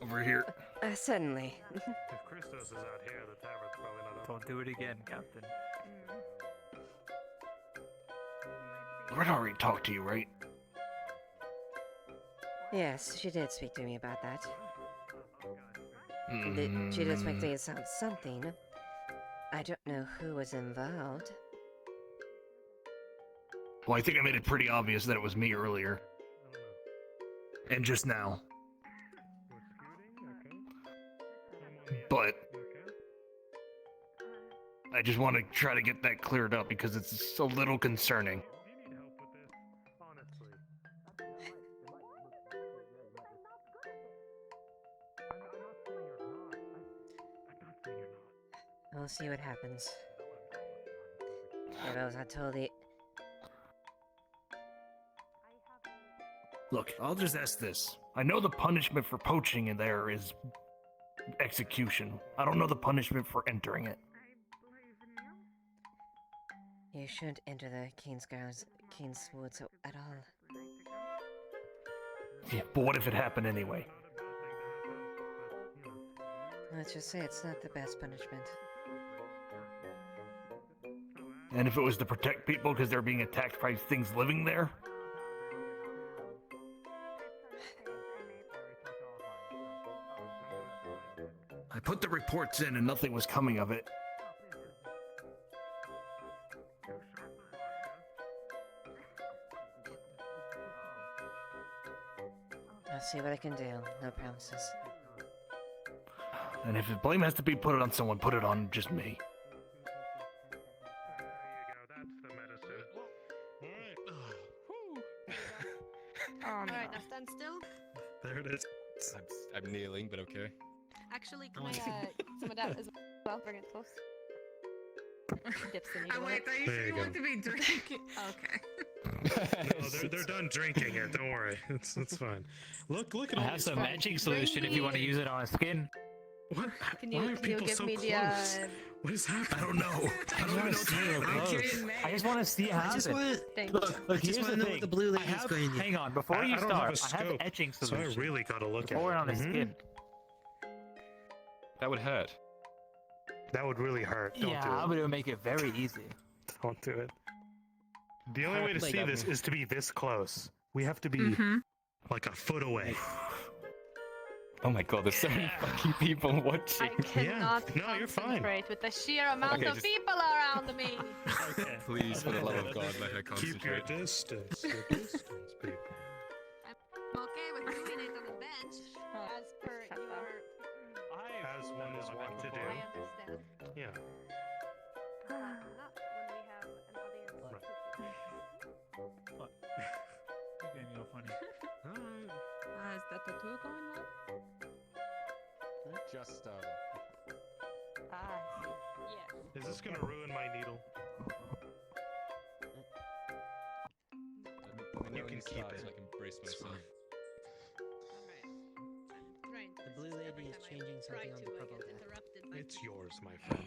[SPEAKER 9] Over here.
[SPEAKER 1] Certainly.
[SPEAKER 9] If Christos is out here, the tavern's probably not
[SPEAKER 7] Don't do it again, Captain.
[SPEAKER 9] Red already talked to you, right?
[SPEAKER 1] Yes, she did speak to me about that.
[SPEAKER 9] Mm.
[SPEAKER 1] She did speak to me about something. I don't know who was involved.
[SPEAKER 9] Well, I think I made it pretty obvious that it was me earlier. And just now. But I just want to try to get that cleared up because it's a little concerning.
[SPEAKER 1] We'll see what happens. If I was not totally...
[SPEAKER 9] Look, I'll just ask this. I know the punishment for poaching in there is execution. I don't know the punishment for entering it.
[SPEAKER 1] You shouldn't enter the King's Woods at all.
[SPEAKER 9] Yeah, but what if it happened anyway?
[SPEAKER 1] Let's just say it's not the best punishment.
[SPEAKER 9] And if it was to protect people because they're being attacked by things living there? I put the reports in and nothing was coming of it.
[SPEAKER 1] I'll see what I can do. No promises.
[SPEAKER 9] And if the blame has to be put on someone, put it on just me.
[SPEAKER 2] Alright, now stand still.
[SPEAKER 15] There it is. I'm kneeling, but okay.
[SPEAKER 2] Actually, can I some of that as well? Bring it close. Dips the needle.
[SPEAKER 5] Oh wait, are you
[SPEAKER 10] There
[SPEAKER 5] sure
[SPEAKER 10] you
[SPEAKER 5] you
[SPEAKER 10] go.
[SPEAKER 5] want to be drinking? Okay.
[SPEAKER 10] No, they're done drinking it. Don't worry. It's fine. Look at
[SPEAKER 7] I
[SPEAKER 10] all
[SPEAKER 7] have
[SPEAKER 10] these
[SPEAKER 7] some
[SPEAKER 10] fucking
[SPEAKER 7] magic
[SPEAKER 10] people.
[SPEAKER 7] solution if you want to use it on a skin.
[SPEAKER 10] What?
[SPEAKER 2] Can
[SPEAKER 10] Why
[SPEAKER 2] you,
[SPEAKER 10] are
[SPEAKER 2] can you
[SPEAKER 10] people
[SPEAKER 2] give
[SPEAKER 10] so
[SPEAKER 2] me
[SPEAKER 10] close?
[SPEAKER 2] the
[SPEAKER 10] What is happening?
[SPEAKER 9] I don't know.
[SPEAKER 7] I just want to see it close. I just want to see it
[SPEAKER 4] I just
[SPEAKER 7] happen.
[SPEAKER 4] want.
[SPEAKER 7] Look,
[SPEAKER 4] I
[SPEAKER 7] here's
[SPEAKER 4] just want
[SPEAKER 7] the
[SPEAKER 4] to know
[SPEAKER 7] thing.
[SPEAKER 4] what the blue
[SPEAKER 7] I
[SPEAKER 4] lady's
[SPEAKER 7] have,
[SPEAKER 4] going to.
[SPEAKER 7] hang on, before you
[SPEAKER 10] I don't
[SPEAKER 7] start,
[SPEAKER 10] have a
[SPEAKER 7] I have
[SPEAKER 10] scope,
[SPEAKER 7] etching
[SPEAKER 10] so
[SPEAKER 7] solution.
[SPEAKER 10] I really gotta look
[SPEAKER 7] Pour it
[SPEAKER 10] at
[SPEAKER 7] on his skin.
[SPEAKER 15] That would hurt.
[SPEAKER 10] That would really hurt. Don't
[SPEAKER 7] Yeah,
[SPEAKER 10] do
[SPEAKER 7] but it would make it very easy.
[SPEAKER 10] Don't do it. The only way to see this is to be this close. We have to be like a foot away.
[SPEAKER 15] Oh my god, there's so many fucking people watching.
[SPEAKER 2] I cannot
[SPEAKER 10] No, you're fine.
[SPEAKER 2] concentrate with the sheer amount
[SPEAKER 15] Okay,
[SPEAKER 2] of
[SPEAKER 15] just-
[SPEAKER 2] people around me.
[SPEAKER 15] Please, for the love of God, let her
[SPEAKER 10] Keep your
[SPEAKER 15] concentrate.
[SPEAKER 10] distance. Your distance, people.
[SPEAKER 2] I'm okay with doing it on the bench, as per your...
[SPEAKER 10] As one is wont to do.
[SPEAKER 2] I understand.
[SPEAKER 10] Yeah.
[SPEAKER 2] Not when we have an audience.
[SPEAKER 7] You're getting real funny.
[SPEAKER 5] Is that the two going well?
[SPEAKER 15] Just started.
[SPEAKER 2] Yes.
[SPEAKER 10] Is this gonna ruin my needle?
[SPEAKER 15] You
[SPEAKER 10] can keep it.
[SPEAKER 15] So I can brace myself.
[SPEAKER 4] The blue lady is changing something on the purple deck.
[SPEAKER 10] It's yours, my friend.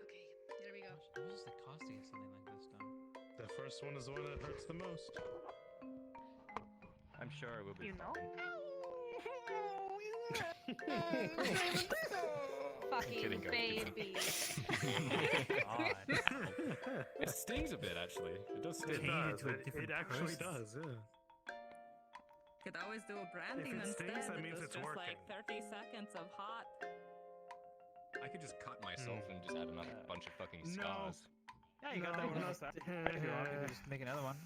[SPEAKER 2] Okay, here we go.
[SPEAKER 7] I was just accosting something like this time.
[SPEAKER 10] The first one is the one that hurts the most.
[SPEAKER 15] I'm sure it will be.
[SPEAKER 19] You know?
[SPEAKER 2] Fucking
[SPEAKER 15] kidding, guys.
[SPEAKER 2] baby.
[SPEAKER 15] It stings a bit, actually. It does sting.
[SPEAKER 10] It does. It actually does. Yeah.
[SPEAKER 5] Could always do a branding
[SPEAKER 10] If it
[SPEAKER 5] instead.
[SPEAKER 10] stings, that means
[SPEAKER 5] was
[SPEAKER 10] it's
[SPEAKER 5] just
[SPEAKER 10] working.
[SPEAKER 5] like 30 seconds of hot.
[SPEAKER 15] I could just cut myself and just add another bunch of fucking
[SPEAKER 10] No.
[SPEAKER 15] scars.
[SPEAKER 7] Yeah, you got that one else. If you want, you can just make another one.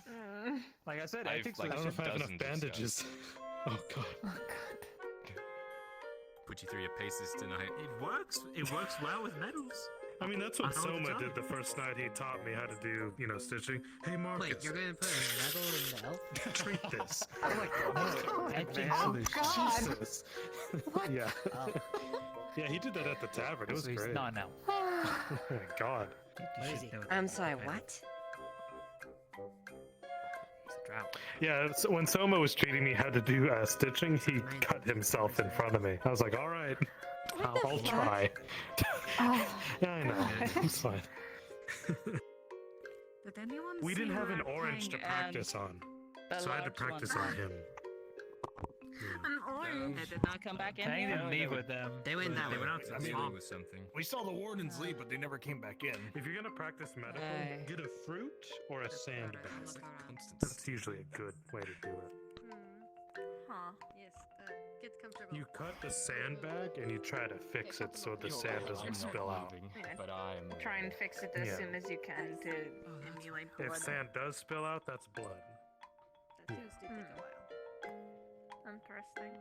[SPEAKER 7] Like I said,
[SPEAKER 15] I've,
[SPEAKER 7] etching
[SPEAKER 15] like,
[SPEAKER 10] I don't know if I have enough
[SPEAKER 15] dozens of
[SPEAKER 10] bandages. Oh god.
[SPEAKER 15] Put you through your paces tonight.
[SPEAKER 7] It works. It works well with metals.
[SPEAKER 10] I mean, that's what
[SPEAKER 7] I know what
[SPEAKER 10] Soma
[SPEAKER 7] to
[SPEAKER 10] did
[SPEAKER 7] tell
[SPEAKER 10] the first night he taught me how to do, stitching. Hey, Marcus.
[SPEAKER 4] Wait, you're gonna put a medal in the elf?
[SPEAKER 10] treat this.
[SPEAKER 7] I like etching solution.
[SPEAKER 10] Jesus. Yeah.
[SPEAKER 4] Oh.
[SPEAKER 10] Yeah, he did that at the tavern. It was
[SPEAKER 7] So he's
[SPEAKER 10] great.
[SPEAKER 7] not now.
[SPEAKER 10] Oh my god.
[SPEAKER 4] What is he?
[SPEAKER 1] I'm sorry, what?
[SPEAKER 7] It's a drought.
[SPEAKER 10] Yeah, so when Soma was treating me how to do stitching, he cut himself in front of me. I was like, all right, I'll try. Yeah, I know. It's fine.
[SPEAKER 5] Did anyone
[SPEAKER 10] We
[SPEAKER 5] see
[SPEAKER 10] didn't have an
[SPEAKER 5] Rat
[SPEAKER 10] orange to
[SPEAKER 5] King
[SPEAKER 10] practice
[SPEAKER 5] and
[SPEAKER 10] on,
[SPEAKER 5] the
[SPEAKER 10] so I had to
[SPEAKER 5] large
[SPEAKER 10] practice
[SPEAKER 5] one?
[SPEAKER 10] on him.
[SPEAKER 5] An orange. They did not come back in
[SPEAKER 7] Tang
[SPEAKER 5] here?
[SPEAKER 7] didn't leave with them.
[SPEAKER 4] They went that
[SPEAKER 7] They
[SPEAKER 4] way.
[SPEAKER 7] went out to the
[SPEAKER 15] Dealing
[SPEAKER 7] swamp.
[SPEAKER 15] with something.
[SPEAKER 9] We saw the wardens leave, but they never came back in.
[SPEAKER 10] If you're gonna practice medical,
[SPEAKER 1] Hey.
[SPEAKER 10] get a fruit or a sandbag.
[SPEAKER 15] Constant.
[SPEAKER 10] That's usually a good way to do it.
[SPEAKER 2] Huh. Yes. Get comfortable.
[SPEAKER 10] You cut the sandbag and you try to fix it so the sand doesn't
[SPEAKER 15] I'm
[SPEAKER 10] spill
[SPEAKER 15] not
[SPEAKER 10] out.
[SPEAKER 15] moving,
[SPEAKER 19] Yeah.
[SPEAKER 15] but I am.
[SPEAKER 19] Try and fix it as
[SPEAKER 10] Yeah.
[SPEAKER 19] soon as you can to emulate blood.
[SPEAKER 10] If sand does spill out, that's blood.
[SPEAKER 2] That seems to take a while.
[SPEAKER 19] Interesting.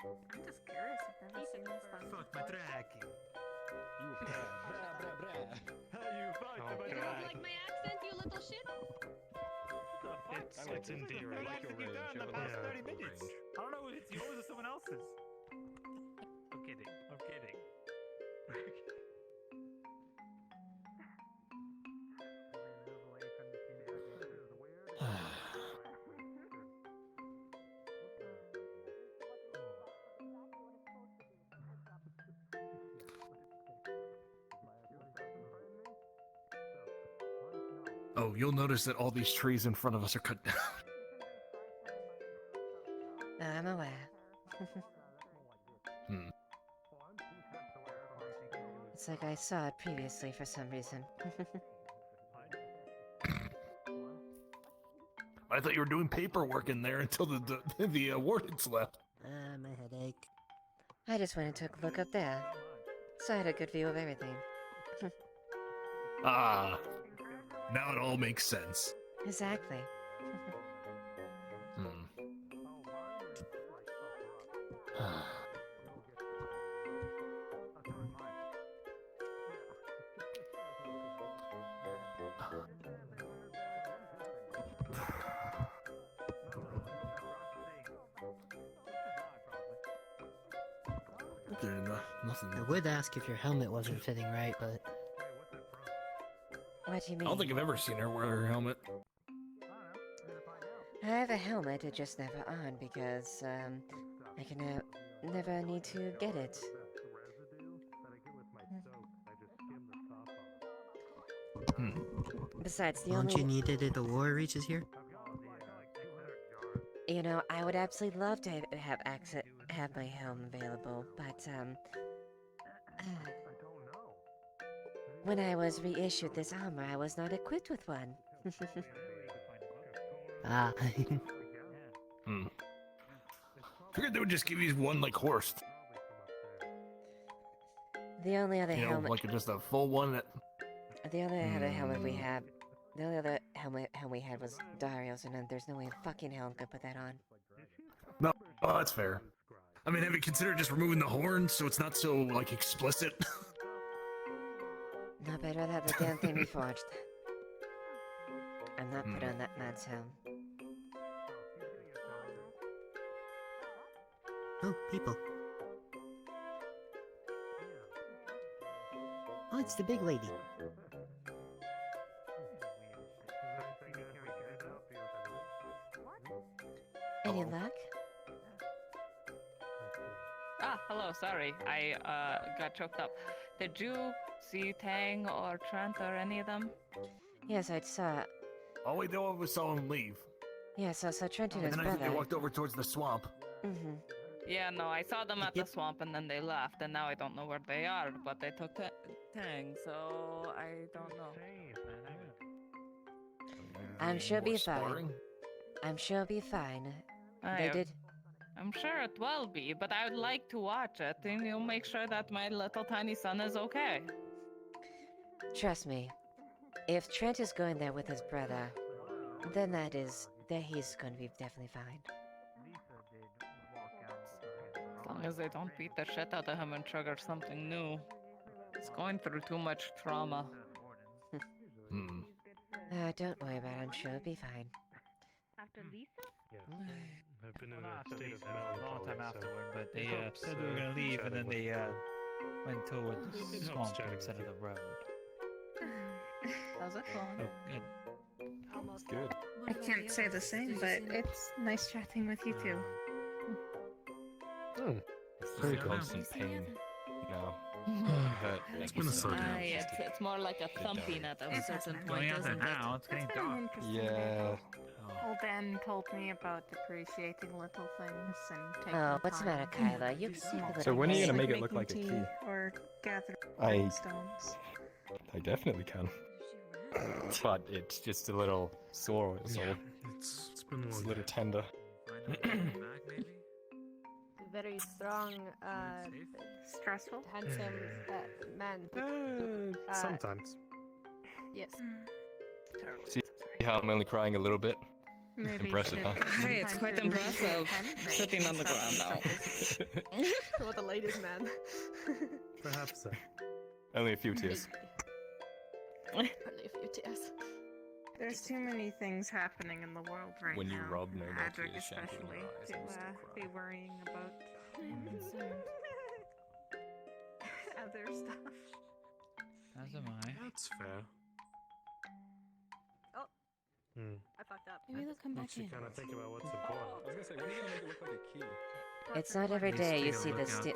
[SPEAKER 19] I'm just curious. I've never seen this one.
[SPEAKER 7] Fuck my tracking.
[SPEAKER 2] Like my accent, you little shit.
[SPEAKER 10] It's endearing.
[SPEAKER 7] I like you've done in the past 30 minutes. I don't know if it's yours or someone else's. I'm kidding. I'm kidding.
[SPEAKER 9] Oh, you'll notice that all these trees in front of us are cut down.
[SPEAKER 1] I'm aware.
[SPEAKER 9] Hmm.
[SPEAKER 1] It's like I saw it previously for some reason.
[SPEAKER 9] I thought you were doing paperwork in there until the wardens left.
[SPEAKER 4] My headache.
[SPEAKER 1] I just went and took a look up there. So I had a good view of everything.
[SPEAKER 9] Ah, now it all makes sense.
[SPEAKER 1] Exactly.
[SPEAKER 9] Nothing.
[SPEAKER 4] I would ask if your helmet wasn't fitting right, but
[SPEAKER 1] What do you
[SPEAKER 9] I
[SPEAKER 1] mean?
[SPEAKER 9] don't think I've ever seen her wear her helmet.
[SPEAKER 1] I have a helmet, it just never on because, I can never need to get it. Besides, the
[SPEAKER 4] won't
[SPEAKER 1] only...
[SPEAKER 4] you need it if the war reaches here?
[SPEAKER 1] You know, I would absolutely love to have my helm available, but, when I was reissued this armor, I was not equipped with one.
[SPEAKER 4] Ah.
[SPEAKER 9] Figured they would just give you one like horse.
[SPEAKER 1] The only other
[SPEAKER 9] You know,
[SPEAKER 1] helmet...
[SPEAKER 9] like just a full one that...
[SPEAKER 1] The other helmet we had... The only other helmet we had was Dario's, and there's no way in fucking hell I'm gonna put that on.
[SPEAKER 9] No, oh, that's fair. I mean, have you considered just removing the horn so it's not so, like, explicit?
[SPEAKER 1] No, but I'd rather have the damn thing reforged. I'm not put on that man's helm.
[SPEAKER 4] Oh, people. Oh, it's the big lady.
[SPEAKER 1] Any luck?
[SPEAKER 5] Ah, hello, sorry. I got choked up. Did you see Tang or Trent or any of them?
[SPEAKER 1] Yes, I saw...
[SPEAKER 9] All we know was saw him leave.
[SPEAKER 1] Yes, I saw Trent and
[SPEAKER 9] And
[SPEAKER 1] his
[SPEAKER 9] then I think
[SPEAKER 1] brother.
[SPEAKER 9] they walked over towards the swamp.
[SPEAKER 1] Mm-hmm.
[SPEAKER 5] Yeah, no, I saw them at the swamp and then they left, and now I don't know where they are, but they took Tang, so I don't know.
[SPEAKER 1] I'm sure it'll be fine.
[SPEAKER 9] sparring?
[SPEAKER 1] I'm sure it'll be fine.
[SPEAKER 5] I
[SPEAKER 1] They
[SPEAKER 5] am-
[SPEAKER 1] did...
[SPEAKER 5] I'm sure it will be, but I would like to watch it, and you'll make sure that my little tiny son is okay.
[SPEAKER 1] Trust me. If Trent is going there with his brother, then he's going to be definitely fine.
[SPEAKER 5] As long as they don't beat the shit out of him and trigger something new. He's going through too much trauma.
[SPEAKER 1] Don't worry about it. I'm sure it'll be fine.
[SPEAKER 3] After Lisa?
[SPEAKER 10] I've been in
[SPEAKER 7] Not
[SPEAKER 10] a state of
[SPEAKER 7] a long
[SPEAKER 10] melancholy.
[SPEAKER 7] time
[SPEAKER 10] so
[SPEAKER 7] afterward, but they
[SPEAKER 10] it helps,
[SPEAKER 7] said they were gonna leave, and then
[SPEAKER 10] chatting
[SPEAKER 7] they
[SPEAKER 10] with
[SPEAKER 7] went towards
[SPEAKER 10] It
[SPEAKER 7] the
[SPEAKER 10] helps
[SPEAKER 7] swamp
[SPEAKER 10] chatting
[SPEAKER 7] instead
[SPEAKER 10] with
[SPEAKER 7] of the road.
[SPEAKER 5] How's it going?
[SPEAKER 7] Oh, good.
[SPEAKER 15] Good.
[SPEAKER 19] I can't say the same, but it's nice chatting with you too.
[SPEAKER 15] It's very constant pain. No. Hurt.
[SPEAKER 9] It's been a slow down.
[SPEAKER 5] It's more like a thumping at a certain point,
[SPEAKER 7] Going out there
[SPEAKER 5] isn't it?
[SPEAKER 7] now, it's getting
[SPEAKER 19] It's been an
[SPEAKER 7] dark.
[SPEAKER 19] interesting
[SPEAKER 15] Yeah.
[SPEAKER 19] day. Old Ben told me about appreciating little things and taking
[SPEAKER 1] Oh, what's the matter,
[SPEAKER 19] time
[SPEAKER 1] Kyla?
[SPEAKER 19] to
[SPEAKER 1] You
[SPEAKER 19] do
[SPEAKER 1] keep
[SPEAKER 19] small
[SPEAKER 1] a little
[SPEAKER 15] So when are you
[SPEAKER 19] things
[SPEAKER 15] gonna make it look
[SPEAKER 19] making
[SPEAKER 15] like a key?
[SPEAKER 19] tea Or gathering
[SPEAKER 15] I-
[SPEAKER 19] stones.
[SPEAKER 15] I definitely can. But it's just a little sore. So
[SPEAKER 10] Yeah, it's been a
[SPEAKER 15] it's
[SPEAKER 10] long
[SPEAKER 15] a little
[SPEAKER 10] day.
[SPEAKER 15] tender.
[SPEAKER 18] Very strong,
[SPEAKER 19] stressful,
[SPEAKER 18] handsome man.
[SPEAKER 10] Sometimes.
[SPEAKER 18] Yes.
[SPEAKER 15] See how I'm only crying a little bit?
[SPEAKER 19] Maybe
[SPEAKER 15] Impressive, huh?
[SPEAKER 5] Hey, it's quite impressive. Sitting on the ground now.
[SPEAKER 18] What a ladies' man.
[SPEAKER 10] Perhaps so.
[SPEAKER 15] Only a few tears.
[SPEAKER 18] Only a few tears.
[SPEAKER 20] There's too many things happening in the world right
[SPEAKER 15] When you
[SPEAKER 20] now.
[SPEAKER 15] rub no more
[SPEAKER 20] Magic
[SPEAKER 15] tears, shampoo in your
[SPEAKER 20] especially,
[SPEAKER 15] eyes
[SPEAKER 20] to
[SPEAKER 15] and still
[SPEAKER 20] be worrying about
[SPEAKER 18] I'm concerned.
[SPEAKER 20] other stuff.
[SPEAKER 9] As am I.
[SPEAKER 10] That's fair.
[SPEAKER 18] Oh,
[SPEAKER 10] Hmm.
[SPEAKER 18] I fucked up.
[SPEAKER 13] Maybe they'll come back
[SPEAKER 10] Makes you
[SPEAKER 13] in.
[SPEAKER 10] kind of think about what's important.
[SPEAKER 15] I was gonna say, when are you gonna make it look like a key?
[SPEAKER 1] It's not every day you see the
[SPEAKER 9] steel.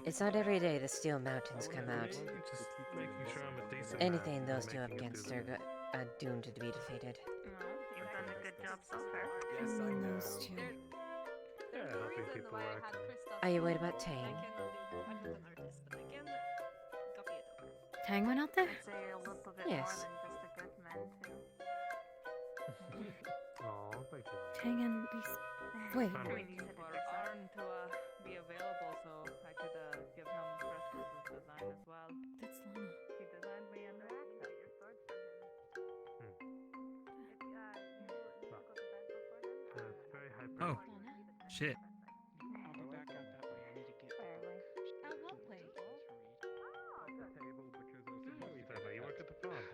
[SPEAKER 1] It's not every day the steel mountains come out.
[SPEAKER 10] Just making sure I'm a decent
[SPEAKER 1] Anything
[SPEAKER 10] man,
[SPEAKER 1] those two
[SPEAKER 10] making
[SPEAKER 1] up
[SPEAKER 10] it do
[SPEAKER 1] against
[SPEAKER 10] that.
[SPEAKER 1] are doomed to be defeated.
[SPEAKER 20] You've done a good job so far.
[SPEAKER 15] Yes, I know.
[SPEAKER 10] Yeah, helping people work.
[SPEAKER 1] Are you worried about Tang?
[SPEAKER 18] I'm not an artist, but I can copy it over.
[SPEAKER 13] Tang went out there?
[SPEAKER 20] I'd say a little bit
[SPEAKER 1] Yes.
[SPEAKER 20] more than just a good man too.
[SPEAKER 10] Oh, thank you.
[SPEAKER 13] Tang and these.
[SPEAKER 1] Wait.
[SPEAKER 20] I mean, you said it
[SPEAKER 5] For
[SPEAKER 20] yourself.
[SPEAKER 5] Arn to be available, so I could give him Christmas's design as well.
[SPEAKER 13] That's Lana.
[SPEAKER 5] He designed me a new outfit.
[SPEAKER 20] Your sword from him.
[SPEAKER 10] It's very hyper.
[SPEAKER 9] Oh, shit.
[SPEAKER 6] I'll be back out that way. I need to get.
[SPEAKER 19] Out what way?
[SPEAKER 10] You work at the farm.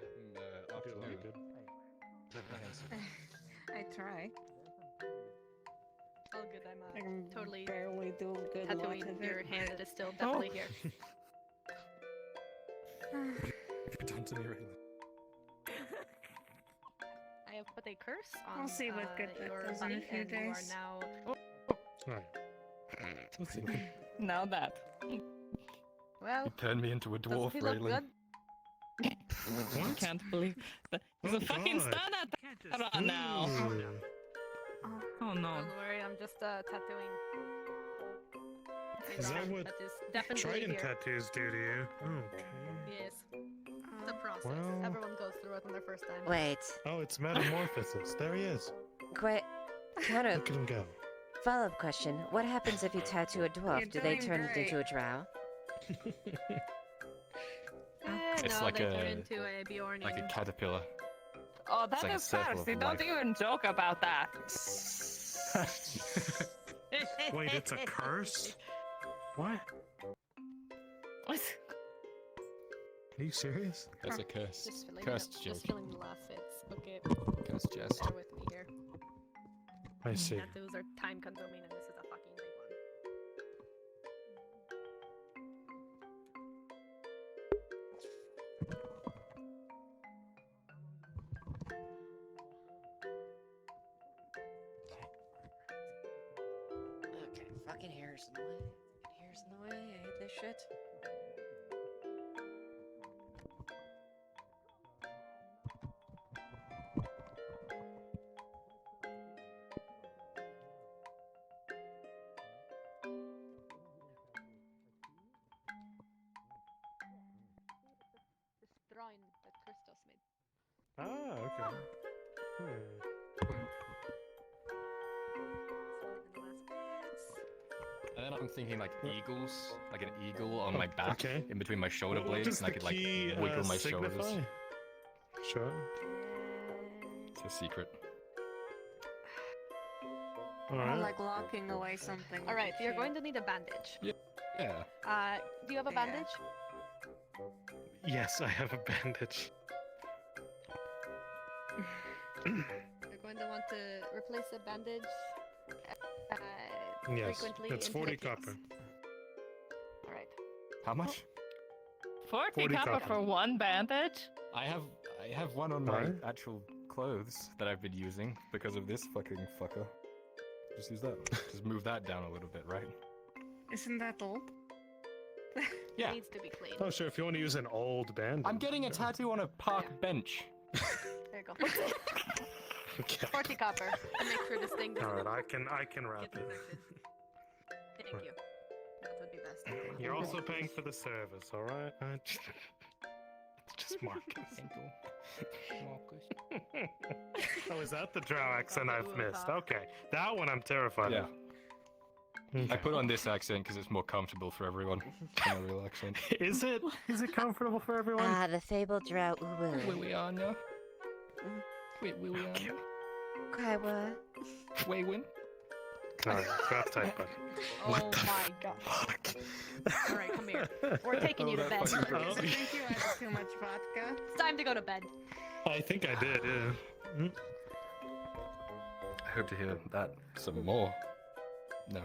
[SPEAKER 10] Do really good.
[SPEAKER 20] I try.
[SPEAKER 18] All good,
[SPEAKER 20] I
[SPEAKER 18] I'm
[SPEAKER 20] can
[SPEAKER 18] totally
[SPEAKER 20] barely do a good lot
[SPEAKER 18] tattooing
[SPEAKER 20] of
[SPEAKER 18] your
[SPEAKER 20] it.
[SPEAKER 18] hand that is still definitely here.
[SPEAKER 15] You've done to me right
[SPEAKER 18] I have put a curse on
[SPEAKER 20] We'll see what good that
[SPEAKER 18] your
[SPEAKER 20] does in a
[SPEAKER 18] body,
[SPEAKER 20] few
[SPEAKER 18] and you are
[SPEAKER 20] days.
[SPEAKER 18] now
[SPEAKER 10] Right.
[SPEAKER 19] Now that. Well,
[SPEAKER 15] You turned me into a
[SPEAKER 19] doesn't
[SPEAKER 15] dwarf,
[SPEAKER 19] he look
[SPEAKER 15] Raylan.
[SPEAKER 19] good?
[SPEAKER 10] What?
[SPEAKER 19] Can't believe that. He's a fucking
[SPEAKER 10] God.
[SPEAKER 19] stud at that now. Oh no.
[SPEAKER 18] Don't worry, I'm just tattooing.
[SPEAKER 10] Is that what
[SPEAKER 18] That is definitely
[SPEAKER 10] Trident
[SPEAKER 18] here.
[SPEAKER 10] tattoos do to you? Okay.
[SPEAKER 18] Yes. It's a process.
[SPEAKER 10] Well-
[SPEAKER 18] Everyone goes through it on their first time.
[SPEAKER 1] Wait.
[SPEAKER 10] Oh, it's metamorphosis. There he is.
[SPEAKER 1] Quite. Kind of.
[SPEAKER 10] Look at him go.
[SPEAKER 1] Follow-up question: what happens if you tattoo a dwarf?
[SPEAKER 20] You're
[SPEAKER 1] Do they
[SPEAKER 20] doing
[SPEAKER 1] turn
[SPEAKER 20] great.
[SPEAKER 1] into a drow?
[SPEAKER 15] It's
[SPEAKER 18] no,
[SPEAKER 15] like
[SPEAKER 18] they
[SPEAKER 15] a-
[SPEAKER 18] turn into a Bjornian.
[SPEAKER 15] Like a caterpillar.
[SPEAKER 19] Oh,
[SPEAKER 15] It's
[SPEAKER 19] that
[SPEAKER 15] like a
[SPEAKER 19] is
[SPEAKER 15] circle
[SPEAKER 19] first.
[SPEAKER 15] of
[SPEAKER 19] You don't
[SPEAKER 15] life.
[SPEAKER 19] even joke about that.
[SPEAKER 10] Wait, it's a curse? What?
[SPEAKER 19] What?
[SPEAKER 10] Are you serious?
[SPEAKER 15] That's a curse.
[SPEAKER 18] Just filling,
[SPEAKER 15] Cursed
[SPEAKER 18] just
[SPEAKER 15] joke.
[SPEAKER 18] filling the last bits. Okay.
[SPEAKER 15] Cursed jest.
[SPEAKER 18] Bear with me here.
[SPEAKER 10] I see.
[SPEAKER 18] Tattoos are time consuming, and this is a fucking big one.
[SPEAKER 1] Okay, fucking hair's in the way. Fucking hair's in the way. I hate this shit.
[SPEAKER 18] This drawing that Christos made.
[SPEAKER 10] Ah, okay.
[SPEAKER 15] And then I'm thinking like eagles, like an eagle on my back,
[SPEAKER 10] Okay.
[SPEAKER 15] in between my shoulder
[SPEAKER 10] What
[SPEAKER 15] blades,
[SPEAKER 10] does
[SPEAKER 15] and I
[SPEAKER 10] the
[SPEAKER 15] could like
[SPEAKER 10] key,
[SPEAKER 15] wiggle my
[SPEAKER 10] signify?
[SPEAKER 15] shoulders.
[SPEAKER 10] Sure.
[SPEAKER 15] It's a secret.
[SPEAKER 20] Or like locking away something.
[SPEAKER 18] All right, you're going to need a bandage.
[SPEAKER 15] Yeah.
[SPEAKER 18] Do you have a
[SPEAKER 20] Yeah.
[SPEAKER 18] bandage?
[SPEAKER 10] Yes, I have a bandage.
[SPEAKER 18] You're going to want to replace the bandage
[SPEAKER 10] Yes,
[SPEAKER 18] frequently.
[SPEAKER 10] it's
[SPEAKER 18] in
[SPEAKER 10] 40
[SPEAKER 18] packets.
[SPEAKER 10] copper.
[SPEAKER 18] All right.
[SPEAKER 15] How much?
[SPEAKER 19] 40
[SPEAKER 10] 40
[SPEAKER 19] copper
[SPEAKER 10] copper.
[SPEAKER 19] for one bandage?
[SPEAKER 15] I have one on my
[SPEAKER 10] What?
[SPEAKER 15] actual clothes that I've been using because of this fucking fucker. Just use that. Just move that down a little bit, right?
[SPEAKER 20] Isn't that old?
[SPEAKER 15] Yeah.
[SPEAKER 18] It needs to be clean.
[SPEAKER 10] Oh, sure, if you want to use an old bandage.
[SPEAKER 15] I'm getting a
[SPEAKER 10] sure.
[SPEAKER 15] tattoo on a park bench.
[SPEAKER 18] There you go.
[SPEAKER 10] Okay.
[SPEAKER 18] 40 copper to make sure this thing doesn't
[SPEAKER 10] Alright, I can wrap
[SPEAKER 18] get
[SPEAKER 10] it.
[SPEAKER 18] infected. Thank you. That would be best.
[SPEAKER 10] You're also paying for the service, alright? Just Marcus. Oh, is that the drow accent I've missed? Okay, that one I'm terrified
[SPEAKER 15] Yeah.
[SPEAKER 10] of.
[SPEAKER 15] I put on this accent because it's more comfortable for everyone than a real accent.
[SPEAKER 10] Is it? Is it comfortable for everyone?
[SPEAKER 1] Ah, the fabled drow Uwu.
[SPEAKER 15] Leiliana. Wait, Leiliana.
[SPEAKER 1] Kaiwa.
[SPEAKER 15] Waywin.
[SPEAKER 10] Alright, that's tight, bud.
[SPEAKER 18] Oh my god. Alright, come here. We're taking you to bed.
[SPEAKER 20] I think you had too much vodka.
[SPEAKER 18] It's time to go to bed.
[SPEAKER 10] I think I did, yeah.
[SPEAKER 15] I hope to hear that some more. No.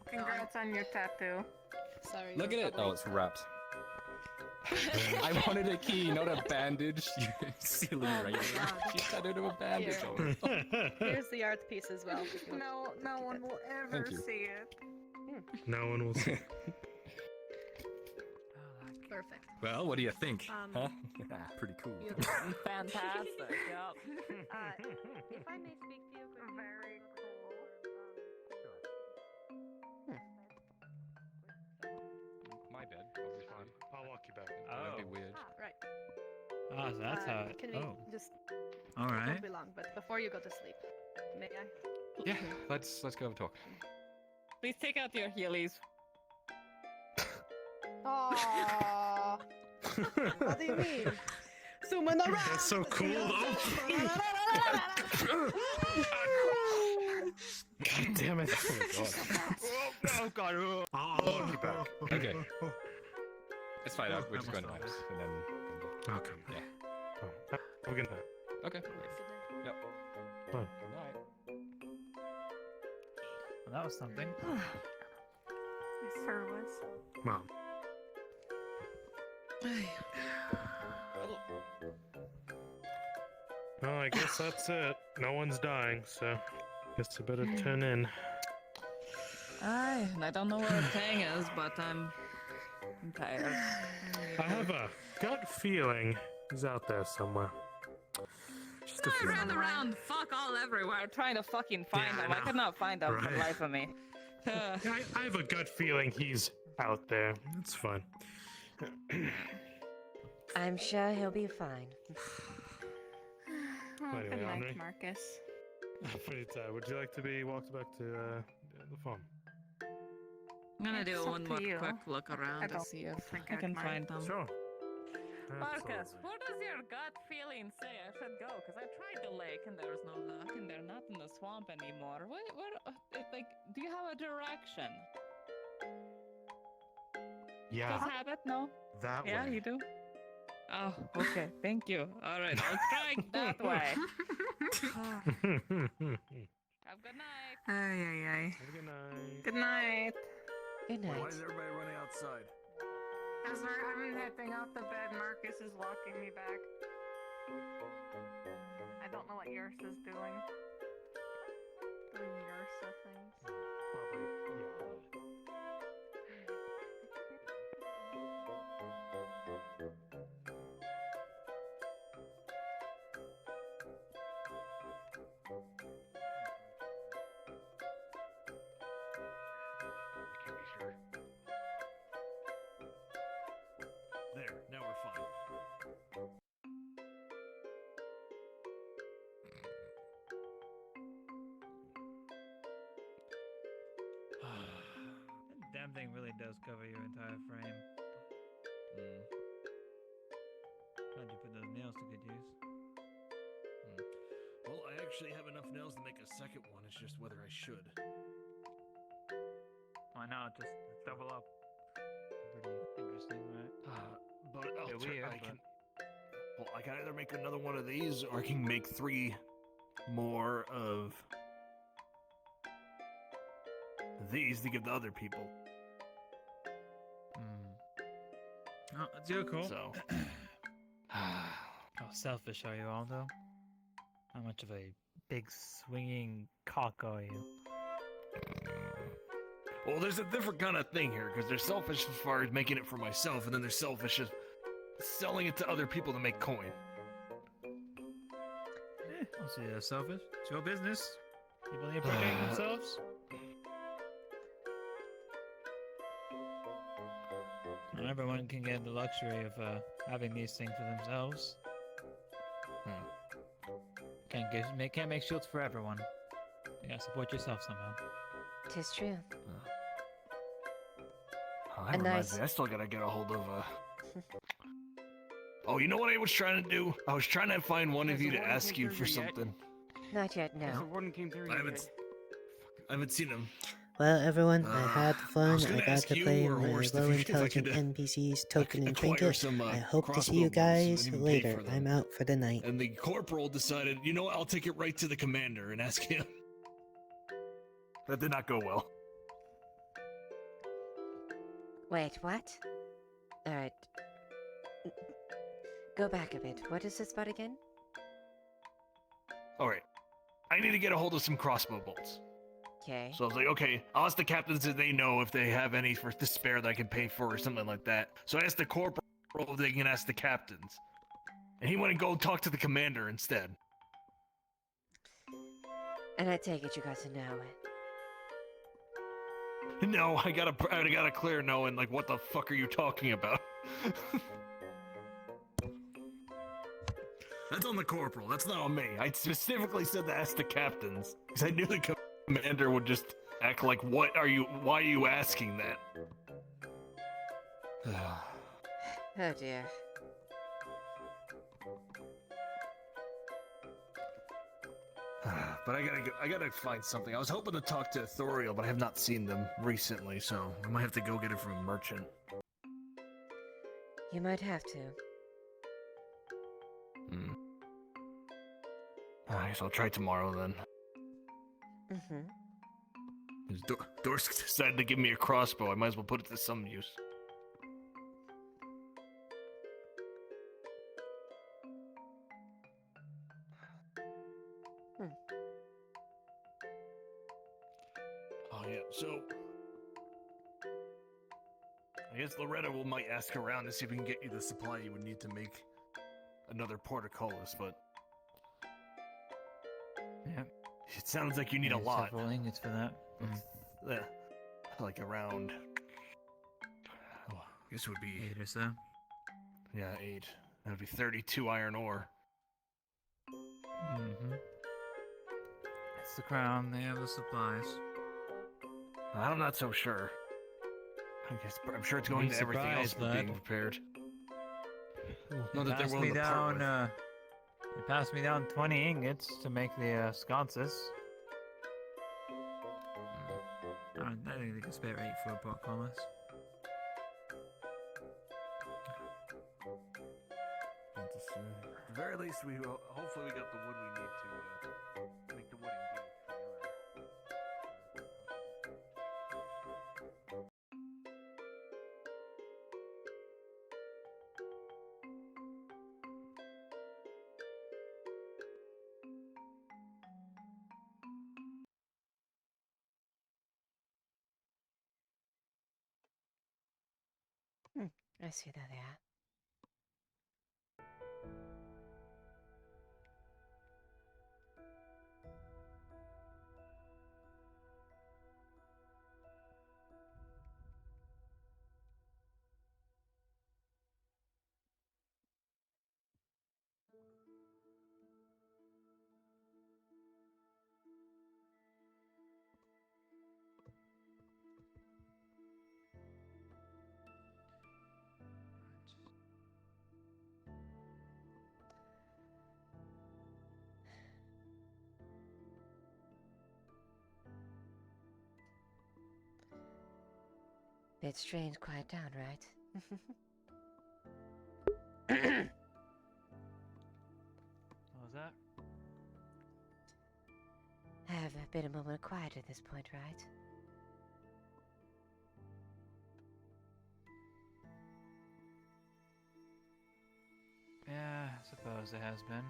[SPEAKER 20] Congrats on your tattoo.
[SPEAKER 18] Sorry.
[SPEAKER 15] Look at it. Oh, it's wrapped. I wanted a key, not a bandage. You silly right She tied it to a bandage.
[SPEAKER 18] Here. Here's the art piece as well.
[SPEAKER 20] No one will ever
[SPEAKER 15] Thank you.
[SPEAKER 20] see it.
[SPEAKER 10] No one will see.
[SPEAKER 18] Perfect.
[SPEAKER 15] Well, what do you think? Huh? Pretty cool.
[SPEAKER 18] Fantastic. Yep.
[SPEAKER 3] If I may speak to you quickly.
[SPEAKER 20] Very
[SPEAKER 15] My bed. I'll be fine.
[SPEAKER 10] I'll walk you back.
[SPEAKER 15] That'd be weird.
[SPEAKER 18] Right.
[SPEAKER 7] Ah, so that's how it.
[SPEAKER 18] Can we
[SPEAKER 7] Oh.
[SPEAKER 18] just?
[SPEAKER 7] All
[SPEAKER 18] It
[SPEAKER 7] right.
[SPEAKER 18] won't be long, but before you go to sleep, may I?
[SPEAKER 15] Yeah, let's go have a talk.
[SPEAKER 5] Please take out your heelys.
[SPEAKER 18] Aww. What do you mean? Zooming around.
[SPEAKER 10] That's so cool. God damn it.
[SPEAKER 7] Oh god.
[SPEAKER 10] I'll walk you back.
[SPEAKER 15] Okay. It's fine. We're just going to house, and then.
[SPEAKER 10] Okay.
[SPEAKER 15] Yeah.
[SPEAKER 10] Oh, have a good night.
[SPEAKER 15] Okay. Yep.
[SPEAKER 10] Fine.
[SPEAKER 15] Good night.
[SPEAKER 7] Well, that was something.
[SPEAKER 20] It sure was.
[SPEAKER 10] Mom. Well, I guess that's it. No one's dying, so guess I better turn in.
[SPEAKER 5] Aye, and I don't know where the thing is, but I'm tired.
[SPEAKER 10] I have a gut feeling he's out there somewhere. Just a
[SPEAKER 5] I
[SPEAKER 10] feeling.
[SPEAKER 5] ran around fuck all everywhere trying to fucking find
[SPEAKER 10] Yeah, I
[SPEAKER 5] him. I
[SPEAKER 10] know.
[SPEAKER 5] could not find him for the
[SPEAKER 10] Right.
[SPEAKER 5] life of me.
[SPEAKER 10] I have a gut feeling he's out there. It's fine.
[SPEAKER 1] I'm sure he'll be fine.
[SPEAKER 20] Oh,
[SPEAKER 10] Anyway,
[SPEAKER 20] good night,
[SPEAKER 10] Henri.
[SPEAKER 20] Marcus.
[SPEAKER 10] I'm pretty tired. Would you like to be walked back to the farm?
[SPEAKER 5] I'm gonna do
[SPEAKER 20] It's up
[SPEAKER 5] one
[SPEAKER 20] to
[SPEAKER 5] more
[SPEAKER 20] you.
[SPEAKER 5] quick look around
[SPEAKER 20] I
[SPEAKER 5] to
[SPEAKER 20] don't
[SPEAKER 5] see if
[SPEAKER 20] think
[SPEAKER 5] I
[SPEAKER 20] I'd
[SPEAKER 5] can
[SPEAKER 20] mind.
[SPEAKER 5] find them.
[SPEAKER 10] Sure.
[SPEAKER 5] Marcus, where does your gut feeling say I should go? Because I tried the lake and there's no luck, and they're not in the swamp anymore. Like, do you have a direction?
[SPEAKER 10] Yeah.
[SPEAKER 5] Does habit? No?
[SPEAKER 10] That
[SPEAKER 5] Yeah,
[SPEAKER 10] way.
[SPEAKER 5] you do? Oh, okay. Thank you. All right, I'll try that way. Have a good night.
[SPEAKER 20] Ay, ay, ay.
[SPEAKER 10] Have a good night.
[SPEAKER 20] Good night.
[SPEAKER 1] Good
[SPEAKER 14] Why
[SPEAKER 1] night.
[SPEAKER 14] is everybody running outside?
[SPEAKER 20] As I'm heading off the bed, Marcus is walking me back. I don't know what yours is doing. Doing Ursa things.
[SPEAKER 10] Probably,
[SPEAKER 14] There, now we're fine.
[SPEAKER 7] That damn thing really does cover your entire frame. Glad you put those nails to good use.
[SPEAKER 14] Well, I actually have enough nails to make a second one. It's just whether I should.
[SPEAKER 7] Why not? Just double up. Pretty interesting, right?
[SPEAKER 14] But I'll
[SPEAKER 7] Yeah,
[SPEAKER 14] try,
[SPEAKER 7] weird,
[SPEAKER 14] I
[SPEAKER 7] but-
[SPEAKER 14] can. Well, I can either make another one of these, or I can make 3 more of these to give to other people.
[SPEAKER 7] Oh, that's your call.
[SPEAKER 14] So,
[SPEAKER 7] How selfish are you, Aldo? How much of a big swinging cock are you?
[SPEAKER 14] well, there's a different kind of thing here because they're selfish as far as making it for myself, and then they're selfish as selling it to other people to make coin.
[SPEAKER 7] Don't see that selfish. It's your business. People need to protect themselves. Not everyone can get the luxury of having these things for themselves. Can't make shields for everyone. You gotta support yourself somehow.
[SPEAKER 1] Tis true.
[SPEAKER 14] Oh, that
[SPEAKER 1] A
[SPEAKER 14] reminds
[SPEAKER 1] nice-
[SPEAKER 14] me, I still gotta get a hold of. Oh, you know what I was trying to do? I was trying to find one of you to ask you for something.
[SPEAKER 1] Not yet, no.
[SPEAKER 14] The warden came through.
[SPEAKER 7] I haven't seen him.
[SPEAKER 4] Well, everyone, I had fun.
[SPEAKER 7] was
[SPEAKER 4] I
[SPEAKER 7] gonna
[SPEAKER 4] got
[SPEAKER 7] ask
[SPEAKER 4] to
[SPEAKER 7] you
[SPEAKER 4] play
[SPEAKER 7] or
[SPEAKER 4] my
[SPEAKER 7] Horst
[SPEAKER 4] low
[SPEAKER 7] if I
[SPEAKER 4] intelligent
[SPEAKER 7] could,
[SPEAKER 4] NPCs, Token and
[SPEAKER 7] acquire
[SPEAKER 4] Trinket.
[SPEAKER 7] some
[SPEAKER 4] I hope to see
[SPEAKER 7] crossbow
[SPEAKER 4] you
[SPEAKER 7] bolts. I
[SPEAKER 4] guys
[SPEAKER 7] didn't even pay
[SPEAKER 4] later.
[SPEAKER 7] for them.
[SPEAKER 4] I'm out for the night.
[SPEAKER 7] And the corporal decided, you know what, I'll take it right to the commander and ask him. That did not go well.
[SPEAKER 1] Wait, what? Alright. Go back a bit. What is this about again?
[SPEAKER 7] Alright. I need to get a hold of some crossbow bolts.
[SPEAKER 1] Okay.
[SPEAKER 7] So I was like, okay, I'll ask the captains if they know if they have any for to spare that I can pay for or something like that. So I asked the corporal if they can ask the captains. And he went and go talk to the commander instead.
[SPEAKER 1] And I take it you guys know it.
[SPEAKER 7] No, I got a clear no, and like, what the fuck are you talking about? That's on the corporal. That's not on me. I specifically said to ask the captains because I knew the commander would just act like, why are you asking that?
[SPEAKER 1] Oh dear.
[SPEAKER 7] But I gotta find something. I was hoping to talk to Thoriel, but I have not seen them recently, so I might have to go get it from a merchant.
[SPEAKER 1] You might have to.
[SPEAKER 7] I guess I'll try tomorrow then. Dorsk decided to give me a crossbow. I might as well put it to some use. Oh yeah, so I guess Loretta might ask around to see if we can get you the supply you would need to make another portcullis, but
[SPEAKER 9] yeah,
[SPEAKER 7] it sounds like you need a lot.
[SPEAKER 9] Several ingots for that.
[SPEAKER 7] Yeah, like around. Oh, I guess it would be
[SPEAKER 9] 8 or so.
[SPEAKER 7] Yeah, 8. That would be 32 iron ore.
[SPEAKER 9] It's the crown. They have the supplies.
[SPEAKER 7] I'm not so sure. I'm sure it's going to everything else for being prepared. Not that they're willing to part with.
[SPEAKER 9] You passed me down 20 ingots to make the sconces. I think they can spare 8 for a portcullis.
[SPEAKER 7] At the very least, hopefully we got the wood we need to make the wooden gate.
[SPEAKER 1] I see that they are. Bit strange, quiet down, right?
[SPEAKER 9] What was that?
[SPEAKER 1] Have a bit of moment of quiet at this point, right?
[SPEAKER 9] Yeah, I suppose there has been.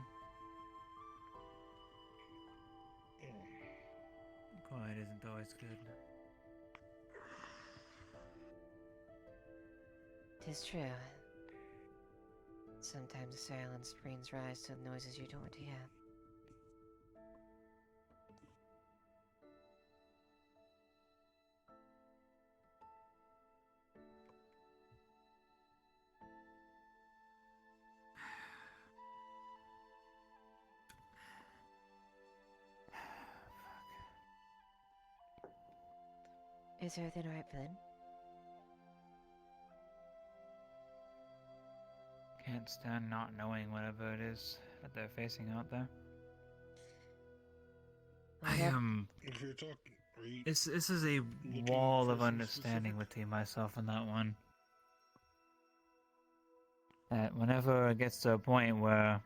[SPEAKER 9] Quiet isn't always good.
[SPEAKER 1] Tis true. Sometimes the silence brings rise to the noises you don't want to hear. Is everything alright, Flynn?
[SPEAKER 9] Can't stand not knowing whatever it is that they're facing out there.
[SPEAKER 7] I am.
[SPEAKER 6] If you're talking, are you
[SPEAKER 7] This is a wall of understanding between myself and that one. That whenever it gets to a point where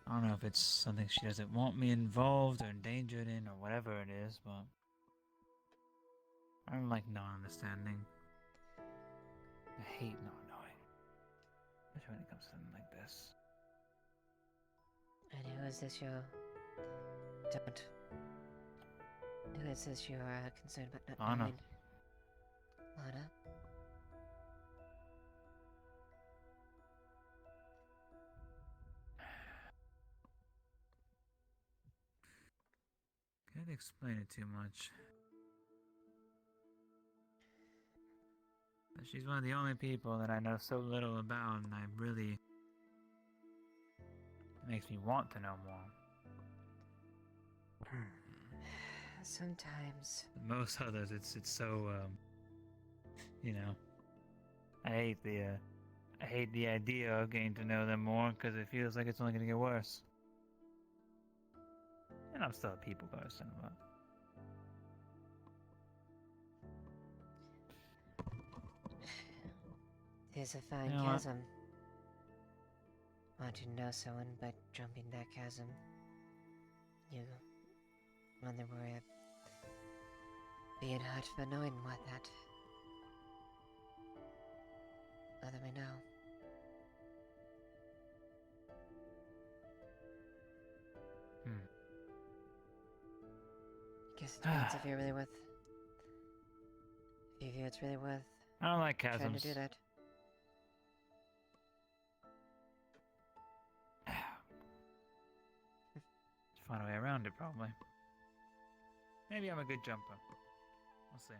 [SPEAKER 7] I don't know if it's something she doesn't want me involved or endangered in or whatever it is, but I'm like not understanding. I hate not knowing, especially when it comes to something like this.
[SPEAKER 21] And who is this you're... Don't... Who is this you're concerned about not
[SPEAKER 7] Lana.
[SPEAKER 21] knowing? Lana?
[SPEAKER 7] Can't explain it too much. But she's one of the only people that I know so little about, and I really... It makes me want to know more.
[SPEAKER 21] Sometimes.
[SPEAKER 7] Most others, it's so, you know... I hate the idea of getting to know them more, because it feels like it's only going to get worse. And I'm still a people person, but...
[SPEAKER 21] There's a fine
[SPEAKER 7] You know what?
[SPEAKER 21] chasm. Want to know someone, but jumping that chasm, you run the worry of being hurt for knowing what that other may know. Guess it depends if you're really worth. If you feel it's really worth.
[SPEAKER 7] I don't like
[SPEAKER 21] trying to
[SPEAKER 7] chasms.
[SPEAKER 21] do that.
[SPEAKER 7] Find a way around it, probably. Maybe I'm a good jumper. We'll see.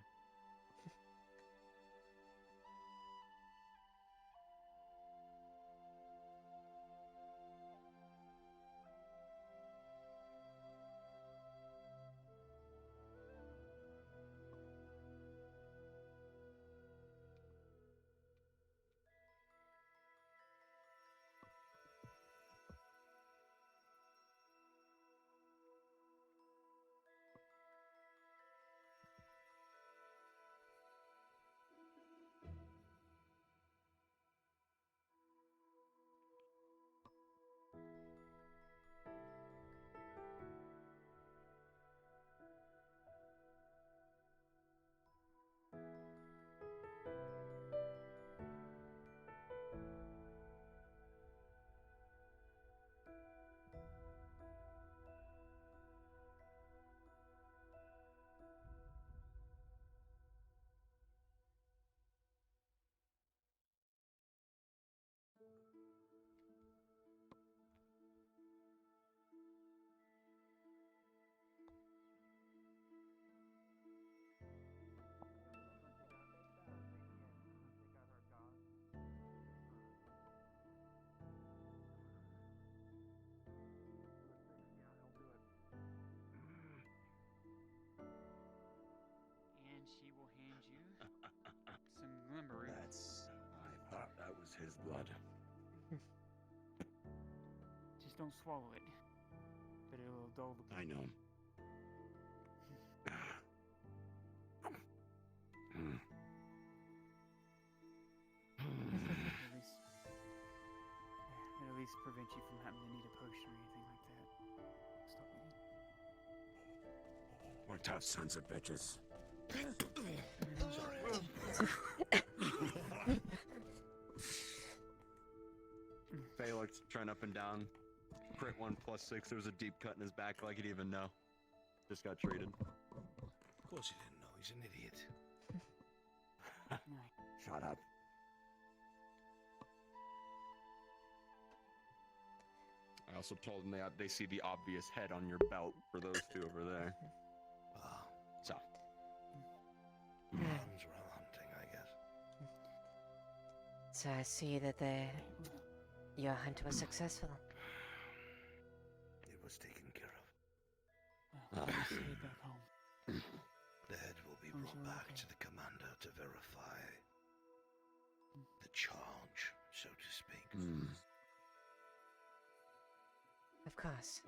[SPEAKER 17] And she will hand you some glimmer roots.
[SPEAKER 14] I thought that was his blood.
[SPEAKER 17] Just don't swallow it. But it'll dull the
[SPEAKER 14] I know.
[SPEAKER 17] It'll at least prevent you from having to need a potion or anything like that. Stop eating.
[SPEAKER 14] We're tough sons of bitches.
[SPEAKER 22] Faye looked trying up and down. Crit 1 +6. There was a deep cut in his back like he didn't even know. Just got treated.
[SPEAKER 14] Of course he didn't know. He's an idiot. Shut up.
[SPEAKER 22] I also told them they see the obvious head on your belt for those two over there. So.
[SPEAKER 14] Arms were hunting, I guess.
[SPEAKER 21] So I see that your hunt was successful.
[SPEAKER 14] It was taken care
[SPEAKER 17] Well, I'll see you back home.
[SPEAKER 14] The head will be brought back to the commander to verify the charge, so to speak.
[SPEAKER 21] Of course.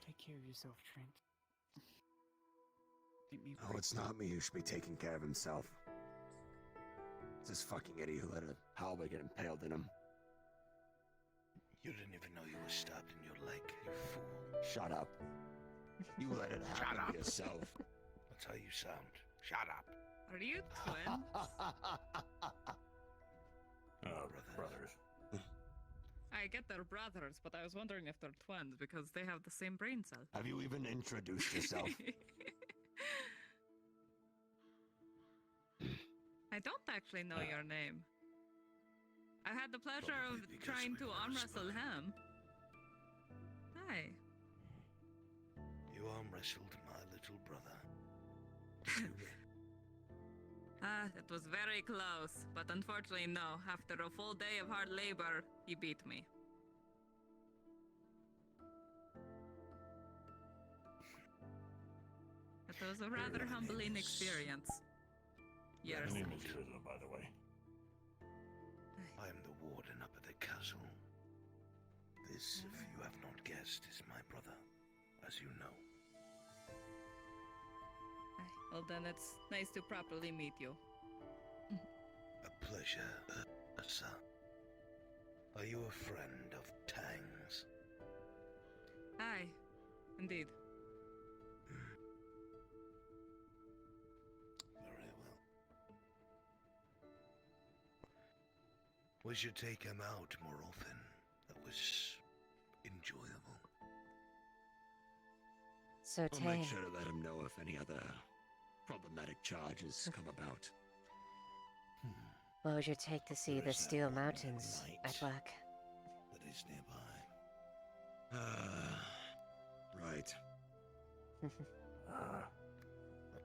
[SPEAKER 14] Take care of yourself, Trent.
[SPEAKER 8] Oh, it's not me who should be taking care of himself. It's this fucking idiot who let a halberd get impaled in him.
[SPEAKER 16] You didn't even know you were stabbed in your leg, you fool.
[SPEAKER 8] Shut up. You let it happen yourself.
[SPEAKER 16] That's how you sound. Shut up.
[SPEAKER 5] Are you twins?
[SPEAKER 14] Brothers.
[SPEAKER 5] I get they're brothers, but I was wondering if they're twins because they have the same brain cell.
[SPEAKER 8] Have you even introduced yourself?
[SPEAKER 5] I don't actually know your name. I had the pleasure of trying to arm wrestle him. Hi.
[SPEAKER 16] You arm wrestled my little brother.
[SPEAKER 5] It was very close, but unfortunately no. After a full day of hard labor, he beat me. It was a rather humbling experience. Years.
[SPEAKER 14] My name is Rizzo, by the way.
[SPEAKER 16] I am the warden up at the castle. This, if you have not guessed, is my brother, as you know.
[SPEAKER 5] Well then, it's nice to properly meet you.
[SPEAKER 16] A pleasure, sir. Are you a friend of Tang's?
[SPEAKER 5] Aye, indeed.
[SPEAKER 16] Very well. We should take him out more often. That was enjoyable.
[SPEAKER 21] So,
[SPEAKER 8] I'll
[SPEAKER 21] Tang,
[SPEAKER 8] make sure to let him know if any other problematic charges come about.
[SPEAKER 21] what would your take to see the Steel Mountains at work?
[SPEAKER 16] That is nearby.
[SPEAKER 8] Right.
[SPEAKER 16] I'll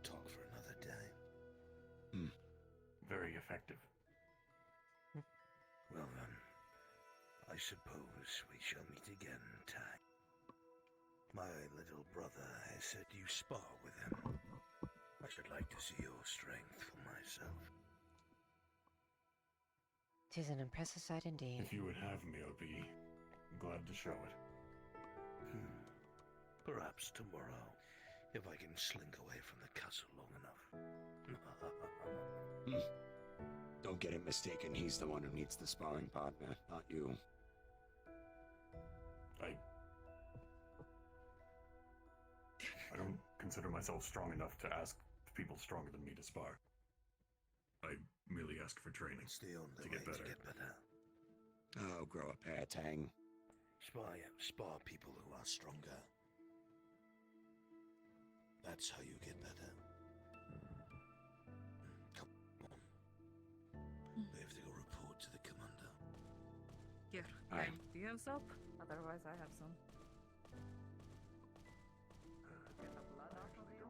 [SPEAKER 16] talk for another day.
[SPEAKER 14] Very effective.
[SPEAKER 16] Well then, I suppose we shall meet again, Tang. My little brother has said you spar with him. I should like to see your strength for myself.
[SPEAKER 21] 'Tis an impressive sight indeed.
[SPEAKER 14] If you would have me, I'd be glad to show it.
[SPEAKER 16] Perhaps tomorrow, if I can slink away from the castle long enough.
[SPEAKER 8] Don't get it mistaken, he's the one who needs the sparring partner, not you.
[SPEAKER 14] I don't consider myself strong enough to ask people stronger than me to spar. I merely ask for training
[SPEAKER 16] It's the only
[SPEAKER 14] to
[SPEAKER 16] way
[SPEAKER 14] get better.
[SPEAKER 16] to get better.
[SPEAKER 8] Oh, grow a pair, Tang.
[SPEAKER 16] Spar people who are stronger. That's how you get better. Come on. We have to go report to the commander.
[SPEAKER 5] Here,
[SPEAKER 8] Aye.
[SPEAKER 5] do you have soap? Otherwise, I have some. Get the blood off of you.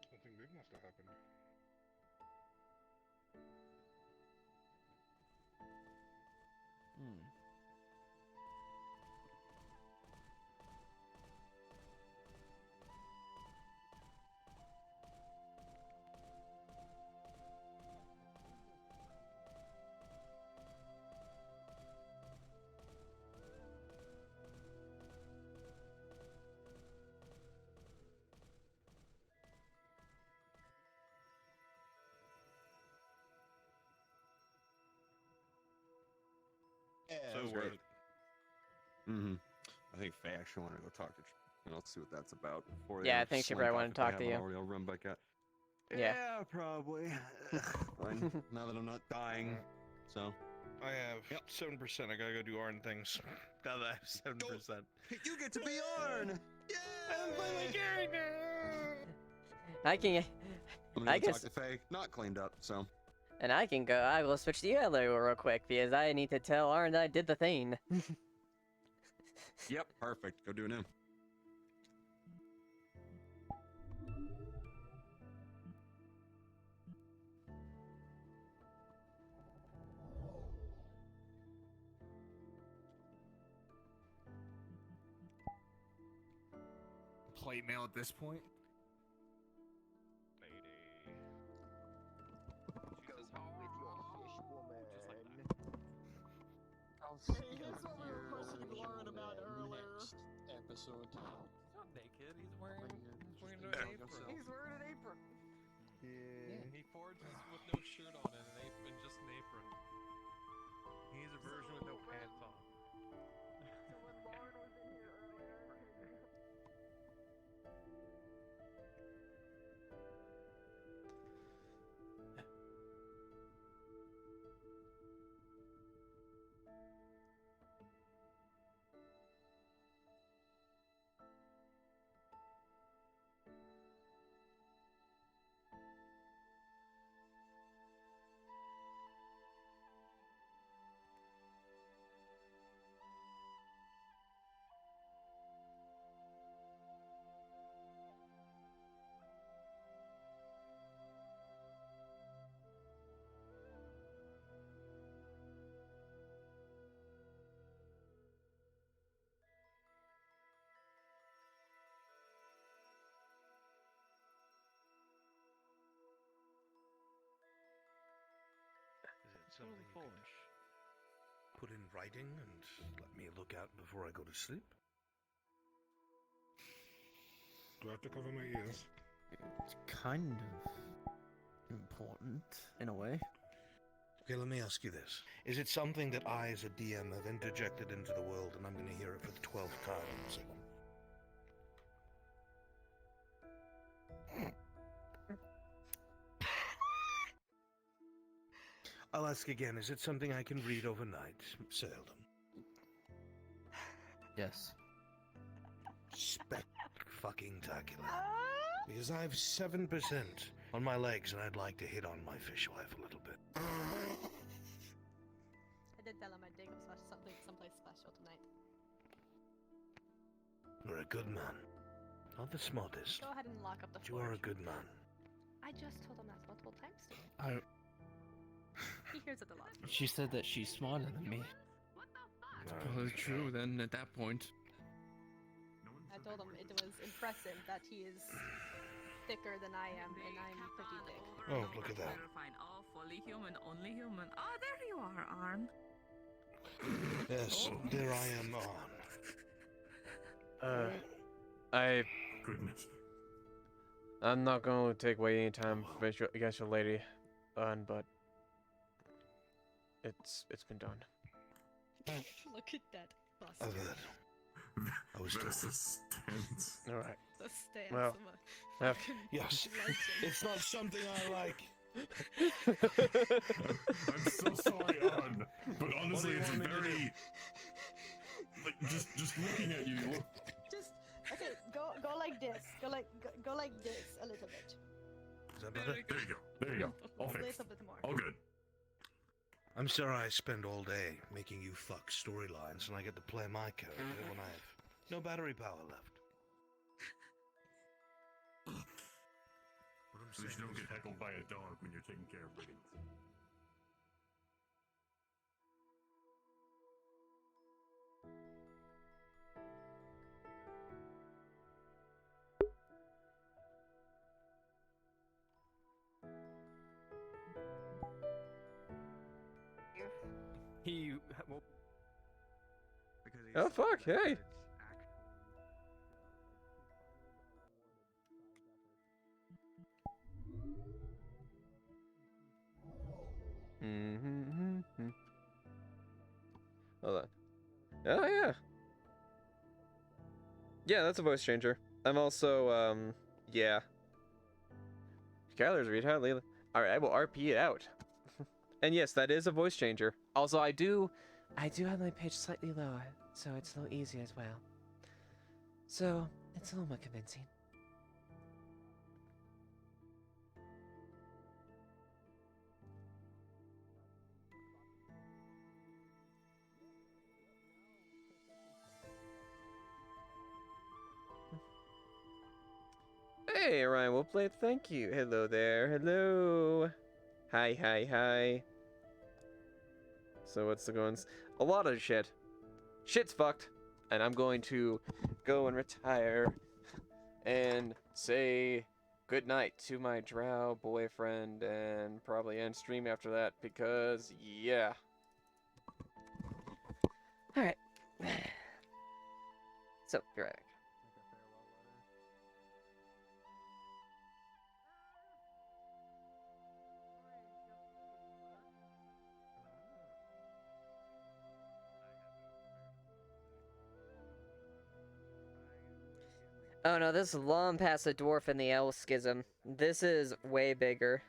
[SPEAKER 23] Something big must have happened.
[SPEAKER 22] Yeah,
[SPEAKER 23] So
[SPEAKER 22] it was
[SPEAKER 23] worth
[SPEAKER 22] great.
[SPEAKER 23] it.
[SPEAKER 22] I think Faye actually wanted to go talk to let's see what that's about. Before
[SPEAKER 1] Yeah, I think she probably wanted to talk to you.
[SPEAKER 22] Already, I'll run back out.
[SPEAKER 1] Yeah.
[SPEAKER 22] Probably. Fine. Now that I'm not dying, so.
[SPEAKER 23] I have 7%. I gotta go do Arn things. Now that I have 7%.
[SPEAKER 22] You get to be Arn!
[SPEAKER 23] I'm playing my character!
[SPEAKER 1] I can.
[SPEAKER 22] I'm
[SPEAKER 1] I
[SPEAKER 22] gonna go
[SPEAKER 1] guess.
[SPEAKER 22] talk to Faye. Not cleaned up, so.
[SPEAKER 1] And I can go. I will switch to you real quick because I need to tell Arn that I did the thing.
[SPEAKER 22] Yep, perfect. Go do it now.
[SPEAKER 7] Plate mail at this point.
[SPEAKER 17] I'll see you here next episode.
[SPEAKER 2] He's not naked. He's wearing an apron.
[SPEAKER 17] He's wearing an apron.
[SPEAKER 2] Yeah. He forges with no shirt on and an apron, just an apron.
[SPEAKER 23] He's a version with no pants on.
[SPEAKER 16] Something you could put in writing and let me look at before I go to sleep?
[SPEAKER 10] Do I have to cover my ears?
[SPEAKER 4] It's kind of important, in a way.
[SPEAKER 16] Okay, let me ask you this. Is it something that I, as a DM, have interjected into the world and I'm going to hear it for the 12th time in a second? I'll ask again, is it something I can read overnight? Seldom.
[SPEAKER 13] Yes.
[SPEAKER 16] Spec-fucking-tacular. Because I have 7% on my legs and I'd like to hit on my fishwife a little bit.
[SPEAKER 18] I did tell him I'd dig up someplace special tonight.
[SPEAKER 16] You're a good man. Not the smartest.
[SPEAKER 18] Go ahead and lock up the
[SPEAKER 16] But you are a good man.
[SPEAKER 18] I just told him that multiple times today. He hears it a lot.
[SPEAKER 13] She said that she's smarter than me.
[SPEAKER 15] Probably true then at that point.
[SPEAKER 18] I told him it was impressive that he is thicker than I am, and I'm pretty thick.
[SPEAKER 16] Oh, look at that.
[SPEAKER 5] Fine. Oh, fully human, only human. Oh, there you are, Arn.
[SPEAKER 16] Yes, there I am on.
[SPEAKER 11] Goodness. I'm not going to take away any time against your lady, but it's been done.
[SPEAKER 18] Look at that bust.
[SPEAKER 16] I've heard. I was
[SPEAKER 11] The
[SPEAKER 16] suspense.
[SPEAKER 11] All right.
[SPEAKER 18] The stance.
[SPEAKER 11] Well,
[SPEAKER 16] yes, it's not something I like.
[SPEAKER 11] I'm so sorry, Arn, but honestly, it's very like just looking at you.
[SPEAKER 18] Just okay. Go like this. Go like this a little bit.
[SPEAKER 16] Is that better?
[SPEAKER 11] There you go. There you go. All
[SPEAKER 18] Just a
[SPEAKER 11] fixed.
[SPEAKER 18] little bit more.
[SPEAKER 11] All good.
[SPEAKER 16] I'm sorry I spend all day making you fuck storylines and I get to play my character when I have no battery power left. What I'm
[SPEAKER 11] So you
[SPEAKER 16] saying
[SPEAKER 11] don't
[SPEAKER 16] is-
[SPEAKER 11] get heckled by a dog when you're taking care of things.
[SPEAKER 13] He. Well,
[SPEAKER 11] Oh fuck! Hey. Mm-hmm. Hold on. Oh yeah. Yeah, that's a voice changer. I'm also yeah. Skylar's retired. Leila. All right, I will RP it out. And yes, that is a voice changer. Also, I do have my pitch slightly lower, so it's a little easier as well. So it's a little more convincing. Hey, Ryan Wolfblade, thank you. Hello there. Hello. Hi, hi, hi. So what's the going? A lot of shit. Shit's fucked. And I'm going to go and retire and say good night to my drow boyfriend and probably end stream after that because, yeah.
[SPEAKER 1] Alright. So, be right back. Oh no, this is long past the dwarf and the elf schism. This is way bigger.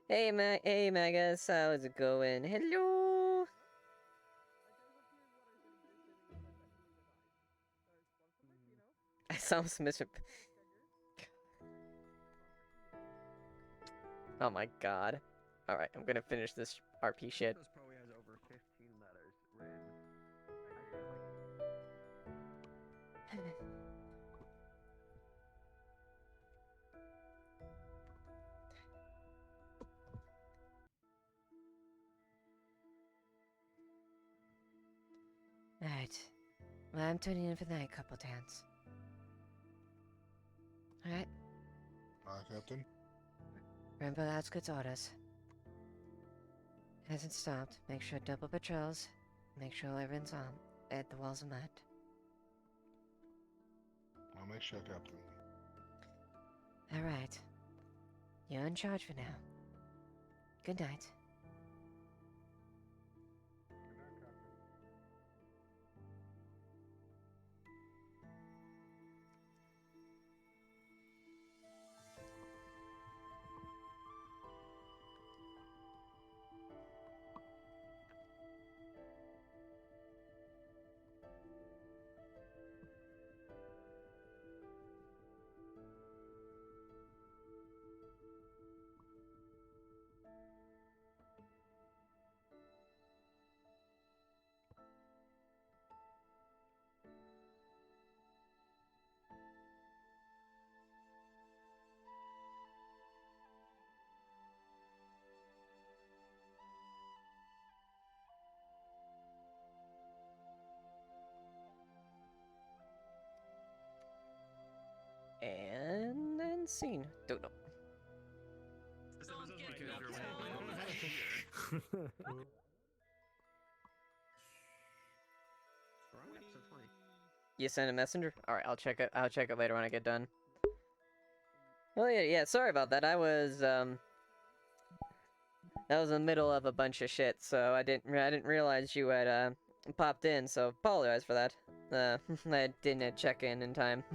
[SPEAKER 1] Hey, hey, Magus, how's it going? Hello. I sound Mr. Oh my god. Alright, I'm gonna finish this RP shit.
[SPEAKER 22] Probably has over 15 letters written.
[SPEAKER 21] Alright. Well, I'm tuning in for the night couple dance. Alright.
[SPEAKER 3] Captain.
[SPEAKER 21] Remember Osgood's orders. Hasn't stopped. Make sure double patrols. Make sure everyone's at the walls of mud.
[SPEAKER 3] I'll make sure, Captain.
[SPEAKER 21] Alright. You're in charge for now. Good night. And then scene. Don't know. You send a messenger? Alright, I'll check it. I'll check it later when I get done. Oh yeah, sorry about that. I was in the middle of a bunch of shit, so I didn't realize you had popped in, so apologize for that. I didn't check in time.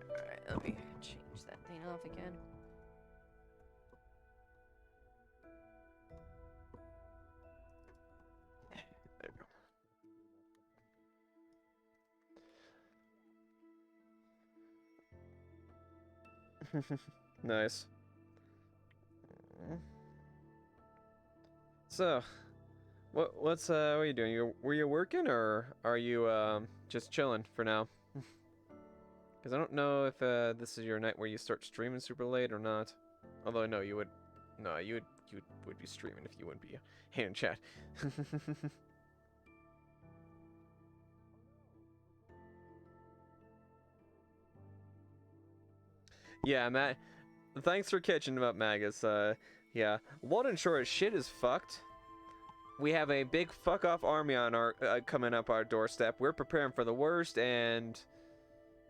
[SPEAKER 21] Alright, let me change that thing off again.
[SPEAKER 11] Nice. So, what are you doing? Were you working or are you just chilling for now? Because I don't know if this is your night where you start streaming super late or not. Although I know you would, no, you would be streaming if you wouldn't be here in chat. Yeah, Matt. Thanks for catching about Magus. Yeah. Long and short, shit is fucked. We have a big fuck off army on our coming up our doorstep. We're preparing for the worst, and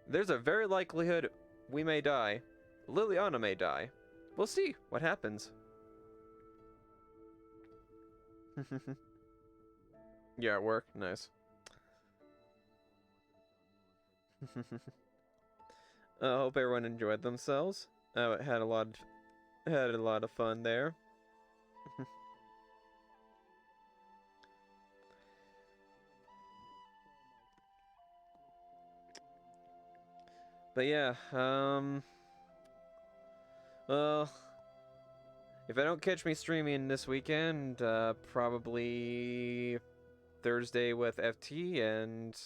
[SPEAKER 11] there's a very likelihood we may die. Leiliana may die. We'll see what happens. Yeah, at work. Nice. I hope everyone enjoyed themselves. Had a lot of fun there. But yeah, well, If I don't catch me streaming this weekend, probably Thursday with FT, and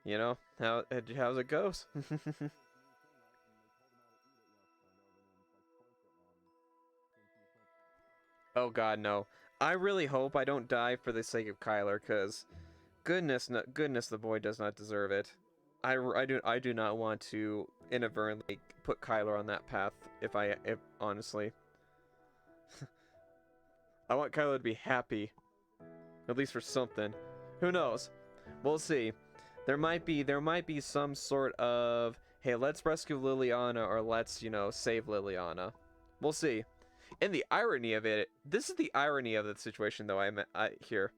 [SPEAKER 11] you know how's it goes. Oh God, no! I really hope I don't die for the sake of Kyler, cause goodness, goodness, the boy does not deserve it. I do not want to inadvertently put Kyler on that path. If honestly, I want Kyler to be happy, at least for something. Who knows? We'll see. There might be some sort of, hey, let's rescue Liliana, or let's, save Liliana. We'll see. And the irony of it, this is the irony of the situation, though. I here.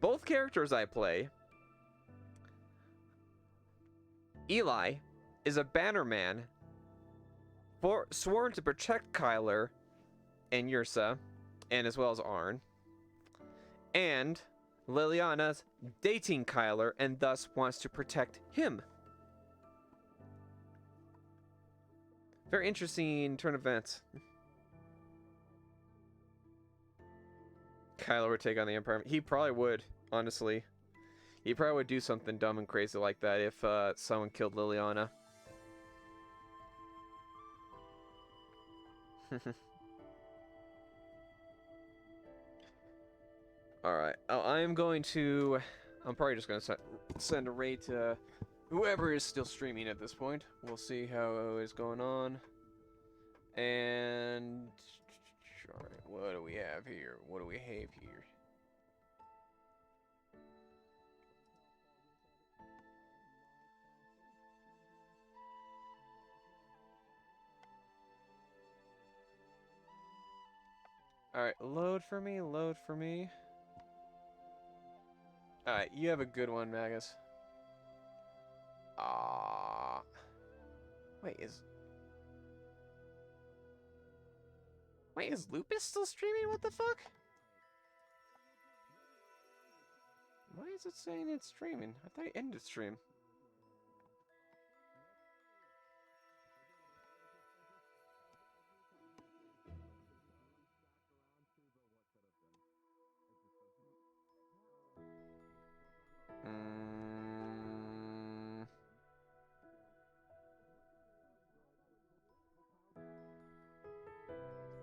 [SPEAKER 11] Both characters I play, Eli is a bannerman sworn to protect Kyler and Yrsa, and as well as Arn. And Liliana's dating Kyler and thus wants to protect him. Very interesting turn of events. Kyler would take on the Empire. He probably would, honestly. He probably would do something dumb and crazy like that if someone killed Liliana. Alright, I'm probably just going to send a raid to whoever is still streaming at this point. We'll see how is going on. And alright, what do we have here? What do we have here? Alright, load for me, load for me. Alright, you have a good one, Magus. Wait, is Lupus still streaming? What the fuck? Why is it saying it's streaming? I thought it ended stream.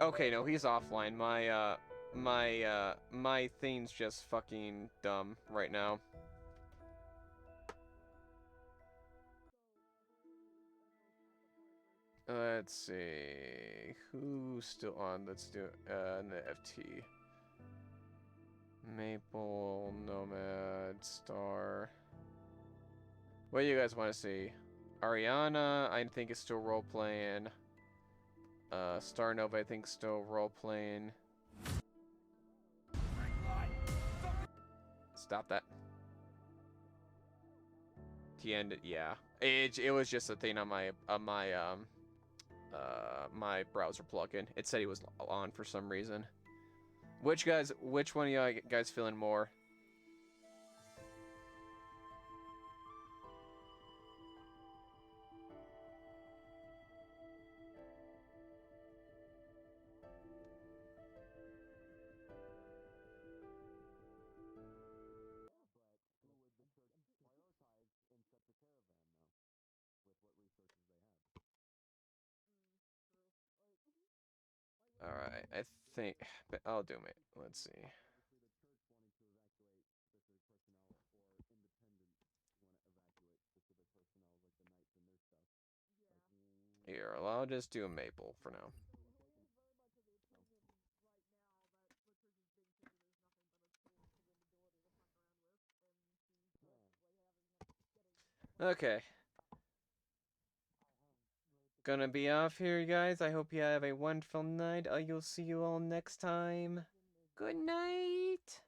[SPEAKER 11] Okay, no, he's offline. My thing's just fucking dumb right now. Let's see. Who's still on? Let's do in the FT. Maple, Nomad, Star. What do you guys want to see? Ariana, I think, is still role-playing. Star Nova, I think, still role-playing. Stop that. Ended, yeah. It was just a thing on my my browser plugin. It said he was on for some reason. Which one of you guys feeling more? Alright, I think, but I'll do it. Let's see. Here, I'll just do a Maple for now. Okay. Gonna be off here, guys. I hope you have a wonderful night. You'll see you all next time. Good night.